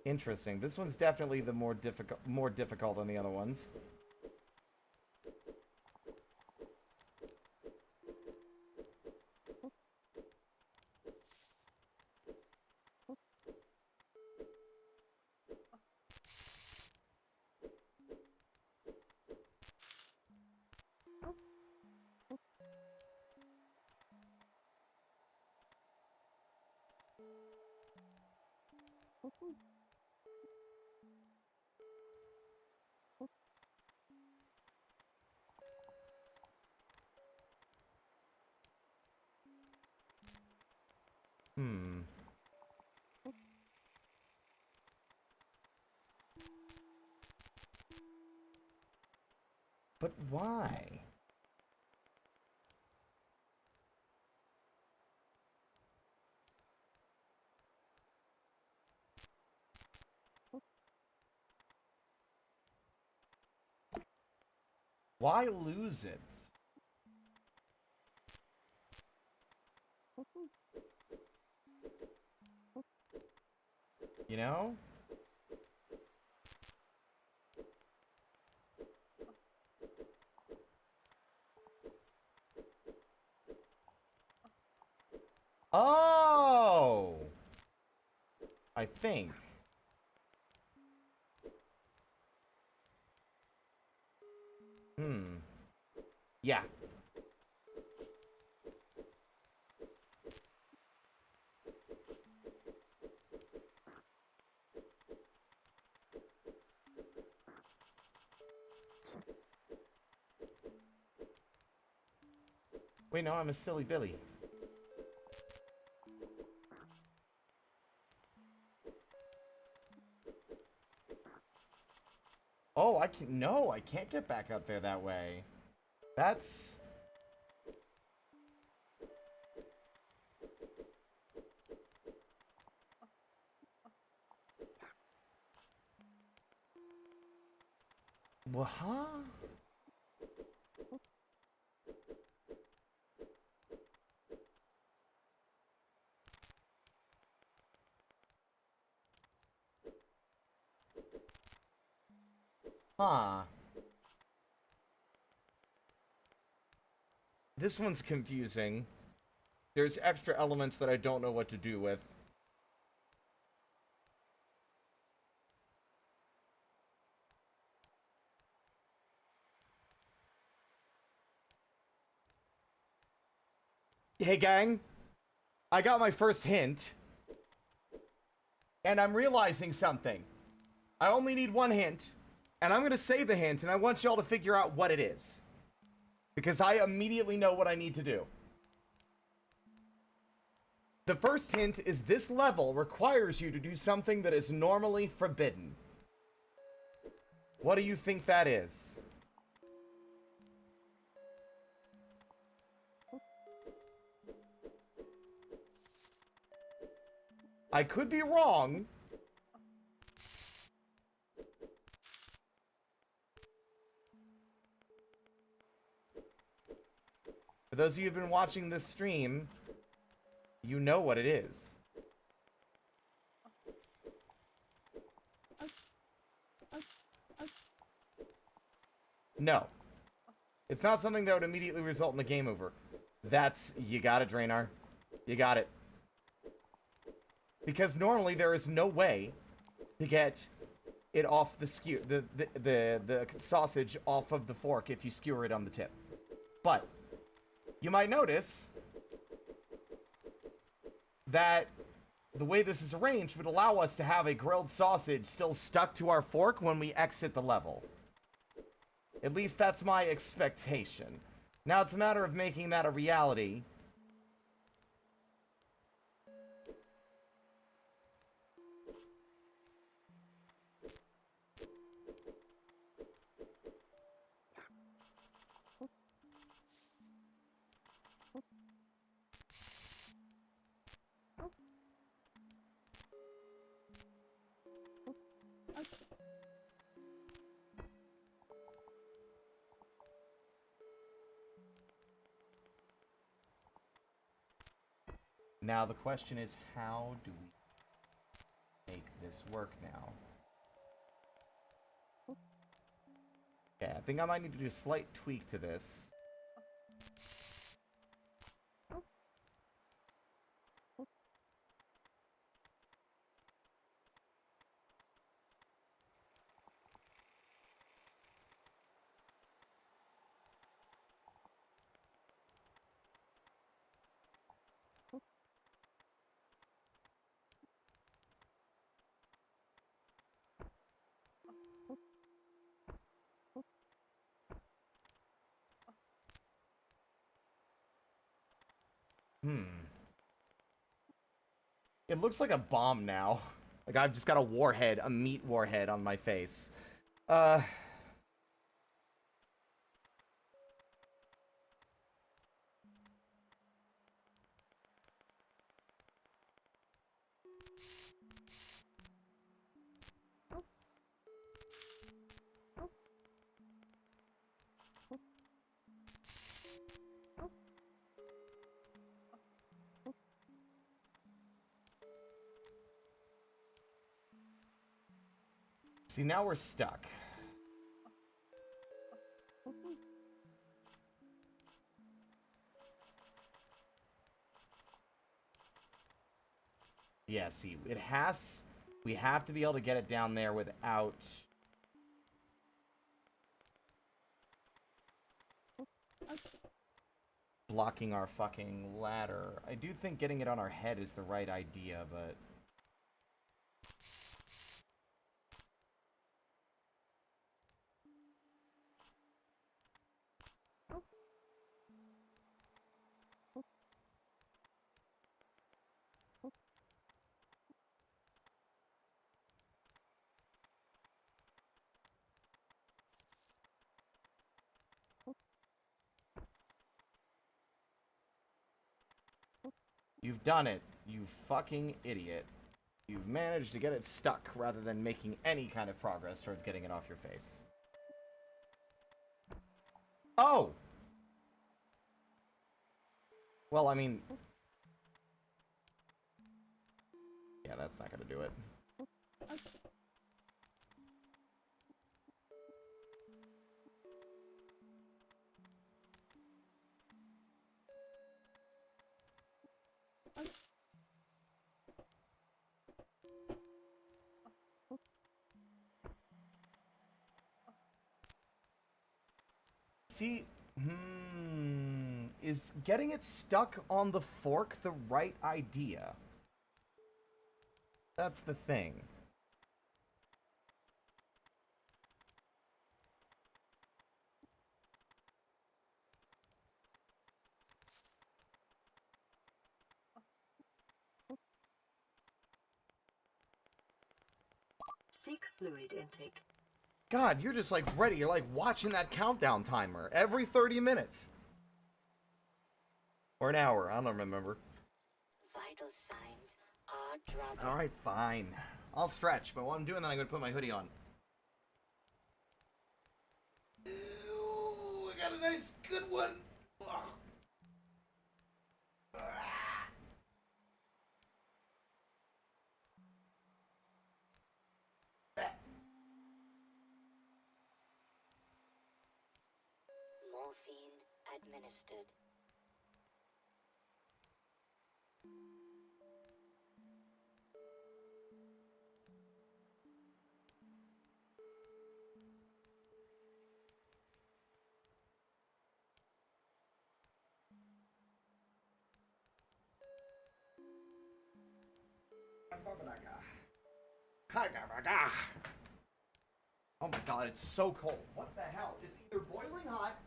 Speaker 1: Interesting. This one's definitely the more difficult than the other ones. Hmm. But why? Why lose it? You know? Oh! I think. Hmm. Yeah. Wait, no, I'm a silly Billy. Oh, I can... No, I can't get back up there that way. That's... Well, huh? Huh. This one's confusing. There's extra elements that I don't know what to do with. Hey, gang. I got my first hint. And I'm realizing something. I only need one hint. And I'm going to say the hint, and I want y'all to figure out what it is. Because I immediately know what I need to do. The first hint is this level requires you to do something that is normally forbidden. What do you think that is? I could be wrong. For those of you who've been watching this stream, you know what it is. No. It's not something that would immediately result in the game over. That's... You got it, Drainar. You got it. Because normally there is no way to get it off the the sausage off of the fork if you skewer it on the tip. But you might notice that the way this is arranged would allow us to have a grilled sausage still stuck to our fork when we exit the level. At least that's my expectation. Now it's a matter of making that a reality. Now the question is, how do we make this work now? Yeah, I think I might need to do a slight tweak to this. It looks like a bomb now. Like I've just got a warhead, a meat warhead on my face. See, now we're stuck. Yeah, see, it has... We have to be able to get it down there without... blocking our fucking ladder. I do think getting it on our head is the right idea, but... You've done it, you fucking idiot. You've managed to get it stuck rather than making any kind of progress towards getting it off your face. Oh! Well, I mean... Yeah, that's not gonna do it. See, is getting it stuck on the fork the right idea? That's the thing.
Speaker 4: Seek fluid intake.
Speaker 1: God, you're just like ready. You're like watching that countdown timer every 30 minutes. Or an hour, I don't remember.
Speaker 3: Vital signs are dropping.
Speaker 1: Alright, fine. I'll stretch, but while I'm doing that, I'm going to put my hoodie on. Ooh, I got a nice, good one. Ugh.
Speaker 3: Morphine administered.
Speaker 1: Oh my god, it's so cold. What the hell? It's either boiling hot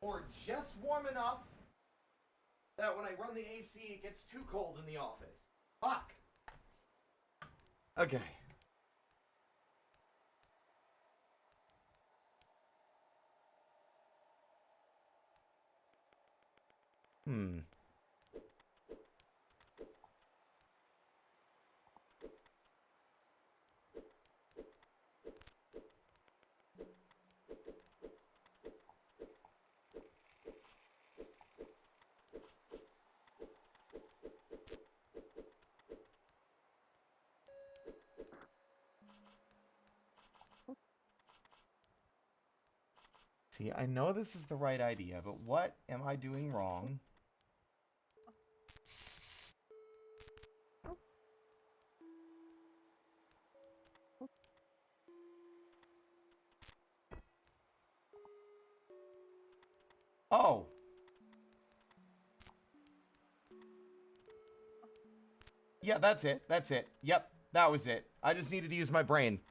Speaker 1: or just warm enough that when I run the AC, it gets too cold in the office. Fuck. Okay. See, I know this is the right idea, but what am I doing wrong? Oh! Yeah, that's it. That's it. Yep, that was it. I just needed to use my brain.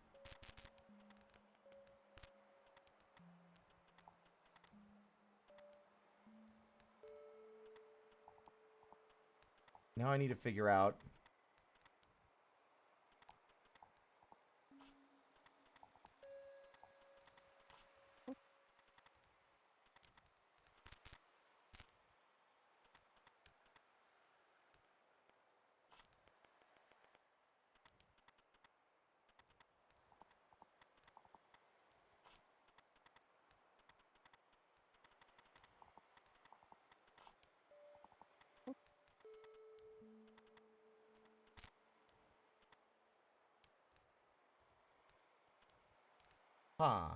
Speaker 1: Now I need to figure out... Huh.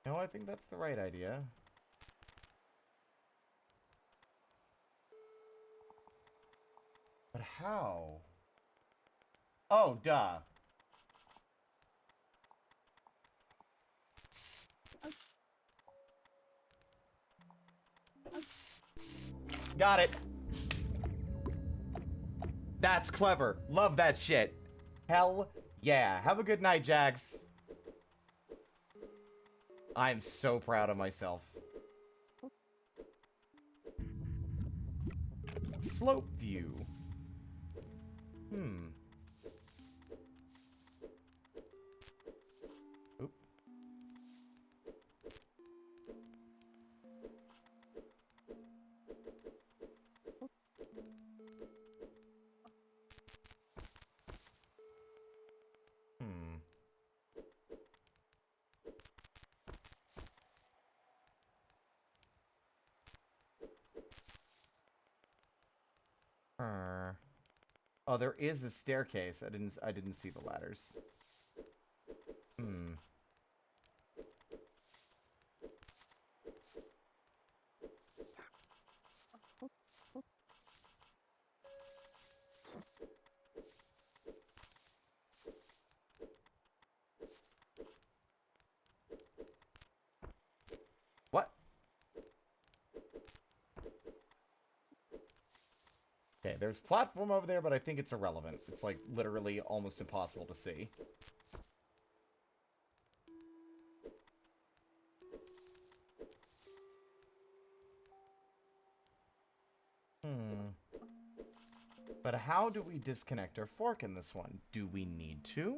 Speaker 1: No, I think that's the right idea. But how? Oh, duh. Got it. That's clever. Love that shit. Hell yeah. Have a good night, Jax. I'm so proud of myself. Slope view. Oop. Oh, there is a staircase. I didn't see the ladders. Okay, there's platform over there, but I think it's irrelevant. It's, like, literally almost impossible to see. But how do we disconnect our fork in this one? Do we need to?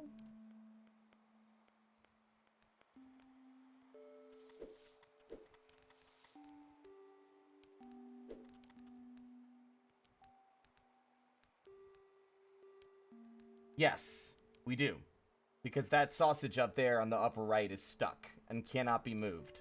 Speaker 1: Yes, we do. Because that sausage up there on the upper right is stuck and cannot be moved.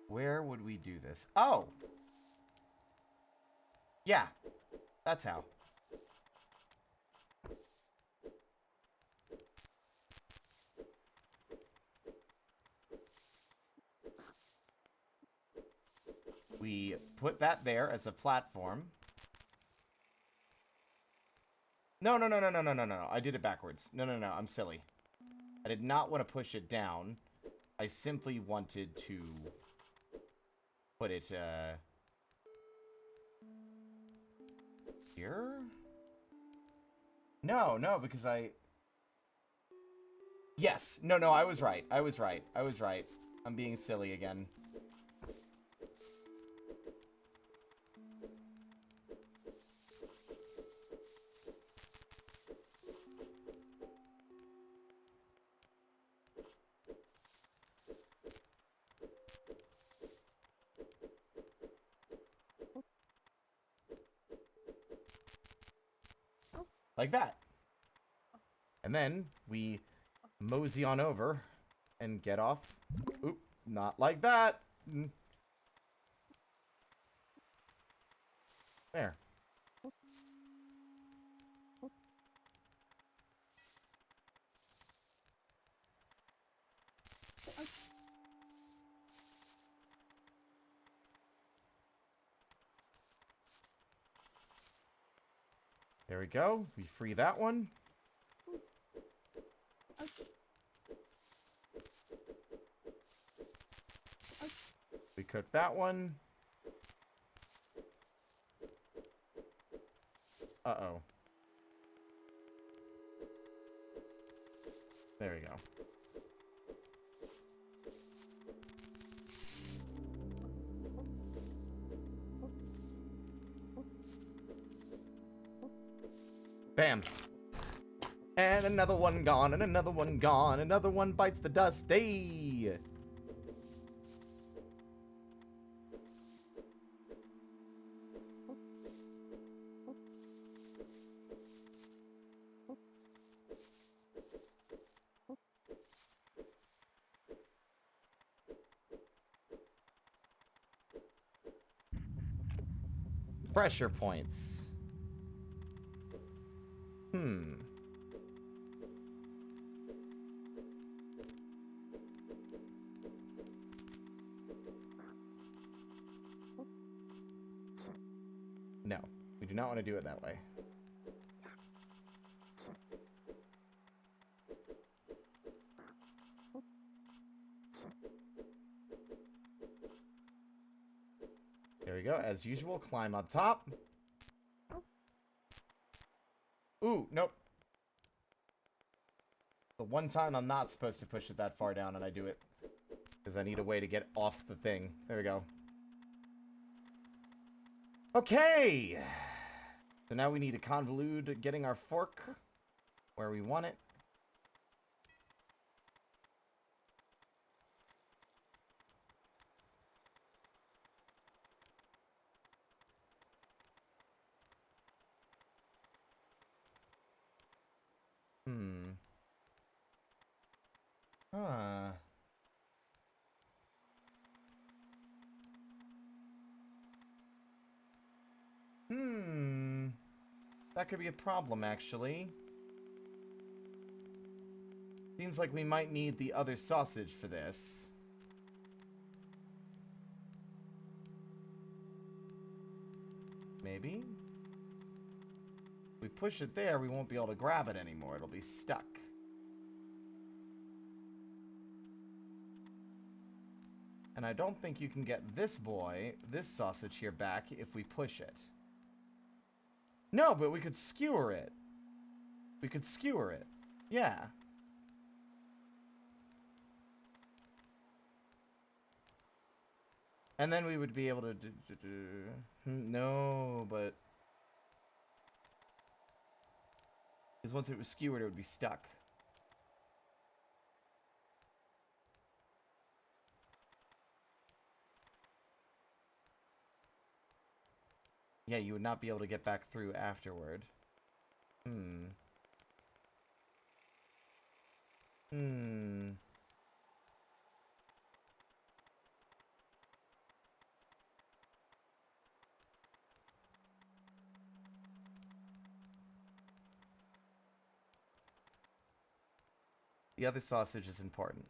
Speaker 1: Where would we do this? Oh! Yeah, that's how. We put that there as a platform. No. I did it backwards. No. I'm silly. I did not want to push it down. I simply wanted to put it, here? No, because I... Yes. No, I was right. I was right. I'm being silly again. Like that. And then we mosey on over and get off. Oop, not like that. There. There we go. We free that one. We cook that one. Uh-oh. There we go. Bam. And another one gone, and another one gone. Another one bites the dust. Hey! Pressure points. No, we do not want to do it that way. There we go. As usual, climb up top. Ooh, nope. The one time I'm not supposed to push it that far down, and I do it. Because I need a way to get off the thing. There we go. Okay! So now we need to convolute getting our fork where we want it. Huh. That could be a problem, actually. Seems like we might need the other sausage for this. Maybe? If we push it there, we won't be able to grab it anymore. It'll be stuck. And I don't think you can get this sausage here back if we push it. No, but we could skewer it. We could skewer it. Yeah. And then we would be able to No, but... Because once it was skewered, it would be stuck. Yeah, you would not be able to get back through afterward. The other sausage is important.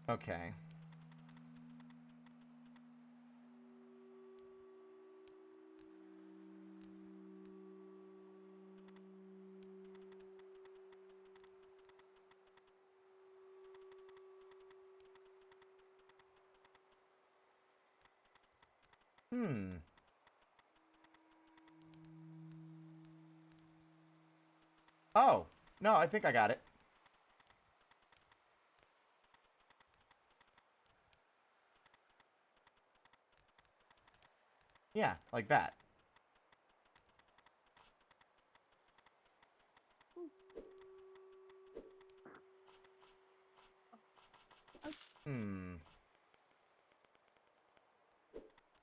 Speaker 1: Okay. Oh, no, I think I got it. Yeah, like that.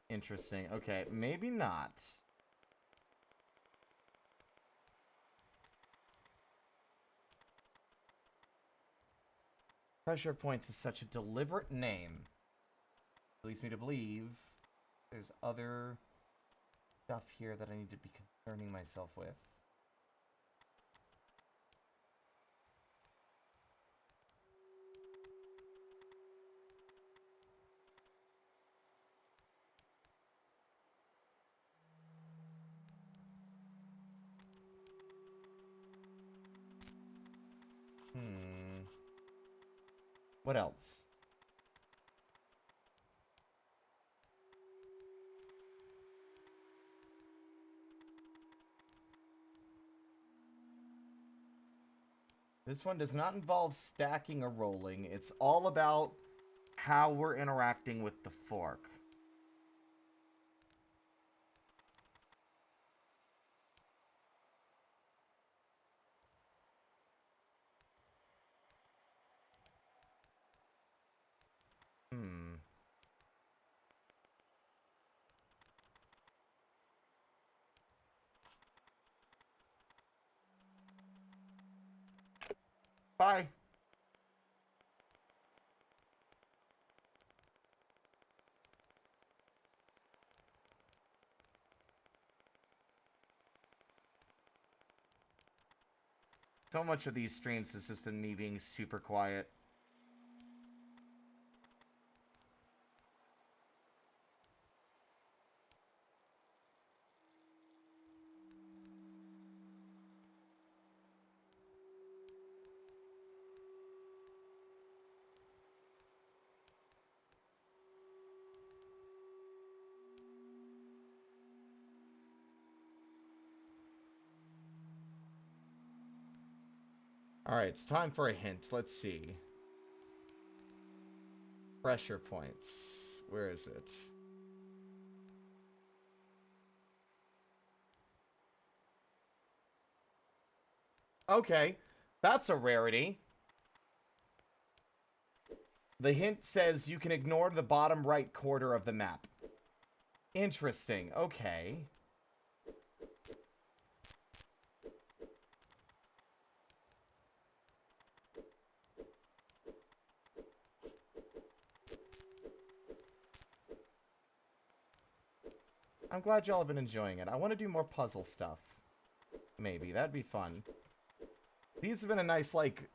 Speaker 1: Interesting. Okay, maybe not. Pressure points is such a deliberate name. Leads me to believe there's other stuff here that I need to be concerning myself with. What else? This one does not involve stacking or rolling. It's all about how we're interacting with the fork. Bye. So much of these streams has just been me being super quiet. Alright, it's time for a hint. Let's see. Pressure points. Where is it? Okay, that's a rarity. The hint says you can ignore the bottom right corner of the map. Interesting, okay. I'm glad y'all have been enjoying it. I want to do more puzzle stuff. Maybe. That'd be fun. These have been a nice, like,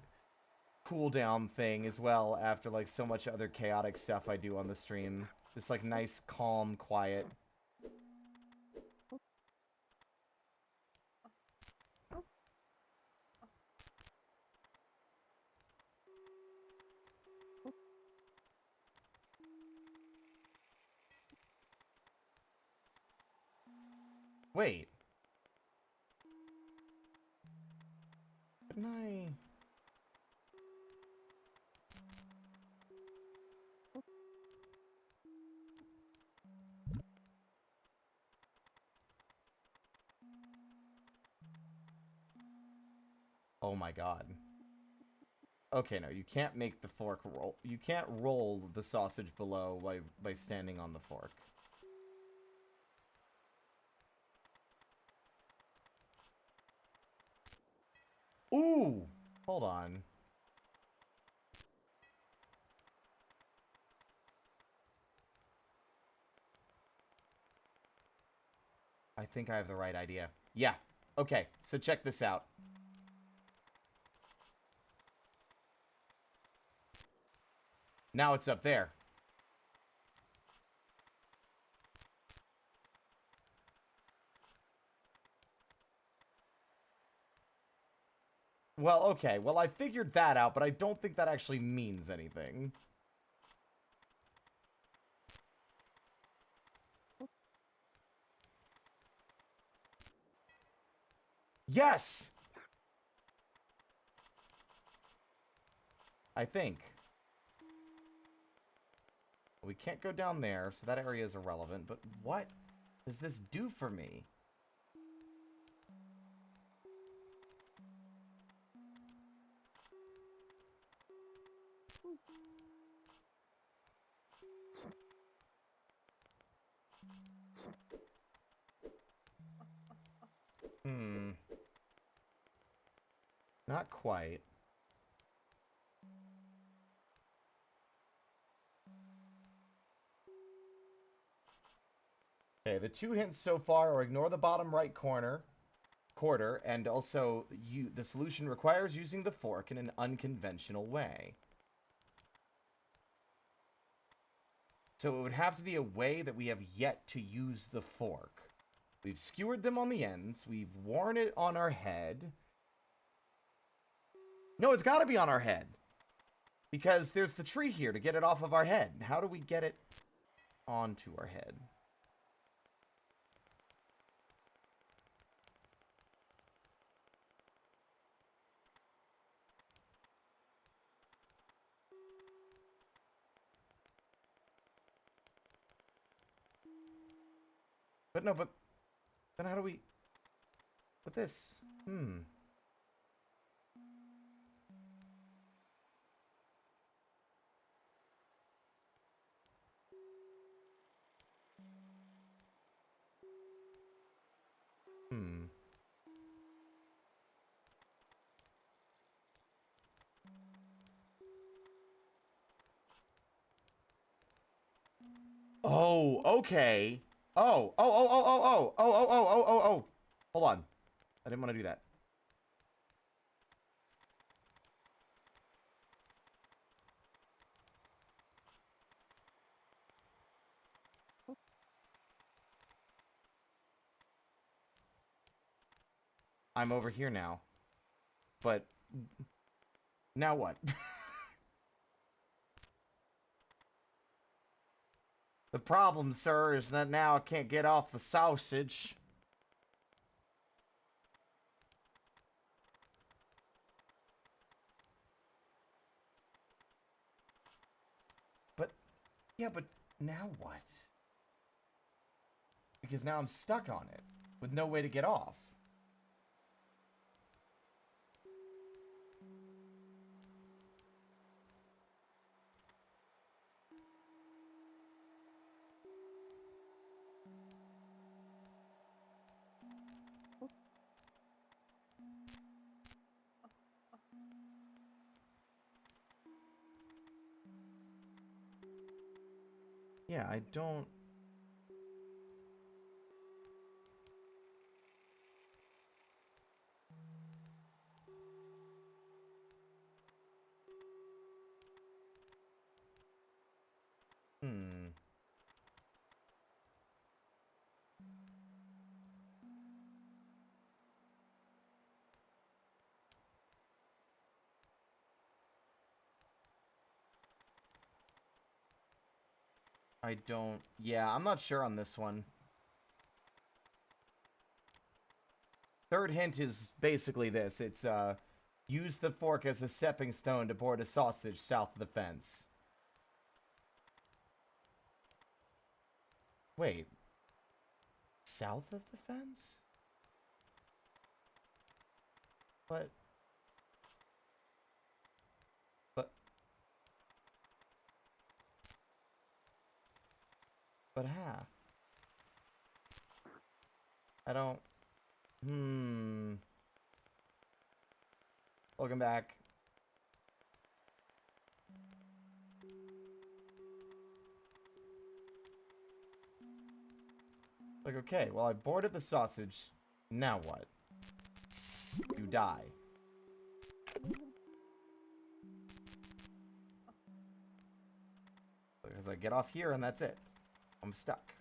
Speaker 1: cool-down thing as well after, like, so much other chaotic stuff I do on the stream. Just, like, nice, calm, quiet. Wait. Couldn't I... Oh my god. Okay, no, you can't make the fork roll. You can't roll the sausage below by standing on the fork. Ooh! Hold on. I think I have the right idea. Yeah. Okay, so check this out. Now it's up there. Well, okay. Well, I figured that out, but I don't think that actually means anything. Yes! I think. We can't go down there, so that area is irrelevant. But what does this do for me? Not quite. Okay, the 2 hints so far are ignore the bottom right quarter, and also the solution requires using the fork in an unconventional way. So it would have to be a way that we have yet to use the fork. We've skewered them on the ends. We've worn it on our head. No, it's got to be on our head. Because there's the tree here to get it off of our head. How do we get it onto our head? But no, but then how do we... With this? Oh, okay. Oh. Hold on. I didn't want to do that. I'm over here now. But now what? The problem, sir, is that now I can't get off the sausage. But, yeah, but now what? Because now I'm stuck on it, with no way to get off. Yeah, I don't... I don't... Yeah, I'm not sure on this one. Third hint is basically this. It's, use the fork as a stepping stone to board a sausage south of the fence. Wait. South of the fence? What? But how? I don't... Welcome back. Like, okay, well, I boarded the sausage. Now what? You die. Because I get off here and that's it. I'm stuck.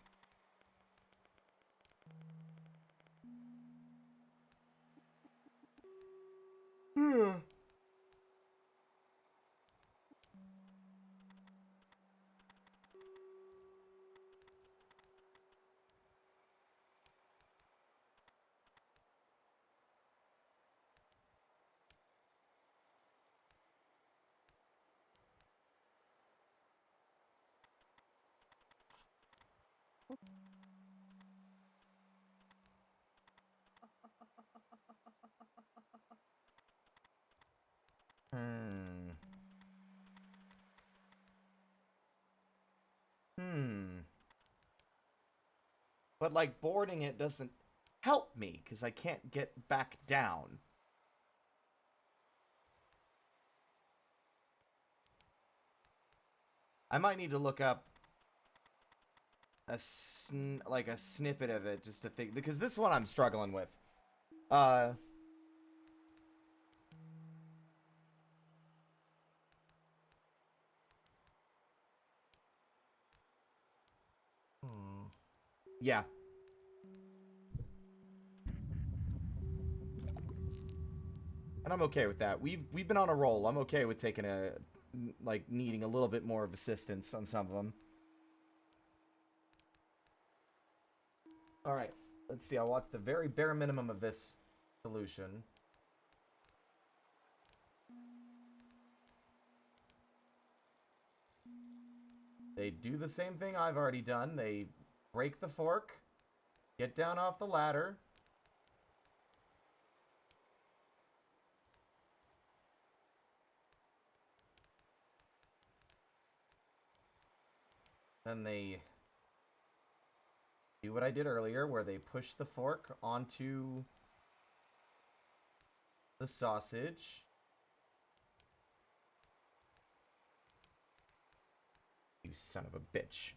Speaker 1: But, like, boarding it doesn't help me, because I can't get back down. I might need to look up a snippet of it just to think, because this one I'm struggling with. Yeah. And I'm okay with that. We've been on a roll. I'm okay with taking needing a little bit more of assistance on some of them. Alright. Let's see. I'll watch the very bare minimum of this solution. They do the same thing I've already done. They break the fork, get down off the ladder. Then they do what I did earlier, where they push the fork onto the sausage. You son of a bitch.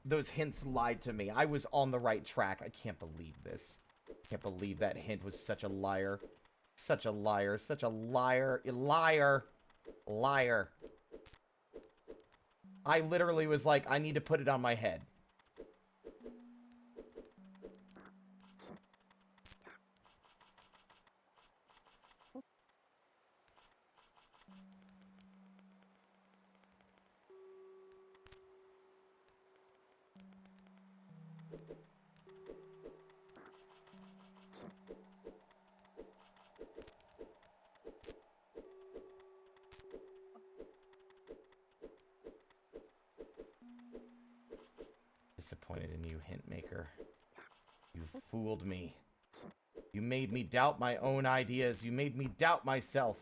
Speaker 1: Those hints lied to me. I was on the right track. I can't believe this. I can't believe that hint was such a liar. Such a liar. Such a liar. Liar. Liar. I literally was like, I need to put it on my head. Disappointed in you, hint maker. You fooled me. You made me doubt my own ideas. You made me doubt myself.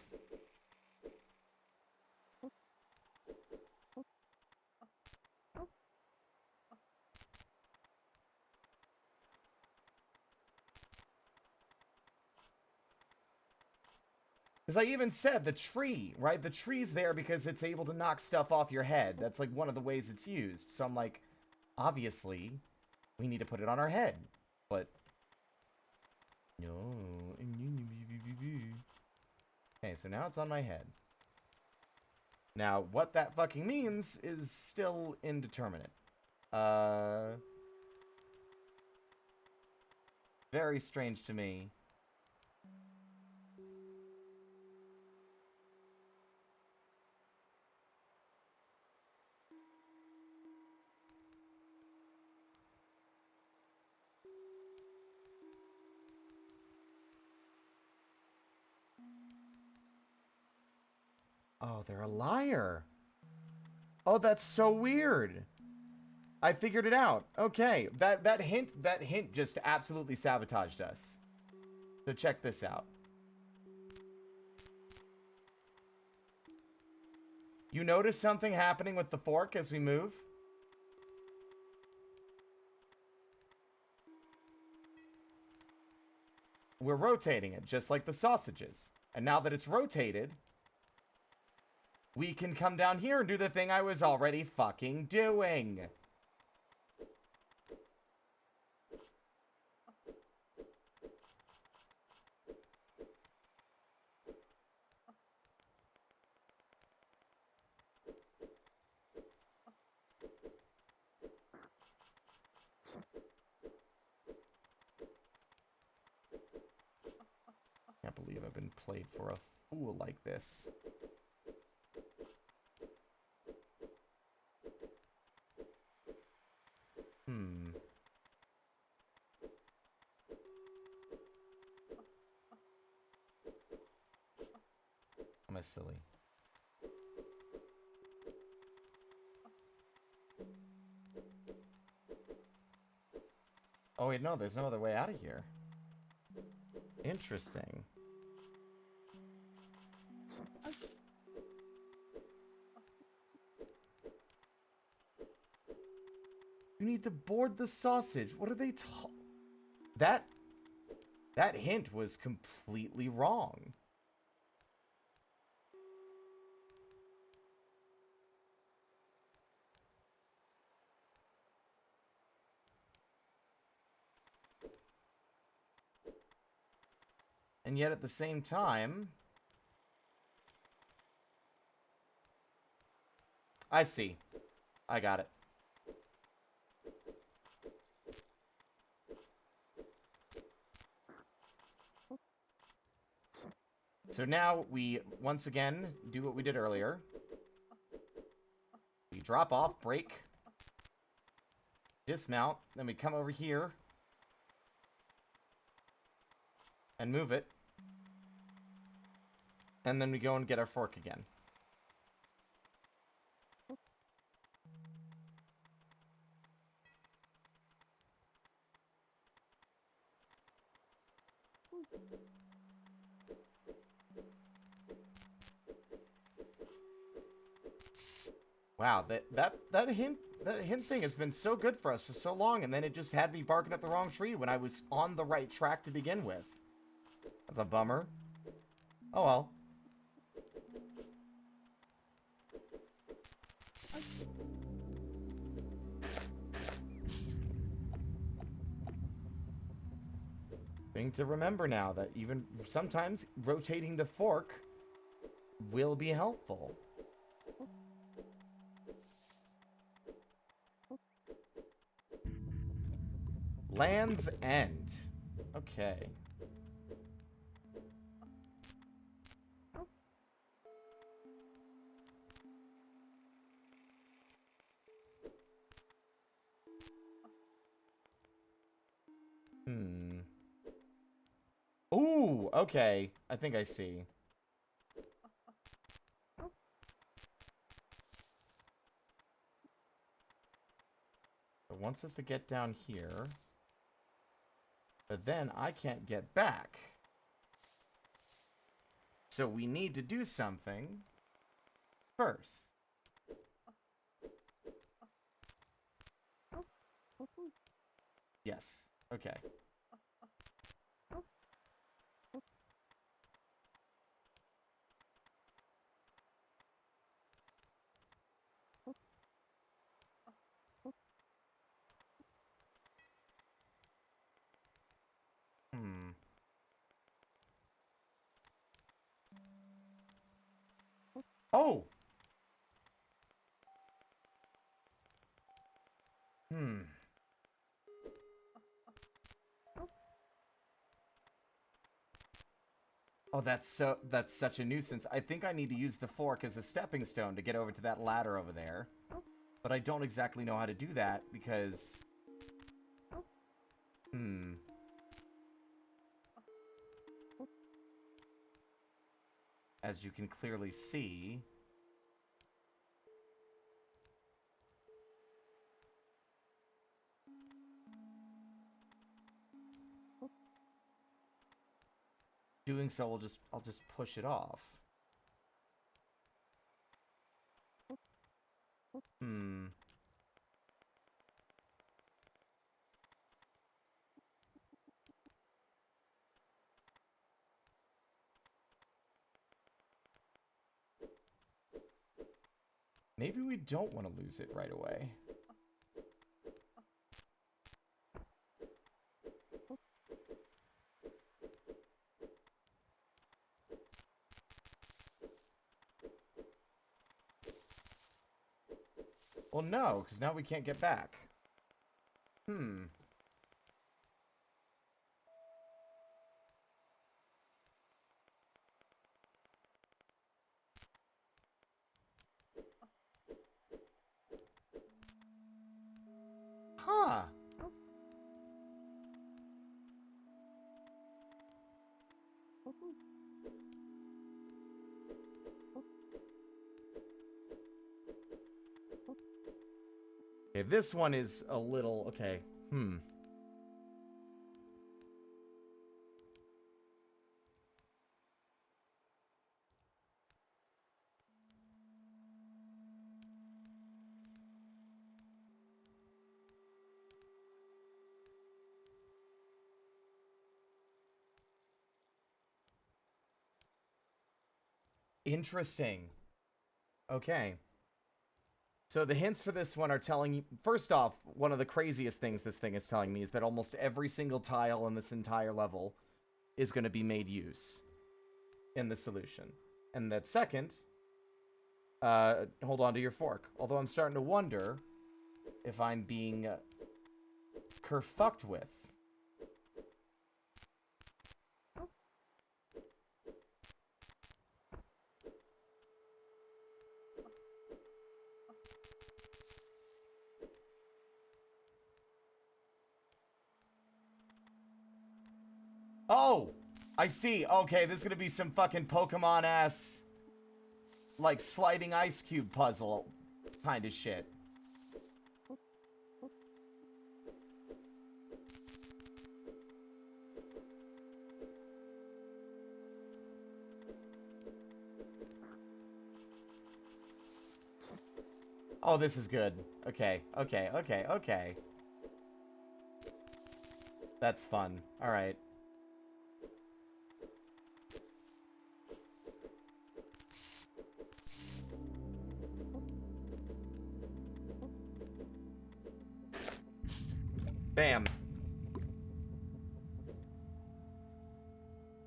Speaker 1: Because I even said the tree, right? The tree's there because it's able to knock stuff off your head. That's like one of the ways it's used. So I'm like, obviously, we need to put it on our head. But no. Okay, so now it's on my head. Now, what that fucking means is still indeterminate. Very strange to me. Oh, they're a liar. Oh, that's so weird. I figured it out. Okay, that hint just absolutely sabotaged us. So check this out. You notice something happening with the fork as we move? We're rotating it, just like the sausages. And now that it's rotated, we can come down here and do the thing I was already fucking doing. Can't believe I've been played for a fool like this. Am I silly? Oh wait, no, there's no other way out of here. Interesting. You need to board the sausage. What are they That hint was completely wrong. And yet at the same time, I see. I got it. So now we, once again, do what we did earlier. We drop off, brake, dismount, then we come over here and move it. And then we go and get our fork again. Wow, that hint thing has been so good for us for so long, and then it just had me barking up the wrong tree when I was on the right track to begin with. That's a bummer. Oh well. Thing to remember now, that even sometimes rotating the fork will be helpful. Land's End. Okay. Ooh, okay. I think I see. It wants us to get down here. But then I can't get back. So we need to do something first. Yes. Okay. Oh! Oh, that's such a nuisance. I think I need to use the fork as a stepping stone to get over to that ladder over there. But I don't exactly know how to do that because... As you can clearly see, doing so, I'll just push it off. Hmm. Maybe we don't want to lose it right away. Well, no, because now we can't get back. Hmm. Huh. Okay, this one is a little... Okay. Hmm. Interesting. Okay. So the hints for this one are telling you... First off, one of the craziest things this thing is telling me is that almost every single tile in this entire level is going to be made use in the solution. And that second, hold on to your fork. Although I'm starting to wonder if I'm being kerfucked with. Oh! I see. Okay, this is gonna be some fucking Pokemon-ass, like, sliding ice cube puzzle kind of shit. Oh, this is good. Okay, okay, okay, okay. That's fun. Alright. Bam.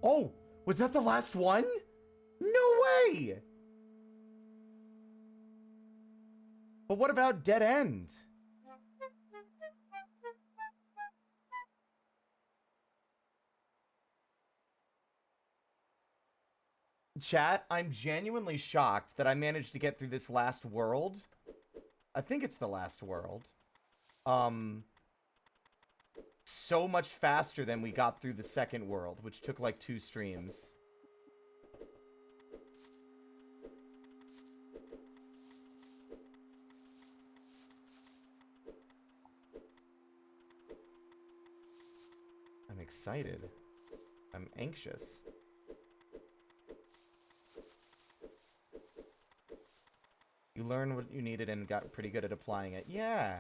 Speaker 1: Oh! Was that the last one? No way! But what about Dead End? Chat, I'm genuinely shocked that I managed to get through this last world. I think it's the last world. So much faster than we got through the second world, which took like 2 streams. I'm excited. I'm anxious. You learned what you needed and got pretty good at applying it. Yeah.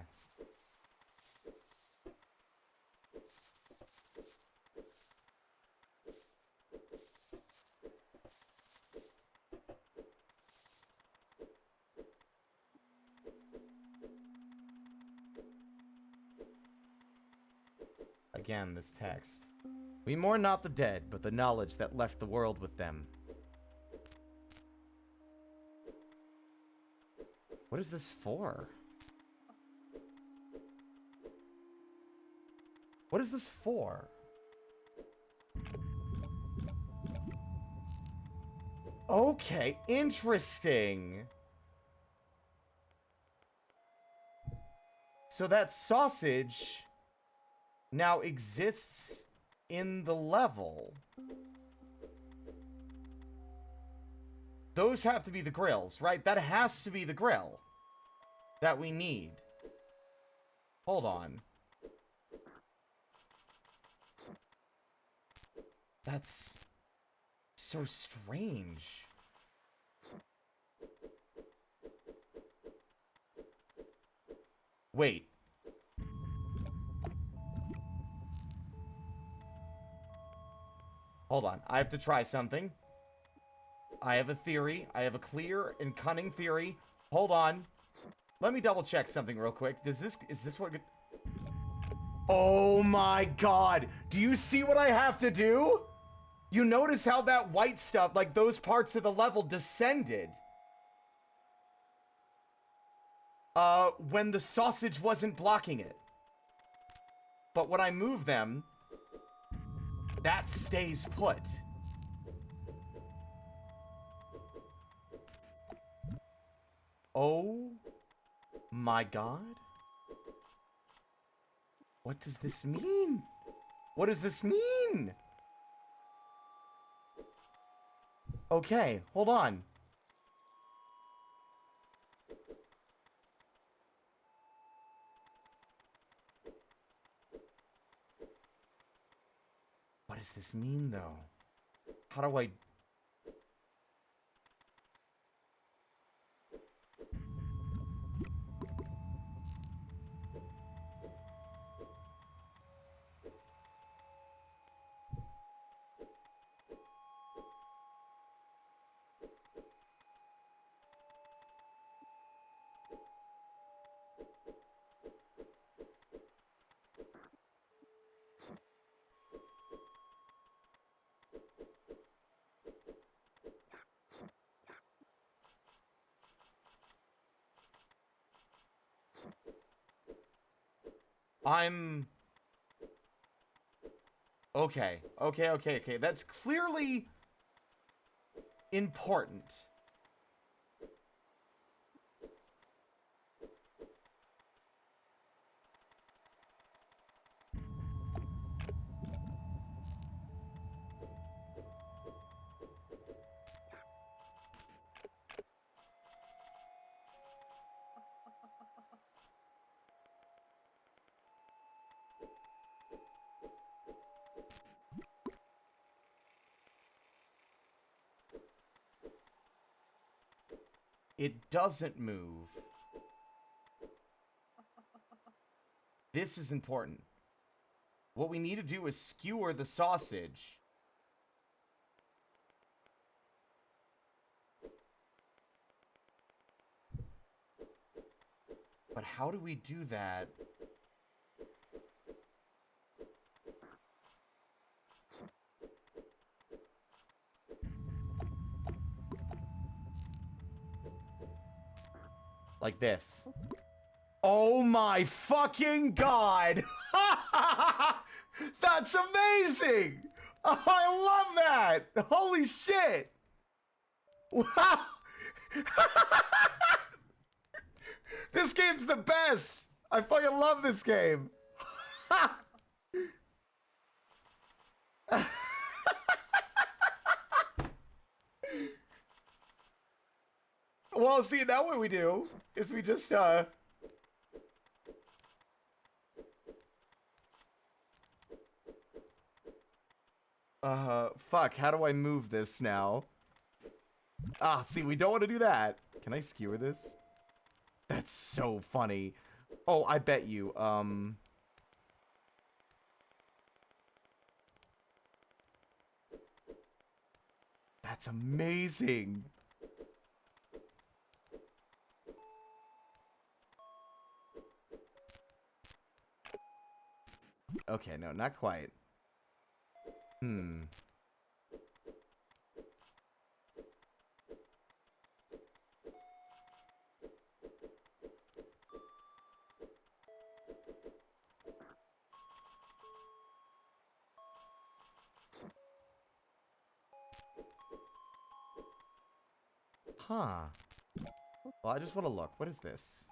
Speaker 1: Again, this text. We mourn not the dead, but the knowledge that left the world with them. What is this for? What is this for? Okay, interesting. So that sausage now exists in the level. Those have to be the grills, right? That has to be the grill that we need. Hold on. That's... So strange. Wait. Hold on. I have to try something. I have a theory. I have a clear and cunning theory. Hold on. Let me double check something real quick. Is this what... Oh my god! Do you see what I have to do? You notice how that white stuff, like those parts of the level, descended. When the sausage wasn't blocking it. But when I move them, that stays put. Oh my god. What does this mean? What does this mean? Okay, hold on. What does this mean, though? How do I... I'm... Okay. That's clearly important. It doesn't move. This is important. What we need to do is skewer the sausage. But how do we do that? Like this. Oh my fucking god! That's amazing! Oh, I love that! Holy shit! Wow! This game's the best! I fucking love this game! Well, see, now what we do is we just, fuck, how do I move this now? Ah, see, we don't want to do that. Can I skewer this? That's so funny. Oh, I bet you, that's amazing. Okay, no, not quite. Huh. Well, I just want to look. What is this?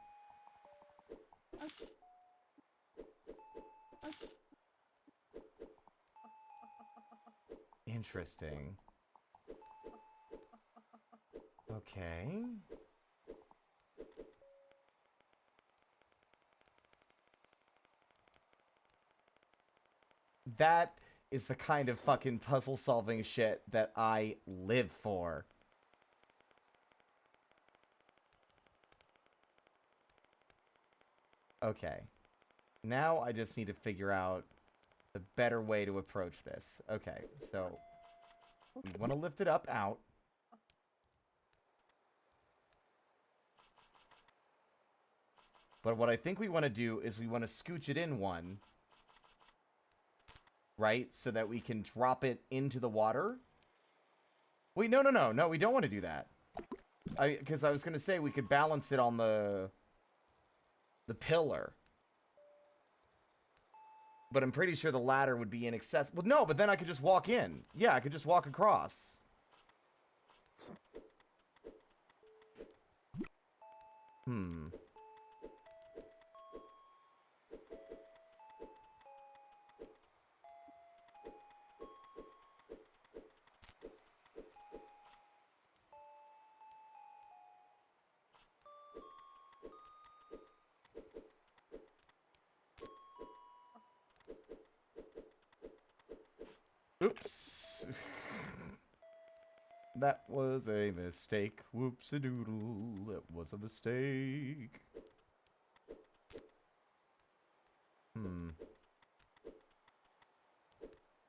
Speaker 1: Interesting. Okay. That is the kind of fucking puzzle-solving shit that I live for. Okay. Now I just need to figure out the better way to approach this. Okay, so we want to lift it up, out. But what I think we want to do is we want to scooch it in one. Right? So that we can drop it into the water. Wait, no, we don't want to do that. Because I was going to say we could balance it on the pillar. But I'm pretty sure the ladder would be inaccessible. No, but then I could just walk in. Yeah, I could just walk across. Oops. That was a mistake. Whoops-a-doodle. That was a mistake.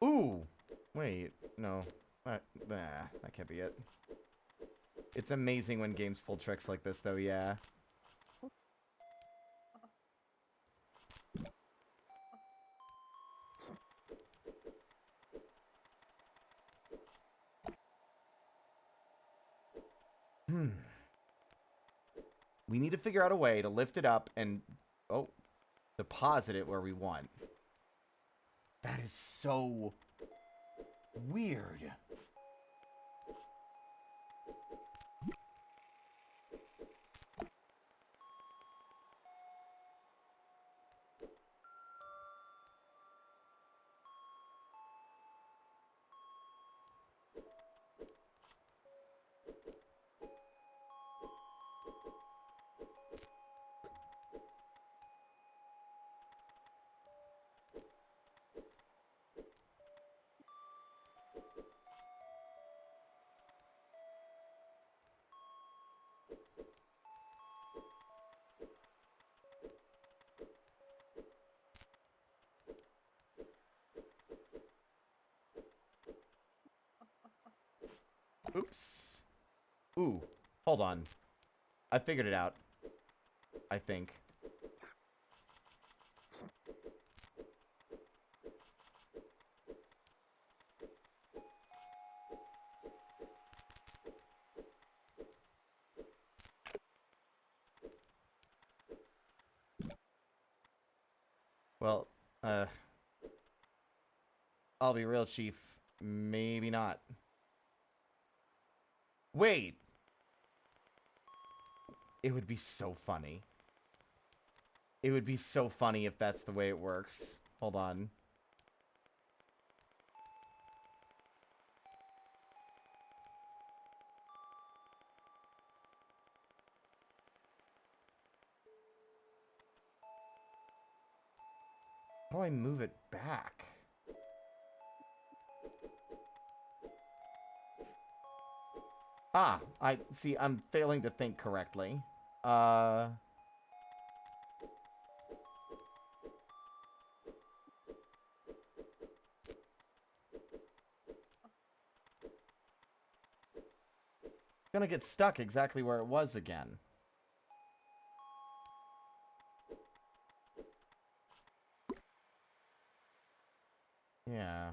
Speaker 1: Ooh! Wait, no. That can't be it. It's amazing when games pull tricks like this, though, yeah. We need to figure out a way to lift it up and, deposit it where we want. That is so weird. Oops. Ooh, hold on. I figured it out. I think. Well, I'll be real, Chief. Maybe not. Wait! It would be so funny. It would be so funny if that's the way it works. Hold on. How do I move it back? Ah, I see, I'm failing to think correctly. Gonna get stuck exactly where it was again. Yeah.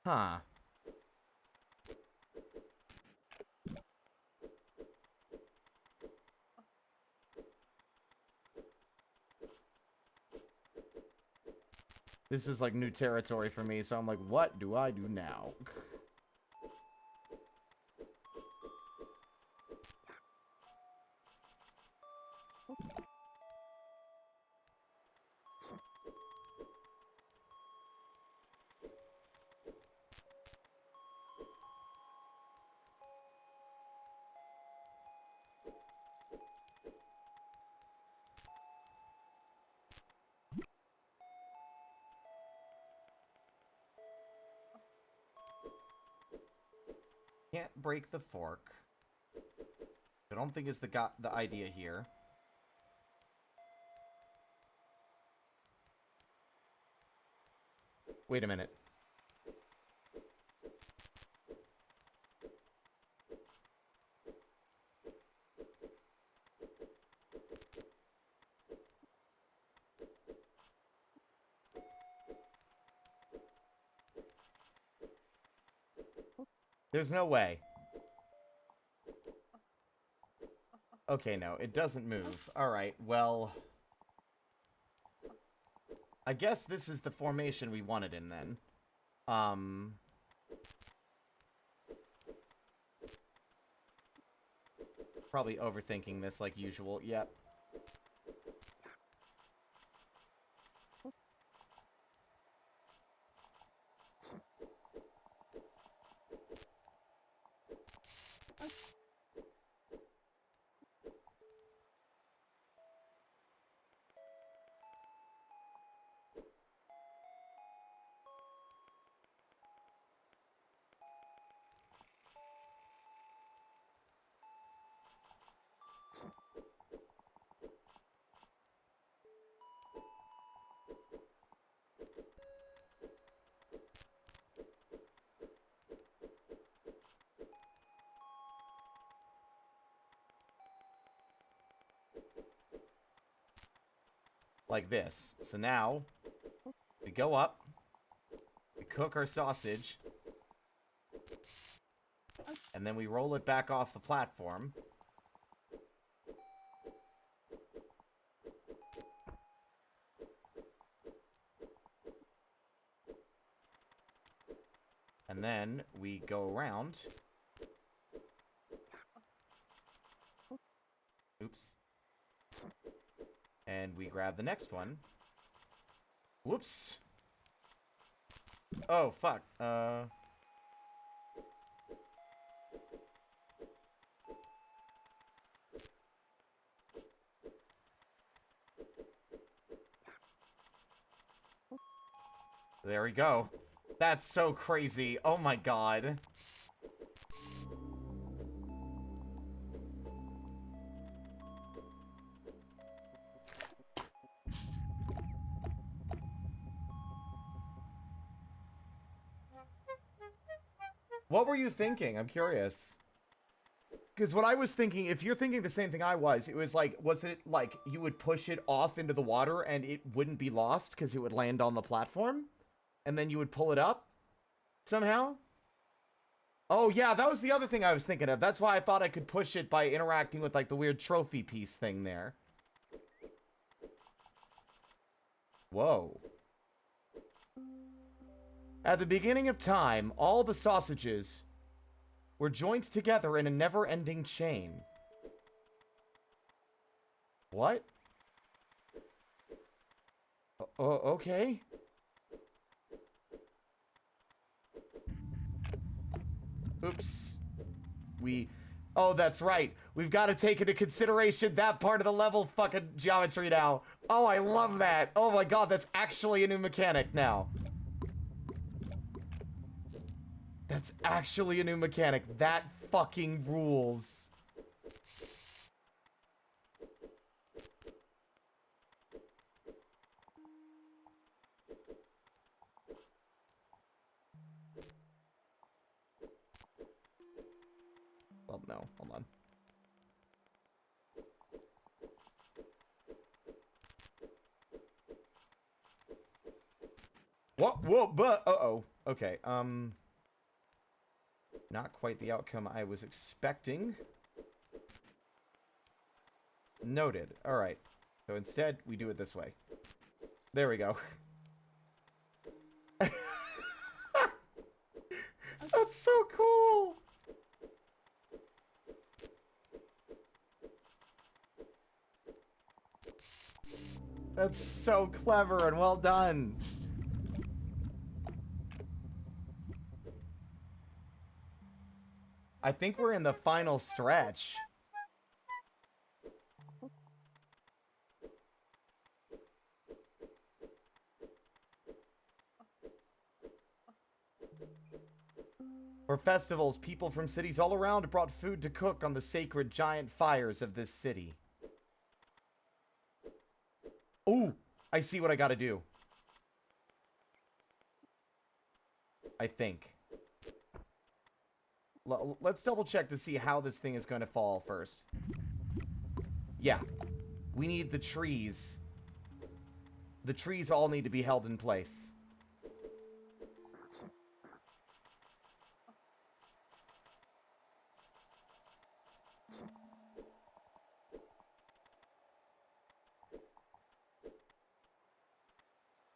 Speaker 1: Huh. This is like new territory for me, so I'm like, what do I do now? Can't break the fork. I don't think is the idea here. Wait a minute. There's no way. Okay, no, it doesn't move. Alright, well... I guess this is the formation we wanted in, then. Probably overthinking this like usual. Yep. Like this. So now, we go up, we cook our sausage, and then we roll it back off the platform. And then we go around. Oops. And we grab the next one. Whoops. Oh, fuck. There we go. That's so crazy. Oh my god. What were you thinking? I'm curious. Because what I was thinking, if you're thinking the same thing I was, it was like, was it like you would push it off into the water and it wouldn't be lost because it would land on the platform? And then you would pull it up somehow? Oh yeah, that was the other thing I was thinking of. That's why I thought I could push it by interacting with like the weird trophy piece thing there. Whoa. At the beginning of time, all the sausages were joined together in a never-ending chain. What? Okay. Oops. Oh, that's right. We've got to take into consideration that part of the level fucking geometry now. Oh, I love that. Oh my god, that's actually a new mechanic now. That's actually a new mechanic. That fucking rules. Oh no, hold on. What? Whoa, but uh-oh. Okay, not quite the outcome I was expecting. Noted. Alright. So instead, we do it this way. There we go. That's so cool! That's so clever and well done. I think we're in the final stretch. For festivals, people from cities all around brought food to cook on the sacred giant fires of this city. Oh, I see what I gotta do. I think. Let's double check to see how this thing is going to fall first. Yeah. We need the trees. The trees all need to be held in place.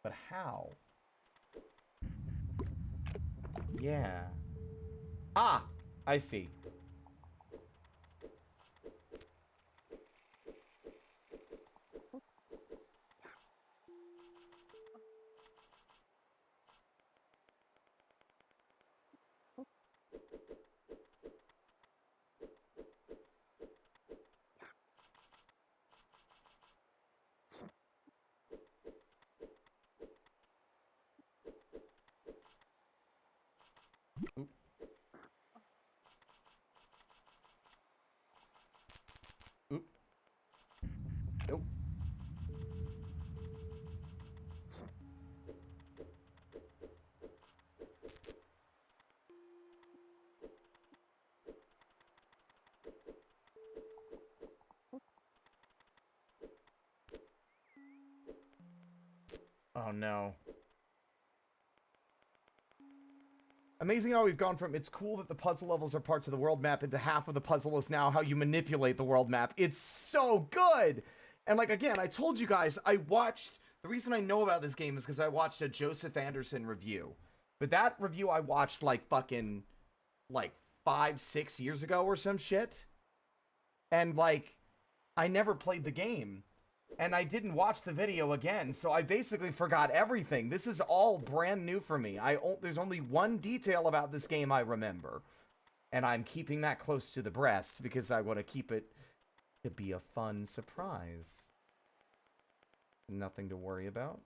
Speaker 1: But how? Yeah. Ah! I see. Oop. Oop. Nope. Oh no. Amazing how we've gone from it's cool that the puzzle levels are parts of the world map into half of the puzzle is now how you manipulate the world map. It's so good! And like, again, I told you guys, the reason I know about this game is because I watched a Joseph Anderson review. But that review I watched like fucking, like 5-6 years ago or some shit. And like, I never played the game. And I didn't watch the video again, so I basically forgot everything. This is all brand new for me. There's only one detail about this game I remember. And I'm keeping that close to the breast because I want to keep it to be a fun surprise. Nothing to worry about.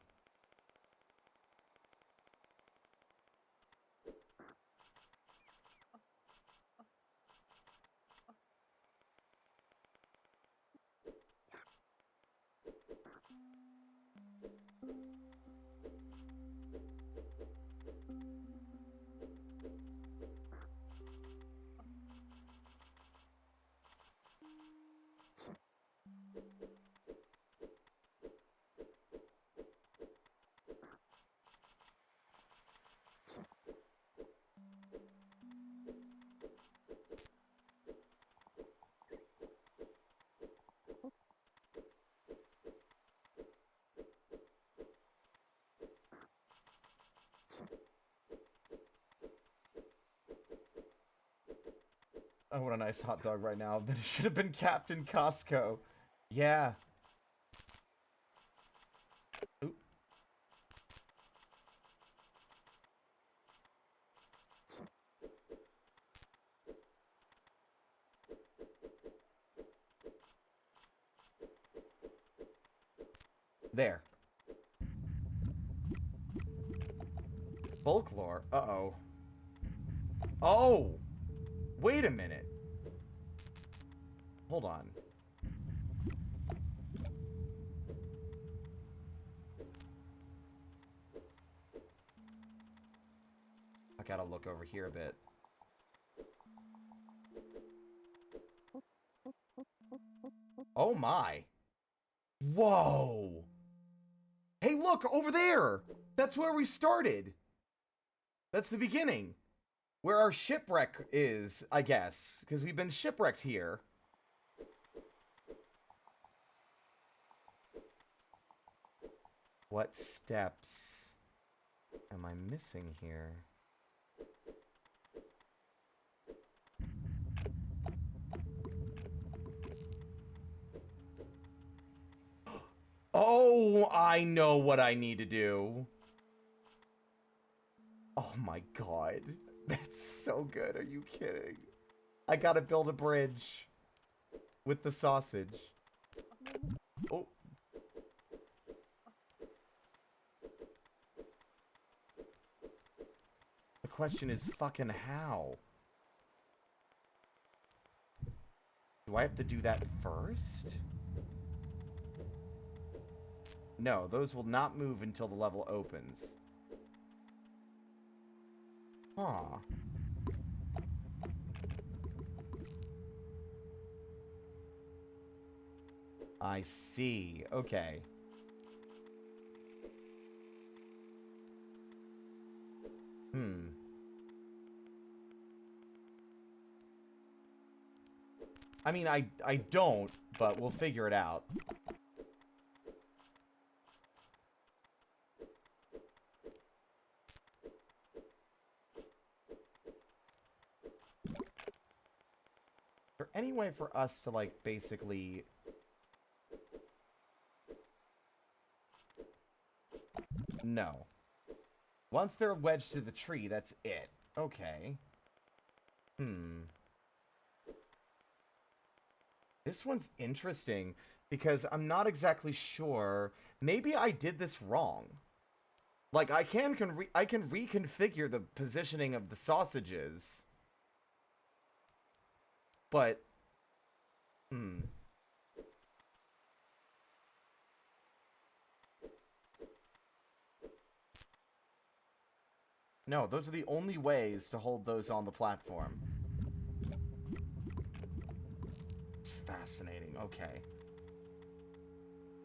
Speaker 1: Oh, what a nice hot dog right now. That should have been Captain Costco. Yeah. Oop. There. Folklore? Uh-oh. Oh! Wait a minute. Hold on. I gotta look over here a bit. Oh my. Whoa! Hey, look! Over there! That's where we started! That's the beginning. Where our shipwreck is, I guess. Because we've been shipwrecked here. What steps am I missing here? Oh, I know what I need to do. Oh my god. That's so good. Are you kidding? I gotta build a bridge with the sausage. Oh. The question is fucking how? Do I have to do that first? No, those will not move until the level opens. Huh. I see. Okay. I mean, I don't, but we'll figure it out. Is there any way for us to, like, basically... No. Once they're wedged to the tree, that's it. Okay. This one's interesting, because I'm not exactly sure. Maybe I did this wrong. Like, I can reconfigure the positioning of the sausages. But... No, those are the only ways to hold those on the platform. Fascinating. Okay.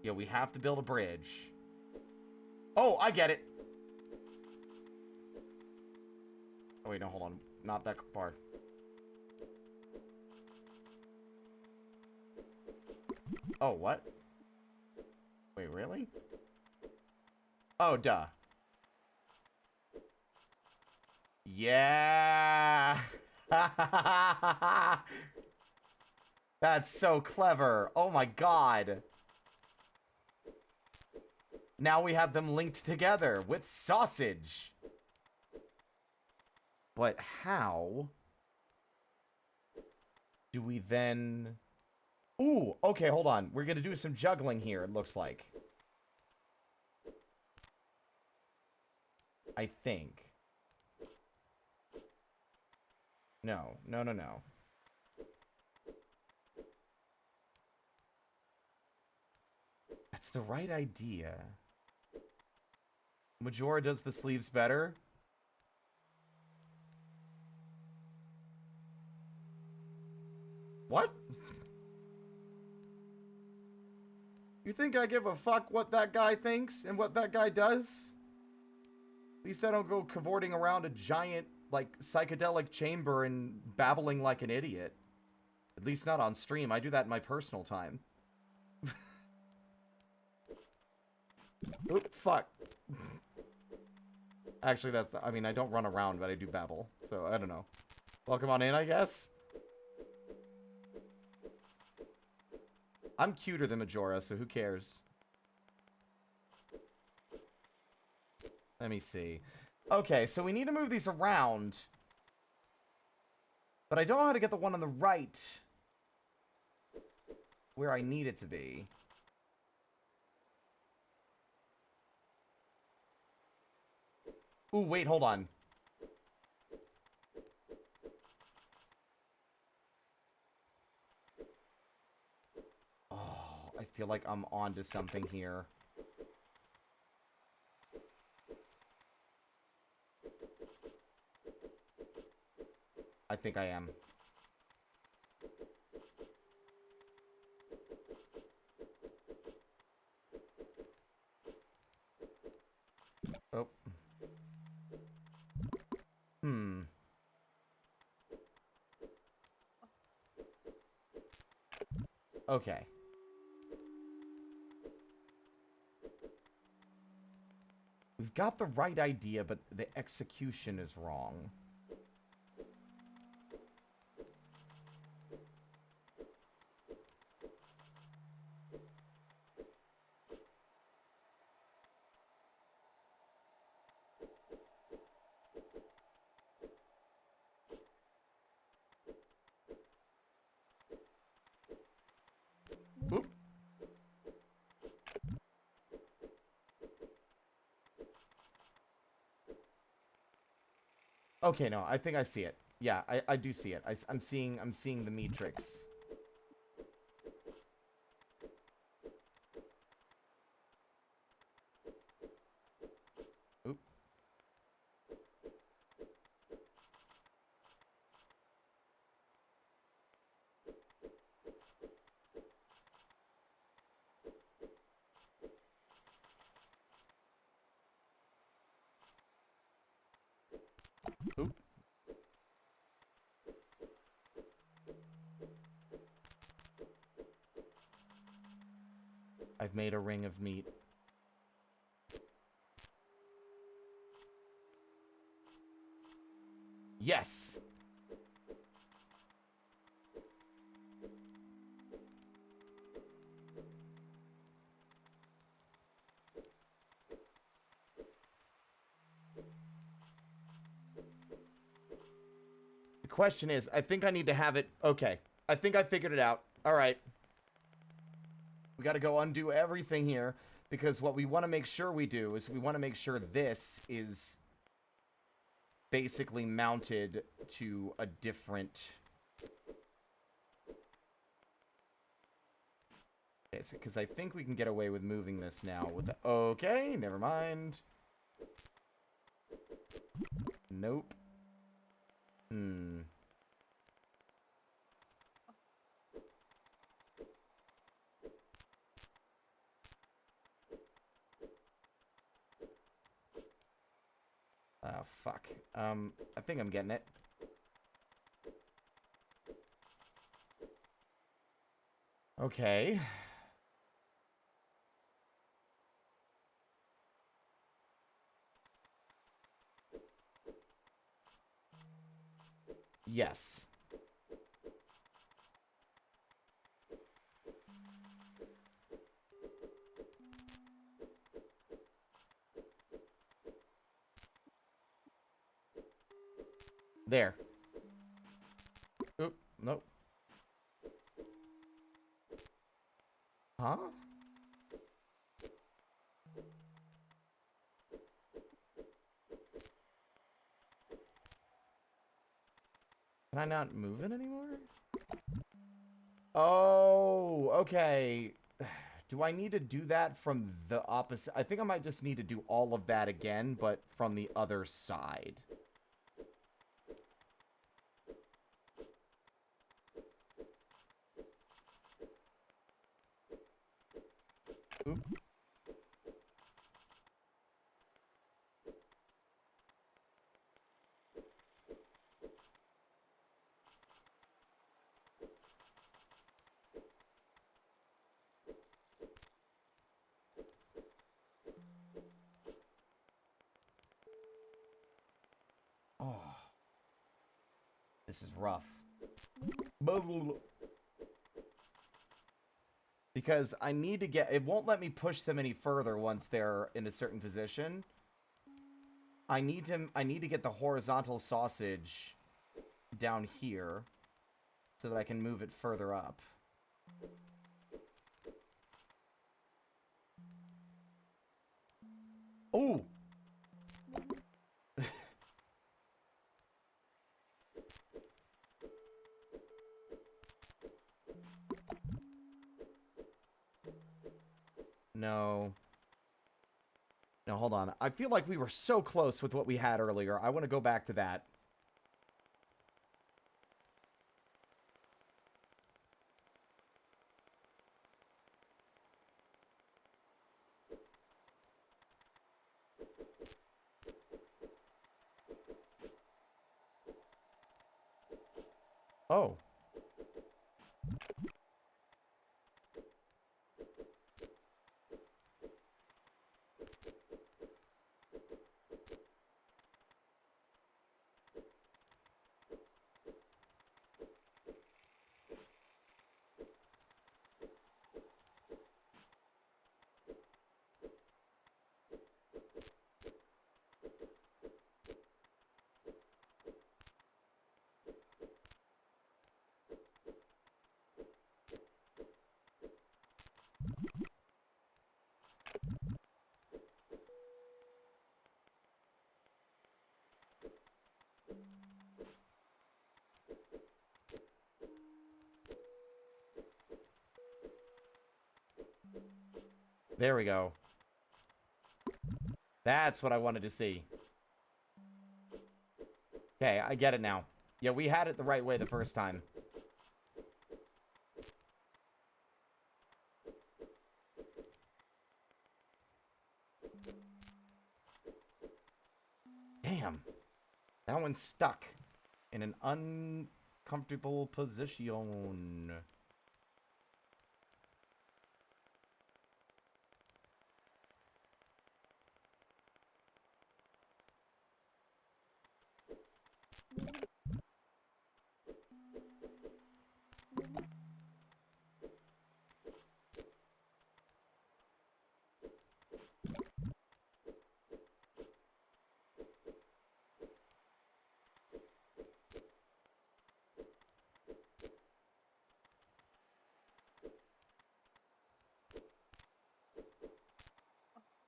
Speaker 1: Yeah, we have to build a bridge. Oh, I get it. Oh, wait, no, hold on. Not that far. Oh, what? Wait, really? Oh, duh. Yeah! That's so clever. Oh my god. Now we have them linked together with sausage. But how do we then... Ooh, okay, hold on. We're gonna do some juggling here, it looks like. I think. No. That's the right idea. Majora does the sleeves better. What? You think I give a fuck what that guy thinks and what that guy does? At least I don't go cavorting around a giant, like, psychedelic chamber and babbling like an idiot. At least not on stream. I do that in my personal time. Oop, fuck. Actually, that's... I mean, I don't run around, but I do babble. So, I don't know. Welcome on in, I guess? I'm cuter than Majora, so who cares? Let me see. Okay, so we need to move these around. But I don't know how to get the one on the right where I need it to be. Ooh, wait, hold on. Oh, I feel like I'm onto something here. I think I am. Oh. Okay. We've got the right idea, but the execution is wrong. Oop. Okay, no, I think I see it. Yeah, I do see it. I'm seeing the matrix. Oop. Oop. I've made a ring of meat. Yes! The question is, I think I need to have it... Okay. I think I figured it out. Alright. We gotta go undo everything here, because what we want to make sure we do is we want to make sure this is basically mounted to a different... Because I think we can get away with moving this now with the... Okay, never mind. Nope. Hmm. Oh, fuck. I think I'm getting it. Okay. Yes. There. Oop, nope. Huh? Can I not move it anymore? Oh, okay. Do I need to do that from the opposite? I think I might just need to do all of that again, but from the other side. Oop. Oh. This is rough. Because I need to get... It won't let me push them any further once they're in a certain position. I need to get the horizontal sausage down here so that I can move it further up. Oh! No. No, hold on. I feel like we were so close with what we had earlier. I want to go back to that. Oh. There we go. That's what I wanted to see. Okay, I get it now. Yeah, we had it the right way the first time. Damn. That one's stuck in an uncomfortable position.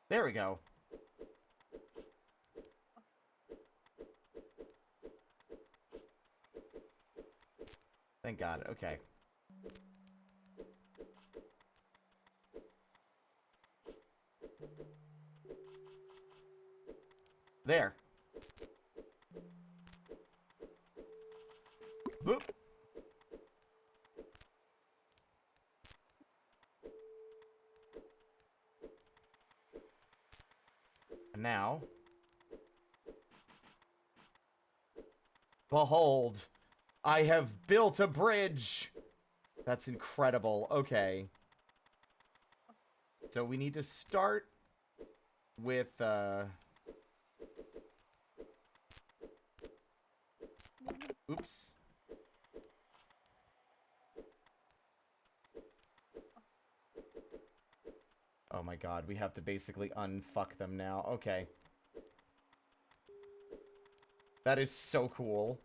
Speaker 1: There we go. Thank God. Okay. There. Boop. And now, behold, I have built a bridge. That's incredible. Okay. So we need to start with, oops. Oh my God, we have to basically unfuck them now. Okay. That is so cool.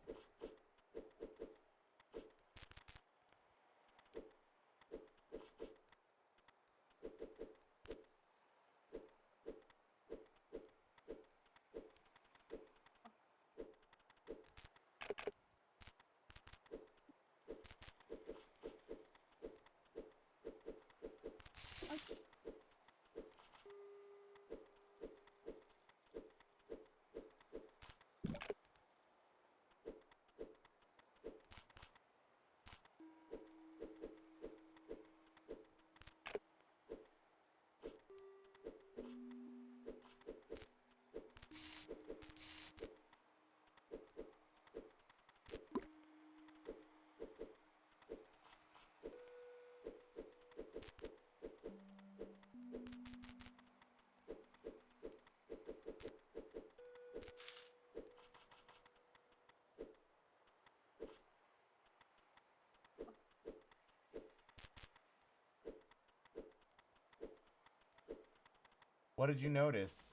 Speaker 1: What did you notice?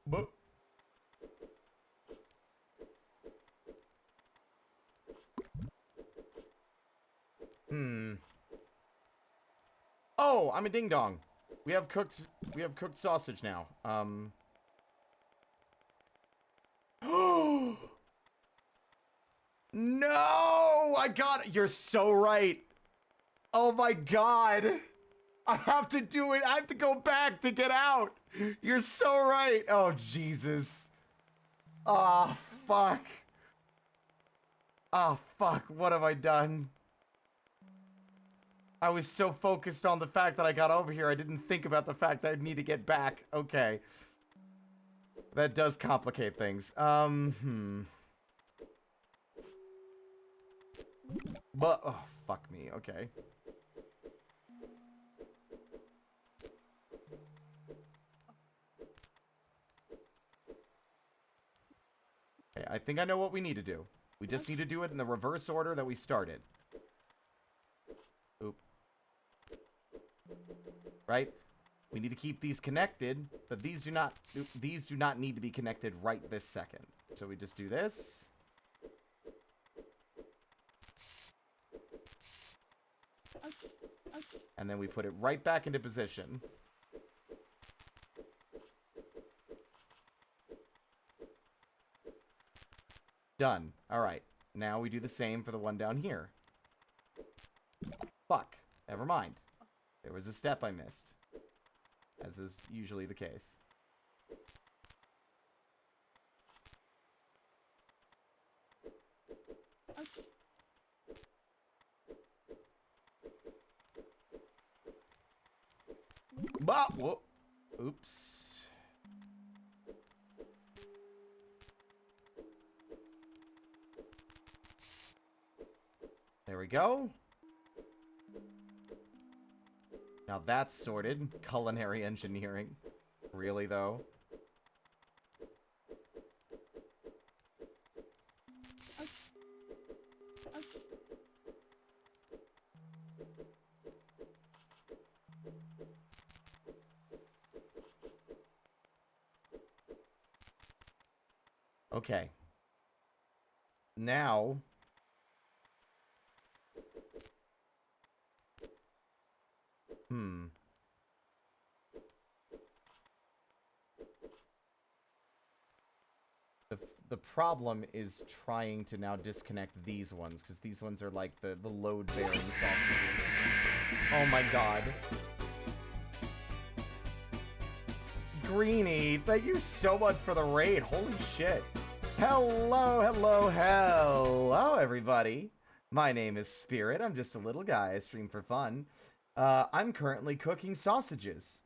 Speaker 1: Boop. Oh, I'm a ding dong. We have cooked sausage now. No! I got it. You're so right. Oh my God. I have to do it. I have to go back to get out. You're so right. Oh, Jesus. Ah, fuck. Ah, fuck. What have I done? I was so focused on the fact that I got over here, I didn't think about the fact that I'd need to get back. Okay. That does complicate things. But, oh, fuck me. Okay. Okay, I think I know what we need to do. We just need to do it in the reverse order that we started. Oop. Right? We need to keep these connected, but these do not need to be connected right this second. So we just do this. And then we put it right back into position. Done. Alright. Now we do the same for the one down here. Fuck. Never mind. There was a step I missed. As is usually the case. Bah! Whoa. Oops. There we go. Now that's sorted. Culinary engineering. Really, though? Okay. Now... The problem is trying to now disconnect these ones, because these ones are like the load-bearing sausages. Oh my god. Greenie, thank you so much for the raid. Holy shit. Hello, hello, hello, everybody. My name is Spirit. I'm just a little guy. I stream for fun. I'm currently cooking sausages.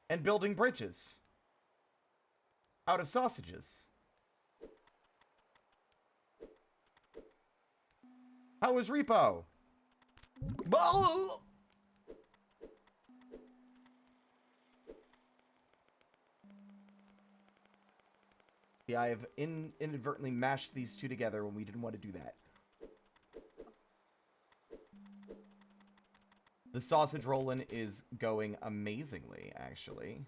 Speaker 1: And building bridges. Out of sausages. How was Repo? Yeah, I have inadvertently mashed these two together when we didn't want to do that. The sausage rollin' is going amazingly, actually.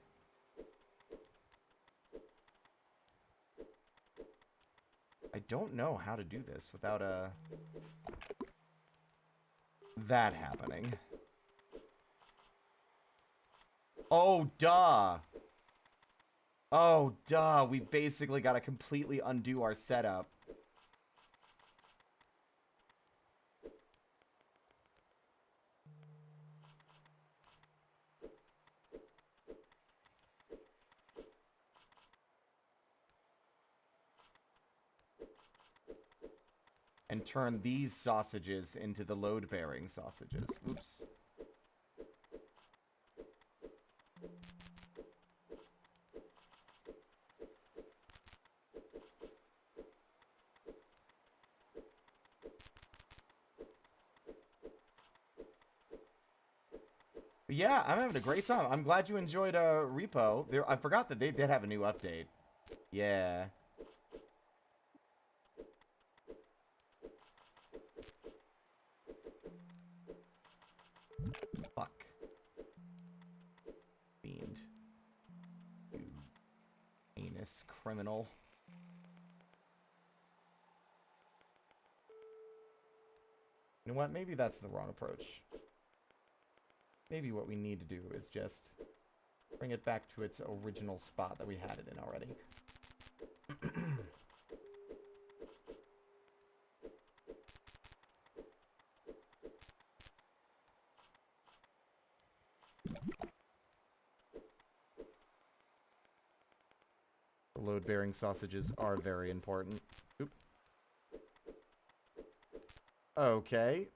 Speaker 1: I don't know how to do this without that happening. Oh, duh. Oh, duh. We basically got to completely undo our setup. And turn these sausages into the load-bearing sausages. Oops. But yeah, I'm having a great time. I'm glad you enjoyed Repo. I forgot that they did have a new update. Yeah. Fuck. Fiend. You heinous criminal. You know what? Maybe that's the wrong approach. Maybe what we need to do is just bring it back to its original spot that we had it in already. The load-bearing sausages are very important. Oop. Okay.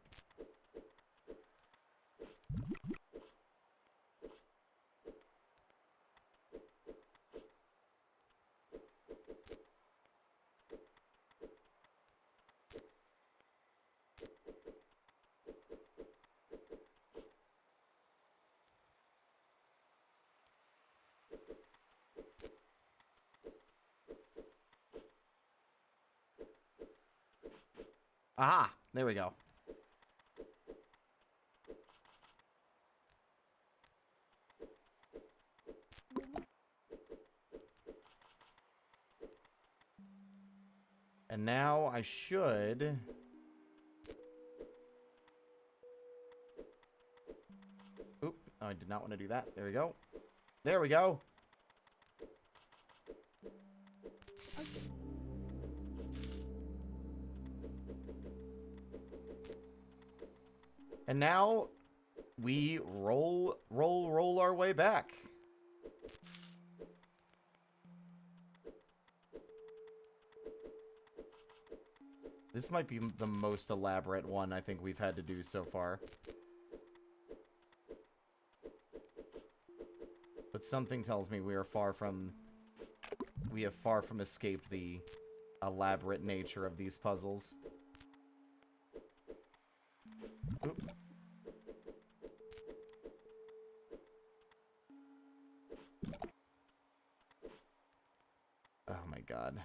Speaker 1: Aha! There we go. And now I should... Oop, oh, I did not want to do that. There we go. There we go. And now we roll our way back. This might be the most elaborate one I think we've had to do so far. But something tells me we have far from escaped the elaborate nature of these puzzles. Oop. Oh my god.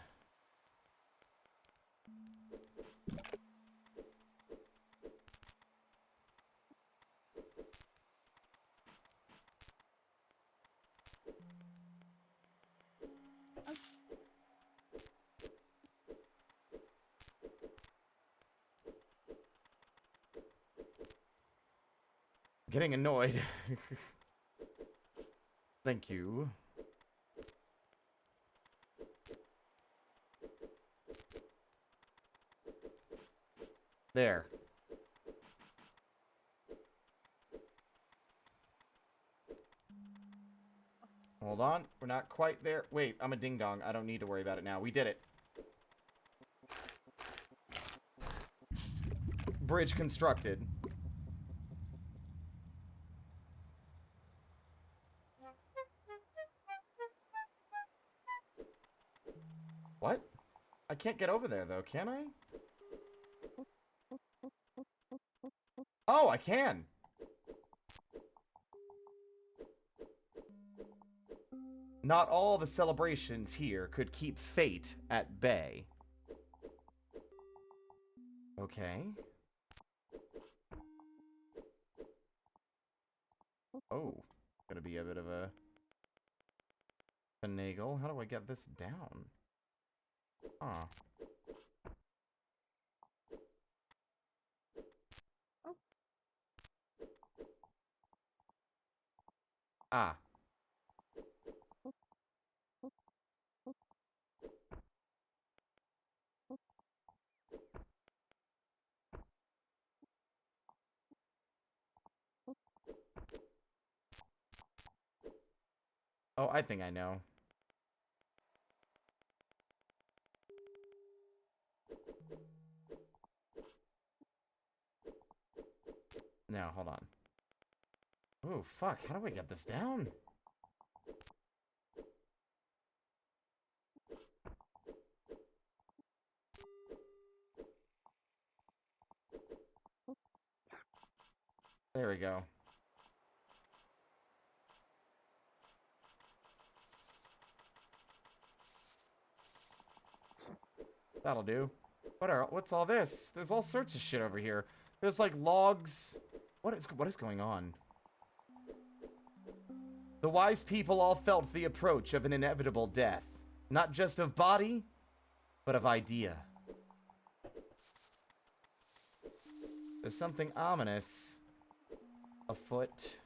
Speaker 1: Getting annoyed. Thank you. There. Hold on. We're not quite there. Wait, I'm a ding-dong. I don't need to worry about it now. We did it. Bridge constructed. What? I can't get over there, though, can I? Oh, I can! Not all the celebrations here could keep fate at bay. Okay. Oh, gonna be a bit of a finagle. How do I get this down? Ah. Ah. Oh, I think I know. Now, hold on. Oh, fuck. How do I get this down? There we go. That'll do. What's all this? There's all sorts of shit over here. There's like logs. What is going on? The wise people all felt the approach of an inevitable death, not just of body, but of idea. There's something ominous afoot.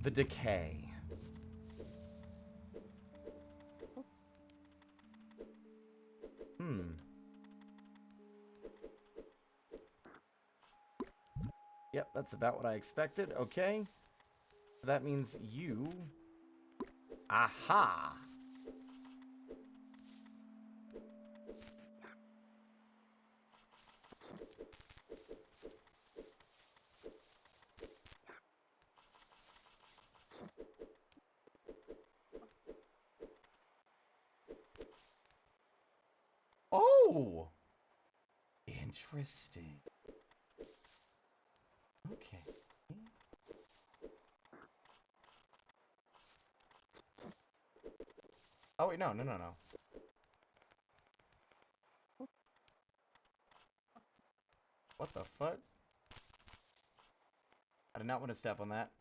Speaker 1: The decay. Yep, that's about what I expected. Okay. That means you... Aha! Oh! Interesting. Okay. Oh, wait, no. What the fuck? I did not want to step on that.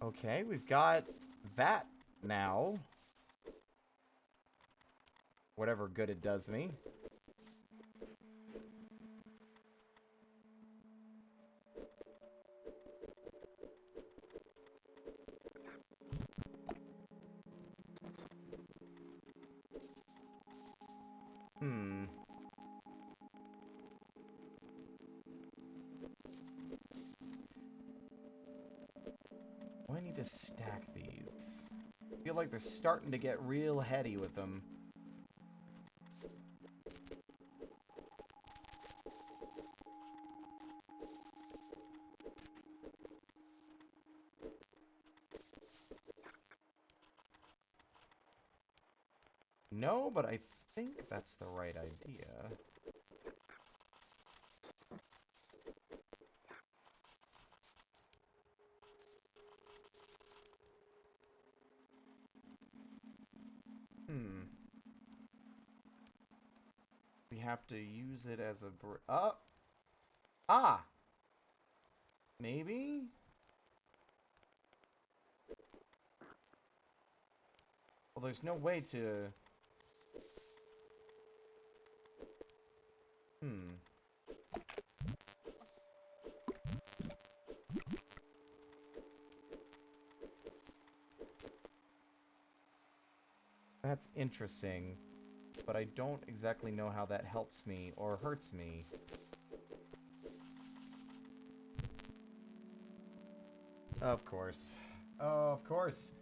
Speaker 1: Okay, we've got that now. whatever good it does me. I need to stack these. I feel like they're starting to get real heady with them. No, but I think that's the right idea. We have to use it as a Ah! Maybe? Well, there's no way to... That's interesting, but I don't exactly know how that helps me or hurts me. Of course. Of course.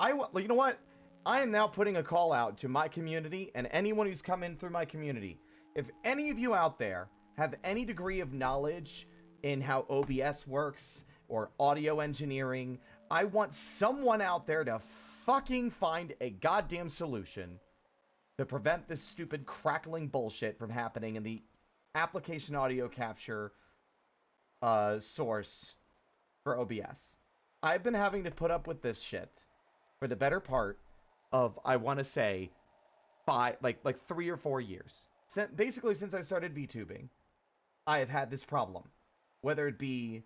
Speaker 1: You know what? I am now putting a call out to my community and anyone who's come in through my community. If any of you out there have any degree of knowledge in how OBS works or audio engineering, I want someone out there to fucking find a goddamn solution to prevent this stupid crackling bullshit from happening in the application audio capture source for OBS. I've been having to put up with this shit for the better part of, I want to say, like 3 or 4 years. Basically, since I started VTubing, I have had this problem. Whether it be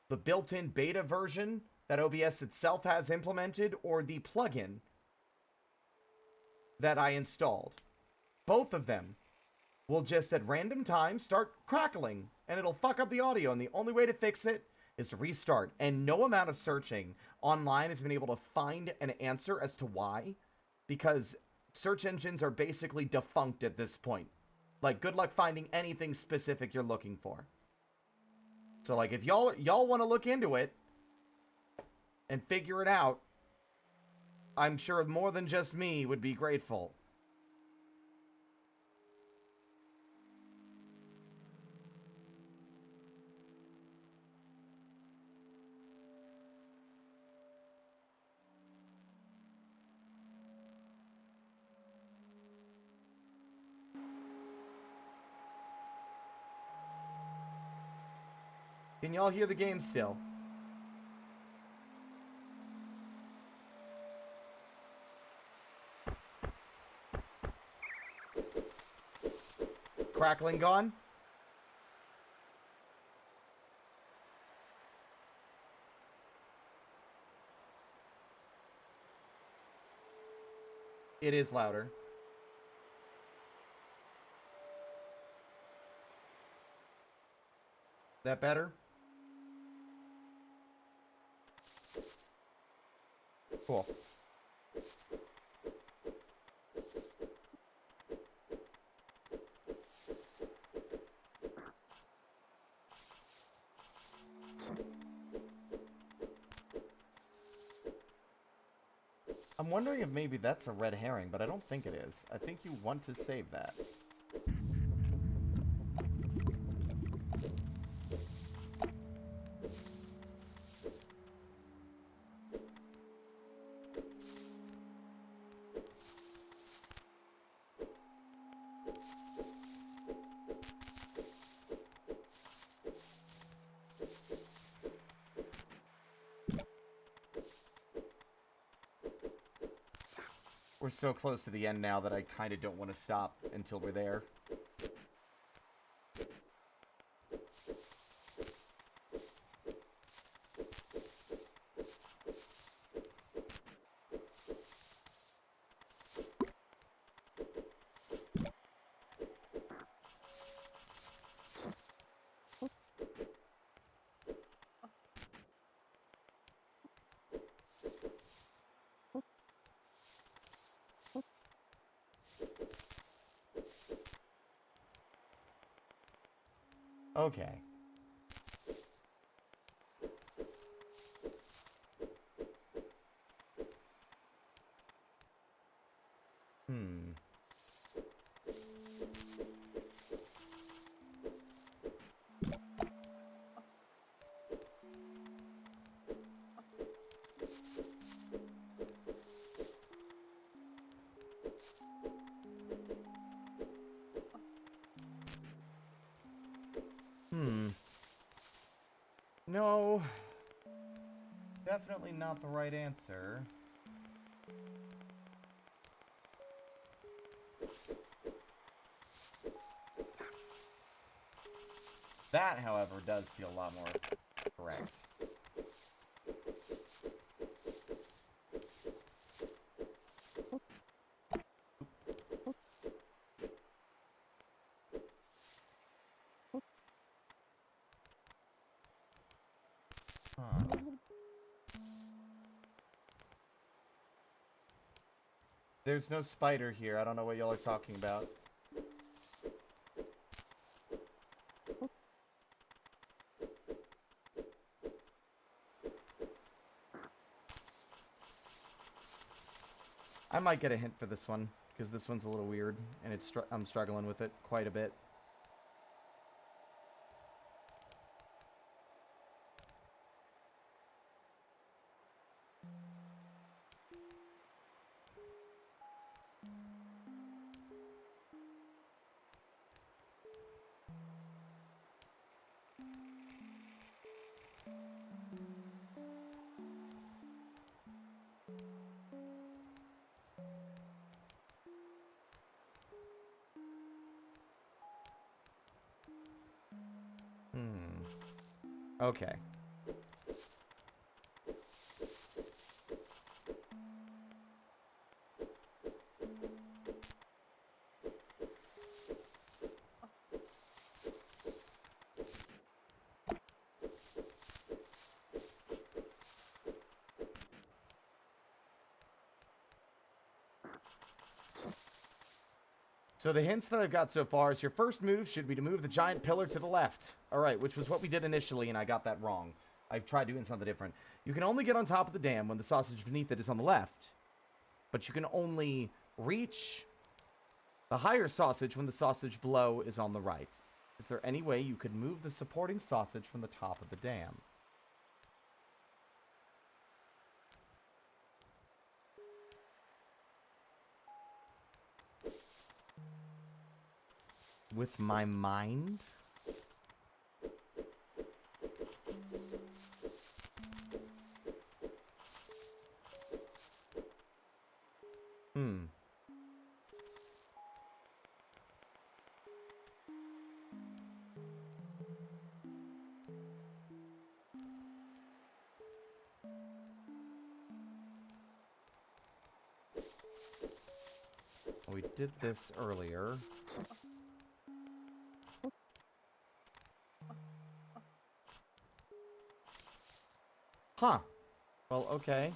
Speaker 1: the built-in beta version that OBS itself has implemented, or the plugin that I installed. Both of them will just at random times start crackling, and it'll fuck up the audio, and the only way to fix it is to restart. And no amount of searching online has been able to find an answer as to why, because search engines are basically defunct at this point. Like, good luck finding anything specific you're looking for. So, like, if y'all want to look into it and figure it out, I'm sure more than just me would be grateful. Can y'all hear the game still? Crackling gone? It is louder. That better? Cool. I'm wondering if maybe that's a red herring, but I don't think it is. I think you want to save that. We're so close to the end now that I kind of don't want to stop until we're there. Okay. Hmm. No. Definitely not the right answer. That, however, does feel a lot more correct. Huh. There's no spider here. I don't know what y'all are talking about. I might get a hint for this one, because this one's a little weird, and I'm struggling with it quite a bit. Okay. So the hints that I've got so far is your first move should be to move the giant pillar to the left. Alright, which was what we did initially, and I got that wrong. I've tried doing something different. You can only get on top of the dam when the sausage beneath it is on the left. But you can only reach the higher sausage when the sausage below is on the right. Is there any way you could move the supporting sausage from the top of the dam? With my mind? We did this earlier. Huh. Well, okay.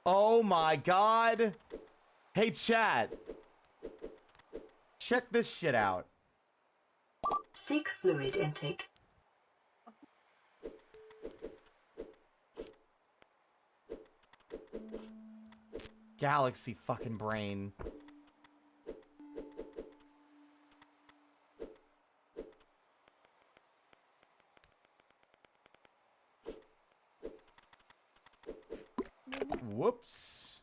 Speaker 1: Oh my god! Hey, chat! Check this shit out.
Speaker 4: Seek fluid intake.
Speaker 1: Galaxy fucking brain. Whoops.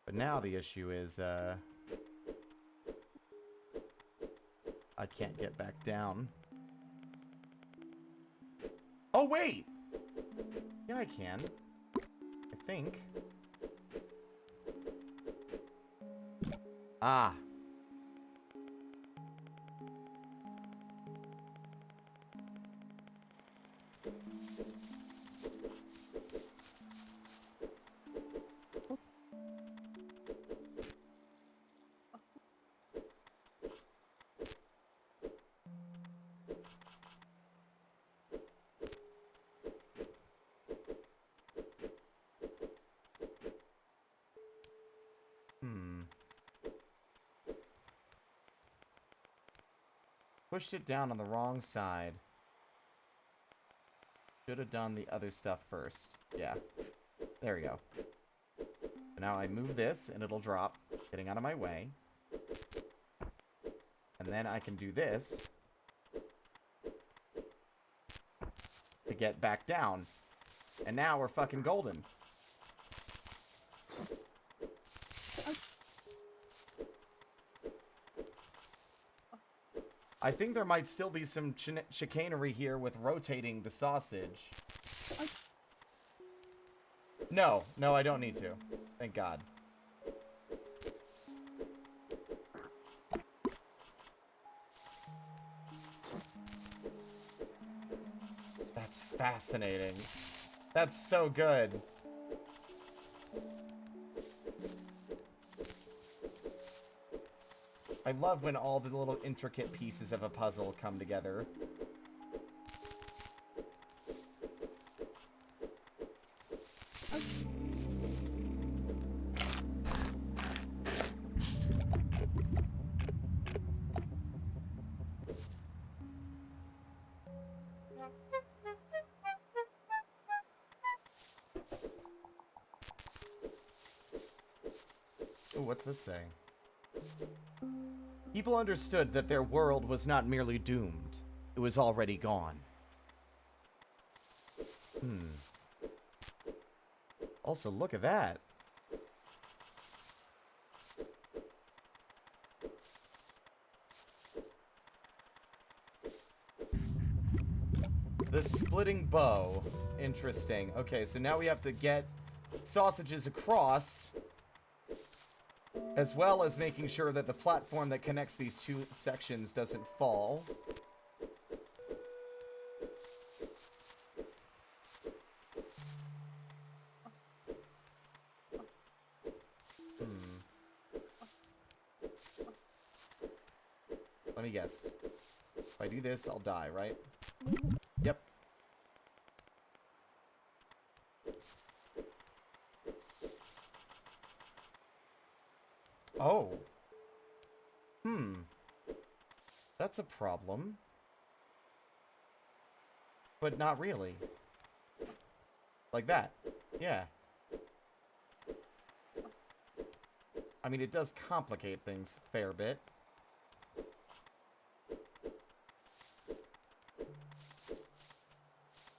Speaker 1: But now the issue is, I can't get back down. Oh, wait! Yeah, I can. I think. Ah. pushed it down on the wrong side. Should have done the other stuff first. Yeah. There we go. Now I move this, and it'll drop, getting out of my way. And then I can do this to get back down. And now we're fucking golden. I think there might still be some chicanery here with rotating the sausage. No, I don't need to. Thank God. That's fascinating. That's so good. I love when all the little intricate pieces of a puzzle come together. Ooh, what's this saying? People understood that their world was not merely doomed. It was already gone. Also, look at that. The splitting bow. Interesting. Okay, so now we have to get sausages across, as well as making sure that the platform that connects these two sections doesn't fall. Let me guess. If I do this, I'll die, right? Yep. Oh. That's a problem. But not really. Like that. Yeah. I mean, it does complicate things a fair bit.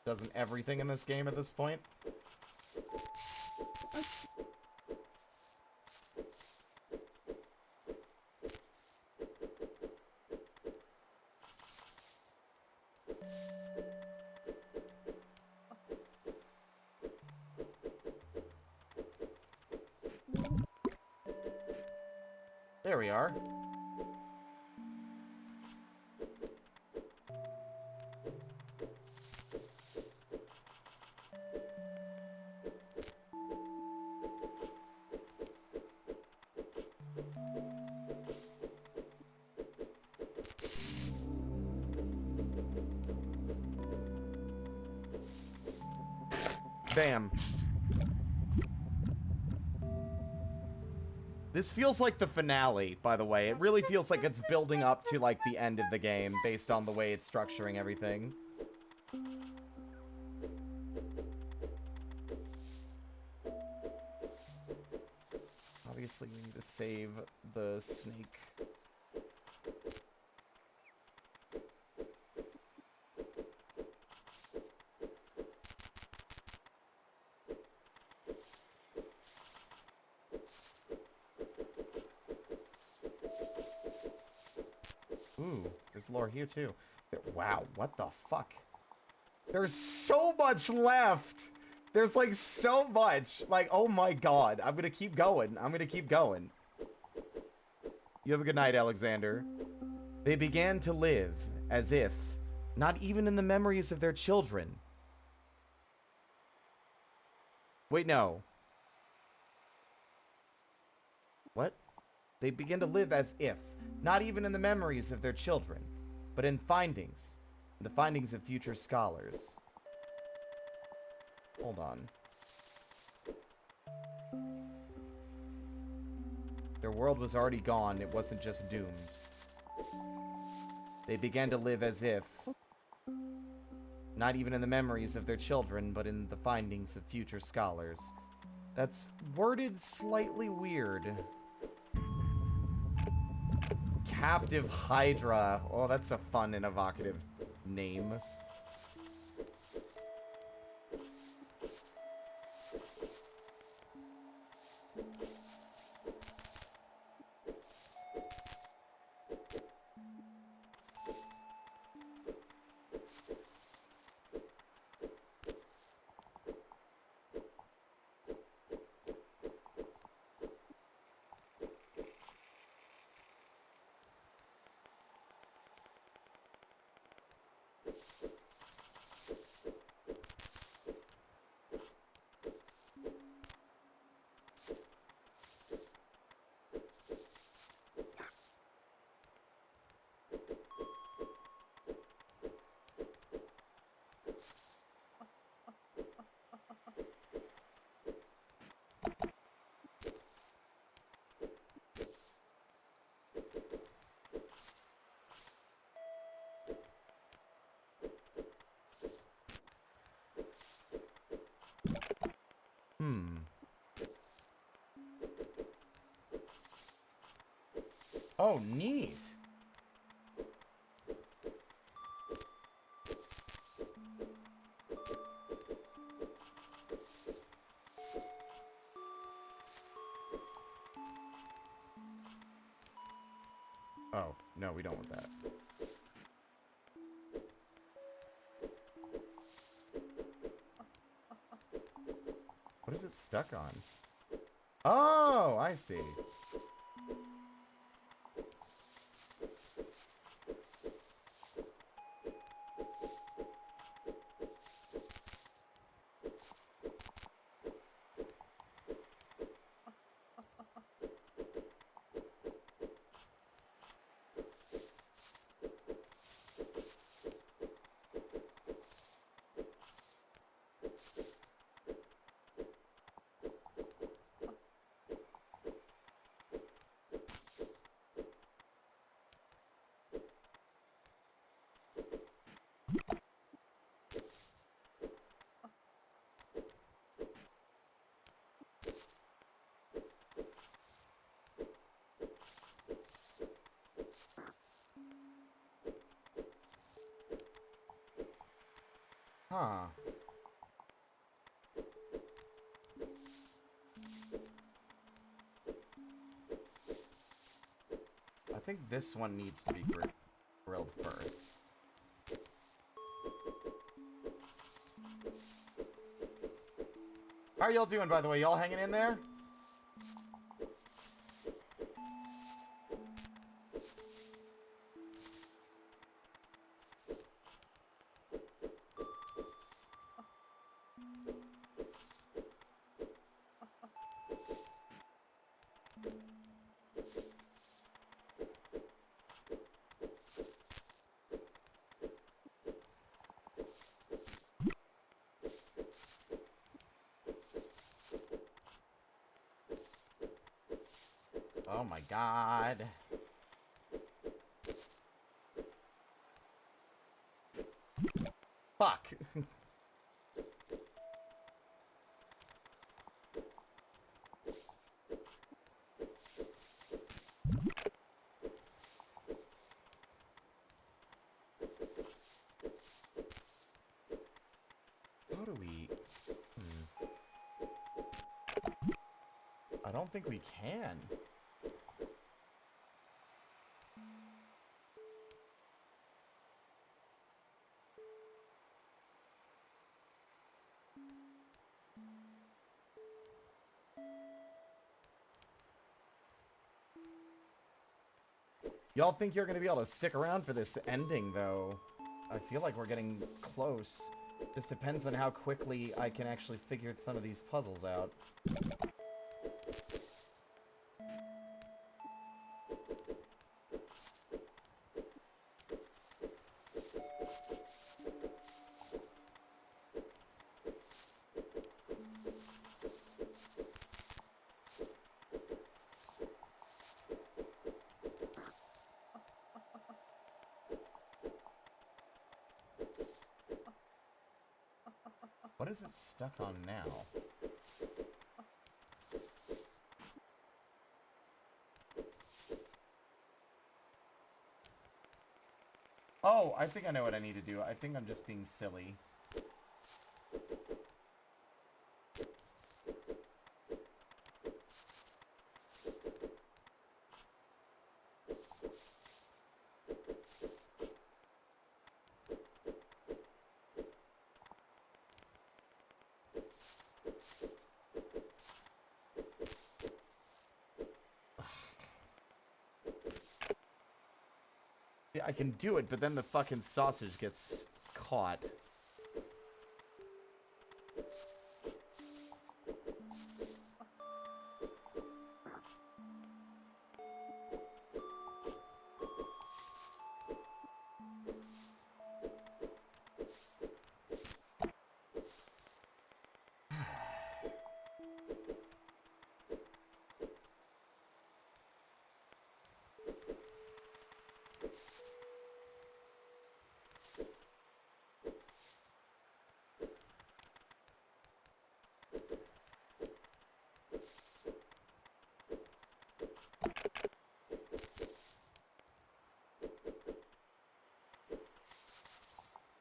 Speaker 1: Doesn't everything in this game at this point? There we are. Bam. This feels like the finale, by the way. It really feels like it's building up to, like, the end of the game, based on the way it's structuring everything. Obviously, we need to save the snake. Ooh, there's lore here too. Wow, what the fuck? There's so much left! There's like so much! Like, oh my god, I'm gonna keep going. I'm gonna keep going. You have a good night, Alexander. They began to live as if, not even in the memories of their children. Wait, no. What? They begin to live as if, not even in the memories of their children, but in findings, the findings of future scholars. Hold on. Their world was already gone, it wasn't just doomed. They began to live as if, not even in the memories of their children, but in the findings of future scholars. That's worded slightly weird. Captive Hydra. Oh, that's a fun and evocative name. Oh, neat. Oh, no, we don't want that. What is it stuck on? Oh, I see. Huh. I think this one needs to be grilled first. How are y'all doing, by the way? Y'all hanging in there? Oh my god. Fuck. How do we... I don't think we can. Y'all think you're gonna be able to stick around for this ending, though? I feel like we're getting close. Just depends on how quickly I can actually figure some of these puzzles out. What is it stuck on now? Oh, I think I know what I need to do. I think I'm just being silly. Yeah, I can do it, but then the fucking sausage gets caught.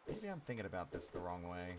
Speaker 1: Maybe I'm thinking about this the wrong way.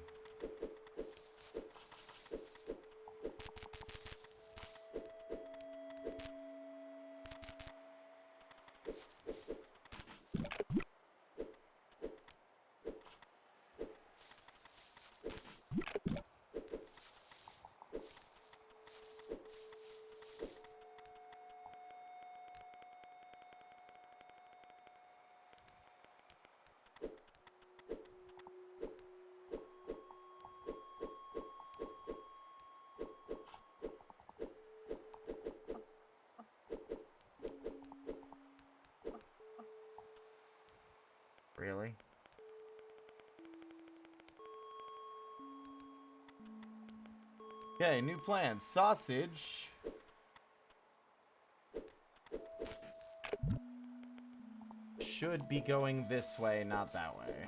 Speaker 1: Really? Okay, new plan. Sausage. Should be going this way, not that way.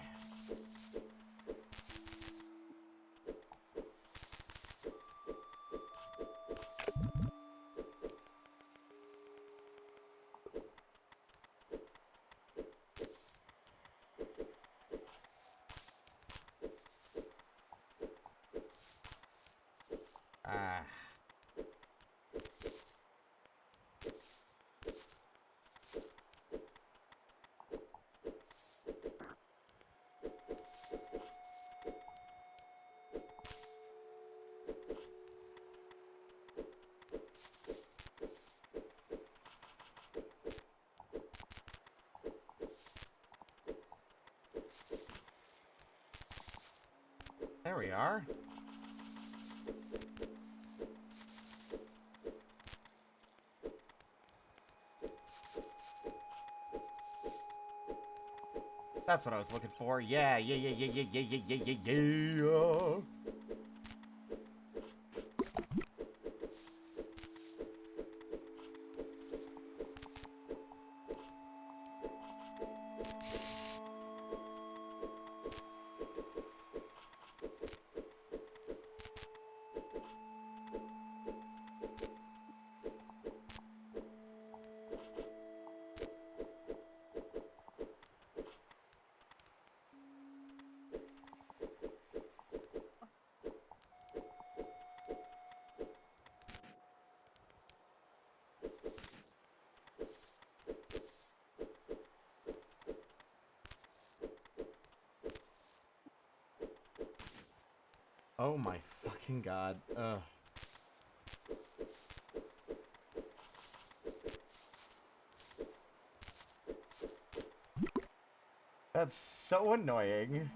Speaker 1: Ah. There we are. That's what I was looking for. Yeah, yeah, yeah, yeah, yeah, yeah, yeah, yeah, yeah, yeah. Oh my fucking god. Ugh. That's so annoying.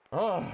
Speaker 1: Oh.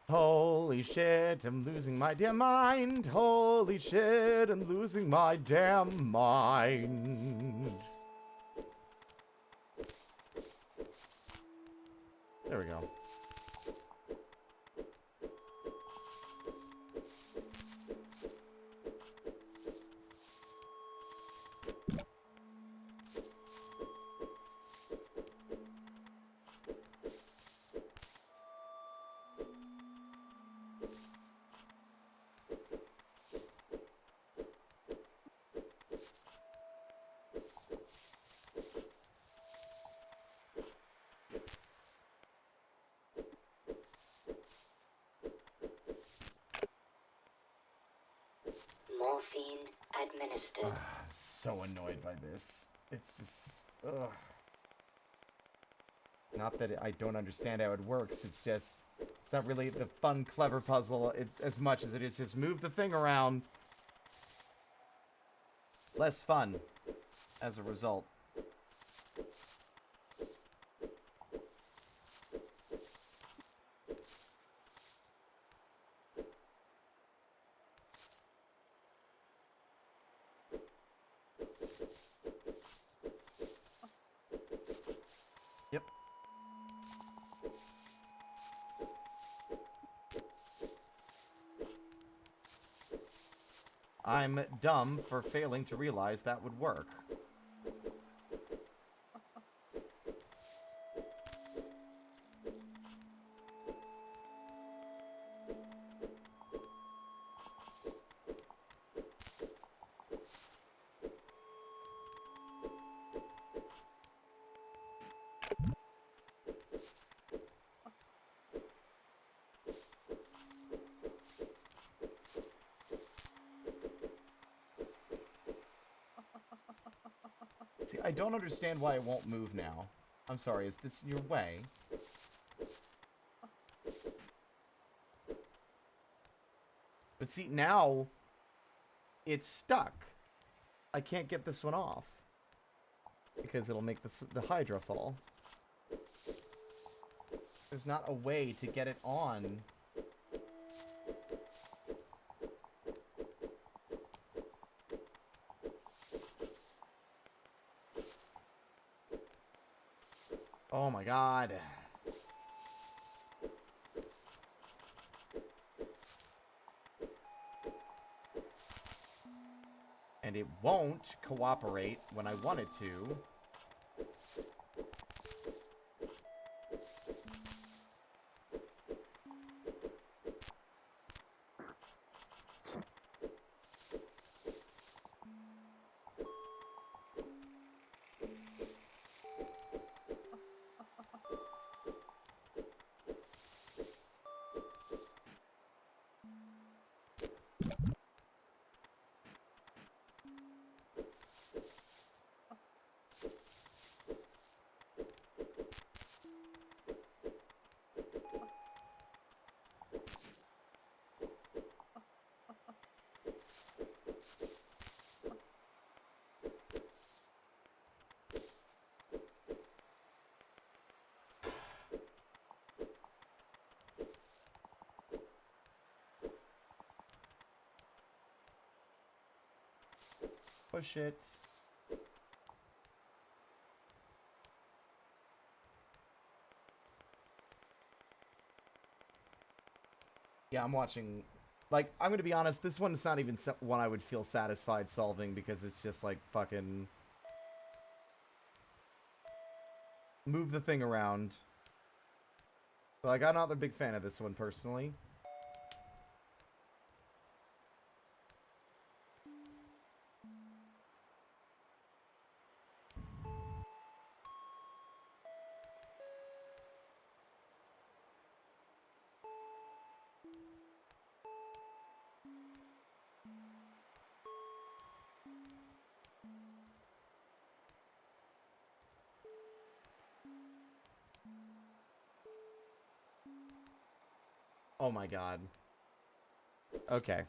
Speaker 1: Holy shit, I'm losing my damn mind. Holy shit, I'm losing my damn mind. There we go.
Speaker 3: Morphine administered.
Speaker 1: So annoyed by this. It's just... Ugh. Not that I don't understand how it works, it's just... It's not really a fun, clever puzzle as much as it is just move the thing around. Less fun as a result. Yep. I'm dumb for failing to realize that would work. See, I don't understand why it won't move now. I'm sorry, is this in your way? But see, now it's stuck. I can't get this one off because it'll make the Hydra fall. There's not a way to get it on. Oh my god. And it won't cooperate when I want it to. Push it. Yeah, I'm watching. Like, I'm gonna be honest, this one's not even one I would feel satisfied solving because it's just like fucking move the thing around. Like, I'm not a big fan of this one personally. Oh my god. Okay.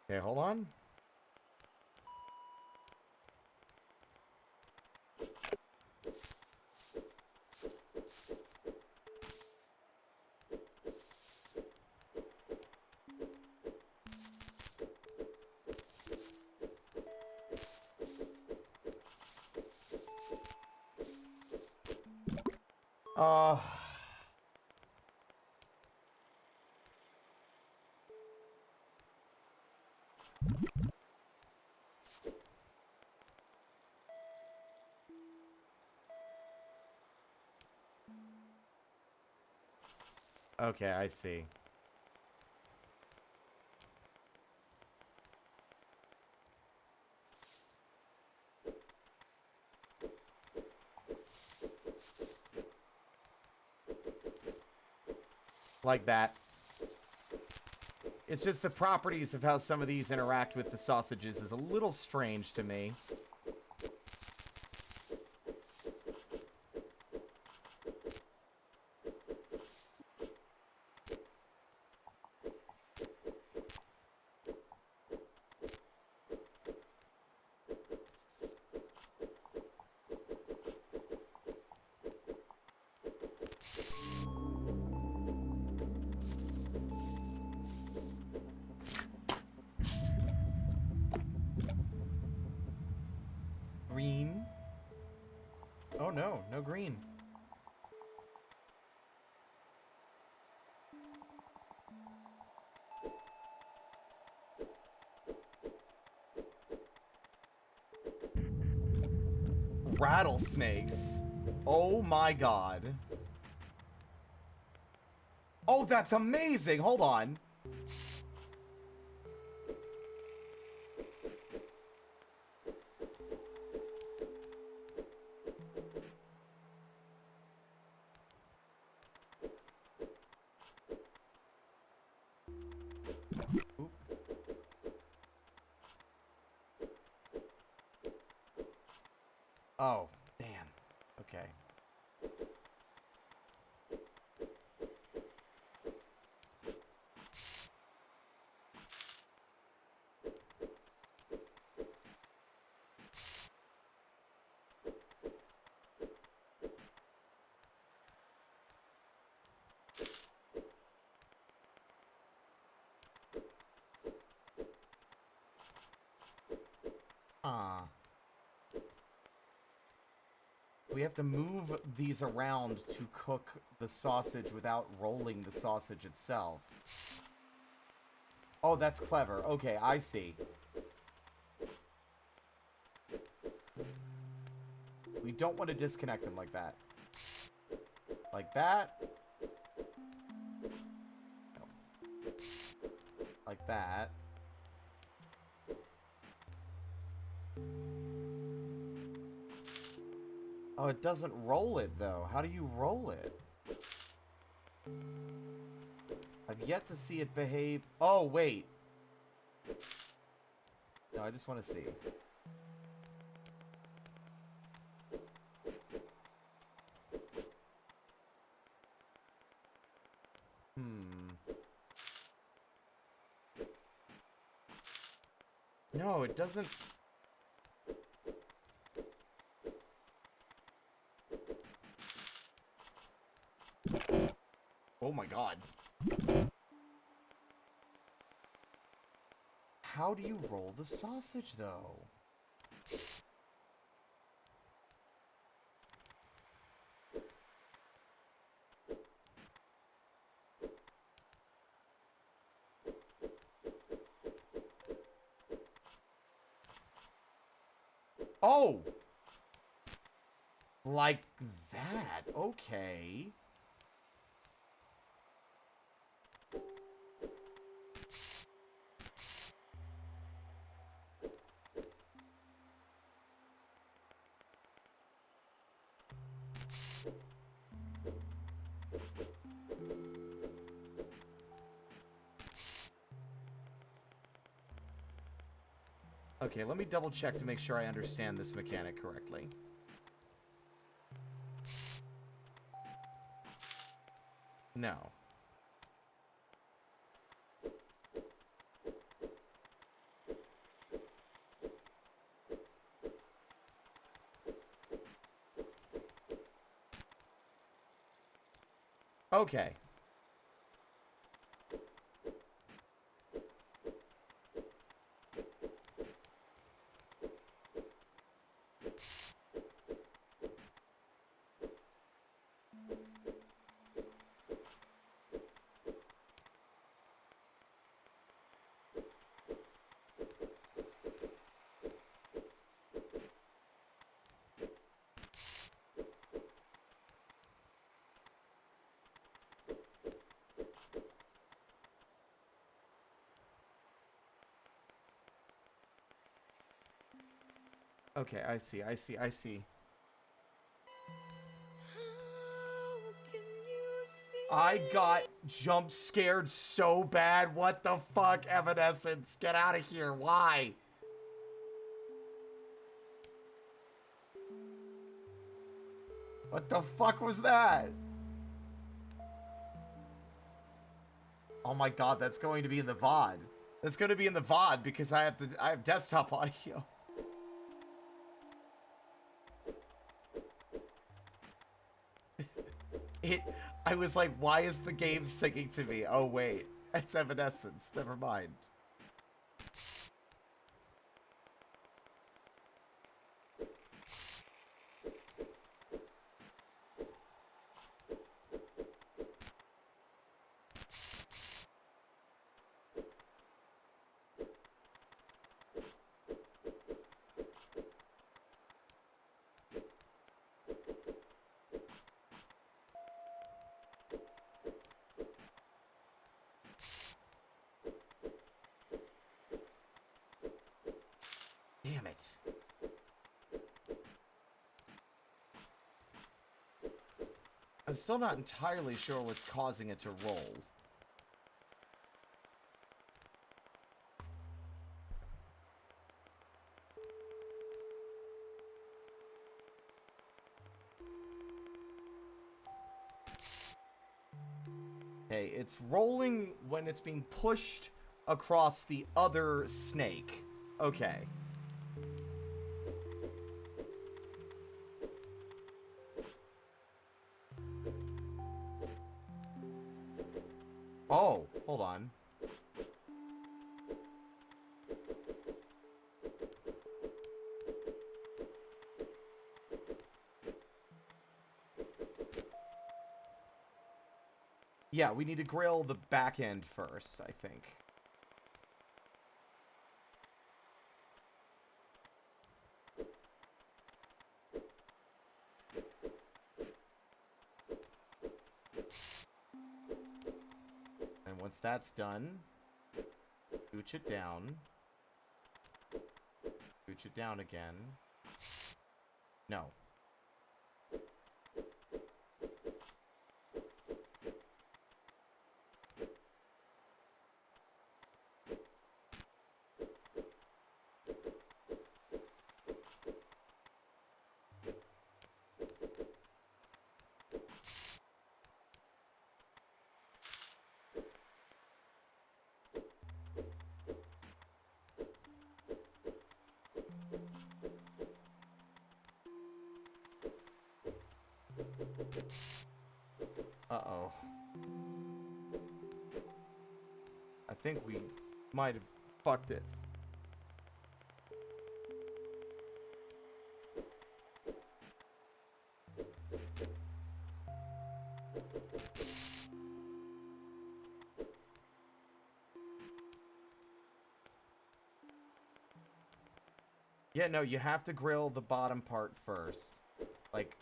Speaker 1: Okay, hold on. Uh... Okay, I see. Like that. It's just the properties of how some of these interact with the sausages is a little strange to me. Green. Oh no, no green. Rattlesnakes. Oh my god. Oh, that's amazing. Hold on. Oop. Oh, damn. Okay. Ah. We have to move these around to cook the sausage without rolling the sausage itself. Oh, that's clever. Okay, I see. We don't want to disconnect them like that. Like that. No. Like that. Oh, it doesn't roll it, though. How do you roll it? I've yet to see it behave... Oh, wait. No, I just want to see. No, it doesn't... Oh my god. How do you roll the sausage, though? Oh! Like that. Okay. Okay, let me double check to make sure I understand this mechanic correctly. No. Okay. Okay, I see, I see, I see. I got jump scared so bad. What the fuck, Evanescence? Get out of here. Why? What the fuck was that? Oh my god, that's going to be in the VOD. That's going to be in the VOD because I have desktop audio. I was like, why is the game singing to me? Oh wait, it's Evanescence. Never mind. Damn it. I'm still not entirely sure what's causing it to roll. Okay, it's rolling when it's being pushed across the other snake. Okay. Oh, hold on. Yeah, we need to grill the back end first, I think. And once that's done, scooch it down. Scooch it down again. No. Uh-oh. I think we might have fucked it. Yeah, no, you have to grill the bottom part first. Like...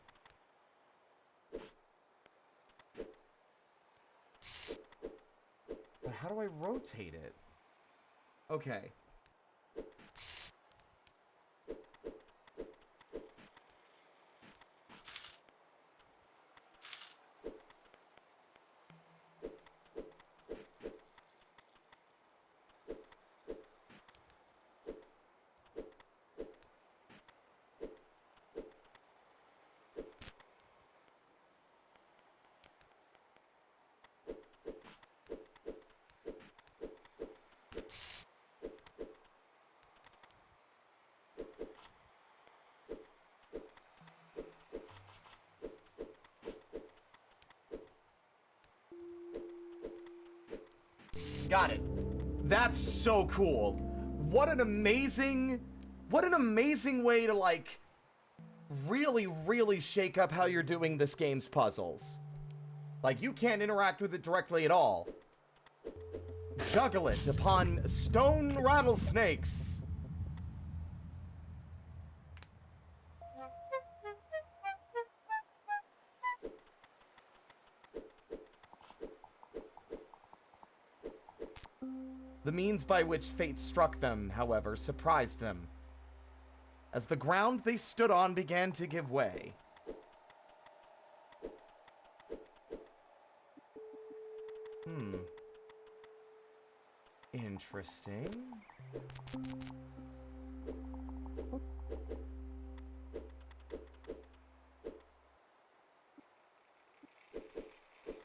Speaker 1: But how do I rotate it? Okay. Got it. That's so cool. What an amazing way to, like, really, really shake up how you're doing this game's puzzles. Like, you can't interact with it directly at all. Juggle it upon stone rattlesnakes. The means by which fate struck them, however, surprised them, as the ground they stood on began to give way. Interesting.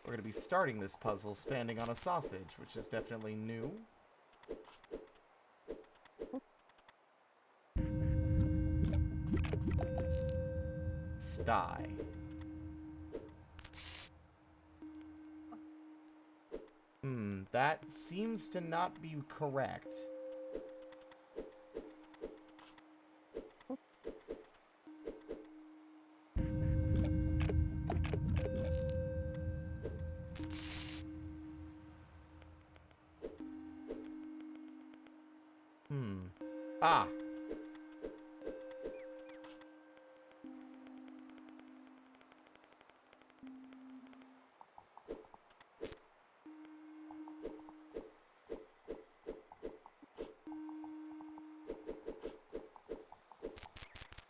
Speaker 1: We're going to be starting this puzzle standing on a sausage, which is definitely new. Sty. That seems to not be correct. Ah.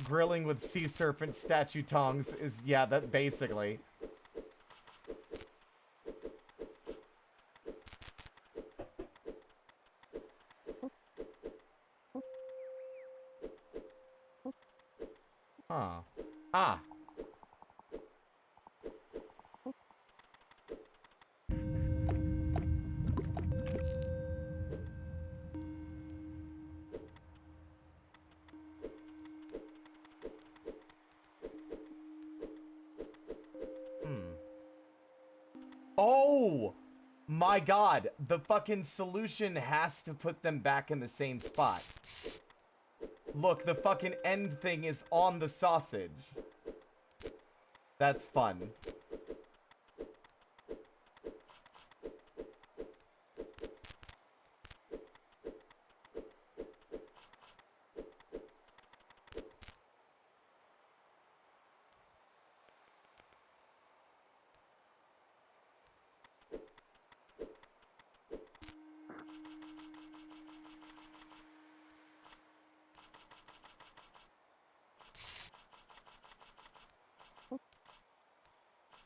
Speaker 1: Grilling with sea serpent statue tongs is, yeah, that basically. Huh. Ah. Oh my god, the fucking solution has to put them back in the same spot. Look, the fucking end thing is on the sausage. That's fun.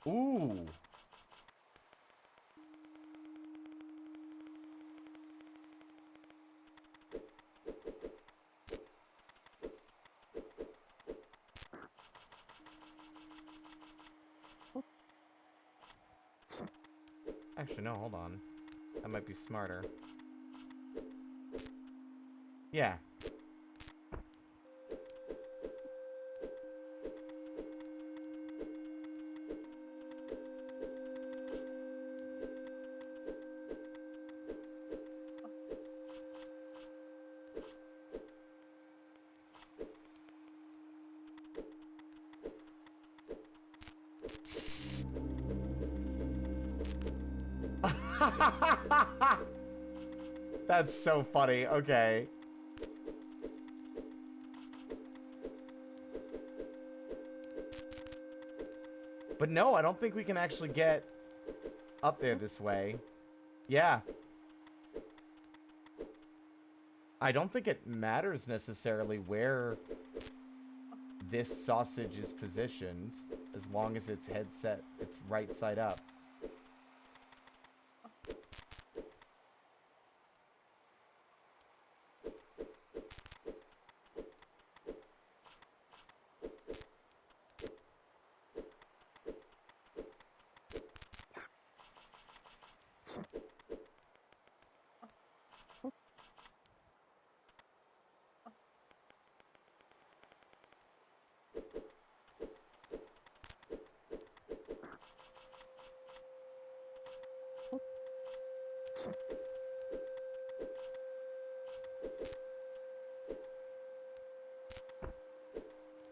Speaker 1: Ooh. Actually, no, hold on. That might be smarter. Yeah. That's so funny. Okay. But no, I don't think we can actually get up there this way. Yeah. I don't think it matters necessarily where this sausage is positioned, as long as its head set, it's right side up.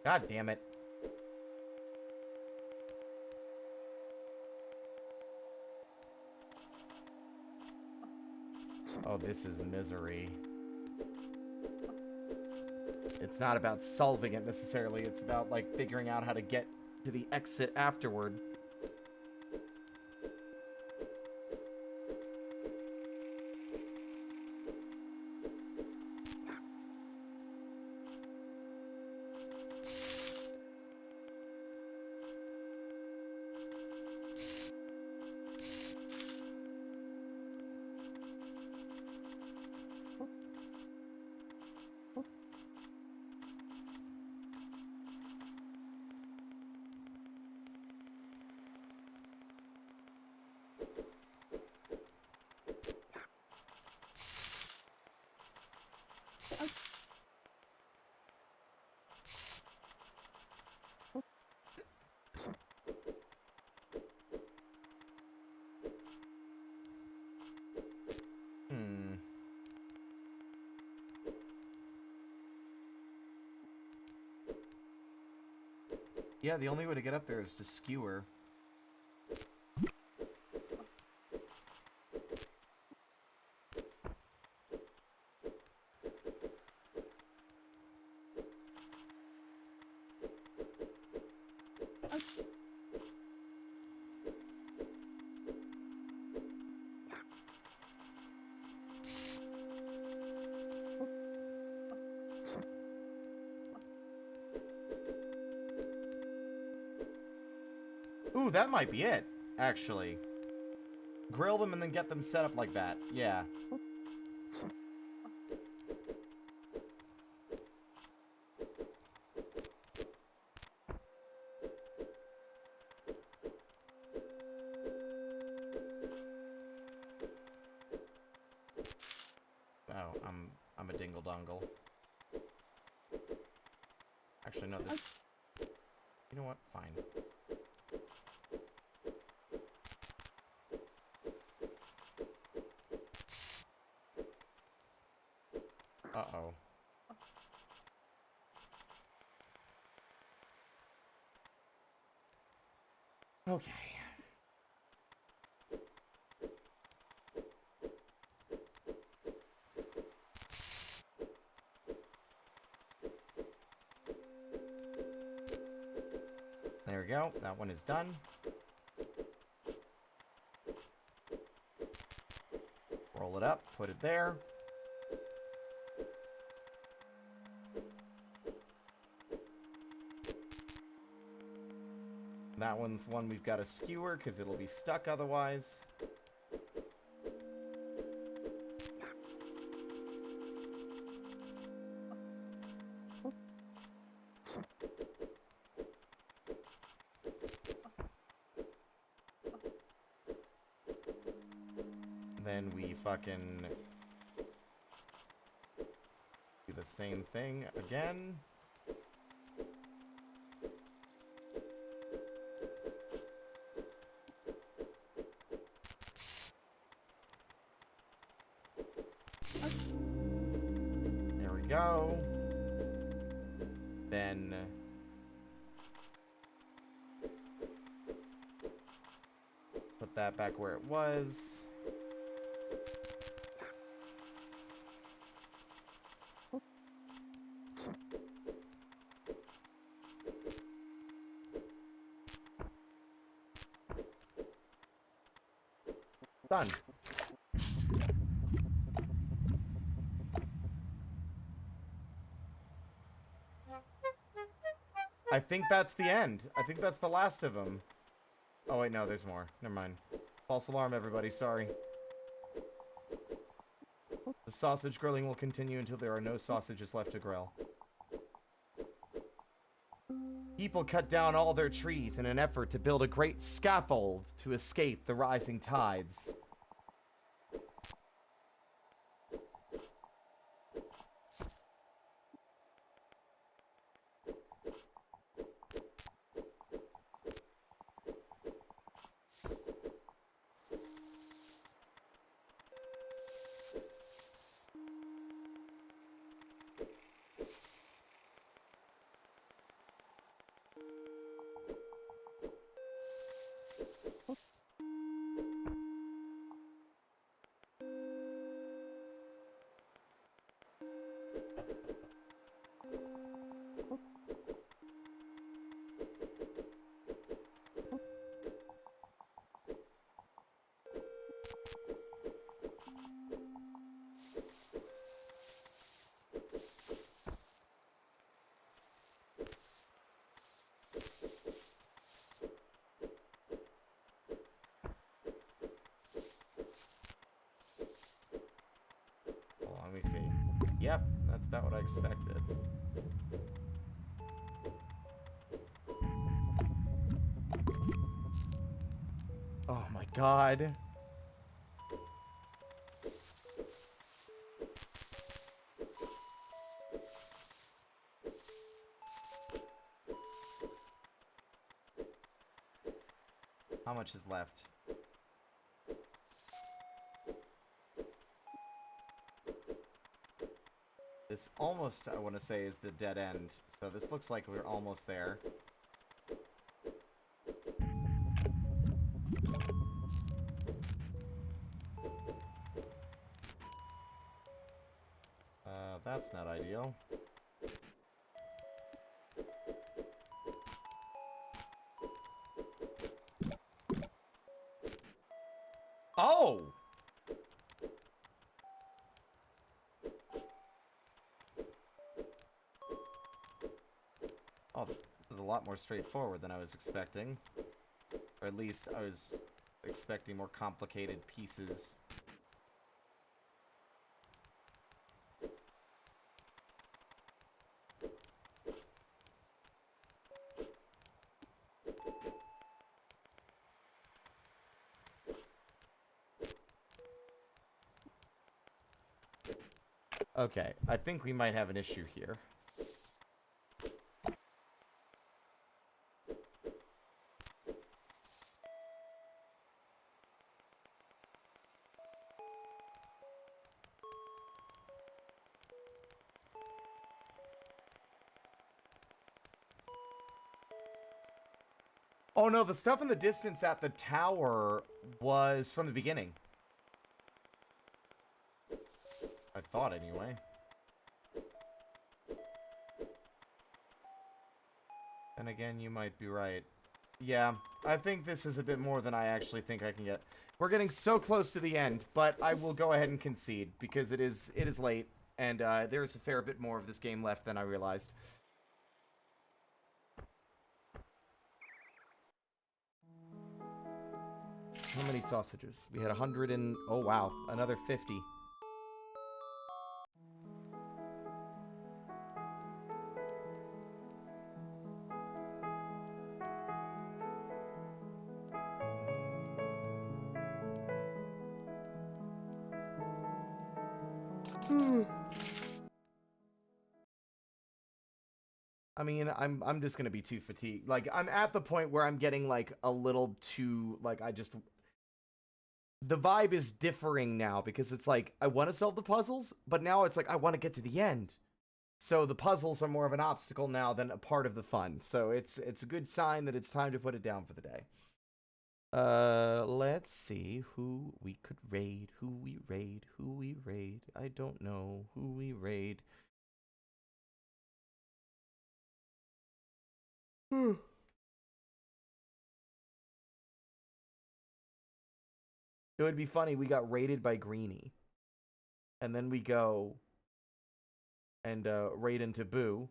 Speaker 1: God damn it. Oh, this is misery. It's not about solving it necessarily, it's about, like, figuring out how to get to the exit afterward. Yeah, the only way to get up there is to skewer. Ooh, that might be it, actually. Grill them and then get them set up like that. Yeah. Oh, I'm a dingle dongle. Actually, no, this... You know what? Fine. Uh-oh. Okay. There we go. That one is done. Roll it up, put it there. That one's one we've got to skewer because it'll be stuck otherwise. Then we fucking do the same thing again. There we go. Then put that back where it was. Done. I think that's the end. I think that's the last of them. Oh, wait, no, there's more. Never mind. False alarm, everybody. Sorry. The sausage grilling will continue until there are no sausages left to grill. People cut down all their trees in an effort to build a great scaffold to escape the rising tides. Hold on, let me see. Yep, that's about what I expected. Oh my god. How much is left? This almost, I want to say, is the dead end. So this looks like we're almost there. That's not ideal. Oh! Oh, this is a lot more straightforward than I was expecting. Or at least I was expecting more complicated pieces. Okay, I think we might have an issue here. Oh no, the stuff in the distance at the tower was from the beginning. I thought anyway. And again, you might be right. Yeah, I think this is a bit more than I actually think I can get. We're getting so close to the end, but I will go ahead and concede because it is late, and there is a fair bit more of this game left than I realized. How many sausages? We had 100 and... Oh, wow. Another 50. I mean, I'm just gonna be too fatigued. Like, I'm at the point where I'm getting, like, a little too... Like, the vibe is differing now because it's like, I want to solve the puzzles, but now it's like, I want to get to the end. So the puzzles are more of an obstacle now than a part of the fun. So it's a good sign that it's time to put it down for the day. Let's see who we could raid, who we raid. I don't know who we raid. It would be funny. We got raided by Greenie, and then we go and raid into Boo,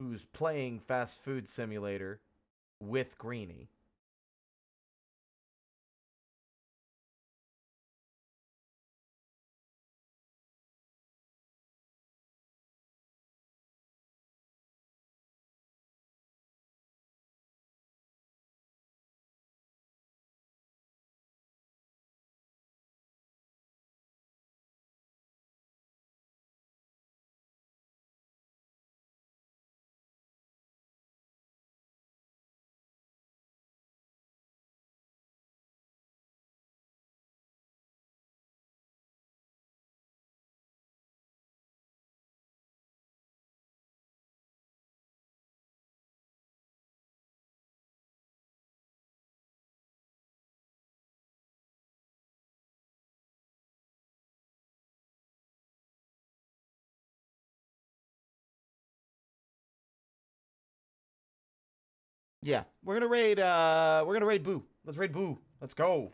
Speaker 1: who's playing Fast Food Simulator with Greenie. Yeah, we're gonna raid Boo. Let's raid Boo. Let's go.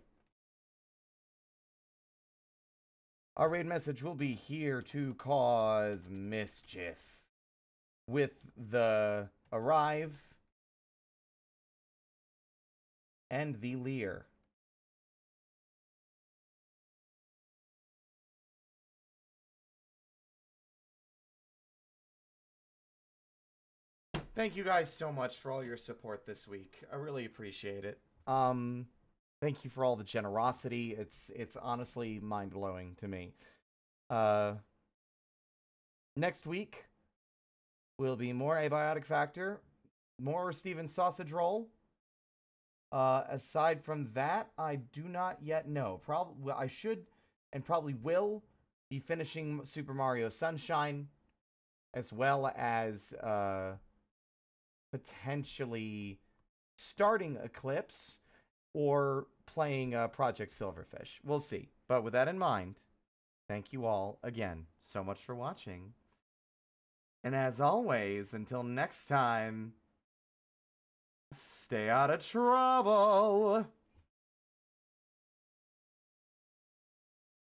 Speaker 1: Our raid message will be here to cause mischief with the arrive and the leer. Thank you guys so much for all your support this week. I really appreciate it. Thank you for all the generosity. It's honestly mind-blowing to me. Next week will be more Abiotic Factor, more Steven Sausage Roll. Aside from that, I do not yet know. Probably I should and probably will be finishing Super Mario Sunshine, as well as potentially starting Eclipse or playing Project Silverfish. We'll see. But with that in mind, thank you all again so much for watching. And as always, until next time, stay out of trouble.